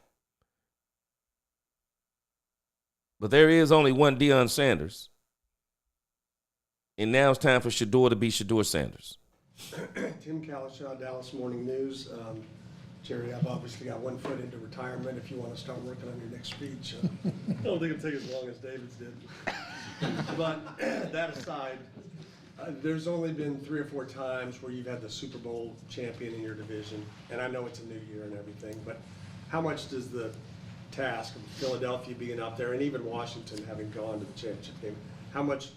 But there is only one Deion Sanders. And now it's time for Shedeur to be Shedeur Sanders. Tim Kalishaw, Dallas Morning News. Jerry, I've obviously got one foot into retirement. If you want to start working on your next speech, I don't think it'll take as long as David's did. But that aside, there's only been 3 or 4 times where you've had the Super Bowl champion in your division, and I know it's a new year and everything, but how much does the task of Philadelphia being up there, and even Washington having gone to the championship game, how much,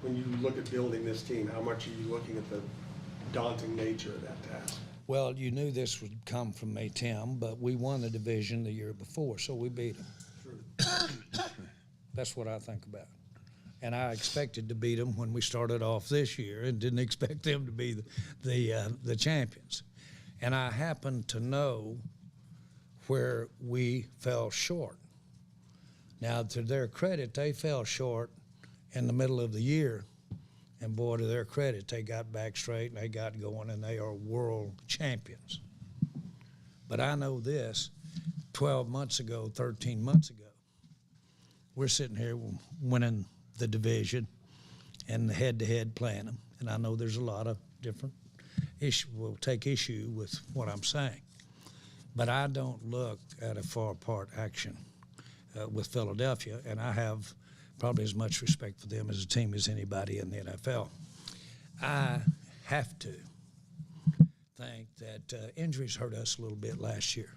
when you look at building this team, how much are you looking at the daunting nature of that task? Well, you knew this would come from me, Tim, but we won the division the year before, so we beat them. That's what I think about. and I expected to beat them when we started off this year, and didn't expect them to be the champions. And I happen to know where we fell short. Now, to their credit, they fell short in the middle of the year, and boy, to their credit, they got back straight and they got going, and they are world champions. But I know this, 12 months ago, 13 months ago, we're sitting here winning the division and the head-to-head playing them. And I know there's a lot of different issues. We'll take issue with what I'm saying. But I don't look at a far-apart action with Philadelphia, and I have probably as much respect for them as a team as anybody in the NFL. I have to think that injuries hurt us a little bit last year.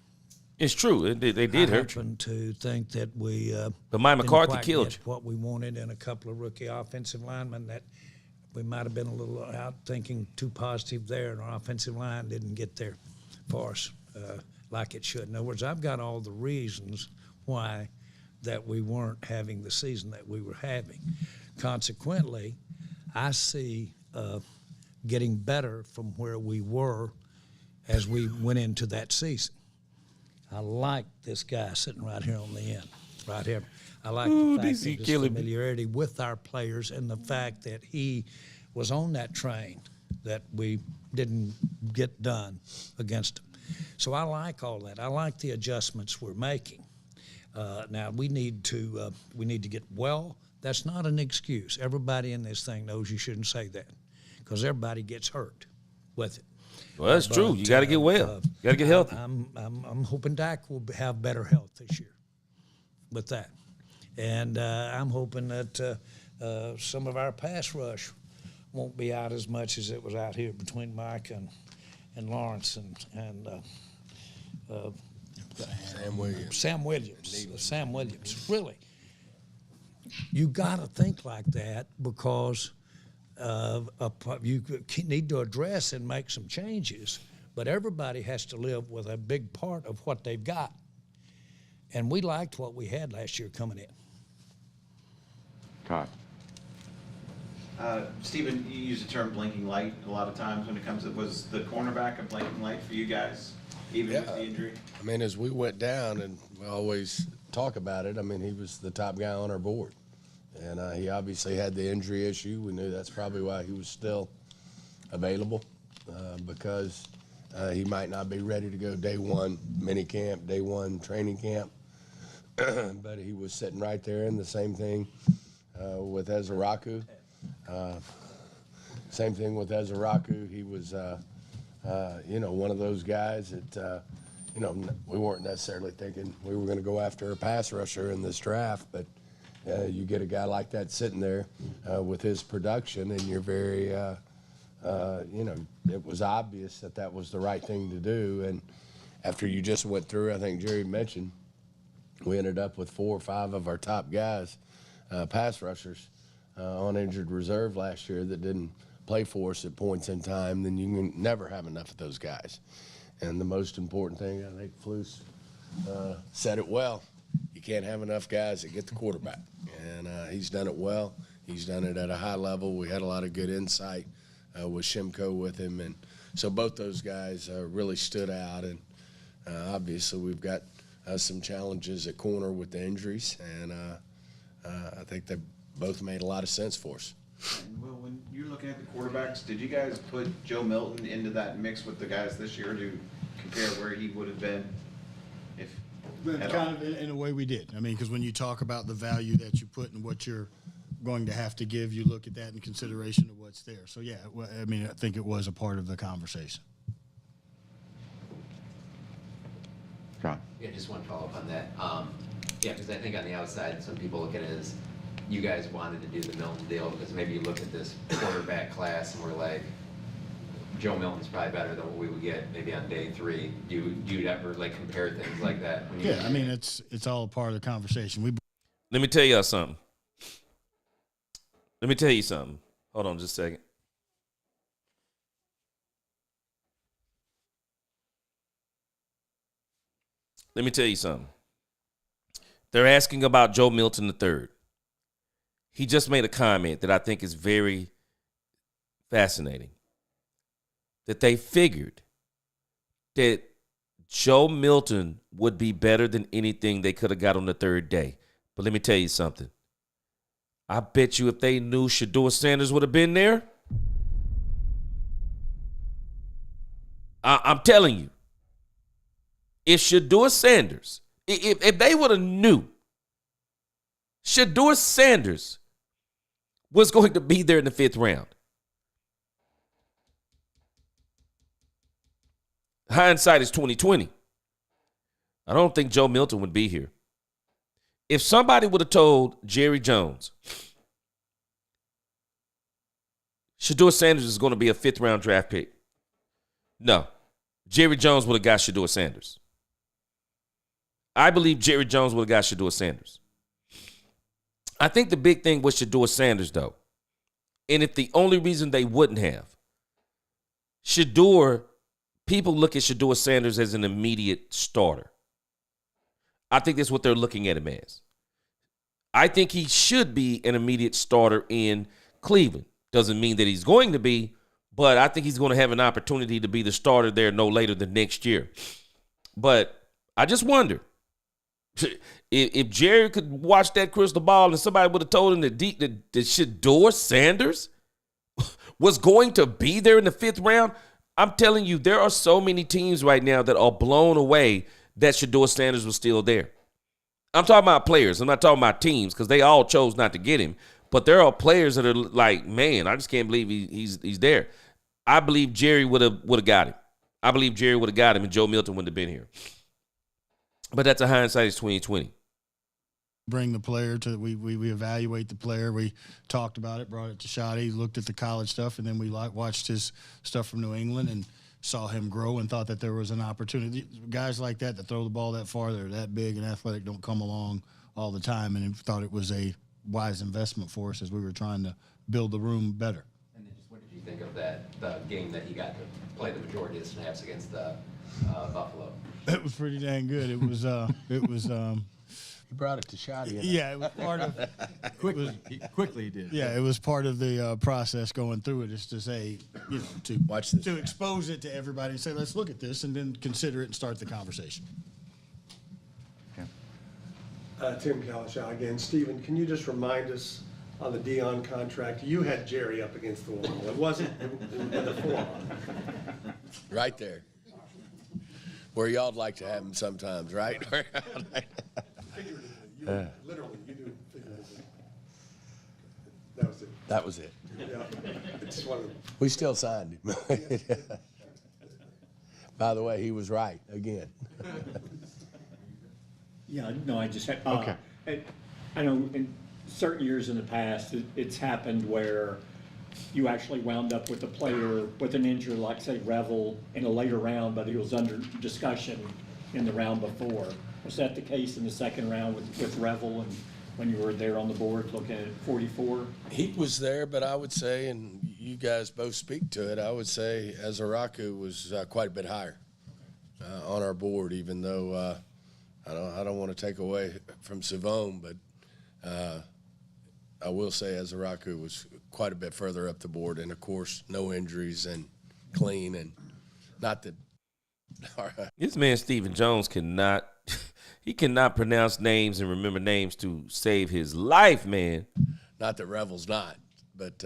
It's true. They did hurt you. I happen to think that we But Mike didn't McCarthy quite killed get you. what we wanted in a couple of rookie offensive linemen, that we might have been a little out thinking too positive there, and our offensive line didn't get there for us like it should. In other words, I've got all the reasons why that we weren't having the season that we were having. Consequently, I see getting better from where we were as we went into that season. I like this guy sitting right here on the end, right here. I like the fact DC of his killing me. familiarity with our players and the fact that he was on that train that we didn't get done against them. So I like all that. I like the adjustments we're making. Now we need to get well. That's not an excuse. Everybody in this thing knows you shouldn't say that, because everybody gets hurt with it. Well, that's true. You got to get well. You got to get healthy. I'm hoping Dak will have better health this year with that, and I'm hoping that some of our pass rush won't be out as much as it was out here between Mike and Lawrence and Sam Williams. Really, you got to think like that, because you need to address and make some changes, but everybody has to live with a big part of what they've got. And we liked what we had last year coming in. Todd. Stephen, you use the term blinking light a lot of times when it comes to, was the cornerback a blinking light for you guys, even with the injury? I mean, as we went down, and we always talk about it, I mean, he was the top guy on our board. And he obviously had the injury issue. We knew that's probably why he was still available, because he might not be ready to go day one mini camp, day one training camp. But he was sitting right there, and the same thing with Ezeraku. Same thing with Ezeraku. He was, one of those guys that, we weren't necessarily thinking we were going to go after a pass rusher in this draft, but you get a guy like that sitting there with his production, and you're very, it was obvious that that was the right thing to do. And after you just went through, I think Jerry mentioned, we ended up with 4 or 5 of our top guys, pass rushers, on injured reserve last year that didn't play for us at points in time. Then you can never have enough of those guys. And the most important thing, I think Flus said it well, you can't have enough guys that get the quarterback. And he's done it well. He's done it at a high level. We had a lot of good insight with Shimko with him. And so both those guys really stood out. And obviously we've got some challenges at corner with the injuries. And I think they both made a lot of sense for us. And Will, when you're looking at the quarterbacks, did you guys put Joe Milton into that mix with the guys this year to compare where he would have been if Kind of in a way we did. I mean, because when you talk about the value that you put in what you're going to have to give, you look at that in consideration of what's there. So, yeah, I mean, I think it was a part of the conversation. John. Yeah, just one follow-up on that. Yeah, because I think on the outside, some people look at it as you guys wanted to do the Milton deal because maybe you look at this quarterback class and we're like, Joe Milton's probably better than what we would get maybe on day 3. Do you ever like compare things like that? Yeah, I mean, it's all a part of the conversation. Let me tell y'all something. Hold on just a second. Let me tell you something. They're asking about Joe Milton III. he just made a comment that I think is very fascinating. That they figured that Joe Milton would be better than anything they could have got on the third day. But let me tell you something. I bet you if they knew Shedeur Sanders would have been there, I'm telling you, if Shedeur Sanders, if they would have knew Shedeur Sanders was going to be there in the 5th round, hindsight is 2020. I don't think Joe Milton would be here. If somebody would have told Jerry Jones, Shedeur Sanders is going to be a 5th round draft pick, no, Jerry Jones would have got Shedeur Sanders. I believe Jerry Jones would have got Shedeur Sanders. I think the big thing was Shedeur Sanders, though. And if the only reason they wouldn't have, Shedeur, people look at Shedeur Sanders as an immediate starter. I think that's what they're looking at him as. I think he should be an immediate starter in Cleveland. Doesn't mean that he's going to be, but I think he's going to have an opportunity to be the starter there no later than next year. But I just wonder, if Jerry could watch that crystal ball and somebody would have told him that Shedeur Sanders was going to be there in the 5th round, I'm telling you, there are so many teams right now that are blown away that Shedeur Sanders was still there. I'm talking about players. I'm not talking about teams because they all chose not to get him. But there are players that are like, man, I just can't believe he's there. I believe Jerry would have got him. I believe Jerry would have got him and Joe Milton wouldn't have been here. But that's a hindsight is 2020. Bring the player to we evaluate the player. We talked about it, brought it to Shotty, looked at the college stuff, and then we watched his stuff from New England and saw him grow and thought that there was an opportunity. Guys like that throw the ball that far, they're that big and athletic, don't come along all the time, and thought it was a wise investment for us as we were trying to build the room better. And then just what did you think of the game that he got to play the majority of the snaps against Buffalo? It was pretty dang good. It was You brought it to Shotty. Yeah, it was part of Quickly he did. Yeah, it was part of the process going through it, is to say, to watch this, to expose it to everybody and say, let's look at this, and then consider it and start the conversation. Tim Kalashaw again. Stephen, can you just remind us on the Dion contract, you had Jerry up against the wall. It wasn't in the forearm. Right there. Where y'all'd like to have him sometimes, right? Literally, you do figuratively. That was it. That was it. Yeah. It's one of the, We still signed him. By the way, he was right again. Yeah, no, I just had, Okay. I know in certain years in the past, it's happened where you actually wound up with a player with an injury, like say Revel, in a later round, but he was under discussion in the round before. Was that the case in the second round with Revel, and when you were there on the board looking at 44? He was there, but I would say, and you guys both speak to it, I would say Azaraku was quite a bit higher on our board, even though I don't want to take away from Savone, but I will say Azaraku was quite a bit further up the board, and of course, no injuries and clean, and not that. This man Stephen Jones cannot pronounce names and remember names to save his life, man. Not that Revel's not, but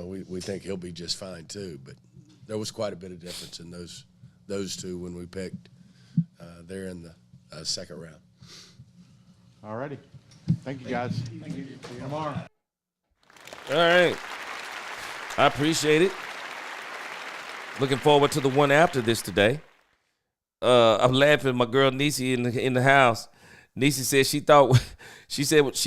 we think he'll be just fine too. But there was quite a bit of difference in those two when we picked there in the second round. All righty. Thank you, guys. Thank you. See you tomorrow. All right. I appreciate it. Looking forward to the one after this today. I'm laughing at my girl Niecy in the house. Niecy said she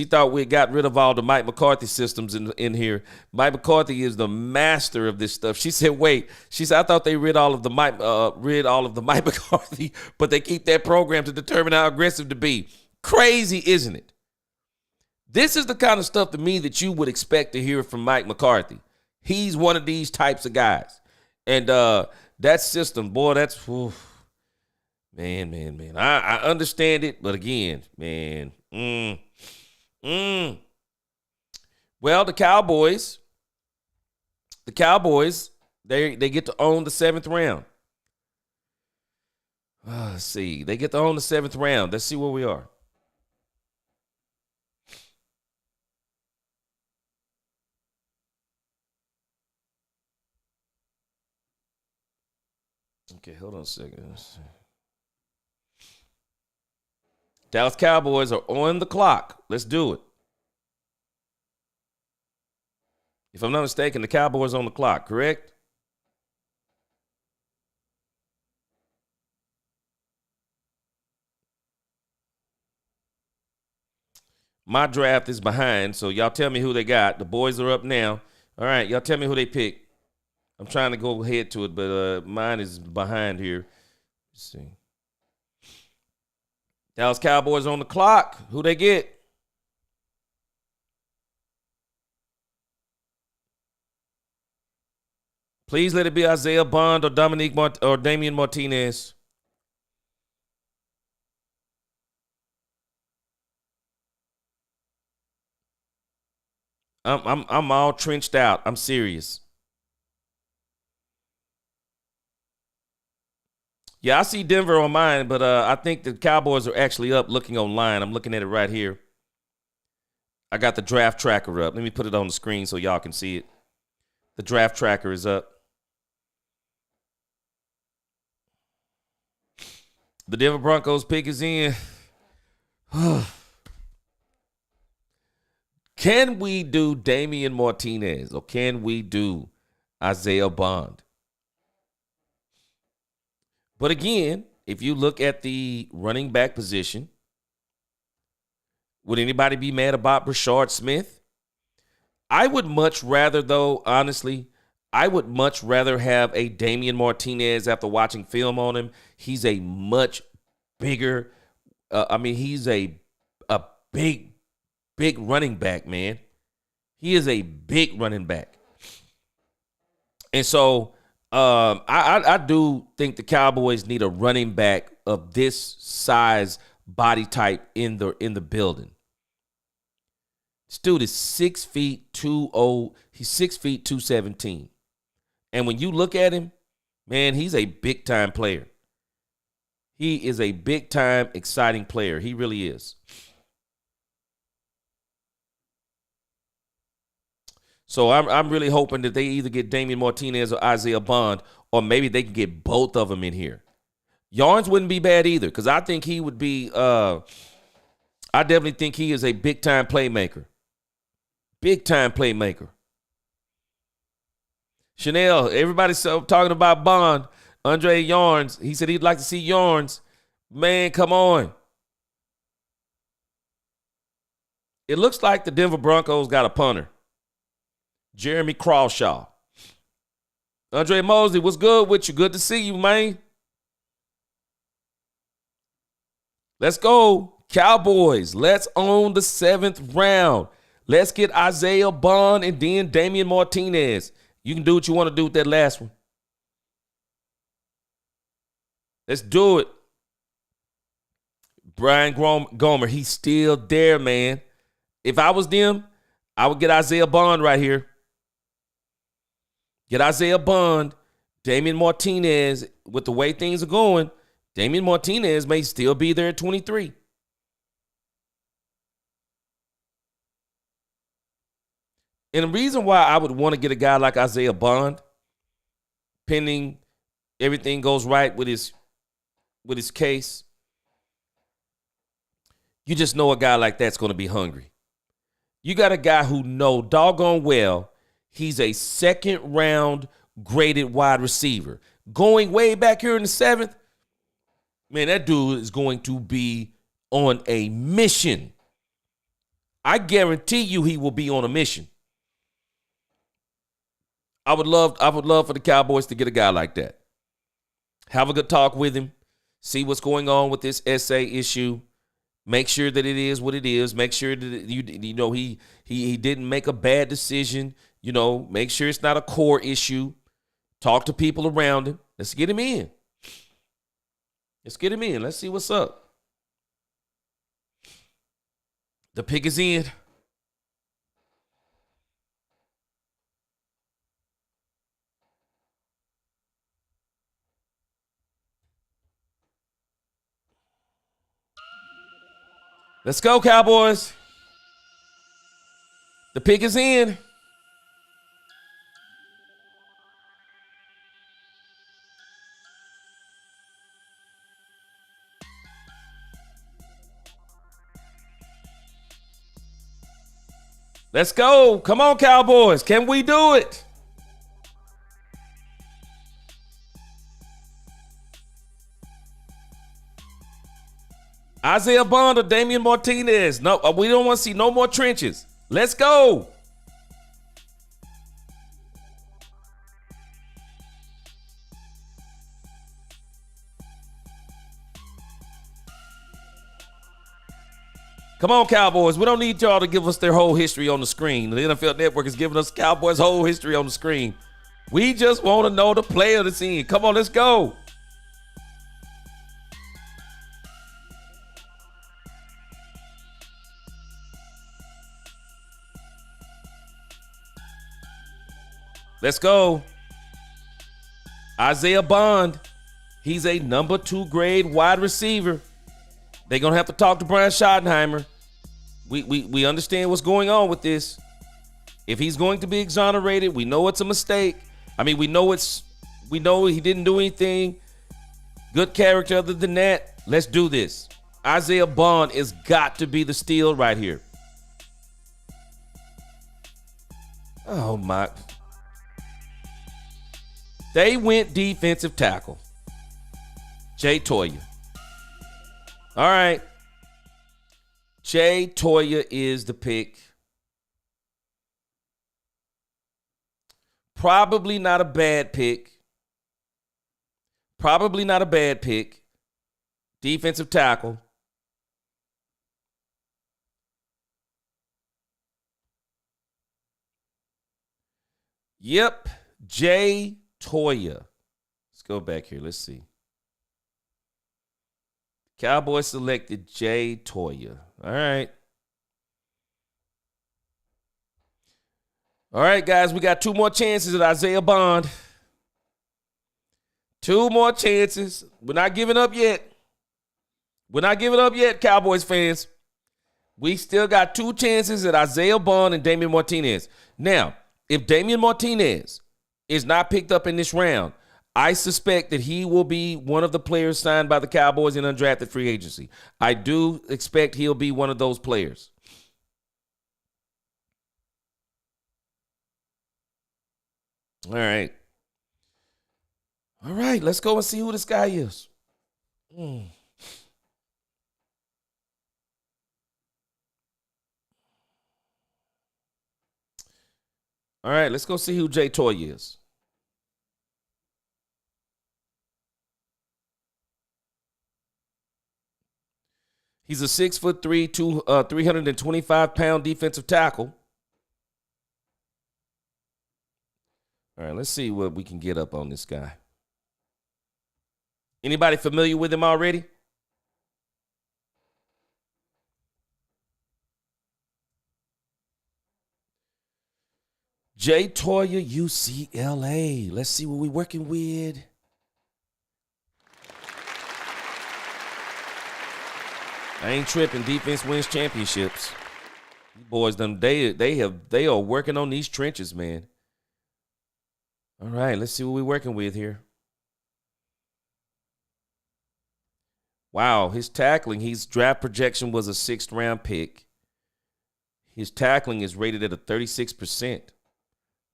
thought we had got rid of all the Mike McCarthy systems in here. Mike McCarthy is the master of this stuff. She said, wait. She said, I thought they rid all of the Mike McCarthy, but they keep that program to determine how aggressive to be. Crazy, isn't it? This is the kind of stuff to me that you would expect to hear from Mike McCarthy. He's one of these types of guys. And that system, boy, that's, whew, man. I understand it, but again, man, Well, the Cowboys, they get to own the 7th round. Let's see. They get to own the 7th round. Let's see where we are. Okay, hold on a second. Dallas Cowboys are on the clock. Let's do it. If I'm not mistaken, the Cowboys are on the clock, correct? My draft is behind, so y'all tell me who they got. The boys are up now. All right, y'all tell me who they pick. I'm trying to go ahead to it, but mine is behind here. Let's see. Dallas Cowboys on the clock. Who they get? Please let it be Isaiah Bond or Damian Martinez. I'm all trenched out. I'm serious. Yeah, I see Denver on mine, but I think the Cowboys are actually up looking online. I'm looking at it right here. I got the draft tracker up. Let me put it on the screen so y'all can see it. The draft tracker is up. The Denver Broncos pick is in. Can we do Damian Martinez or can we do Isaiah Bond? But again, if you look at the running back position, would anybody be mad about Brashard Smith? I would much rather, though, honestly, I would much rather have a Damian Martinez after watching film on him. He's a much bigger, he's a big running back, man. He is a big running back. And so I do think the Cowboys need a running back of this size, body type in the building. This dude is 6 feet 2'0". He's 6 feet 217. And when you look at him, man, he's a big time player. He is a big time, exciting player. He really is. So I'm really hoping that they either get Damian Martinez or Isaiah Bond, or maybe they can get both of them in here. Yarns wouldn't be bad either, because I think he would be I definitely think he is a big-time playmaker. Big-time playmaker. Chanel, everybody's talking about Bond. Andre Yarns, he said he'd like to see Yarns. Man, come on. It looks like the Denver Broncos got a punter. Jeremy Crawshaw. Andre Mosley, what's good with you? Good to see you, man. Let's go. Cowboys, let's own the 7th round. Let's get Isaiah Bond and then Damian Martinez. You can do what you want to do with that last one. Let's do it. Brian Gomer, he's still there, man. If I was them, I would get Isaiah Bond right here. Get Isaiah Bond, Damian Martinez. With the way things are going, Damian Martinez may still be there at 23. And the reason why I would want to get a guy like Isaiah Bond, pending everything goes right with his case, you just know a guy like that's going to be hungry. You got a guy who know doggone well he's a 2nd round graded wide receiver. Going way back here in the 7th, man, that dude is going to be on a mission. I guarantee you he will be on a mission. I would love for the Cowboys to get a guy like that. Have a good talk with him. See what's going on with this essay issue. Make sure that it is what it is. Make sure that he didn't make a bad decision. Make sure it's not a core issue. Talk to people around him. Let's get him in. Let's see what's up. The pick is in. Let's go, Cowboys. The pick is in. Let's go. Come on, Cowboys. Can we do it? Isaiah Bond or Damian Martinez. No, we don't want to see no more trenches. Let's go. Come on, Cowboys. We don't need y'all to give us their whole history on the screen. The NFL Network is giving us Cowboys' whole history on the screen. We just want to know the player that's in. Come on, let's go. Let's go. Isaiah Bond. He's a number 2 grade wide receiver. They're going to have to talk to Brian Schottenheimer. We understand what's going on with this. If he's going to be exonerated, we know it's a mistake. I mean, we know he didn't do anything. Good character other than that. Let's do this. Isaiah Bond has got to be the steal right here. Oh, my. They went defensive tackle. Jay Toya. All right. Jay Toya is the pick. Probably not a bad pick. Probably not a bad pick. Defensive tackle. Yep. Jay Toya. Let's go back here. Let's see. Cowboys selected Jay Toya. All right. All right, guys. We got 2 more chances at Isaiah Bond. 2 more chances. We're not giving up yet. We're not giving up yet, Cowboys fans. We still got 2 chances at Isaiah Bond and Damian Martinez. Now, if Damian Martinez is not picked up in this round, I suspect that he will be one of the players signed by the Cowboys in undrafted free agency. I do expect he'll be one of those players. All right. All right, let's go and see who this guy is. All right, let's go see who Jay Toya is. He's a 6'3", 325-pound defensive tackle. All right, let's see what we can get up on this guy. Anybody familiar with him already? Jay Toya, UCLA. Let's see what we're working with. I ain't tripping. Defense wins championships. These boys, they are working on these trenches, man. All right, let's see what we're working with here. Wow, his tackling, his draft projection was a 6th round pick. His tackling is rated at a 36%.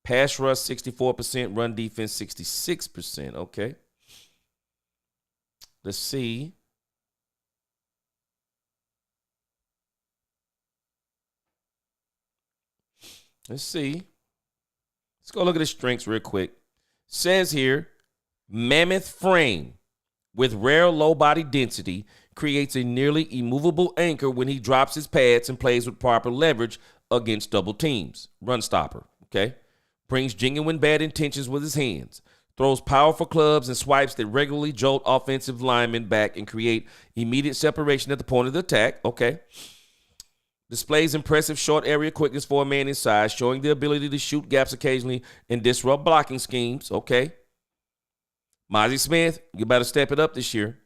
Pass rush 64%, run defense 66%. Okay. Let's see. Let's go look at his strengths real quick. Says here, mammoth frame with rare low body density creates a nearly immovable anchor when he drops his pads and plays with proper leverage against double teams. Run stopper, okay? Brings genuine bad intentions with his hands. Throws powerful clubs and swipes that regularly jolt offensive linemen back and create immediate separation at the point of the attack, okay? Displays impressive short area quickness for a man his size, showing the ability to shoot gaps occasionally and disrupt blocking schemes. Okay. Mozzie Smith, you better step it up this year.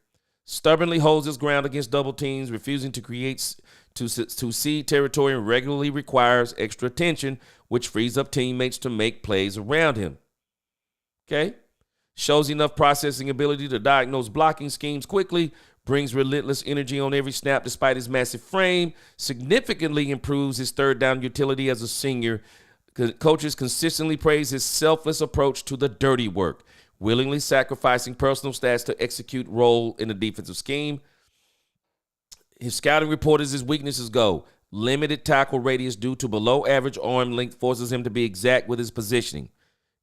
Stubbornly holds his ground against double teams, refusing to create to cede territory and regularly requires extra attention, which frees up teammates to make plays around him. Okay? Shows enough processing ability to diagnose blocking schemes quickly, brings relentless energy on every snap despite his massive frame, significantly improves his third down utility as a senior. Coaches consistently praise his selfless approach to the dirty work, willingly sacrificing personal stats to execute role in the defensive scheme. His scouting report as his weaknesses go. Limited tackle radius due to below average arm length forces him to be exact with his positioning.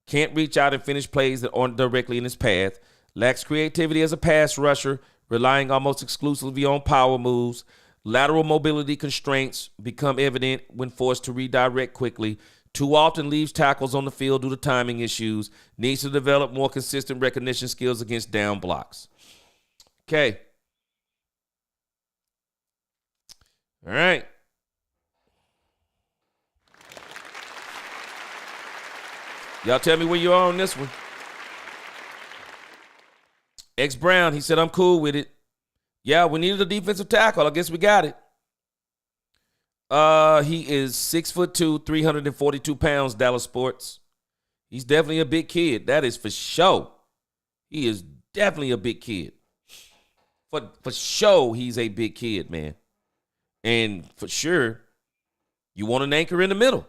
Can't reach out and finish plays that aren't directly in his path. Lacks creativity as a pass rusher, relying almost exclusively on power moves. Lateral mobility constraints become evident when forced to redirect quickly. Too often leaves tackles on the field due to timing issues. Needs to develop more consistent recognition skills against down blocks. Okay. All right. Y'all tell me where you are on this one. X Brown, he said, I'm cool with it. Yeah, we needed a defensive tackle. I guess we got it. He is 6'2", 342 pounds, Dallas Sports. He's definitely a big kid. That is for sure. He is definitely a big kid. For sure, he's a big kid, man. And for sure, you want an anchor in the middle.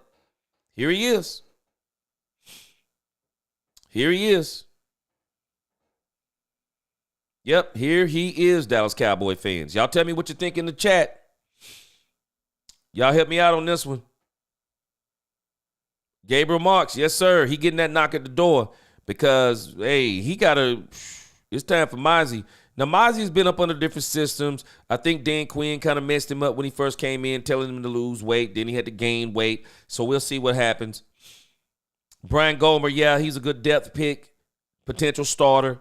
Here he is. Here he is. Yep, here he is, Dallas Cowboy fans. Y'all tell me what you think in the chat. Y'all help me out on this one. Gabriel Marks, yes, sir. He getting that knock at the door because, hey, it's time for Mozzie. Now, Mozzie's been up under different systems. I think Dan Quinn kind of messed him up when he first came in, telling him to lose weight. Then he had to gain weight. So we'll see what happens. Brian Gomer, yeah, he's a good depth pick, potential starter.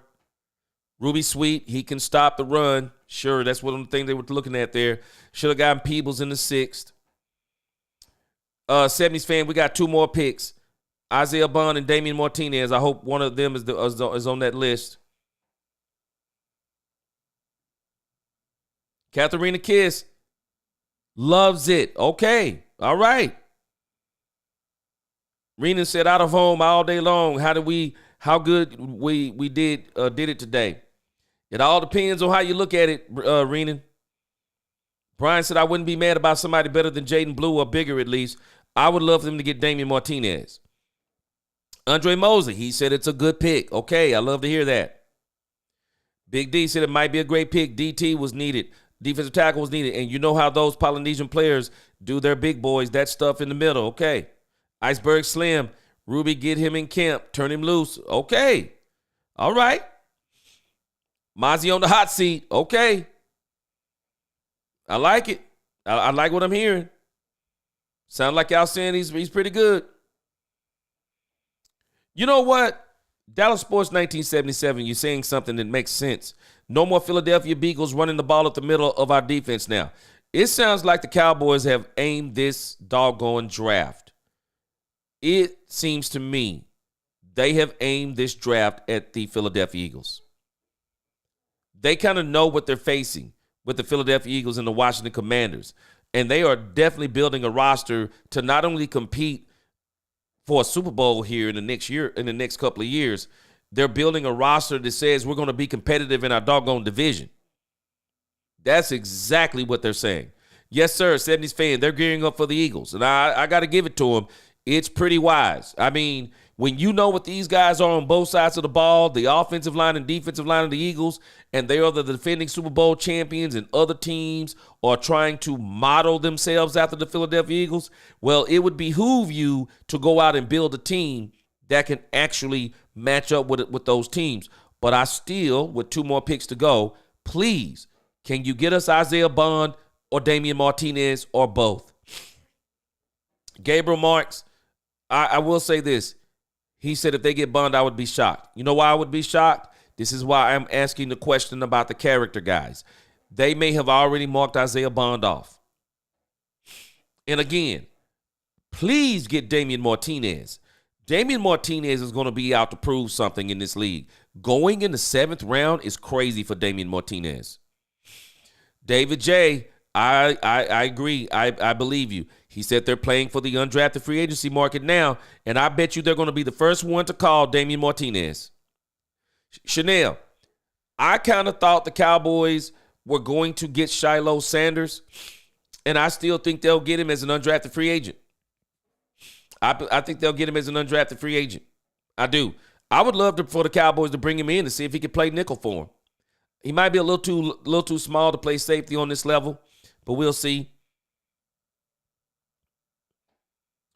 Ruby Sweet, he can stop the run. Sure, that's one of the things they were looking at there. Should have gotten Peebles in the 6th. 70s fan, we got 2 more picks. Isaiah Bond and Damian Martinez. I hope one of them is on that list. Katharina Kiss loves it. Okay, all right. Rena said, out of home all day long. How good we did it today. It all depends on how you look at it, Renan. Brian said, I wouldn't be mad about somebody better than Jaden Blue or bigger at least. I would love them to get Damian Martinez. Andre Mosley, he said it's a good pick. Okay, I love to hear that. Big D said it might be a great pick. DT was needed. Defensive tackle was needed. And you know how those Polynesian players do their big boys, that stuff in the middle. Okay. Iceberg Slim, Ruby, get him in camp. Turn him loose. Okay. All right. Mozzie on the hot seat. Okay. I like it. I like what I'm hearing. Sound like y'all saying he's pretty good. You know what? Dallas Sports 1977, you're saying something that makes sense. No more Philadelphia Beagles running the ball up the middle of our defense now. It sounds like the Cowboys have aimed this doggone draft. It seems to me they have aimed this draft at the Philadelphia Eagles. They kind of know what they're facing with the Philadelphia Eagles and the Washington Commanders. And they are definitely building a roster to not only compete for a Super Bowl here in the next couple of years, they're building a roster that says we're going to be competitive in our doggone division. That's exactly what they're saying. Yes, sir, 70s fan, they're gearing up for the Eagles. And I got to give it to them. It's pretty wise. I mean, when you know what these guys are on both sides of the ball, the offensive line and defensive line of the Eagles, and they are the defending Super Bowl champions and other teams are trying to model themselves after the Philadelphia Eagles, well, it would behoove you to go out and build a team that can actually match up with those teams. But I still, with 2 more picks to go, please, can you get us Isaiah Bond or Damian Martinez or both? Gabriel Marks, I will say this. He said if they get Bond, I would be shocked. You know why I would be shocked? This is why I'm asking the question about the character guys. They may have already marked Isaiah Bond off. And again, please get Damian Martinez. Damian Martinez is going to be out to prove something in this league. Going in the 7th round is crazy for Damian Martinez. David J., I agree. I believe you. He said they're playing for the undrafted free agency market now, and I bet you they're going to be the first one to call Damian Martinez. Chanel, I kind of thought the Cowboys were going to get Shiloh Sanders, and I still think they'll get him as an undrafted free agent. I think they'll get him as an undrafted free agent. I do. I would love for the Cowboys to bring him in to see if he can play nickel for him. He might be a little too small to play safety on this level, but we'll see.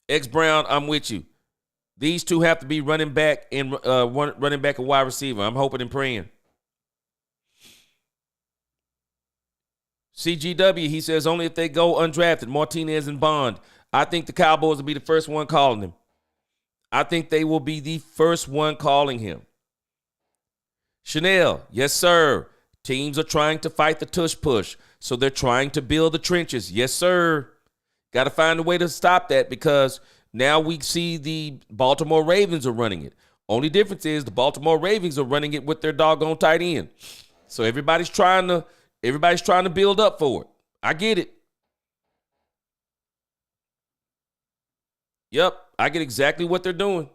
X Brown, I'm with you. These two have to be running back and wide receiver. I'm hoping and praying. CGW, he says only if they go undrafted, Martinez and Bond. I think the Cowboys will be the first one calling him. I think they will be the first one calling him. Chanel, yes, sir. Teams are trying to fight the tush push, so they're trying to build the trenches. Yes, sir. Got to find a way to stop that because now we see the Baltimore Ravens are running it. Only difference is the Baltimore Ravens are running it with their doggone tight end. So everybody's trying to build up for it. I get it. Yep, I get exactly what they're doing.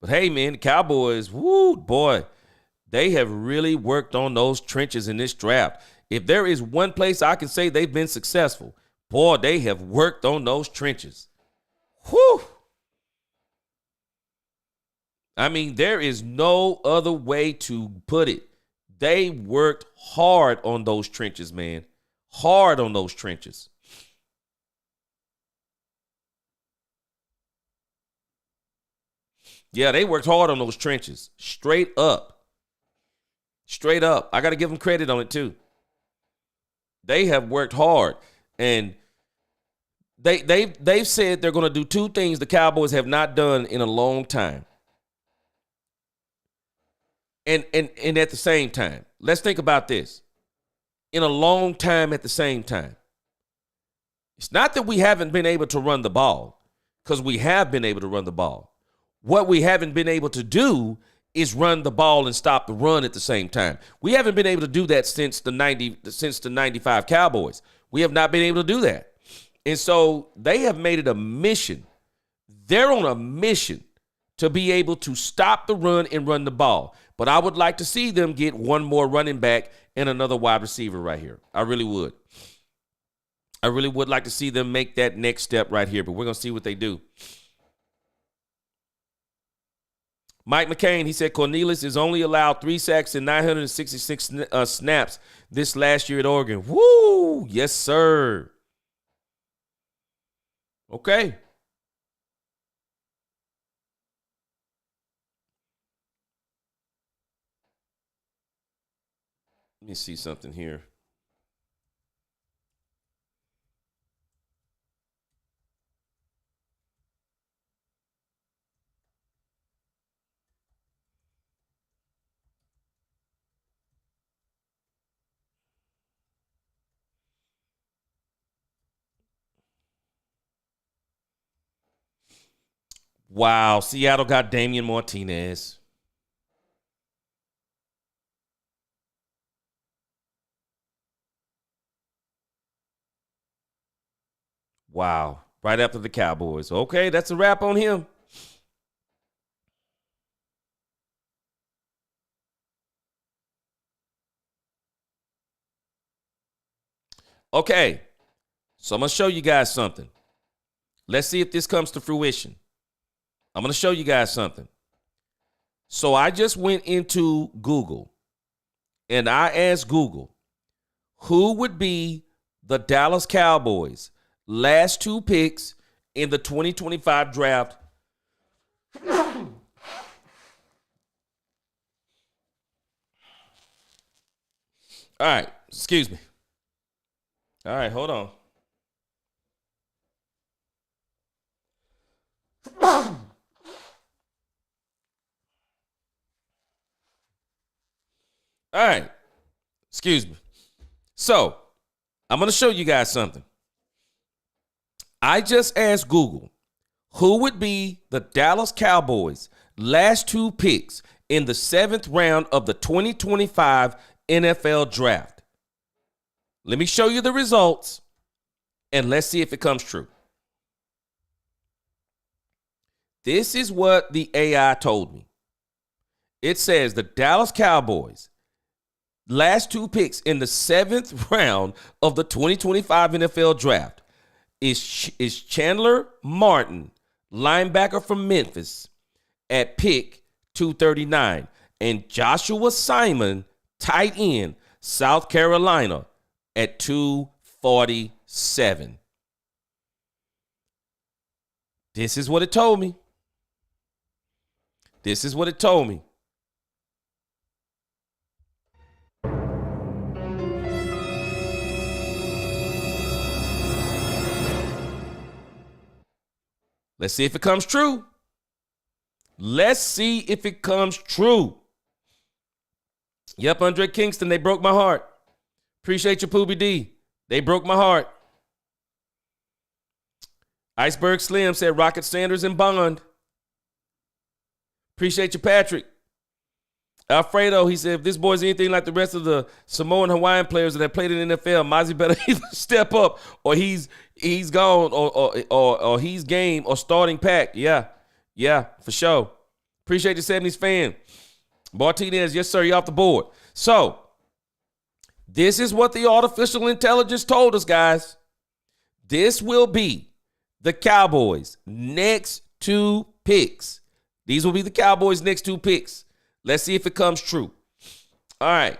But hey, man, the Cowboys, woo, boy, they have really worked on those trenches in this draft. If there is one place I can say they've been successful, boy, they have worked on those trenches. Whew. I mean, there is no other way to put it. They worked hard on those trenches, man. Hard on those trenches. Yeah, they worked hard on those trenches. Straight up. Straight up. I got to give them credit on it, too. They have worked hard. And they've said they're going to do two things the Cowboys have not done in a long time. And at the same time, let's think about this. In a long time at the same time. It's not that we haven't been able to run the ball, because we have been able to run the ball. What we haven't been able to do is run the ball and stop the run at the same time. We haven't been able to do that since the 95 Cowboys. We have not been able to do that. And so they have made it a mission. They're on a mission to be able to stop the run and run the ball. But I would like to see them get one more running back and another wide receiver right here. I really would. I really would like to see them make that next step right here, but we're going to see what they do. Mike McCain, he said Cornelius is only allowed 3 sacks and 966 snaps this last year at Oregon. Woo! Yes, sir. Okay. Let me see something here. Wow, Seattle got Damian Martinez. Wow, right after the Cowboys. Okay, that's a wrap on him. Okay, so I'm going to show you guys something. Let's see if this comes to fruition. I'm going to show you guys something. So I just went into Google and I asked Google, who would be the Dallas Cowboys' last 2 picks in the 2025 draft? All right, excuse me. All right, hold on. All right, excuse me. So, I'm going to show you guys something. I just asked Google, who would be the Dallas Cowboys' last 2 picks in the 7th round of the 2025 NFL draft? Let me show you the results, and let's see if it comes true. This is what the AI told me. It says the Dallas Cowboys, last 2 picks in the 7th round of the 2025 NFL Draft is Chandler Martin, linebacker from Memphis, at pick 239, and Joshua Simon, tight end, South Carolina, at 247. This is what it told me. This is what it told me. Let's see if it comes true. Let's see if it comes true. Yep, Andre Kingston, they broke my heart. Appreciate you, Poobie D. They broke my heart. Iceberg Slim said Rocket Sanders and Bond. Appreciate you, Patrick. Alfredo, he said, if this boy's anything like the rest of the Samoan Hawaiian players that have played in the NFL, Mozzie better either step up or he's gone or he's game or starting pack. Yeah, for sure. Appreciate the 70s fan. Martinez, yes, sir, you're off the board. So, this is what the artificial intelligence told us, guys. This will be the Cowboys' next 2 picks. These will be the Cowboys' next 2 picks. Let's see if it comes true. All right.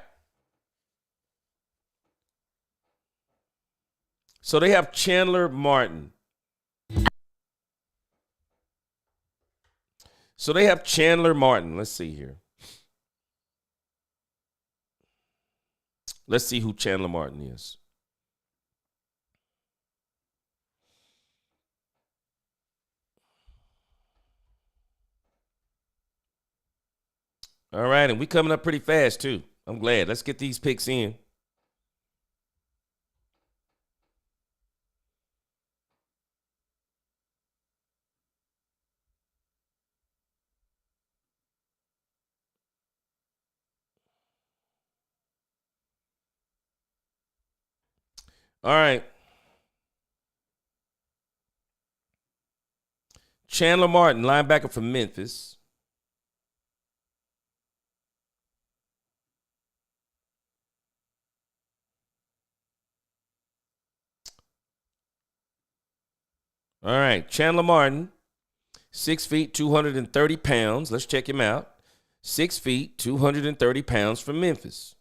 So they have Chandler Martin. Let's see here. Let's see who Chandler Martin is. All right, and we coming up pretty fast, too. I'm glad. Let's get these picks in. All right. Chandler Martin, linebacker from Memphis. All right, Chandler Martin, 6 feet, 230 pounds. Let's check him out. 6 feet, 230 pounds from Memphis.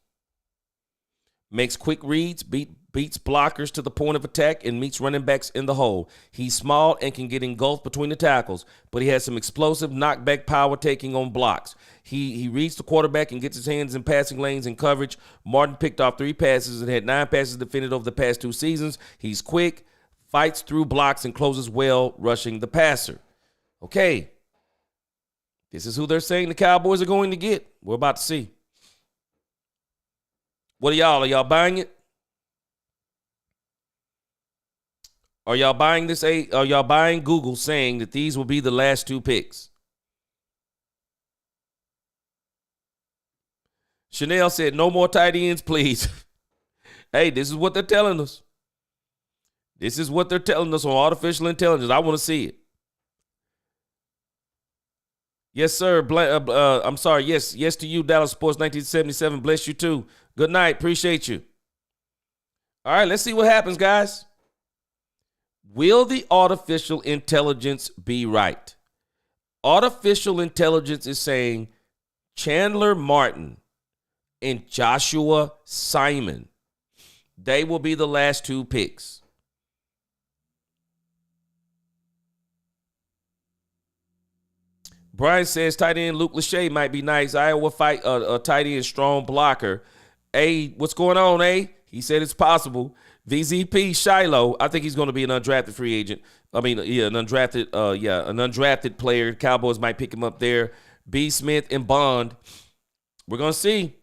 Makes quick reads, beats blockers to the point of attack, and meets running backs in the hole. He's small and can get engulfed between the tackles, but he has some explosive knockback power taking on blocks. He reads the quarterback and gets his hands in passing lanes and coverage. Martin picked off 3 passes and had 9 passes defended over the past 2 seasons. He's quick, fights through blocks, and closes well rushing the passer. Okay. This is who they're saying the Cowboys are going to get. We're about to see. What are y'all? Are y'all buying it? Are y'all buying this? Are y'all buying Google saying that these will be the last 2 picks? Chanel said, no more tight ends, please. Hey, this is what they're telling us. This is what they're telling us on artificial intelligence. I want to see it. Yes, sir. I'm sorry. Yes to you, Dallas Sports 1977. Bless you too. Good night. Appreciate you. All right, let's see what happens, guys. Will the artificial intelligence be right? Artificial intelligence is saying Chandler Martin and Joshua Simon. They will be the last 2 picks. Brian says tight end Luke Lachey might be nice. Iowa fight a tight end strong blocker. A, what's going on, A? He said it's possible. VZP Shiloh, I think he's going to be an undrafted free agent. I mean, an undrafted player. Cowboys might pick him up there. B. Smith and Bond. We're going to see.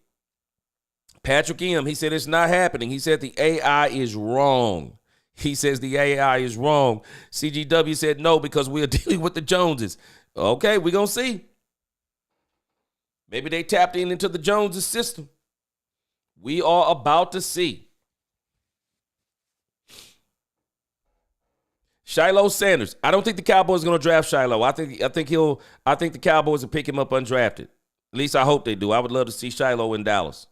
Patrick M., he said it's not happening. He said the AI is wrong. He says the AI is wrong. CGW said no because we are dealing with the Joneses. Okay, we're going to see. Maybe they tapped into the Joneses system. We are about to see. Shiloh Sanders. I don't think the Cowboys are going to draft Shiloh. I think the Cowboys will pick him up undrafted. At least I hope they do. I would love to see Shiloh in Dallas.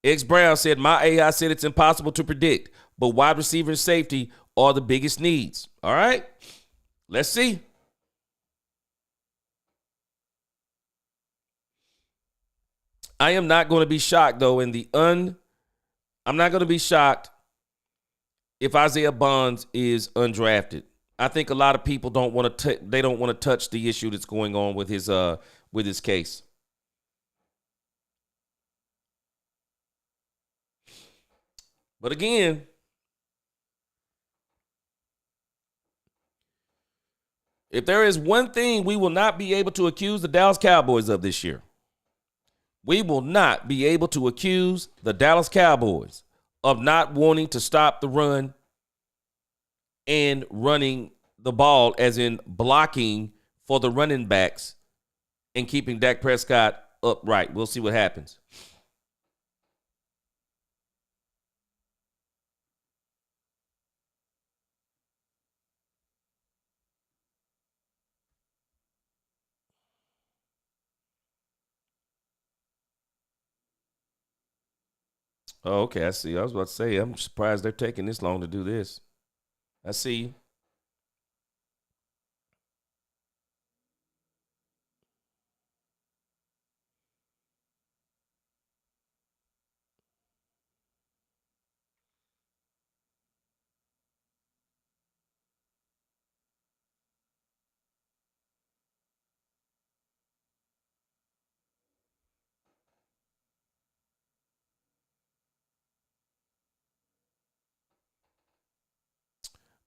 X Brown said, my AI said it's impossible to predict, but wide receiver and safety are the biggest needs. All right, let's see. I am not going to be shocked, though, I'm not going to be shocked if Isaiah Bonds is undrafted. I think a lot of people don't want to touch the issue that's going on with his case. But again, if there is one thing we will not be able to accuse the Dallas Cowboys of this year, we will not be able to accuse the Dallas Cowboys of not wanting to stop the run and running the ball, as in blocking for the running backs and keeping Dak Prescott upright. We'll see what happens. Oh, okay, I see. I was about to say, I'm surprised they're taking this long to do this. I see.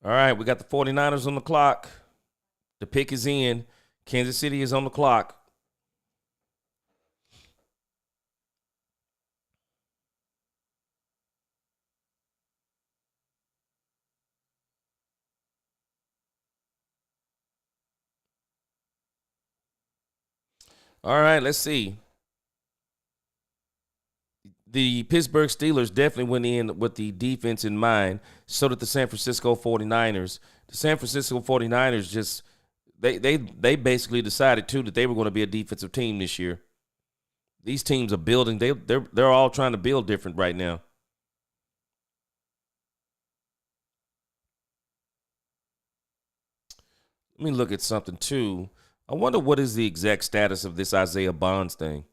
All right, we got the 49ers on the clock. The pick is in. Kansas City is on the clock. All right, let's see. The Pittsburgh Steelers definitely went in with the defense in mind. So did the San Francisco 49ers. The San Francisco 49ers just they basically decided too that they were going to be a defensive team this year. These teams are building. They're all trying to build different right now. Let me look at something too. I wonder what is the exact status of this Isaiah Bonds thing.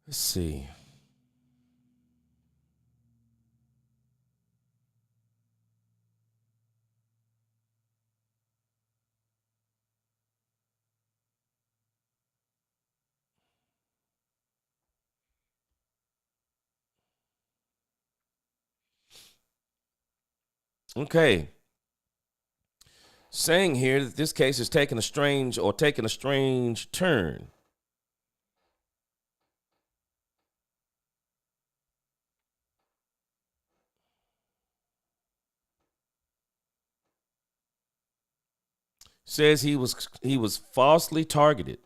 Let's see. Okay. Saying here that this case is taking a strange turn. Says he was falsely targeted.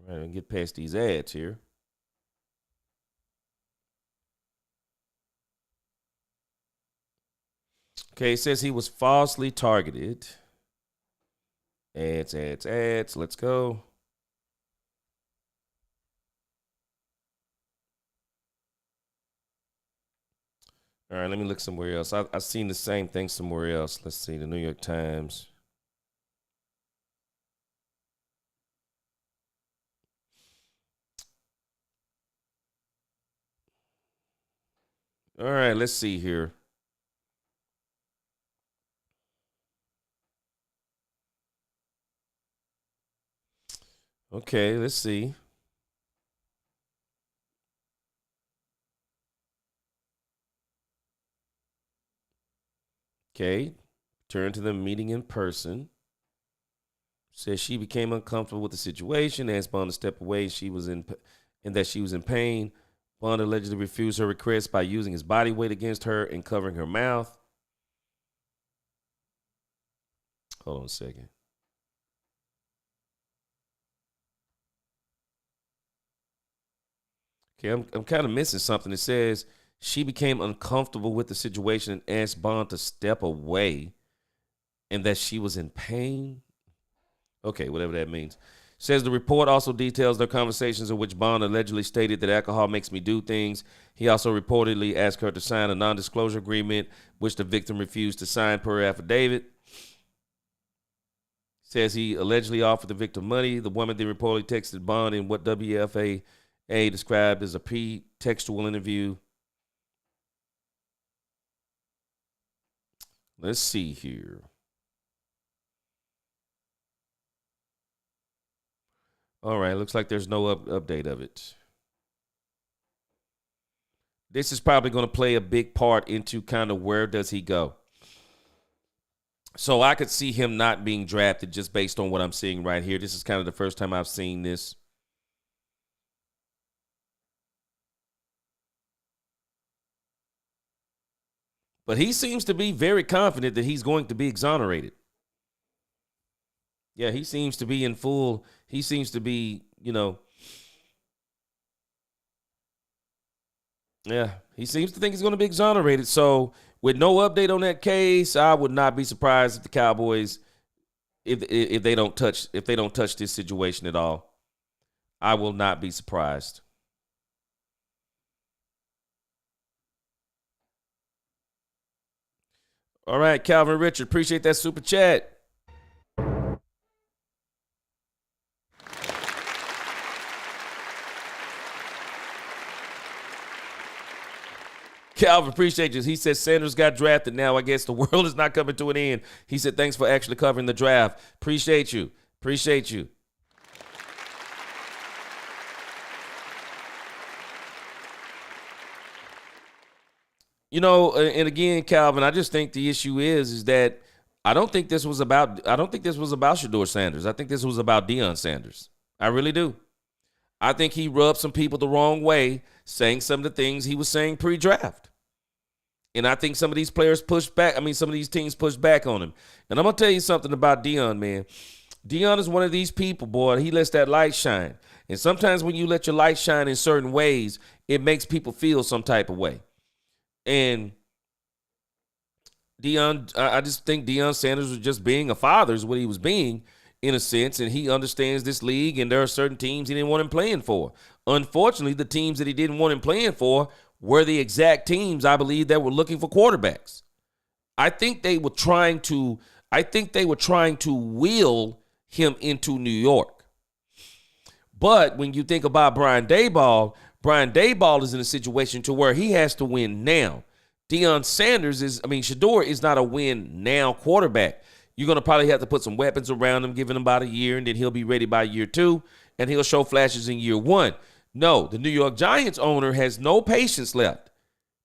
All right, and get past these ads here. Okay, it says he was falsely targeted. Ads. Let's go. All right, let me look somewhere else. I've seen the same thing somewhere else. Let's see, the New York Times. All right, let's see here. Okay, let's see. Okay, returned to the meeting in person. Says she became uncomfortable with the situation, asked Bond to step away. And that she was in pain. Bond allegedly refused her request by using his body weight against her and covering her mouth. Hold on a second. Okay, I'm kind of missing something. It says she became uncomfortable with the situation and asked Bond to step away, and that she was in pain. Okay, whatever that means. Says the report also details their conversations in which Bond allegedly stated that alcohol makes me do things. He also reportedly asked her to sign a non-disclosure agreement, which the victim refused to sign per affidavit. Says he allegedly offered the victim money. The woman then reportedly texted Bond in what WFAA described as a pretextual interview. Let's see here. All right, looks like there's no update of it. This is probably going to play a big part into kind of where does he go. So I could see him not being drafted just based on what I'm seeing right here. This is kind of the first time I've seen this. But he seems to be very confident that he's going to be exonerated. Yeah, he seems to be in full, he seems to be, yeah, he seems to think he's going to be exonerated. So with no update on that case, I would not be surprised if the Cowboys, if they don't touch this situation at all. I will not be surprised. All right, Calvin Richard, appreciate that super chat. Calvin, appreciate you. He said Sanders got drafted. Now I guess the world is not coming to an end. He said, thanks for actually covering the draft. Appreciate you. Appreciate you. And again, Calvin, I just think the issue is that I don't think this was about Shedeur Sanders. I think this was about Deion Sanders. I really do. I think he rubbed some people the wrong way, saying some of the things he was saying pre-draft. And I think some of these players pushed back. Some of these teams pushed back on him. And I'm going to tell you something about Deion, man. Deion is one of these people, boy. He lets that light shine. And sometimes when you let your light shine in certain ways, it makes people feel some type of way. And Deion, I just think Deion Sanders was just being a father is what he was being in a sense. And he understands this league, and there are certain teams he didn't want him playing for. Unfortunately, the teams that he didn't want him playing for were the exact teams, I believe, that were looking for quarterbacks. I think they were trying to wheel him into New York. But when you think about Brian Daboll is in a situation to where he has to win now. Deion Sanders Shedeur is not a win now quarterback. You're going to probably have to put some weapons around him, giving him about a year, and then he'll be ready by year 2, and he'll show flashes in year 1. No, the New York Giants owner has no patience left,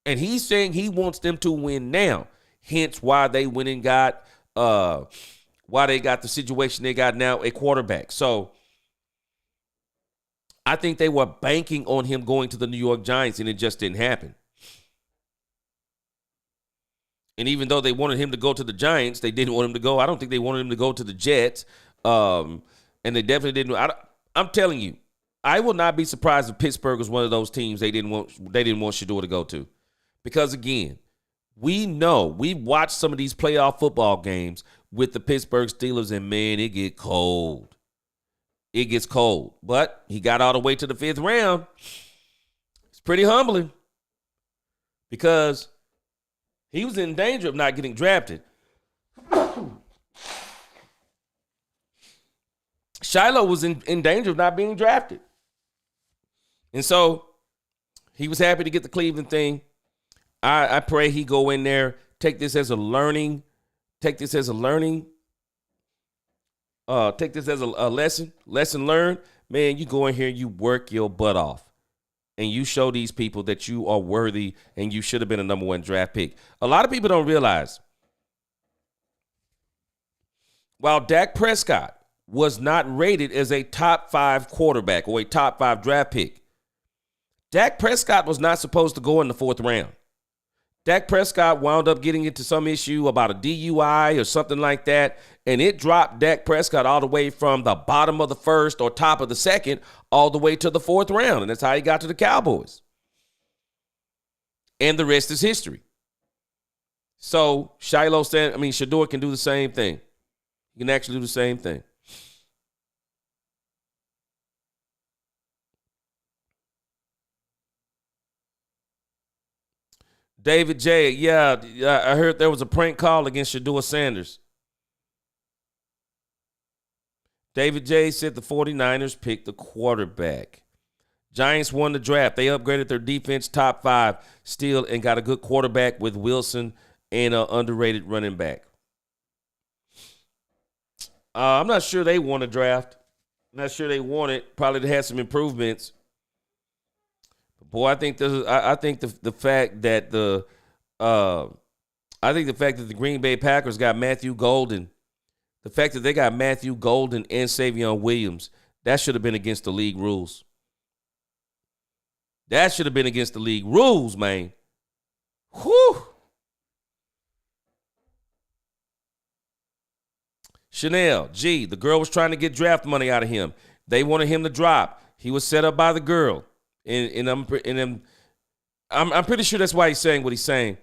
and he's saying he wants them to win now. Hence why they went and got why they got the situation they got now at quarterback. So I think they were banking on him going to the New York Giants, and it just didn't happen. And even though they wanted him to go to the Giants, they didn't want him to go. I don't think they wanted him to go to the Jets, and they definitely didn't. I'm telling you, I will not be surprised if Pittsburgh was one of those teams they didn't want Shedeur to go to, because again, we've watched some of these playoff football games with the Pittsburgh Steelers, and man, it gets cold. It gets cold. But he got all the way to the 5th round. It's pretty humbling because he was in danger of not getting drafted. Shiloh was in danger of not being drafted. And so he was happy to get the Cleveland thing. I pray he go in there, take this as a lesson, lesson learned. Man, you go in here, you work your butt off, and you show these people that you are worthy and you should have been a number 1 draft pick. A lot of people don't realize while Dak Prescott was not rated as a top 5 quarterback or a top 5 draft pick, Dak Prescott was not supposed to go in the 4th round. Dak Prescott wound up getting into some issue about a DUI or something like that, and it dropped Dak Prescott all the way from the bottom of the 1st or top of the 2nd all the way to the 4th round, and that's how he got to the Cowboys. And the rest is history. So Shedeur can do the same thing. He can actually do the same thing. David J. Yeah, I heard there was a prank call against Shedeur Sanders. David J. said the 49ers picked the quarterback. Giants won the draft. They upgraded their defense top 5 still and got a good quarterback with Wilson and an underrated running back. I'm not sure they won the draft. I'm not sure they won it. Probably they had some improvements. Boy, I think the fact that the Green Bay Packers got Matthew Golden, the fact that they got Matthew Golden and Savion Williams, that should have been against the league rules. That should have been against the league rules, man. Whew. Chanel, G, the girl was trying to get draft money out of him. They wanted him to drop. He was set up by the girl. And I'm pretty sure that's why he's saying what he's saying.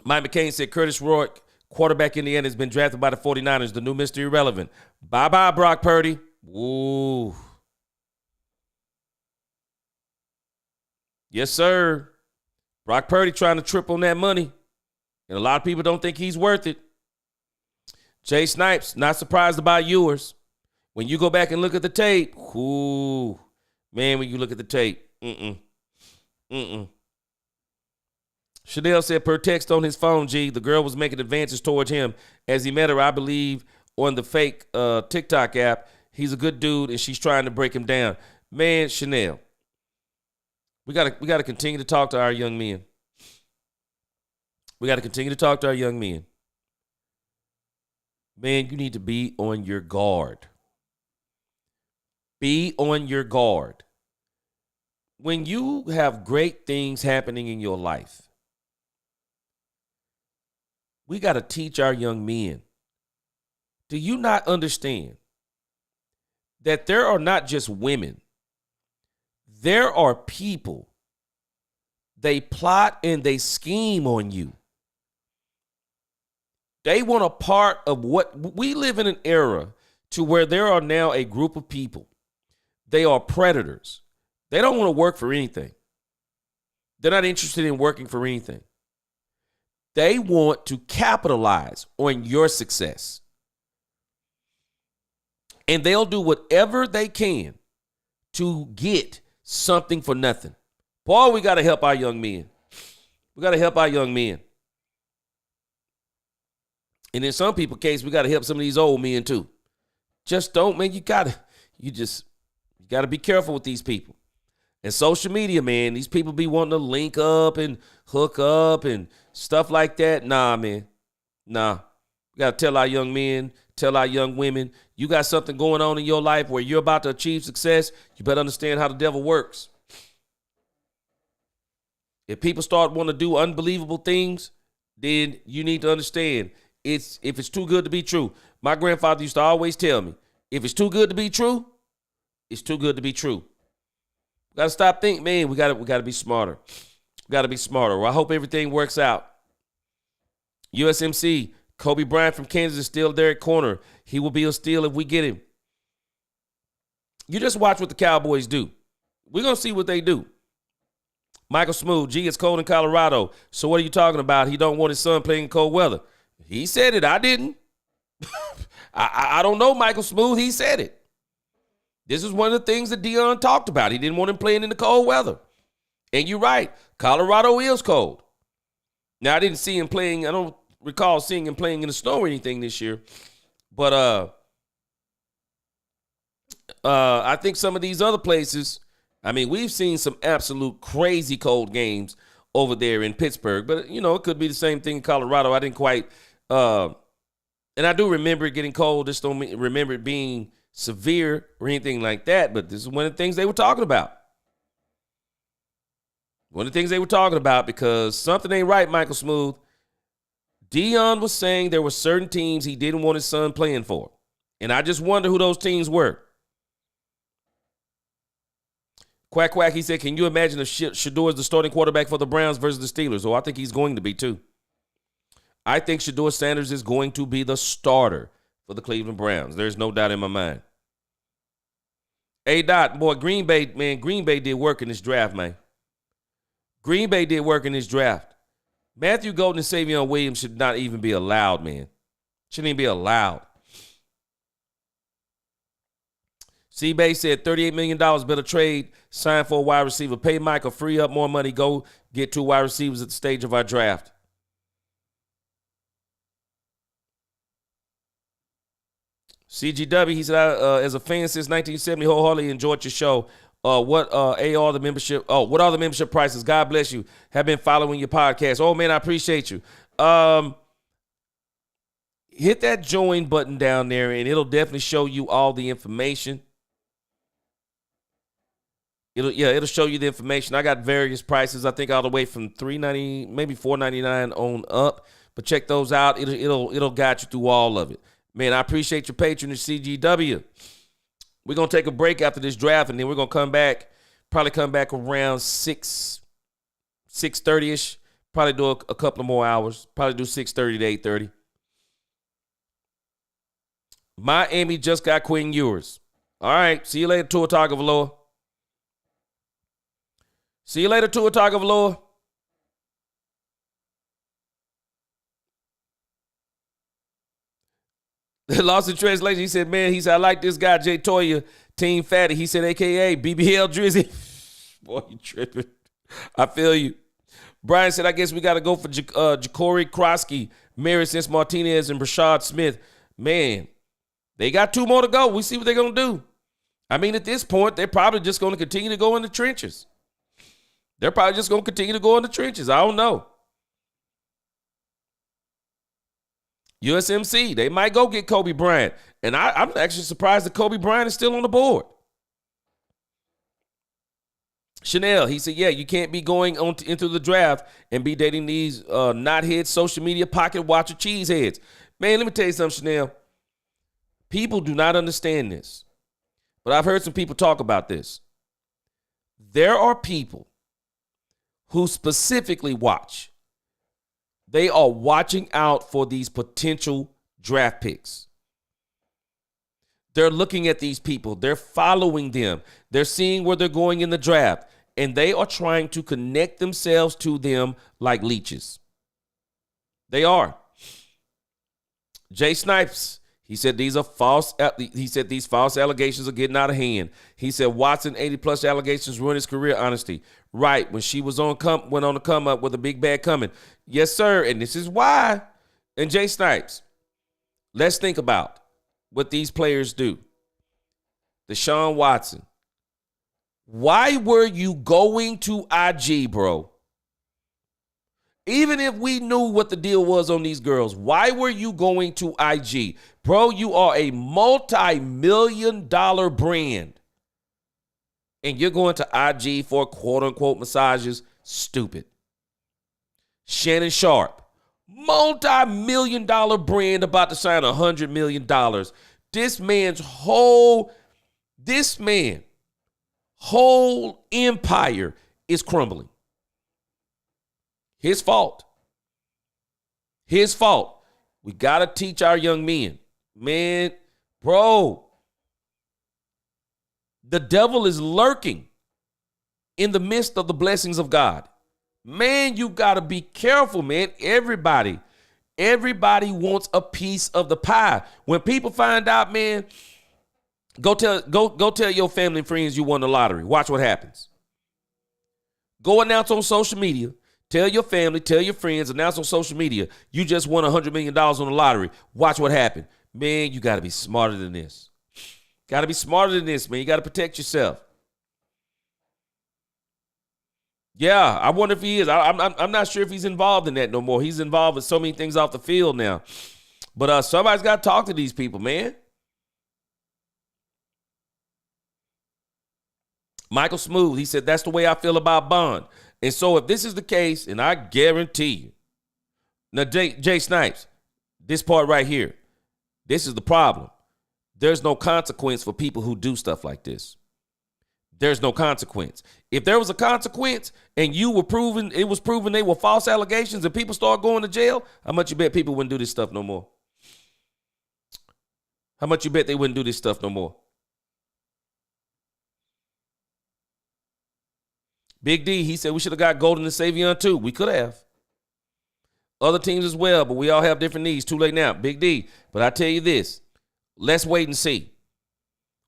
Mike McCain said Curtis Rourke, quarterback Indiana, has been drafted by the 49ers, the new Mr. Irrelevant. Bye-bye, Brock Purdy. Ooh. Yes, sir. Brock Purdy trying to triple on that money. And a lot of people don't think he's worth it. Jay Snipes, not surprised about yours. When you go back and look at the tape, ooh, man, when you look at the tape, Chanel said per text on his phone, G, the girl was making advances towards him as he met her, I believe, on the fake TikTok app. He's a good dude, and she's trying to break him down. Man, Chanel, we gotta continue to talk to our young men. We got to continue to talk to our young men. Man, you need to be on your guard. Be on your guard. When you have great things happening in your life, we got to teach our young men. Do you not understand that there are not just women? There are people. They plot and they scheme on you. They want a part of what we live in, an era to where there are now a group of people. They are predators. They don't want to work for anything. They're not interested in working for anything. They want to capitalize on your success. And they'll do whatever they can to get something for nothing. Boy, we got to help our young men. We got to help our young men. And in some people's case, we got to help some of these old men too. Just don't, man. You got to be careful with these people. And social media, man, these people be wanting to link up and hook up and stuff like that. Nah, man. Nah. We got to tell our young men, tell our young women, you got something going on in your life where you're about to achieve success, you better understand how the devil works. If people start wanting to do unbelievable things, then you need to understand if it's too good to be true. My grandfather used to always tell me, if it's too good to be true, it's too good to be true. We got to stop thinking, man, we got to be smarter. We got to be smarter. Well, I hope everything works out. USMC, Kobe Bryant from Kansas is still there at corner. He will be a steal if we get him. You just watch what the Cowboys do. We're going to see what they do. Michael Smooth, gee, it's cold in Colorado. So what are you talking about? He don't want his son playing in cold weather. He said it. I didn't. I don't know, Michael Smooth. He said it. This is one of the things that Deion talked about. He didn't want him playing in the cold weather. And you're right. Colorado is cold. Now, I didn't see him playing. I don't recall seeing him playing in the snow or anything this year. But I think some of these other places, I mean, we've seen some absolute crazy cold games over there in Pittsburgh. But, you know, it could be the same thing in Colorado. I didn't quite And I do remember it getting cold. Just don't remember it being severe or anything like that. But this is one of the things they were talking about. One of the things they were talking about, because something ain't right, Michael Smooth. Dion was saying there were certain teams he didn't want his son playing for. And I just wonder who those teams were. Quack Quack, he said, can you imagine if Shador is the starting quarterback for the Browns versus the Steelers? Oh, I think he's going to be too. I think Shador Sanders is going to be the starter for the Cleveland Browns. There's no doubt in my mind. A-Dot, boy, Green Bay did work in this draft, man. Green Bay did work in this draft. Matthew Golden and Savion Williams should not even be allowed, man. Shouldn't even be allowed. C-Bay said $38 million better trade, sign for a wide receiver. Pay Michael, free up more money, go get 2 wide receivers at the stage of our draft. CGW, he said, as a fan since 1970, wholeheartedly enjoyed your show. What are the membership prices? God bless you. Have been following your podcast. Oh, man, I appreciate you. Hit that join button down there, and it'll definitely show you all the information. It'll show you the information. I got various prices. I think all the way from $3.90, maybe $4.99 on up. But check those out. It'll guide you through all of it. Man, I appreciate your patronage, CGW. We're going to take a break after this draft, and then we're going to come back around 6:30-ish. Probably do a couple of more hours. Probably do 6:30 to 8:30. Miami just got Quinn Ewers. All right, see you later, Tua Tagovailoa. See you later, Tua Tagovailoa. Lost in translation. He said, man, I like this guy, Jay Toya, Team Fatty. He said, AKA BBL Drizzy. Boy, you tripping. I feel you. Brian said, I guess we got to go for Ja'Cory Krosky, Mary since Martinez, and Brashad Smith. Man, they got 2 more to go. We see what they're going to do. I mean, at this point, they're probably just going to continue to go in the trenches. I don't know. USMC, they might go get Kobe Bryant. And I'm actually surprised that Kobe Bryant is still on the board. Chanel, he said, yeah, you can't be going on into the draft and be dating these knothead social media pocket watcher cheeseheads. Man, let me tell you something, Chanel. People do not understand this. But I've heard some people talk about this. There are people who specifically watch. They are watching out for these potential draft picks. They're looking at these people. They're following them. They're seeing where they're going in the draft. And they are trying to connect themselves to them like leeches. They are. Jay Snipes, he said these are false. He said these false allegations are getting out of hand. He said Watson 80+ allegations ruined his career honesty. Right, when she went on the come up with a big bad coming. Yes, sir, and this is why. And Jay Snipes, let's think about what these players do. Deshaun Watson. Why were you going to IG, bro? Even if we knew what the deal was on these girls, why were you going to IG? Bro, you are a multi-million-dollar brand. And you're going to IG for quote-unquote massages. Stupid. Shannon Sharp. Multi-million-dollar brand about to sign $100 million. This man's whole empire is crumbling. His fault. We got to teach our young men. Man, bro, the devil is lurking in the midst of the blessings of God. Man, you got to be careful, man. Everybody wants a piece of the pie. When people find out, man, go tell your family and friends you won the lottery. Watch what happens. Go announce on social media. Tell your family, tell your friends, announce on social media, you just won $100 million on the lottery. Watch what happened. Man, you got to be smarter than this. Got to be smarter than this, man. You got to protect yourself. Yeah, I wonder if he is. I'm not sure if he's involved in that no more. He's involved with so many things off the field now. But somebody's got to talk to these people, man. Michael Smooth, he said, that's the way I feel about Bond. And so if this is the case, and I guarantee you, now Jay Snipes, this part right here, this is the problem. There's no consequence for people who do stuff like this. There's no consequence. If there was a consequence and it was proven they were false allegations and people start going to jail, how much you bet people wouldn't do this stuff no more? How much you bet they wouldn't do this stuff no more? Big D, he said we should have got Golden and Savion too. We could have. Other teams as well, but we all have different needs. Too late now. Big D. But I tell you this, let's wait and see.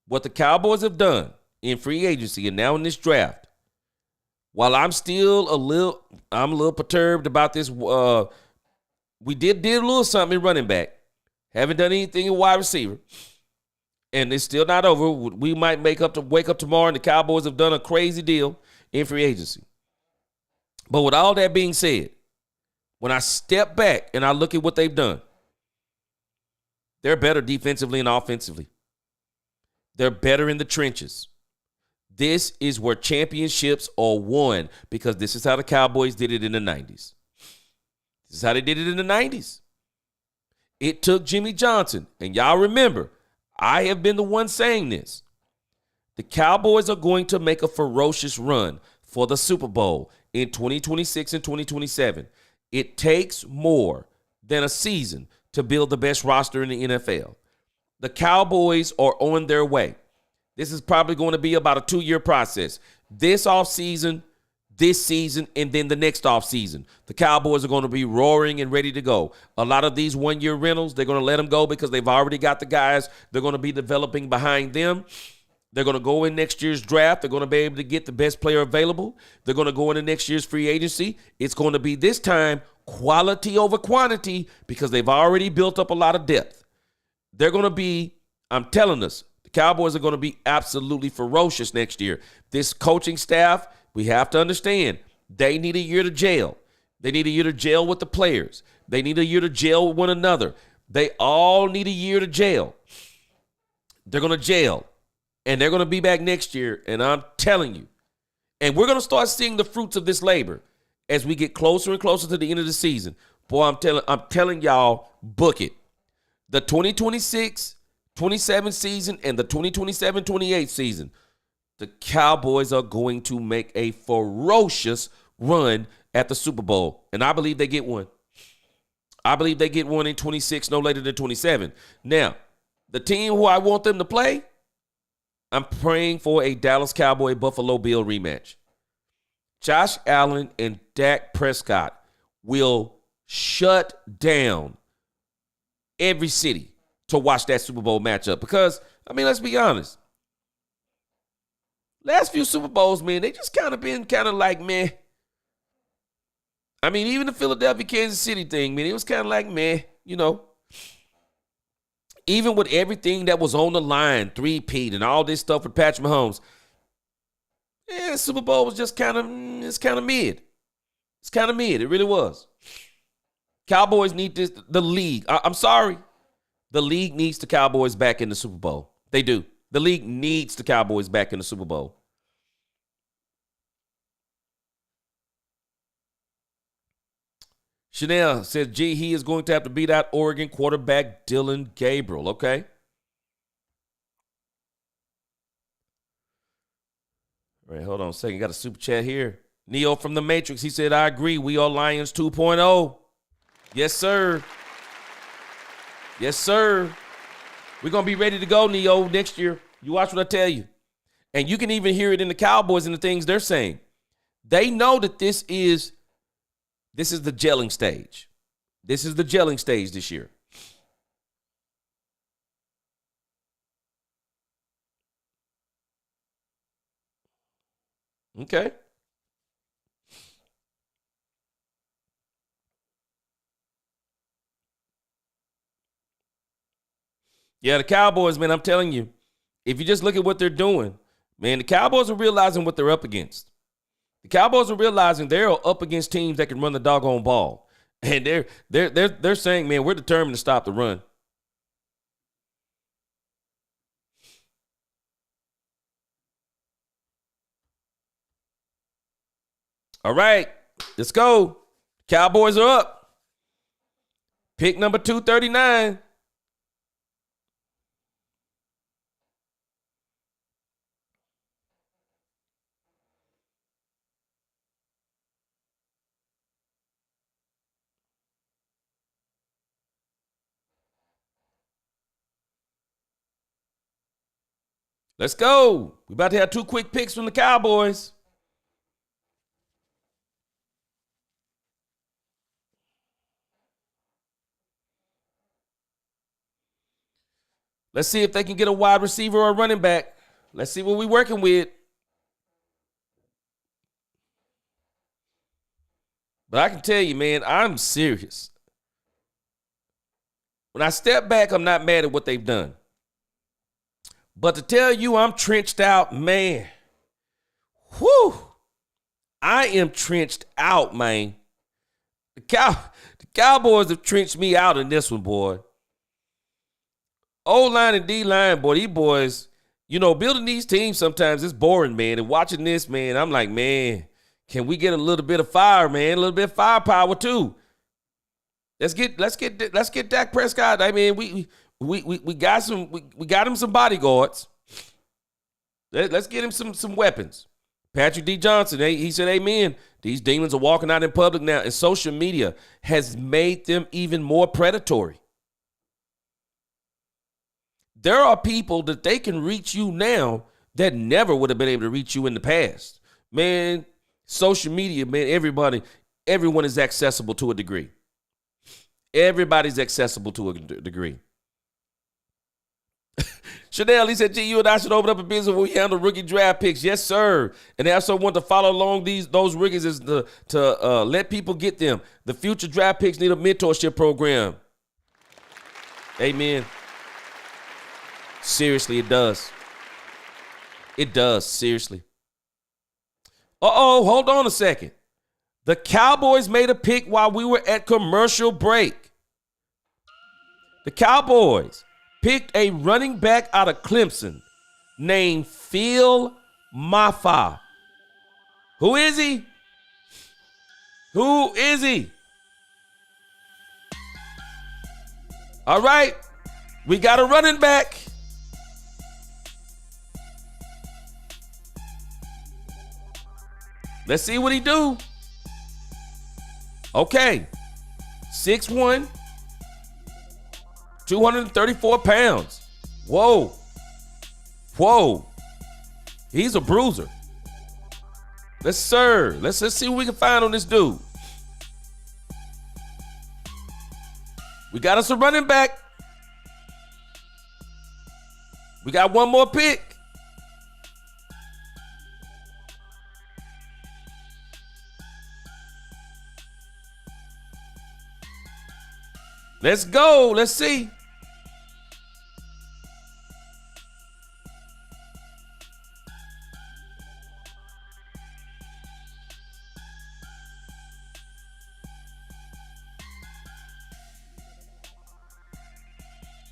What the Cowboys have done in free agency and now in this draft, while I'm still a little perturbed about this. We did a little something in running back. Haven't done anything in wide receiver. And it's still not over. We might wake up tomorrow and the Cowboys have done a crazy deal in free agency. But with all that being said, when I step back and I look at what they've done, they're better defensively and offensively. They're better in the trenches. This is where championships are won because this is how the Cowboys did it in the 90s. This is how they did it in the 90s. It took Jimmy Johnson. And y'all remember, I have been the one saying this. The Cowboys are going to make a ferocious run for the Super Bowl in 2026 and 2027. It takes more than a season to build the best roster in the NFL. The Cowboys are on their way. This is probably going to be about a 2-year process. This offseason, this season, and then the next offseason. The Cowboys are going to be roaring and ready to go. A lot of these one-year rentals, they're going to let them go because they've already got the guys they're going to be developing behind them. They're going to go in next year's draft. They're going to be able to get the best player available. They're going to go into next year's free agency. It's going to be this time quality over quantity because they've already built up a lot of depth. They're going to be, I'm telling us, the Cowboys are going to be absolutely ferocious next year. This coaching staff, we have to understand, they need a year to gel. They need a year to gel with the players. They need a year to gel with one another. They all need a year to gel. They're going to gel. And they're going to be back next year, and I'm telling you. And we're going to start seeing the fruits of this labor as we get closer and closer to the end of the season. Boy, I'm telling y'all, book it. The 2026-27 season and the 2027-28 season, the Cowboys are going to make a ferocious run at the Super Bowl. And I believe they get one. I believe they get one in 26, no later than 27. Now, the team who I want them to play, I'm praying for a Dallas Cowboy Buffalo Bill rematch. Josh Allen and Dak Prescott will shut down every city to watch that Super Bowl matchup because, I mean, let's be honest. Last few Super Bowls, man, they just kind of been kind of like meh. I mean, even the Philadelphia-Kansas City thing, man, it was kind of like meh, you know. Even with everything that was on the line, three-peat and all this stuff with Patrick Mahomes, Super Bowl was just kind of mid. It's kind of mid. It really was. Cowboys need this. The league. I'm sorry. The league needs the Cowboys back in the Super Bowl. They do. The league needs the Cowboys back in the Super Bowl. Chanel says, gee, he is going to have to beat out Oregon quarterback Dylan Gabriel. Okay. All right, hold on a second. Got a super chat here. Neo from the Matrix. He said, I agree. We are Lions 2.0. Yes, sir. Yes, sir. We're going to be ready to go, Neo, next year. You watch what I tell you. And you can even hear it in the Cowboys and the things they're saying. They know that this is the gelling stage. This is the gelling stage this year. Okay. Yeah, the Cowboys, man, I'm telling you, if you just look at what they're doing, man, the Cowboys are realizing what they're up against. The Cowboys are realizing they're up against teams that can run the doggone ball. And they're saying, man, we're determined to stop the run. All right, let's go. Cowboys are up. Pick number 239. Let's go. We're about to have 2 quick picks from the Cowboys. Let's see if they can get a wide receiver or a running back. Let's see what we're working with. But I can tell you, man, I'm serious. When I step back, I'm not mad at what they've done. But to tell you I'm trenched out, man, whew, I am trenched out, man. The Cowboys have trenched me out in this one, boy. O-line and D-line, boy, these boys, you know, building these teams sometimes it's boring, man. And watching this, man, I'm like, man, can we get a little bit of fire, man? A little bit of firepower too. Let's get Dak Prescott. I mean, we got him some bodyguards. Let's get him some weapons. Patrick D. Johnson, he said, amen. These demons are walking out in public now, and social media has made them even more predatory. There are people that they can reach you now that never would have been able to reach you in the past. Man, social media, man, everyone is accessible to a degree. Everybody's accessible to a degree. Chanel, he said, G, you and I should open up a business where we handle rookie draft picks. Yes, sir. And have someone to follow along those rookies is to let people get them. The future draft picks need a mentorship program. Amen. Seriously, it does. It does, seriously. Hold on a second. The Cowboys made a pick while we were at commercial break. The Cowboys picked a running back out of Clemson named Phil Mafah. Who is he? Who is he? All right, we got a running back. Let's see what he do. Okay, 6'1", 234 pounds. Whoa. He's a bruiser. Let's see what we can find on this dude. We got us a running back. We got one more pick. Let's go. Let's see.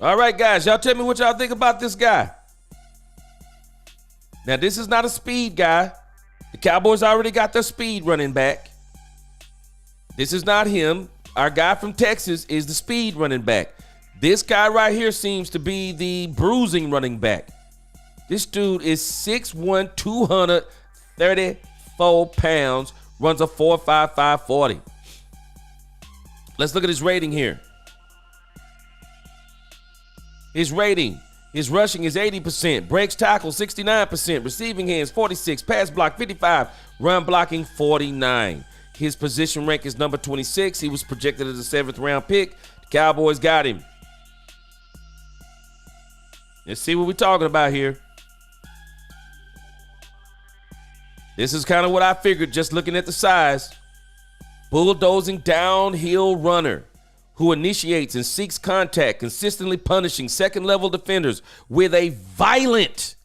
All right, guys, y'all tell me what y'all think about this guy. Now, this is not a speed guy. The Cowboys already got their speed running back. This is not him. Our guy from Texas is the speed running back. This guy right here seems to be the bruising running back. This dude is 6'1", 234 pounds, runs a 4.55 40. Let's look at his rating here. His rating, his rushing is 80%, breaks tackle 69%, receiving hands 46, pass block 55, run blocking 49. His position rank is number 26. He was projected as a 7th round pick. The Cowboys got him. Let's see what we're talking about here. This is kind of what I figured just looking at the size. Bulldozing downhill runner who initiates and seeks contact, consistently punishing second-level defenders with a violent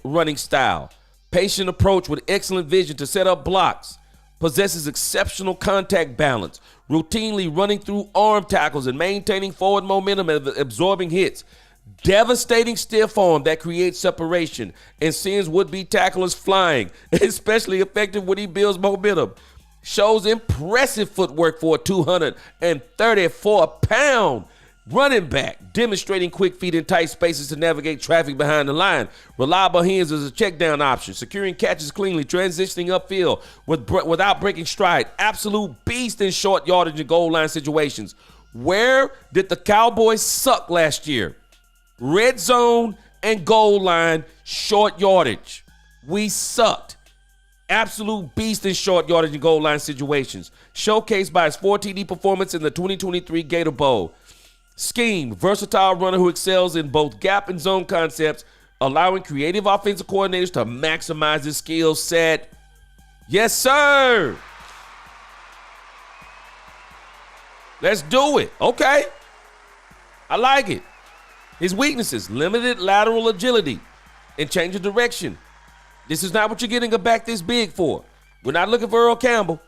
running style. Patient approach with excellent vision to set up blocks. possesses exceptional contact balance, routinely running through arm tackles and maintaining forward momentum and absorbing hits. Devastating stiff arm that creates separation and sends would-be tacklers flying, especially effective when he builds momentum. Shows impressive footwork for a 234-pound running back, demonstrating quick feet in tight spaces to navigate traffic behind the line. Reliable hands as a check down option, securing catches cleanly, transitioning upfield without breaking stride. Absolute beast in short yardage and goal line situations. Where did the Cowboys suck last year? Red zone and goal line, short yardage. We sucked. Absolute beast in short yardage and goal line situations. Showcased by his 4 TD performance in the 2023 Gator Bowl. Scheme, versatile runner who excels in both gap and zone concepts, allowing creative offensive coordinators to maximize his skill set. Yes, sir. Let's do it. Okay. I like it. His weaknesses, limited lateral agility and change of direction. This is not what you're getting a back this big for. We're not looking for Earl Campbell.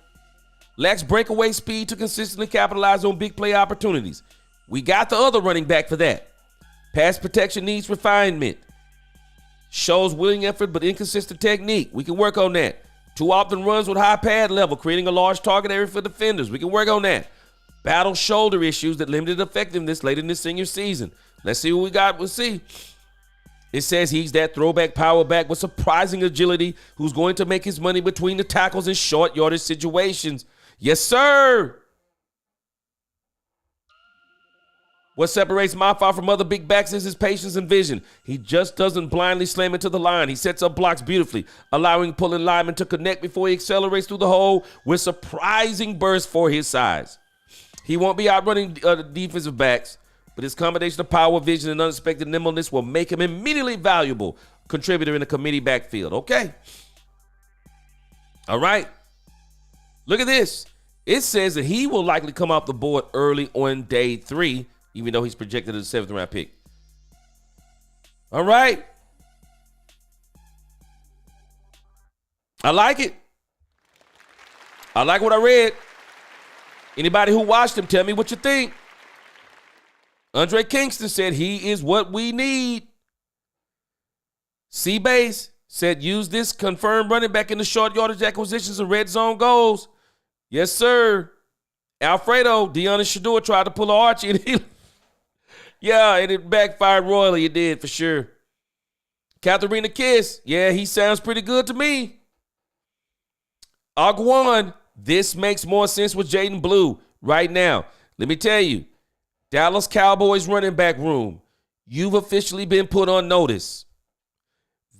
Lacks breakaway speed to consistently capitalize on big play opportunities. We got the other running back for that. Pass protection needs refinement. Shows willing effort but inconsistent technique. We can work on that. Too often runs with high pad level, creating a large target area for defenders. We can work on that. Battle shoulder issues that limited effectiveness late in the senior season. Let's see what we got. We'll see. It says he's that throwback power back with surprising agility who's going to make his money between the tackles in short yardage situations. Yes, sir. What separates Mafia from other big backs is his patience and vision. He just doesn't blindly slam into the line. He sets up blocks beautifully, allowing pulling linemen to connect before he accelerates through the hole with surprising bursts for his size. He won't be outrunning defensive backs, but his combination of power, vision, and unexpected nimbleness will make him immediately valuable contributor in the committee backfield. Okay. All right. Look at this. It says that he will likely come off the board early on day 3, even though he's projected as a 7th round pick. All right. I like it. I like what I read. Anybody who watched him, tell me what you think. Andre Kingston said he is what we need. C-Base said use this confirmed running back in the short yardage acquisitions and red zone goals. Yes, sir. Alfredo, Deanna Shador tried to pull an Archie and and it backfired royally. It did for sure. Katharina Kiss, yeah, he sounds pretty good to me. Agwan, this makes more sense with Jaden Blue right now. Let me tell you, Dallas Cowboys running back room, you've officially been put on notice.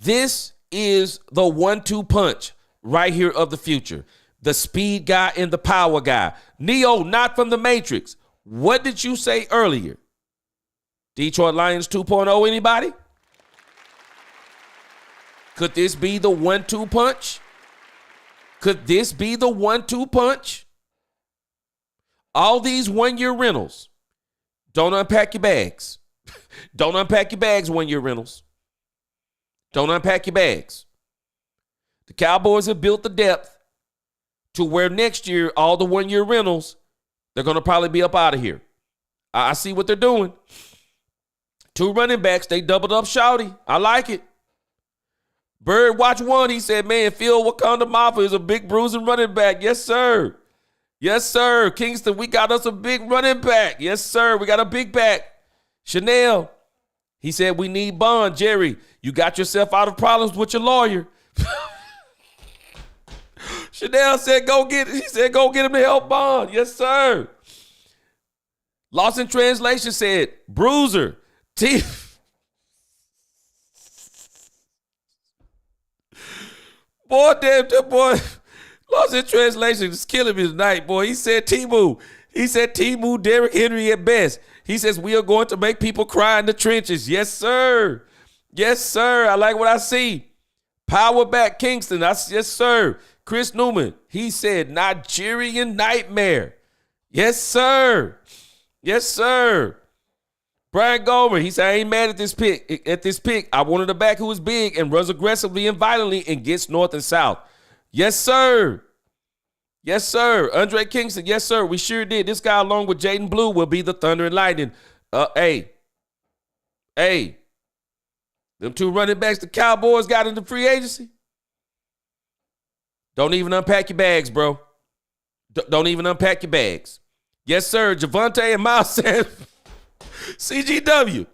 This is the 1-2 punch right here of the future. The speed guy and the power guy. Neo, not from the Matrix. What did you say earlier? Detroit Lions 2.0, anybody? Could this be the 1-2 punch? Could this be the 1-2 punch? All these one-year rentals. Don't unpack your bags. Don't unpack your bags, one-year rentals. Don't unpack your bags. The Cowboys have built the depth to where next year, all the one-year rentals, they're going to probably be up out of here. I see what they're doing. 2 running backs, they doubled up Shouty. I like it. Bird Watch 1, he said, man, Phil Wakanda Mafia is a big bruising running back. Yes, sir. Yes, sir. Kingston, we got us a big running back. Yes, sir. We got a big back. Chanel, he said, we need Bond. Jerry, you got yourself out of problems with your lawyer. Chanel said, go get him to help Bond. Yes, sir. Lost in Translation said, Bruiser, boy, damn, that boy, Lost in Translation is killing me tonight, boy. He said Timu, Derrick Henry at best. He says, we are going to make people cry in the trenches. Yes, sir. Yes, sir. I like what I see. Power back Kingston. Yes, sir. Chris Newman, he said Nigerian Nightmare. Yes, sir. Yes, sir. Brian Gomer, he said, I ain't mad at this pick. I wanted a back who is big and runs aggressively and violently and gets north and south. Yes, sir. Yes, sir. Andre Kingston. Yes, sir. We sure did. This guy, along with Jaden Blue, will be the Thunder and Lightning. Hey. Them two running backs the Cowboys got into free agency. Don't even unpack your bags, bro. Don't even unpack your bags. Yes, sir. Javonte and Miles Sanders. CGW.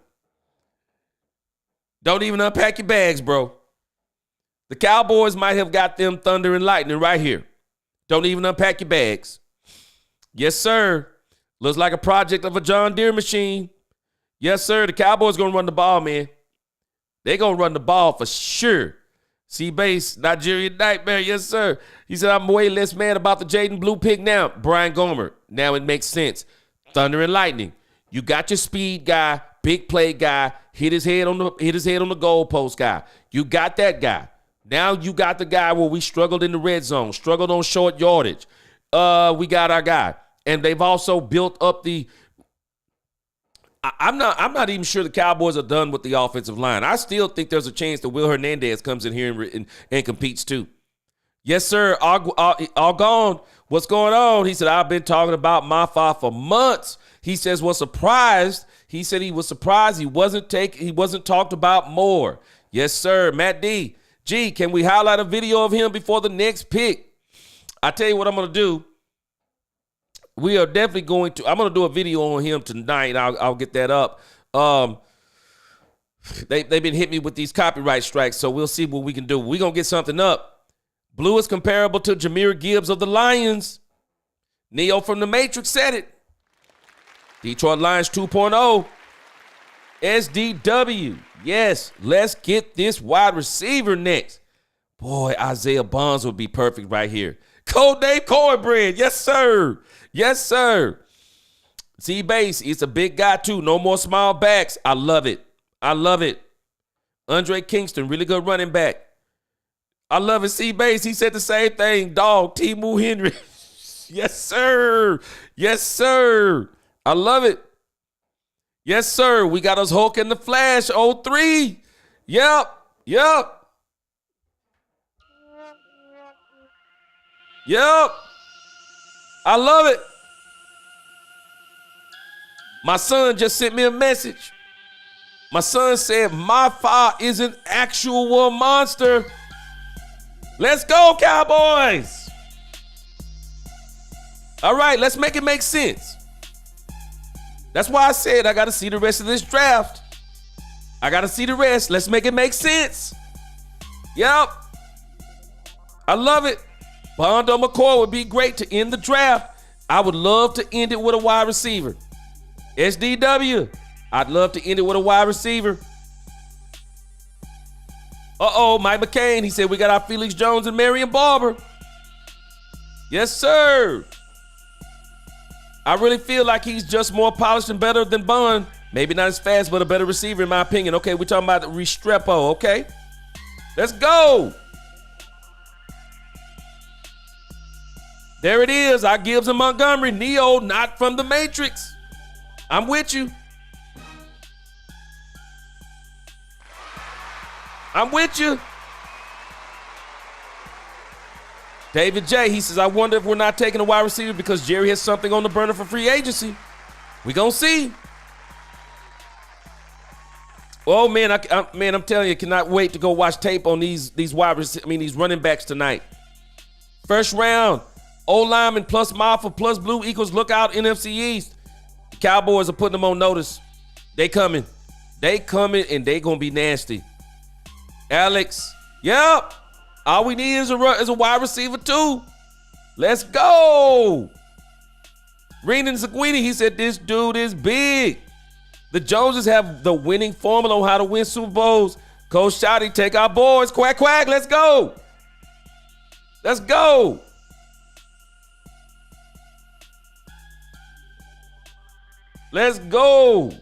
Don't even unpack your bags, bro. The Cowboys might have got them Thunder and Lightning right here. Don't even unpack your bags. Yes, sir. Looks like a project of a John Deere machine. Yes, sir. The Cowboys going to run the ball, man. They're going to run the ball for sure. C-Base, Nigerian Nightmare. Yes, sir. He said, I'm way less mad about the Jaden Blue pick now. Brian Gomer. Now it makes sense. Thunder and Lightning. You got your speed guy, big play guy, hit his head on the goalpost guy. You got that guy. Now you got the guy where we struggled in the red zone, struggled on short yardage. We got our guy. And they've also built up the I'm not even sure the Cowboys are done with the offensive line. I still think there's a chance that Will Hernandez comes in here and competes too. Yes, sir. All gone. What's going on? He said, I've been talking about Mafa for months. He says, was surprised. He said he was surprised he wasn't talked about more. Yes, sir. Matt D. Gee, can we highlight a video of him before the next pick? I tell you what I'm going to do. We are definitely I'm going to do a video on him tonight. I'll get that up. They've been hitting me with these copyright strikes, so we'll see what we can do. We're going to get something up. Blue is comparable to Jahmyr Gibbs of the Lions. Neo from the Matrix said it. Detroit Lions 2.0. SDW. Yes, let's get this wide receiver next. Boy, Isaiah Bonds would be perfect right here. Codename Cornbread. Yes, sir. Yes, sir. C-Base, he's a big guy too. No more small backs. I love it. I love it. Andre Kingston, really good running back. I love it. C-Base, he said the same thing. Dog, Timu Henry. Yes, sir. Yes, sir. I love it. Yes, sir. We got us Hulk and the Flash, 03. Yep. I love it. My son just sent me a message. My son said, Mafa is an actual monster. Let's go, Cowboys. All right, let's make it make sense. That's why I said I got to see the rest of this draft. I got to see the rest. Let's make it make sense. Yep. I love it. Bondo McCoy would be great to end the draft. I would love to end it with a wide receiver. SDW, I'd love to end it with a wide receiver. Mike McCain, he said we got our Felix Jones and Marion Barber. Yes, sir. I really feel like he's just more polished and better than Bond. Maybe not as fast, but a better receiver in my opinion. Okay, we're talking about Restrepo, okay? Let's go. There it is. Our Gibbs and Montgomery. Neo, not from the Matrix. I'm with you. I'm with you. David J, he says, I wonder if we're not taking a wide receiver because Jerry has something on the burner for free agency. We gonna see. Oh man, I'm telling you, cannot wait to go watch tape on these running backs tonight. First round, O-lineman plus Mafa plus Blue equals lookout NFC East. The Cowboys are putting them on notice. They coming, and they gonna be nasty. Alex, yep. All we need is a wide receiver too. Let's go. Renan Zaguini, he said this dude is big. The Joneses have the winning formula on how to win Super Bowls. Coach Shotty, take our boys. Quack, quack, let's go. Let's go. Let's go. All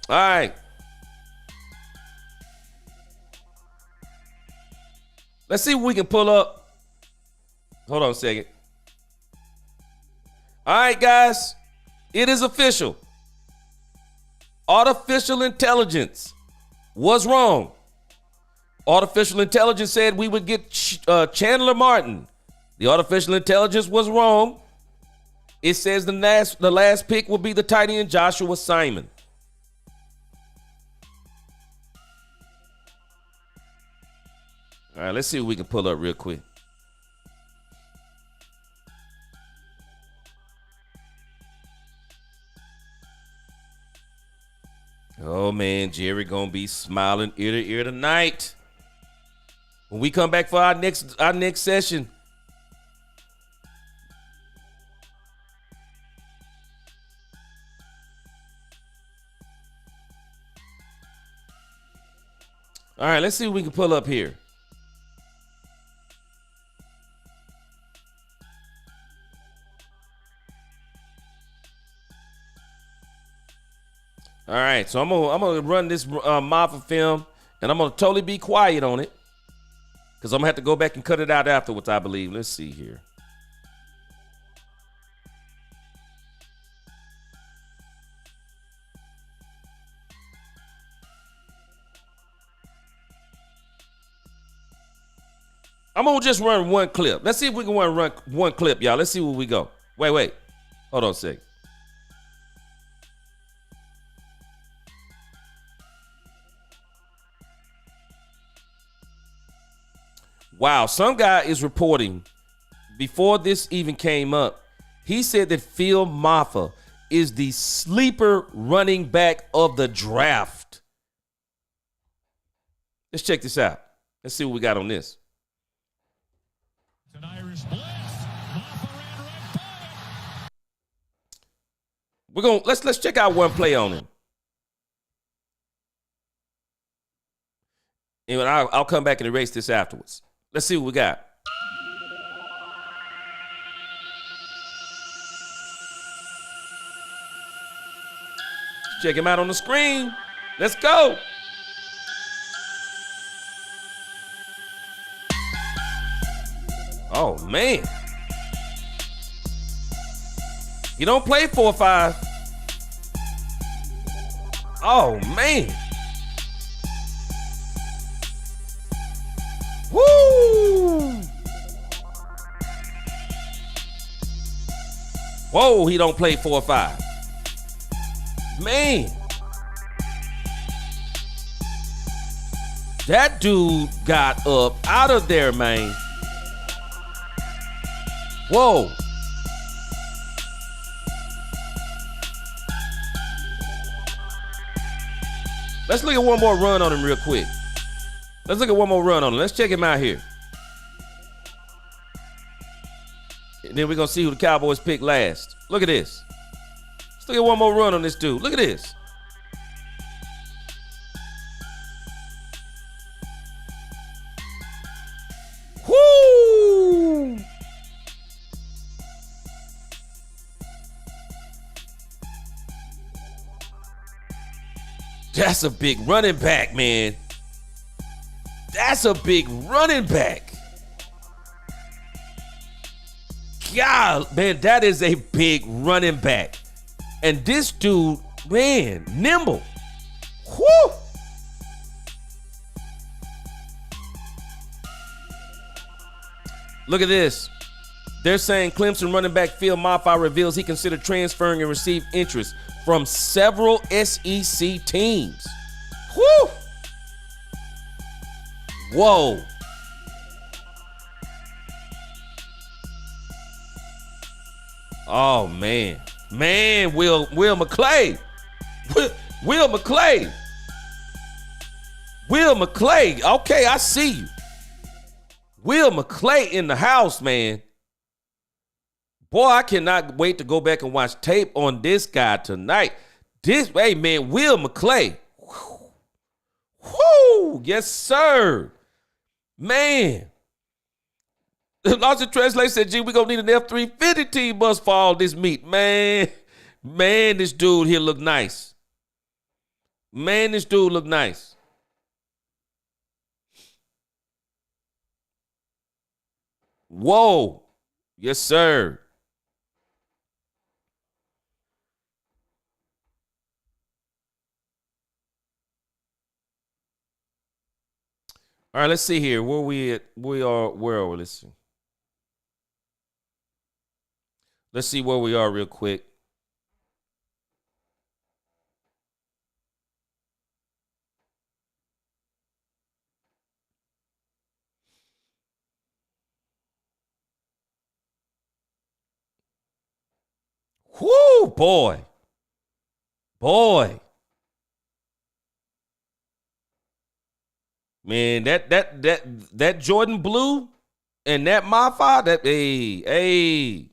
right. Let's see what we can pull up. Hold on a second. All right, guys. It is official. Artificial intelligence was wrong. Artificial intelligence said we would get Chandler Martin, The artificial intelligence was wrong. It says the last pick will be the tight end Joshua Simon. All right, let's see what we can pull up real quick. Oh man, Jerry gonna be smiling ear to ear tonight. When we come back for our next session. All right, let's see what we can pull up here. All right, so I'm gonna run this Mafia film, and I'm gonna totally be quiet on it, because I'm gonna have to go back and cut it out afterwards, I believe. Let's see here. I'm gonna just run one clip. Let's see if we can run one clip, y'all. Let's see where we go. Wait. Hold on a second. Wow, some guy is reporting before this even came up. He said that Phil Mafia is the sleeper running back of the draft. Let's check this out. Let's see what we got on this. An Irish blitz. Mafia ran right by him. Let's check out one play on him. And I'll come back and erase this afterwards. Let's see what we got. Check him out on the screen. Let's go. Oh, man. You don't play 4-5. Oh, man. Woo! Whoa, he don't play 4-5. Man. That dude got up out of there, man. Whoa. Let's look at one more run on him real quick. Let's look at one more run on him. Let's check him out here. And then we're going to see who the Cowboys pick last. Look at this. Let's look at one more run on this dude. Look at this. Woo! That's a big running back, man. That's a big running back. God, man, that is a big running back. And this dude, man, nimble. Whoo! Look at this. They're saying Clemson running back Phil Mafia reveals he considered transferring and received interest from several SEC teams. Whoo! Whoa. Oh, man. Man, Will McClay. Will McClay. Will McClay. Okay, I see you. Will McClay in the house, man. Boy, I cannot wait to go back and watch tape on this guy tonight. Hey, man, Will McClay. Whoo! Yes, sir. Man. Lost in Translation said, gee, we're going to need an F-350 team bus for all this meat. Man, this dude here look nice. Man, this dude look nice. Whoa. Yes, sir. All right, let's see here. Where are we? Let's see. Let's see where we are real quick. Whoo, boy. Boy. Man, that Jordan blue and that Mafia, that hey.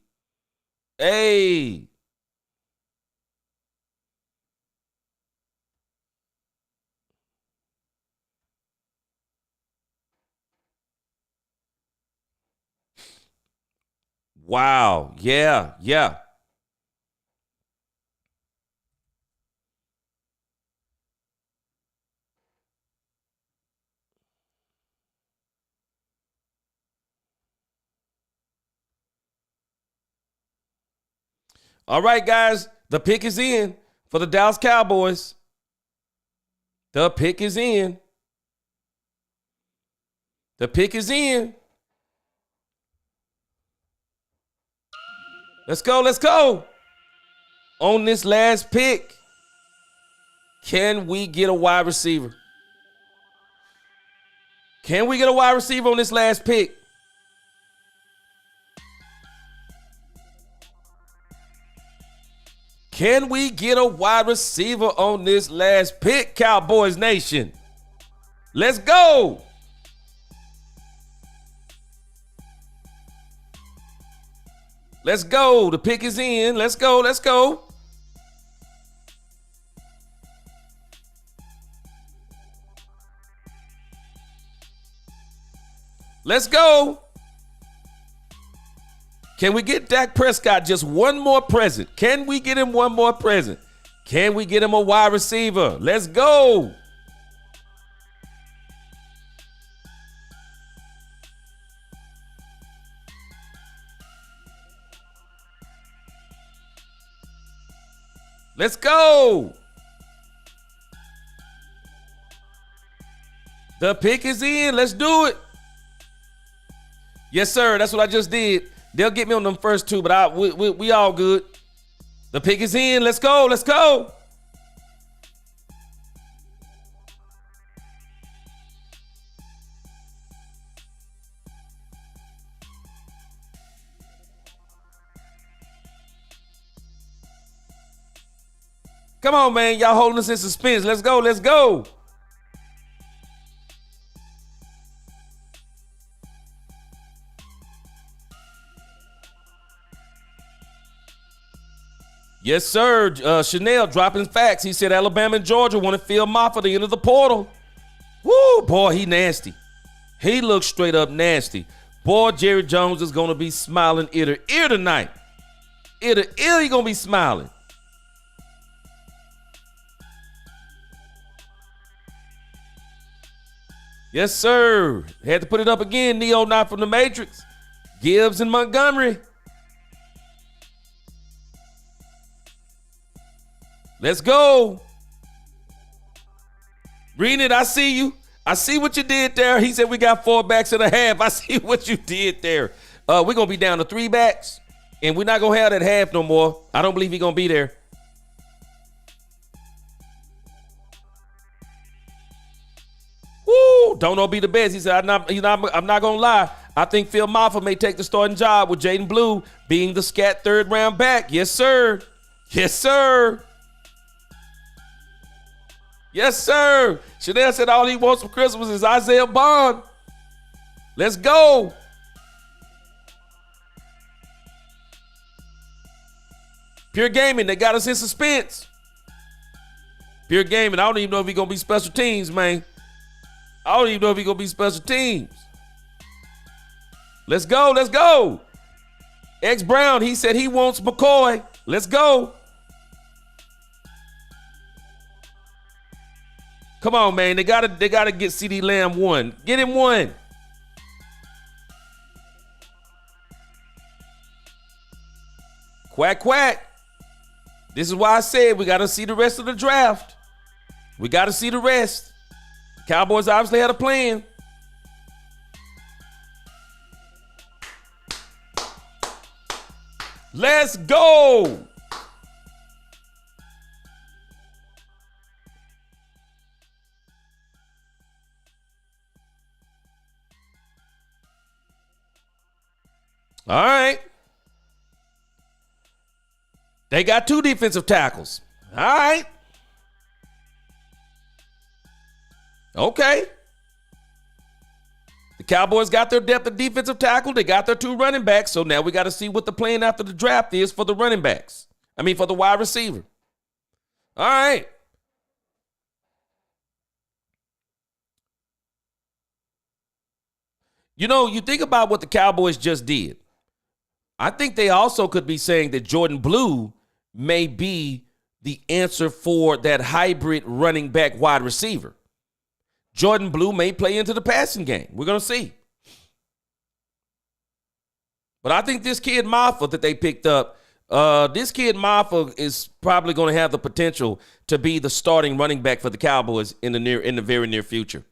Wow. Yeah. All right, guys. The pick is in for the Dallas Cowboys. The pick is in. The pick is in. Let's go. On this last pick, can we get a wide receiver? Can we get a wide receiver on this last pick? Can we get a wide receiver on this last pick, Cowboys Nation? Let's go. Let's go. The pick is in. Let's go. Let's go. Let's go. Can we get Dak Prescott just one more present? Can we get him one more present? Can we get him a wide receiver? Let's go. Let's go. The pick is in. Let's do it. Yes, sir. That's what I just did. They'll get me on them first two, but we all good. The pick is in. Let's go. Let's go. Come on, man. Y'all holding us in suspense. Let's go. Let's go. Yes, sir. Chanel dropping facts. He said Alabama and Georgia want to fill Moffitt at the end of the portal. Woo, boy, he nasty. He looks straight up nasty. Boy, Jerry Jones is going to be smiling ear to ear tonight. Ear to ear, he going to be smiling. Yes, sir. Had to put it up again. Neo not from the Matrix. Gibbs and Montgomery. Let's go. Read it. I see you. I see what you did there. He said we got 4 backs and a half. I see what you did there. We're going to be down to 3 backs, and we're not going to have that half no more. I don't believe he's going to be there. Woo, don't know be the best. He said, I'm not going to lie. I think Phil Maffa may take the starting job with Jaden Blue being the scat 3rd round back. Yes, sir. Yes, sir. Yes, sir. Chanel said all he wants for Christmas is Isaiah Bond. Let's go. Pure Gaming, they got us in suspense. Pure Gaming, I don't even know if he's going to be special teams, man. I don't even know if he's going to be special teams. Let's go. Let's go. X Brown, he said he wants McCoy. Let's go. Come on, man. They gotta get CeeDee Lamb 1. Get him 1. Quack, quack. This is why I said we gotta see the rest of the draft. We gotta see the rest. Cowboys obviously had a plan. Let's go. All right. They got 2 defensive tackles. All right. Okay. The Cowboys got their depth of defensive tackle. They got their 2 running backs. So now we got to see what the plan after the draft is for the running backs. For the wide receiver. All right. You think about what the Cowboys just did. I think they also could be saying that Jordan Blue may be the answer for that hybrid running back wide receiver. Jordan Blue may play into the passing game. We're going to see. But I think this kid Maffa that they picked up, this kid Maffa is probably going to have the potential to be the starting running back for the Cowboys in the very near future.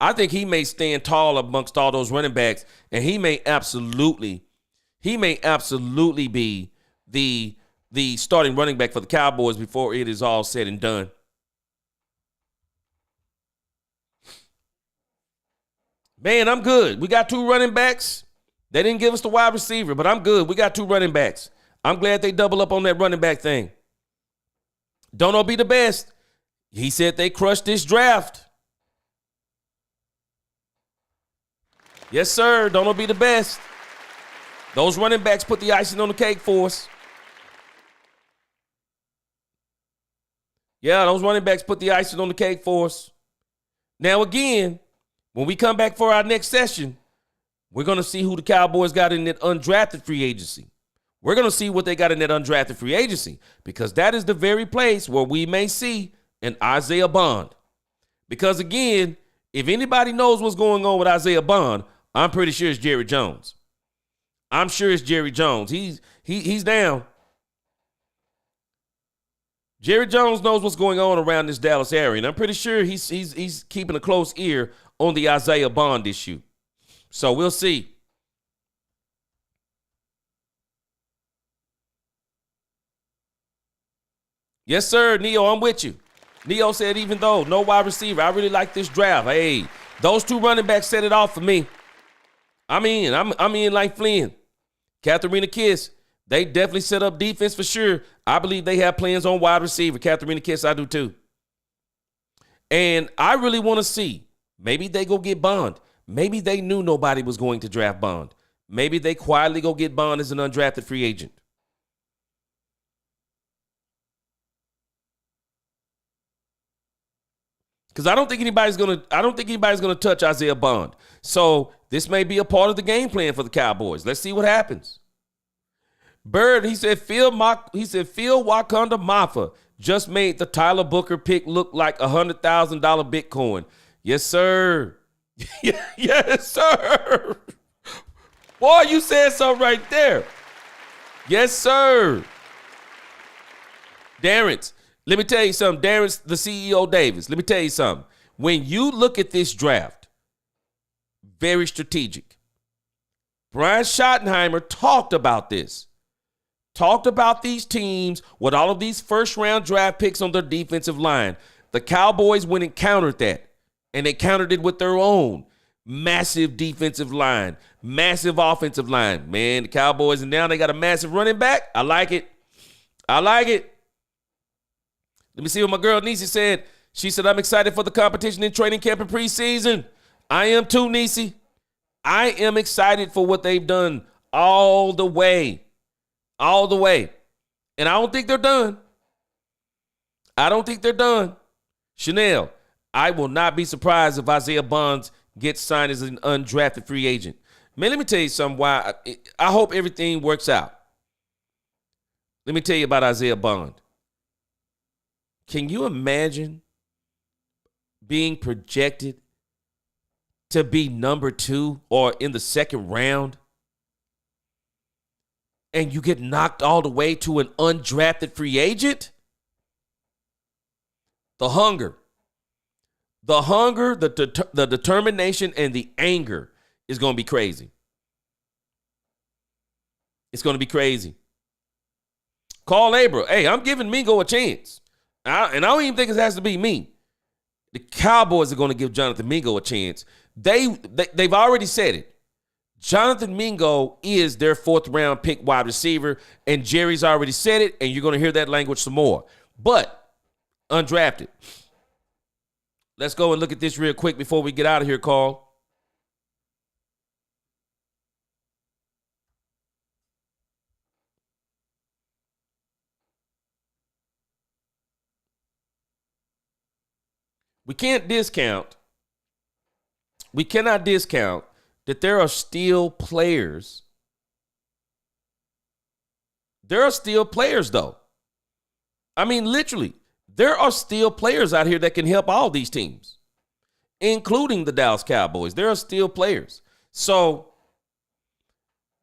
I think he may stand tall amongst all those running backs, and he may absolutely be the starting running back for the Cowboys before it is all said and done. Man, I'm good. We got 2 running backs. They didn't give us the wide receiver, but I'm good. We got 2 running backs. I'm glad they double up on that running back thing. Don't know be the best. He said they crushed this draft. Yes, sir. Don't know be the best. Those running backs put the icing on the cake for us. Yeah, those running backs put the icing on the cake for us. Now, again, when we come back for our next session, we're going to see who the Cowboys got in that undrafted free agency. We're going to see what they got in that undrafted free agency, because that is the very place where we may see an Isaiah Bond. Because, again, if anybody knows what's going on with Isaiah Bond, I'm pretty sure it's Jerry Jones. I'm sure it's Jerry Jones. He's down. Jerry Jones knows what's going on around this Dallas area, and I'm pretty sure he's keeping a close ear on the Isaiah Bond issue. So we'll see. Yes, sir, Neo, I'm with you. Neo said, even though no wide receiver, I really like this draft. Hey, those 2 running backs set it off for me. I'm in like Flynn. Katharina Kiss, they definitely set up defense for sure. I believe they have plans on wide receiver. Katharina Kiss, I do too. And I really want to see, maybe they go get Bond. Maybe they knew nobody was going to draft Bond. Maybe they quietly go get Bond as an undrafted free agent. Because I don't think anybody's gonna touch Isaiah Bond. So this may be a part of the game plan for the Cowboys. Let's see what happens. Bird, he said Phil Wakanda Maffa just made the Tyler Booker pick look like $100,000 Bitcoin. Yes, sir. Yes, sir. Boy, you said something right there. Yes, sir. Darren, let me tell you something. Darren, the CEO Davis, let me tell you something. When you look at this draft, very strategic. Brian Schottenheimer talked about this. Talked about these teams with all of these first-round draft picks on their defensive line. The Cowboys went and countered that, and they countered it with their own massive defensive line, massive offensive line. Man, the Cowboys, and now they got a massive running back. I like it. I like it. Let me see what my girl Niecy said. She said, I'm excited for the competition in training camp and preseason. I am too, Niecy. I am excited for what they've done all the way. All the way. And I don't think they're done. I don't think they're done. Chanel, I will not be surprised if Isaiah Bonds gets signed as an undrafted free agent. Man, let me tell you something why I hope everything works out. Let me tell you about Isaiah Bond. Can you imagine being projected to be number 2 or in the second round, and you get knocked all the way to an undrafted free agent? The hunger, the determination, and the anger is going to be crazy. It's going to be crazy. Call Abra. Hey, I'm giving Mingo a chance. And I don't even think it has to be me. The Cowboys are going to give Jonathan Mingo a chance. They've already said it. Jonathan Mingo is their 4th round pick wide receiver, and Jerry's already said it, and you're going to hear that language some more. But undrafted. Let's go and look at this real quick before we get out of here, Carl. We cannot discount that there are still players. There are still players, though. I mean, literally, there are still players out here that can help all these teams, including the Dallas Cowboys. There are still players. So,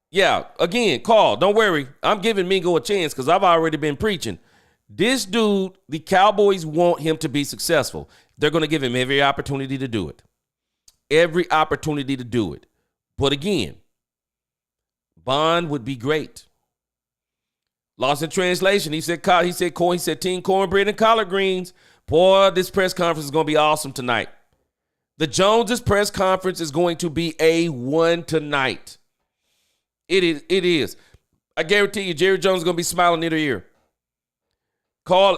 yeah, again, Carl, don't worry. I'm giving Mingo a chance because I've already been preaching. This dude, the Cowboys want him to be successful. They're going to give him every opportunity to do it. Every opportunity to do it. But again, Bond would be great. Lost in translation. He said team cornbread and collard greens. Boy, this press conference is going to be awesome tonight. The Joneses press conference is going to be A1 tonight. It is. I guarantee you, Jerry Jones is going to be smiling ear to ear. Carl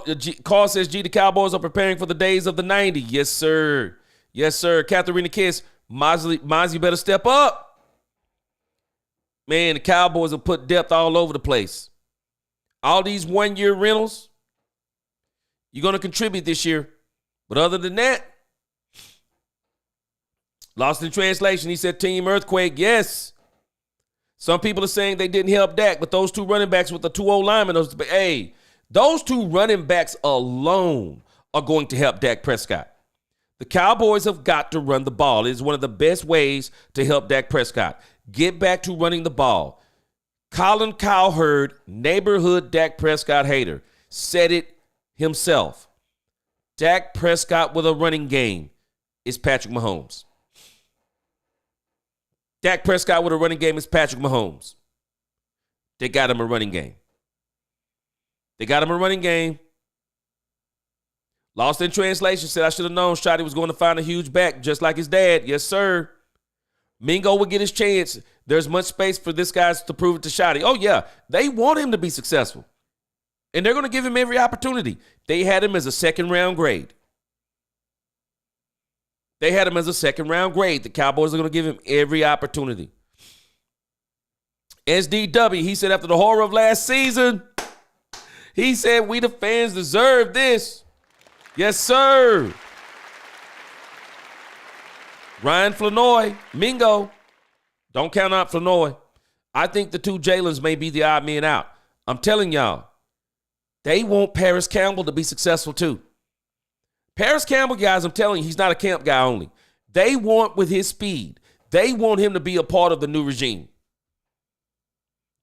says, the Cowboys are preparing for the days of the 90s. Yes, sir. Yes, sir. Katharina Kiss, Mozzie better step up. Man, the Cowboys will put depth all over the place. All these one-year rentals, you're going to contribute this year. But other than that, lost in translation, he said team earthquake. Yes. Some people are saying they didn't help Dak, but those 2 running backs with the 2 old linemen, those 2 running backs alone are going to help Dak Prescott. The Cowboys have got to run the ball. It is one of the best ways to help Dak Prescott. Get back to running the ball. Colin Cowherd, neighborhood Dak Prescott hater, said it himself. Dak Prescott with a running game is Patrick Mahomes. Dak Prescott with a running game is Patrick Mahomes. They got him a running game. They got him a running game. Lost in translation said, I should have known Shotty was going to find a huge back just like his dad. Yes, sir. Mingo will get his chance. There's much space for this guy to prove it to Shotty. Oh, yeah. They want him to be successful. And they're going to give him every opportunity. They had him as a 2nd-round grade. The Cowboys are going to give him every opportunity. SDW, he said after the horror of last season, he said we the fans deserve this. Yes, sir. Ryan Flanoy, Mingo. Don't count out Flanoy. I think the 2 Jalen's may be the odd man out. I'm telling y'all, they want Paris Campbell to be successful too. Paris Campbell, guys, I'm telling you, he's not a camp guy only. They want, with his speed, they want him to be a part of the new regime.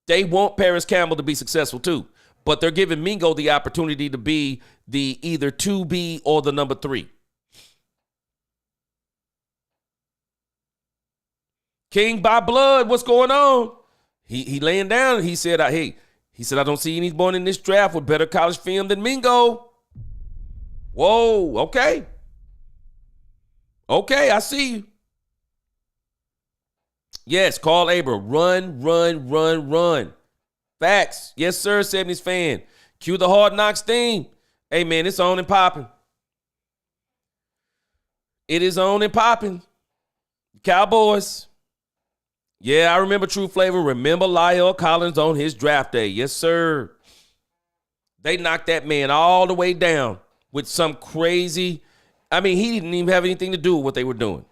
They want Paris Campbell to be successful too. But they're giving Mingo the opportunity to be the either 2B or the number 3. King by blood, what's going on? He laying down. He said, I don't see anyone in this draft with better college film than Mingo. Whoa, okay. Okay, I see you. Yes, Carl Aber, run. Facts. Yes, sir, 70s fan. Cue the Hard Knocks theme. Hey, man, it's on and popping. It is on and popping. Cowboys. Yeah, I remember True Flavor. Remember Lyle Collins on his draft day. Yes, sir. They knocked that man all the way down with some crazy. I mean, he didn't even have anything to do with what they were doing.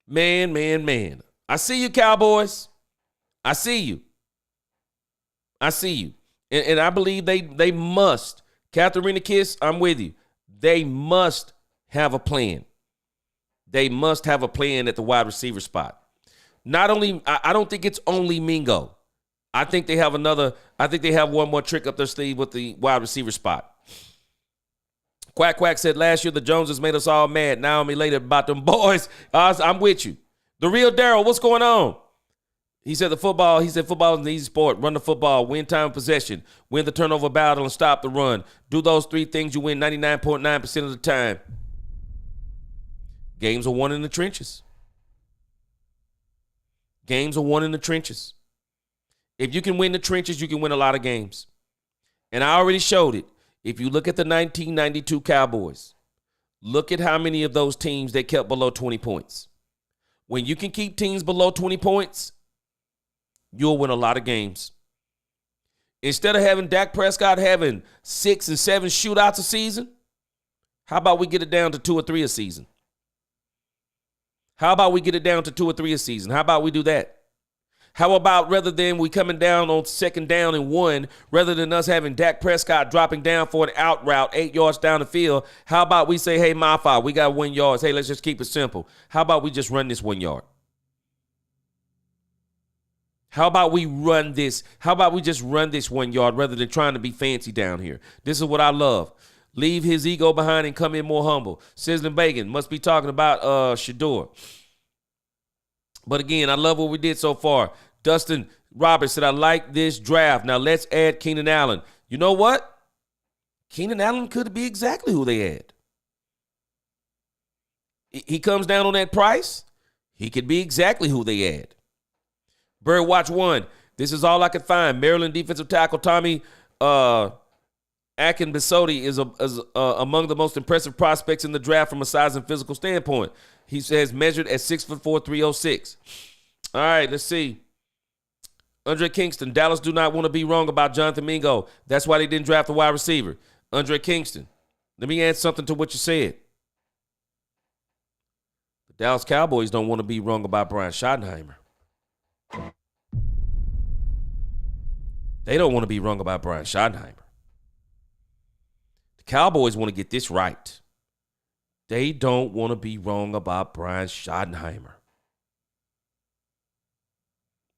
Man. I see you, Cowboys. I see you. And I believe they must. Katharina Kiss, I'm with you. They must have a plan. They must have a plan at the wide receiver spot. Not only, I don't think it's only Mingo. I think they have one more trick up their sleeve with the wide receiver spot. Quack said last year the Joneses made us all mad. Now I'm elated about them boys. I'm with you. The real Daryl, what's going on? He said football is an easy sport. Run the football, win time of possession, win the turnover battle, and stop the run. Do those three things, you win 99.9% of the time. Games are won in the trenches. Games are won in the trenches. If you can win the trenches, you can win a lot of games. And I already showed it. If you look at the 1992 Cowboys, look at how many of those teams they kept below 20 points. When you can keep teams below 20 points, you'll win a lot of games. Instead of having Dak Prescott having 6 and 7 shootouts a season, how about we get it down to 2 or 3 a season? How about we get it down to 2 or 3 a season? How about we do that? How about rather than we coming down on 2nd down and 1, rather than us having Dak Prescott dropping down for an out route 8 yards down the field, how about we say, hey, my fault, we got 1 yard. Hey, let's just keep it simple. How about we just run this 1 yard? How about we run this? How about we just run this 1 yard rather than trying to be fancy down here? This is what I love. Leave his ego behind and come in more humble. Sizzling Bacon must be talking about Shador. But again, I love what we did so far. Dustin Roberts said, I like this draft. Now let's add Keenan Allen. You know what? Keenan Allen could be exactly who they add. He comes down on that price. He could be exactly who they add. Birdwatch 1. This is all I could find. Maryland defensive tackle Tommy Akinbisote is among the most impressive prospects in the draft from a size and physical standpoint. He says measured at 6'4", 306. All right, let's see. Andre Kingston, Dallas do not want to be wrong about Jonathan Mingo. That's why they didn't draft a wide receiver. Andre Kingston, let me add something to what you said. The Dallas Cowboys don't want to be wrong about Brian Schottenheimer. They don't want to be wrong about Brian Schottenheimer. The Cowboys want to get this right. They don't want to be wrong about Brian Schottenheimer.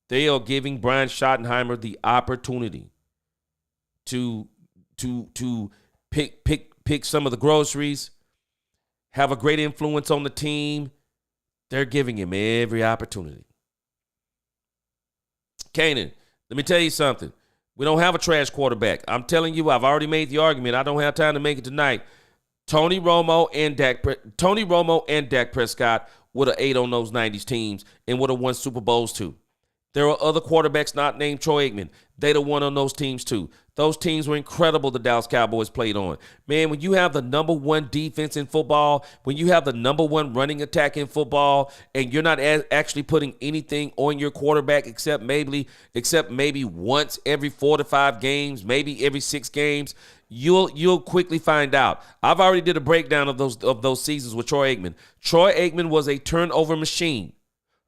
They are giving Brian Schottenheimer the opportunity to pick some of the groceries, have a great influence on the team. They're giving him every opportunity. Kanan, let me tell you something. We don't have a trash quarterback. I'm telling you, I've already made the argument. I don't have time to make it tonight. Tony Romo and Dak Prescott would have ate on those 90s teams and would have won Super Bowls too. There are other quarterbacks not named Troy Aikman. They'd have won on those teams too. Those teams were incredible the Dallas Cowboys played on. Man, when you have the number 1 defense in football, when you have the number 1 running attack in football, and you're not actually putting anything on your quarterback except maybe once every 4 to 5 games, maybe every 6 games, you'll quickly find out. I've already did a breakdown of those seasons with Troy Aikman. Troy Aikman was a turnover machine.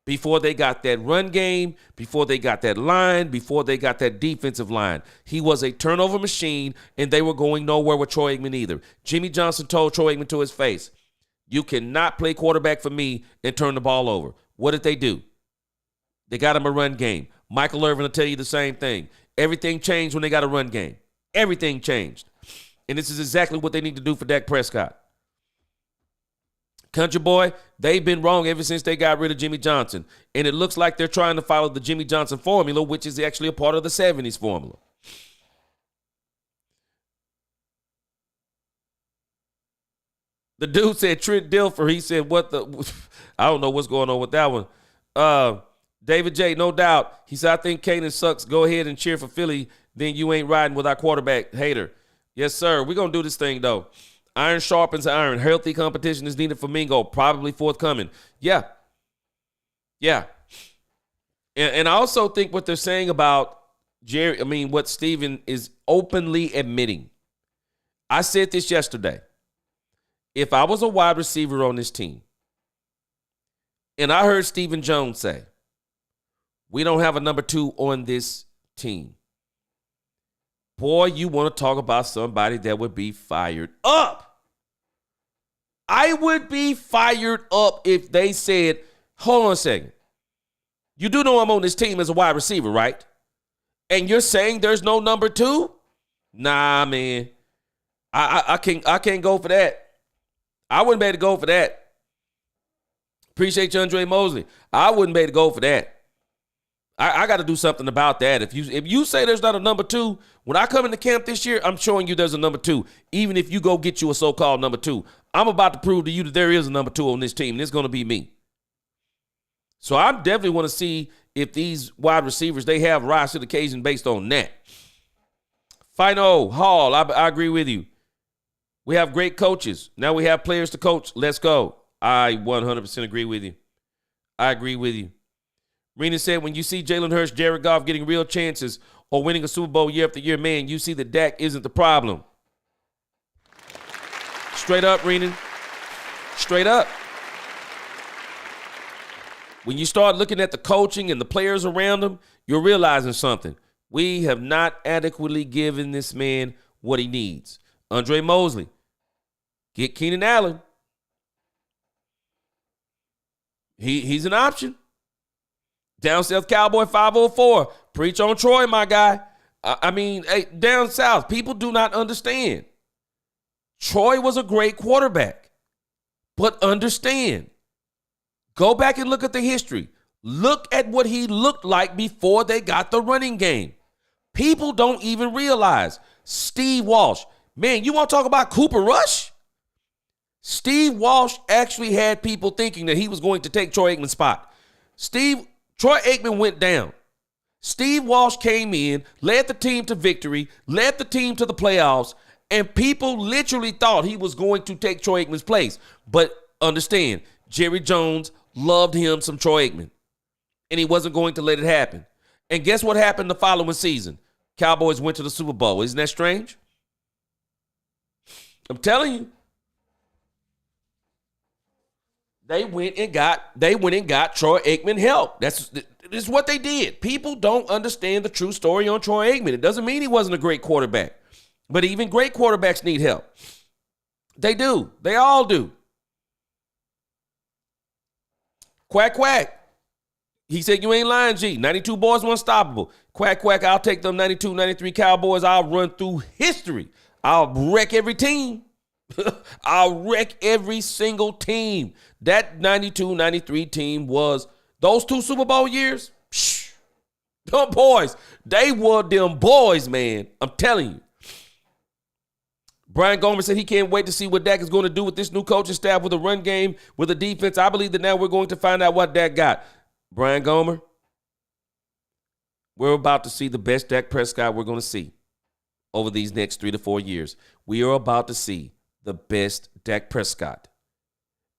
Before they got that run game, before they got that line, before they got that defensive line. He was a turnover machine, and they were going nowhere with Troy Aikman either. Jimmy Johnson told Troy Aikman to his face, you cannot play quarterback for me and turn the ball over. What did they do? They got him a run game. Michael Irvin will tell you the same thing. Everything changed when they got a run game. Everything changed. And this is exactly what they need to do for Dak Prescott. Country boy, they've been wrong ever since they got rid of Jimmy Johnson. And it looks like they're trying to follow the Jimmy Johnson formula, which is actually a part of the 70s formula. The dude said Trent Dilfer. He said, what the? I don't know what's going on with that one. David J., no doubt. He said, I think Kanan sucks. Go ahead and cheer for Philly. Then you ain't riding with our quarterback hater. Yes, sir. We're going to do this thing, though. Iron sharpens iron. Healthy competition is needed for Mingo. Probably forthcoming. Yeah. And I also think what they're saying about what Steven is openly admitting. I said this yesterday. If I was a wide receiver on this team, and I heard Stephen Jones say, we don't have a number 2 on this team. Boy, you want to talk about somebody that would be fired up. I would be fired up if they said, hold on a second. You do know I'm on this team as a wide receiver, right? And you're saying there's no number 2? Nah, man. I can't go for that. I wouldn't be able to go for that. Appreciate you, Andre Mosley. I wouldn't be able to go for that. I got to do something about that. If you say there's not a number 2, when I come into camp this year, I'm showing you there's a number 2. Even if you go get you a so-called number 2, I'm about to prove to you that there is a number 2 on this team, and it's going to be me. So I definitely want to see if these wide receivers, they have rise to the occasion based on that. Final Hall, I agree with you. We have great coaches. Now we have players to coach. Let's go. I 100% agree with you. I agree with you. Rena said, when you see Jalen Hurts, Jared Goff getting real chances or winning a Super Bowl year after year, man, you see that Dak isn't the problem. Straight up, Rena. Straight up. When you start looking at the coaching and the players around him, you're realizing something. We have not adequately given this man what he needs. Andre Mosley, get Keenan Allen. He's an option. Down South Cowboy 504. Preach on Troy, my guy. I mean, hey, down south, people do not understand. Troy was a great quarterback. But understand, go back and look at the history. Look at what he looked like before they got the running game. People don't even realize. Steve Walsh. Man, you want to talk about Cooper Rush? Steve Walsh actually had people thinking that he was going to take Troy Aikman's spot. Troy Aikman went down. Steve Walsh came in, led the team to victory, led the team to the playoffs, and people literally thought he was going to take Troy Aikman's place. But understand, Jerry Jones loved him some Troy Aikman, and he wasn't going to let it happen. And guess what happened the following season? Cowboys went to the Super Bowl. Isn't that strange? I'm telling you. They went and got Troy Aikman help. This is what they did. People don't understand the true story on Troy Aikman. It doesn't mean he wasn't a great quarterback. But even great quarterbacks need help. They do. They all do. Quack, quack. He said, you ain't lying, G. 92 boys were unstoppable. Quack, quack, I'll take them 92, 93 Cowboys. I'll run through history. I'll wreck every team. I'll wreck every single team. That 92, 93 team was those 2 Super Bowl years. Psh, them boys, they were them boys, man. I'm telling you. Brian Gomer said he can't wait to see what Dak is going to do with this new coaching staff with a run game, with a defense. I believe that now we're going to find out what Dak got. Brian Gomer, we're about to see the best Dak Prescott we're going to see over these next 3 to 4 years. We are about to see the best Dak Prescott.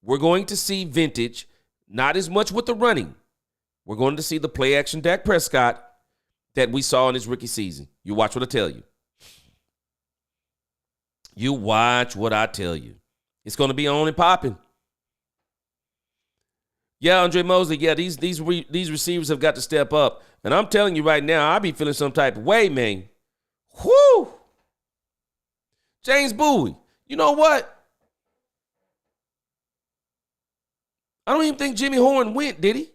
We're going to see vintage, not as much with the running. We're going to see the play action Dak Prescott that we saw in his rookie season. You watch what I tell you. You watch what I tell you. It's going to be on and popping. Yeah, Andre Mosley, yeah, these receivers have got to step up. And I'm telling you right now, I be feeling some type of way, man. Whoo! James Bowie, you know what? I don't even think Jimmy Horn went, did he?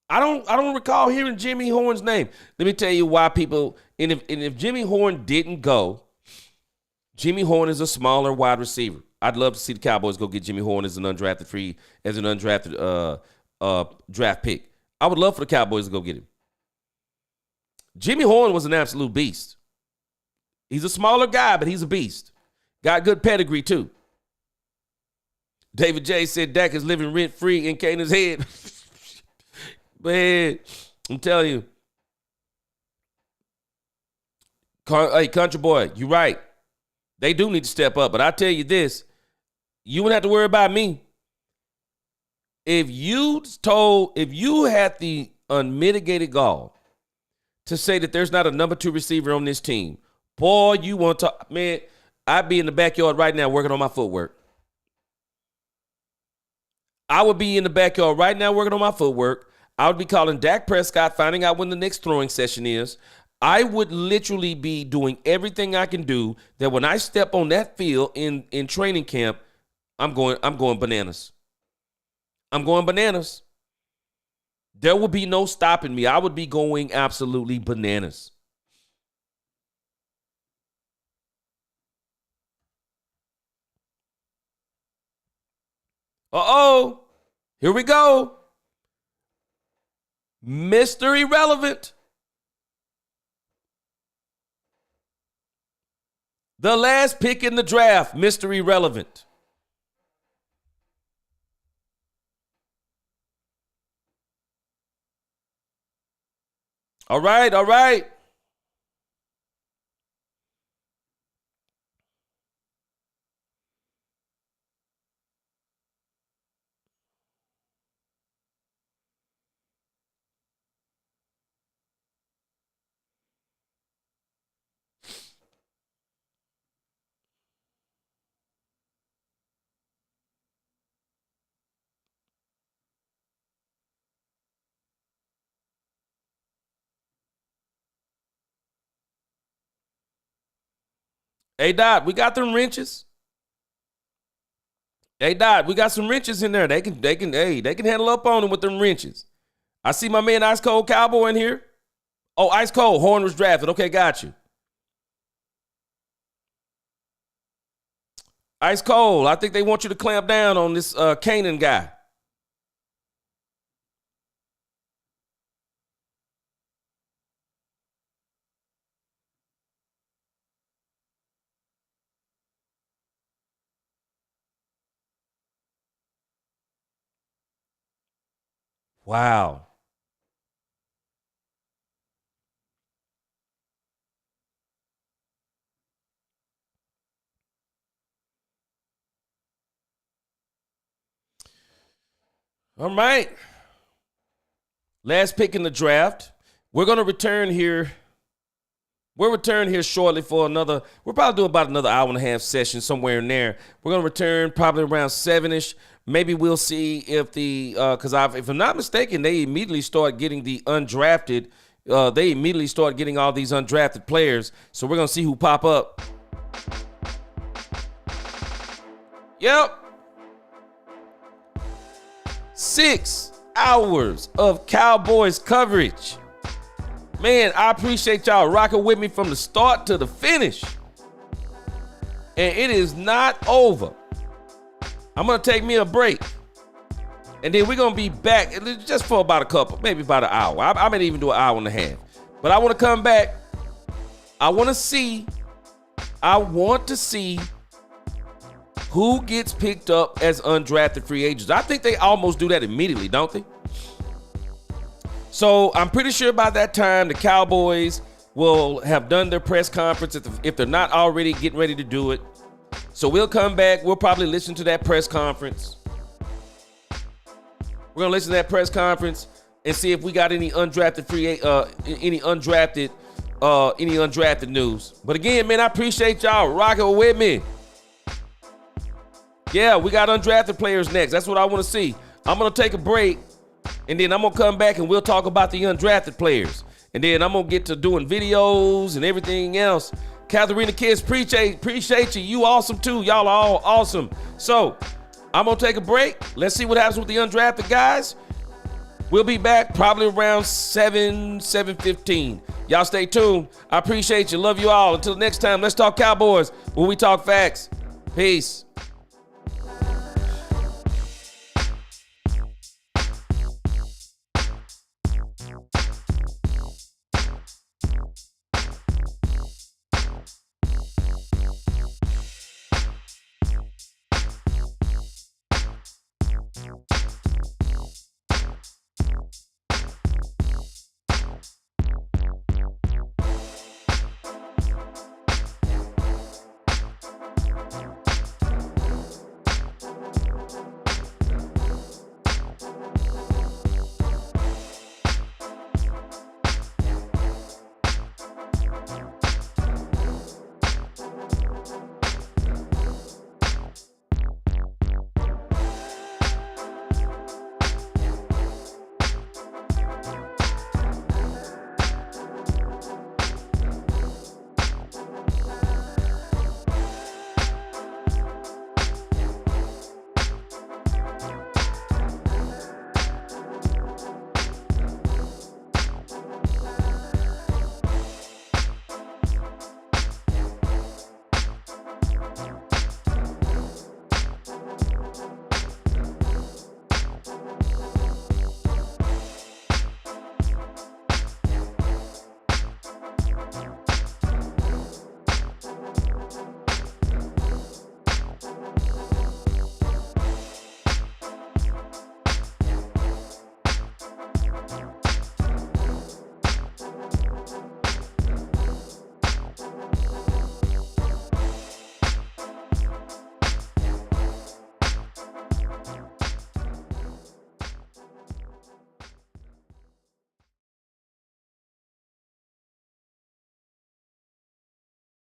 I don't recall hearing Jimmy Horn's name. Let me tell you why people, and if Jimmy Horn didn't go, Jimmy Horn is a smaller wide receiver. I'd love to see the Cowboys go get Jimmy Horn as an undrafted draft pick. I would love for the Cowboys to go get him. Jimmy Horn was an absolute beast. He's a smaller guy, but he's a beast. Got good pedigree, too. David J. said Dak is living rent-free in Kanan's head. Man, I'm telling you. Hey, country boy, you're right. They do need to step up, but I tell you this, you wouldn't have to worry about me. If you had the unmitigated gall to say that there's not a number 2 receiver on this team, boy, you want to, man, I'd be in the backyard right now working on my footwork. I would be in the backyard right now working on my footwork. I would be calling Dak Prescott, finding out when the next throwing session is. I would literally be doing everything I can do that when I step on that field in training camp, I'm going bananas. I'm going bananas. There will be no stopping me. I would be going absolutely bananas. Uh-oh. Here we go. Mr. Irrelevant. The last pick in the draft, Mr. Irrelevant. All right, all right. Hey, Dot, we got them wrenches. Hey, Dot, we got some wrenches in there. They can handle up on them with them wrenches. I see my man Ice Cold Cowboy in here. Oh, Ice Cold, Horn was drafted. Okay, got you. Ice Cold, I think they want you to clamp down on this Kanan guy. Wow. All right. Last pick in the draft. We're going to return here. We'll return here shortly for another. We'll probably do about another hour and a half session somewhere in there. We're going to return probably around 7-ish. Maybe we'll see if because if I'm not mistaken, they immediately start getting the undrafted. They immediately start getting all these undrafted players. So we're going to see who pop up. Yep. 6 hours of Cowboys coverage. Man, I appreciate y'all rocking with me from the start to the finish. And it is not over. I'm going to take me a break. And then we're going to be back just for about maybe about an hour. I may even do an hour and a half. But I want to come back. I want to see who gets picked up as undrafted free agents. I think they almost do that immediately, don't they? So I'm pretty sure by that time the Cowboys will have done their press conference if they're not already getting ready to do it. So we'll come back. We'll probably listen to that press conference. We're going to listen to that press conference and see if we got any undrafted undrafted news. But again, man, I appreciate y'all rocking with me. Yeah, we got undrafted players next. That's what I want to see. I'm going to take a break, and then I'm going to come back and we'll talk about the undrafted players. And then I'm going to get to doing videos and everything else. Katharina Kids, appreciate you. You awesome too. Y'all are all awesome. So I'm going to take a break. Let's see what happens with the undrafted guys. We'll be back probably around 7:15. Y'all stay tuned. I appreciate you. Love you all. Until next time, let's talk Cowboys when we talk facts. Peace.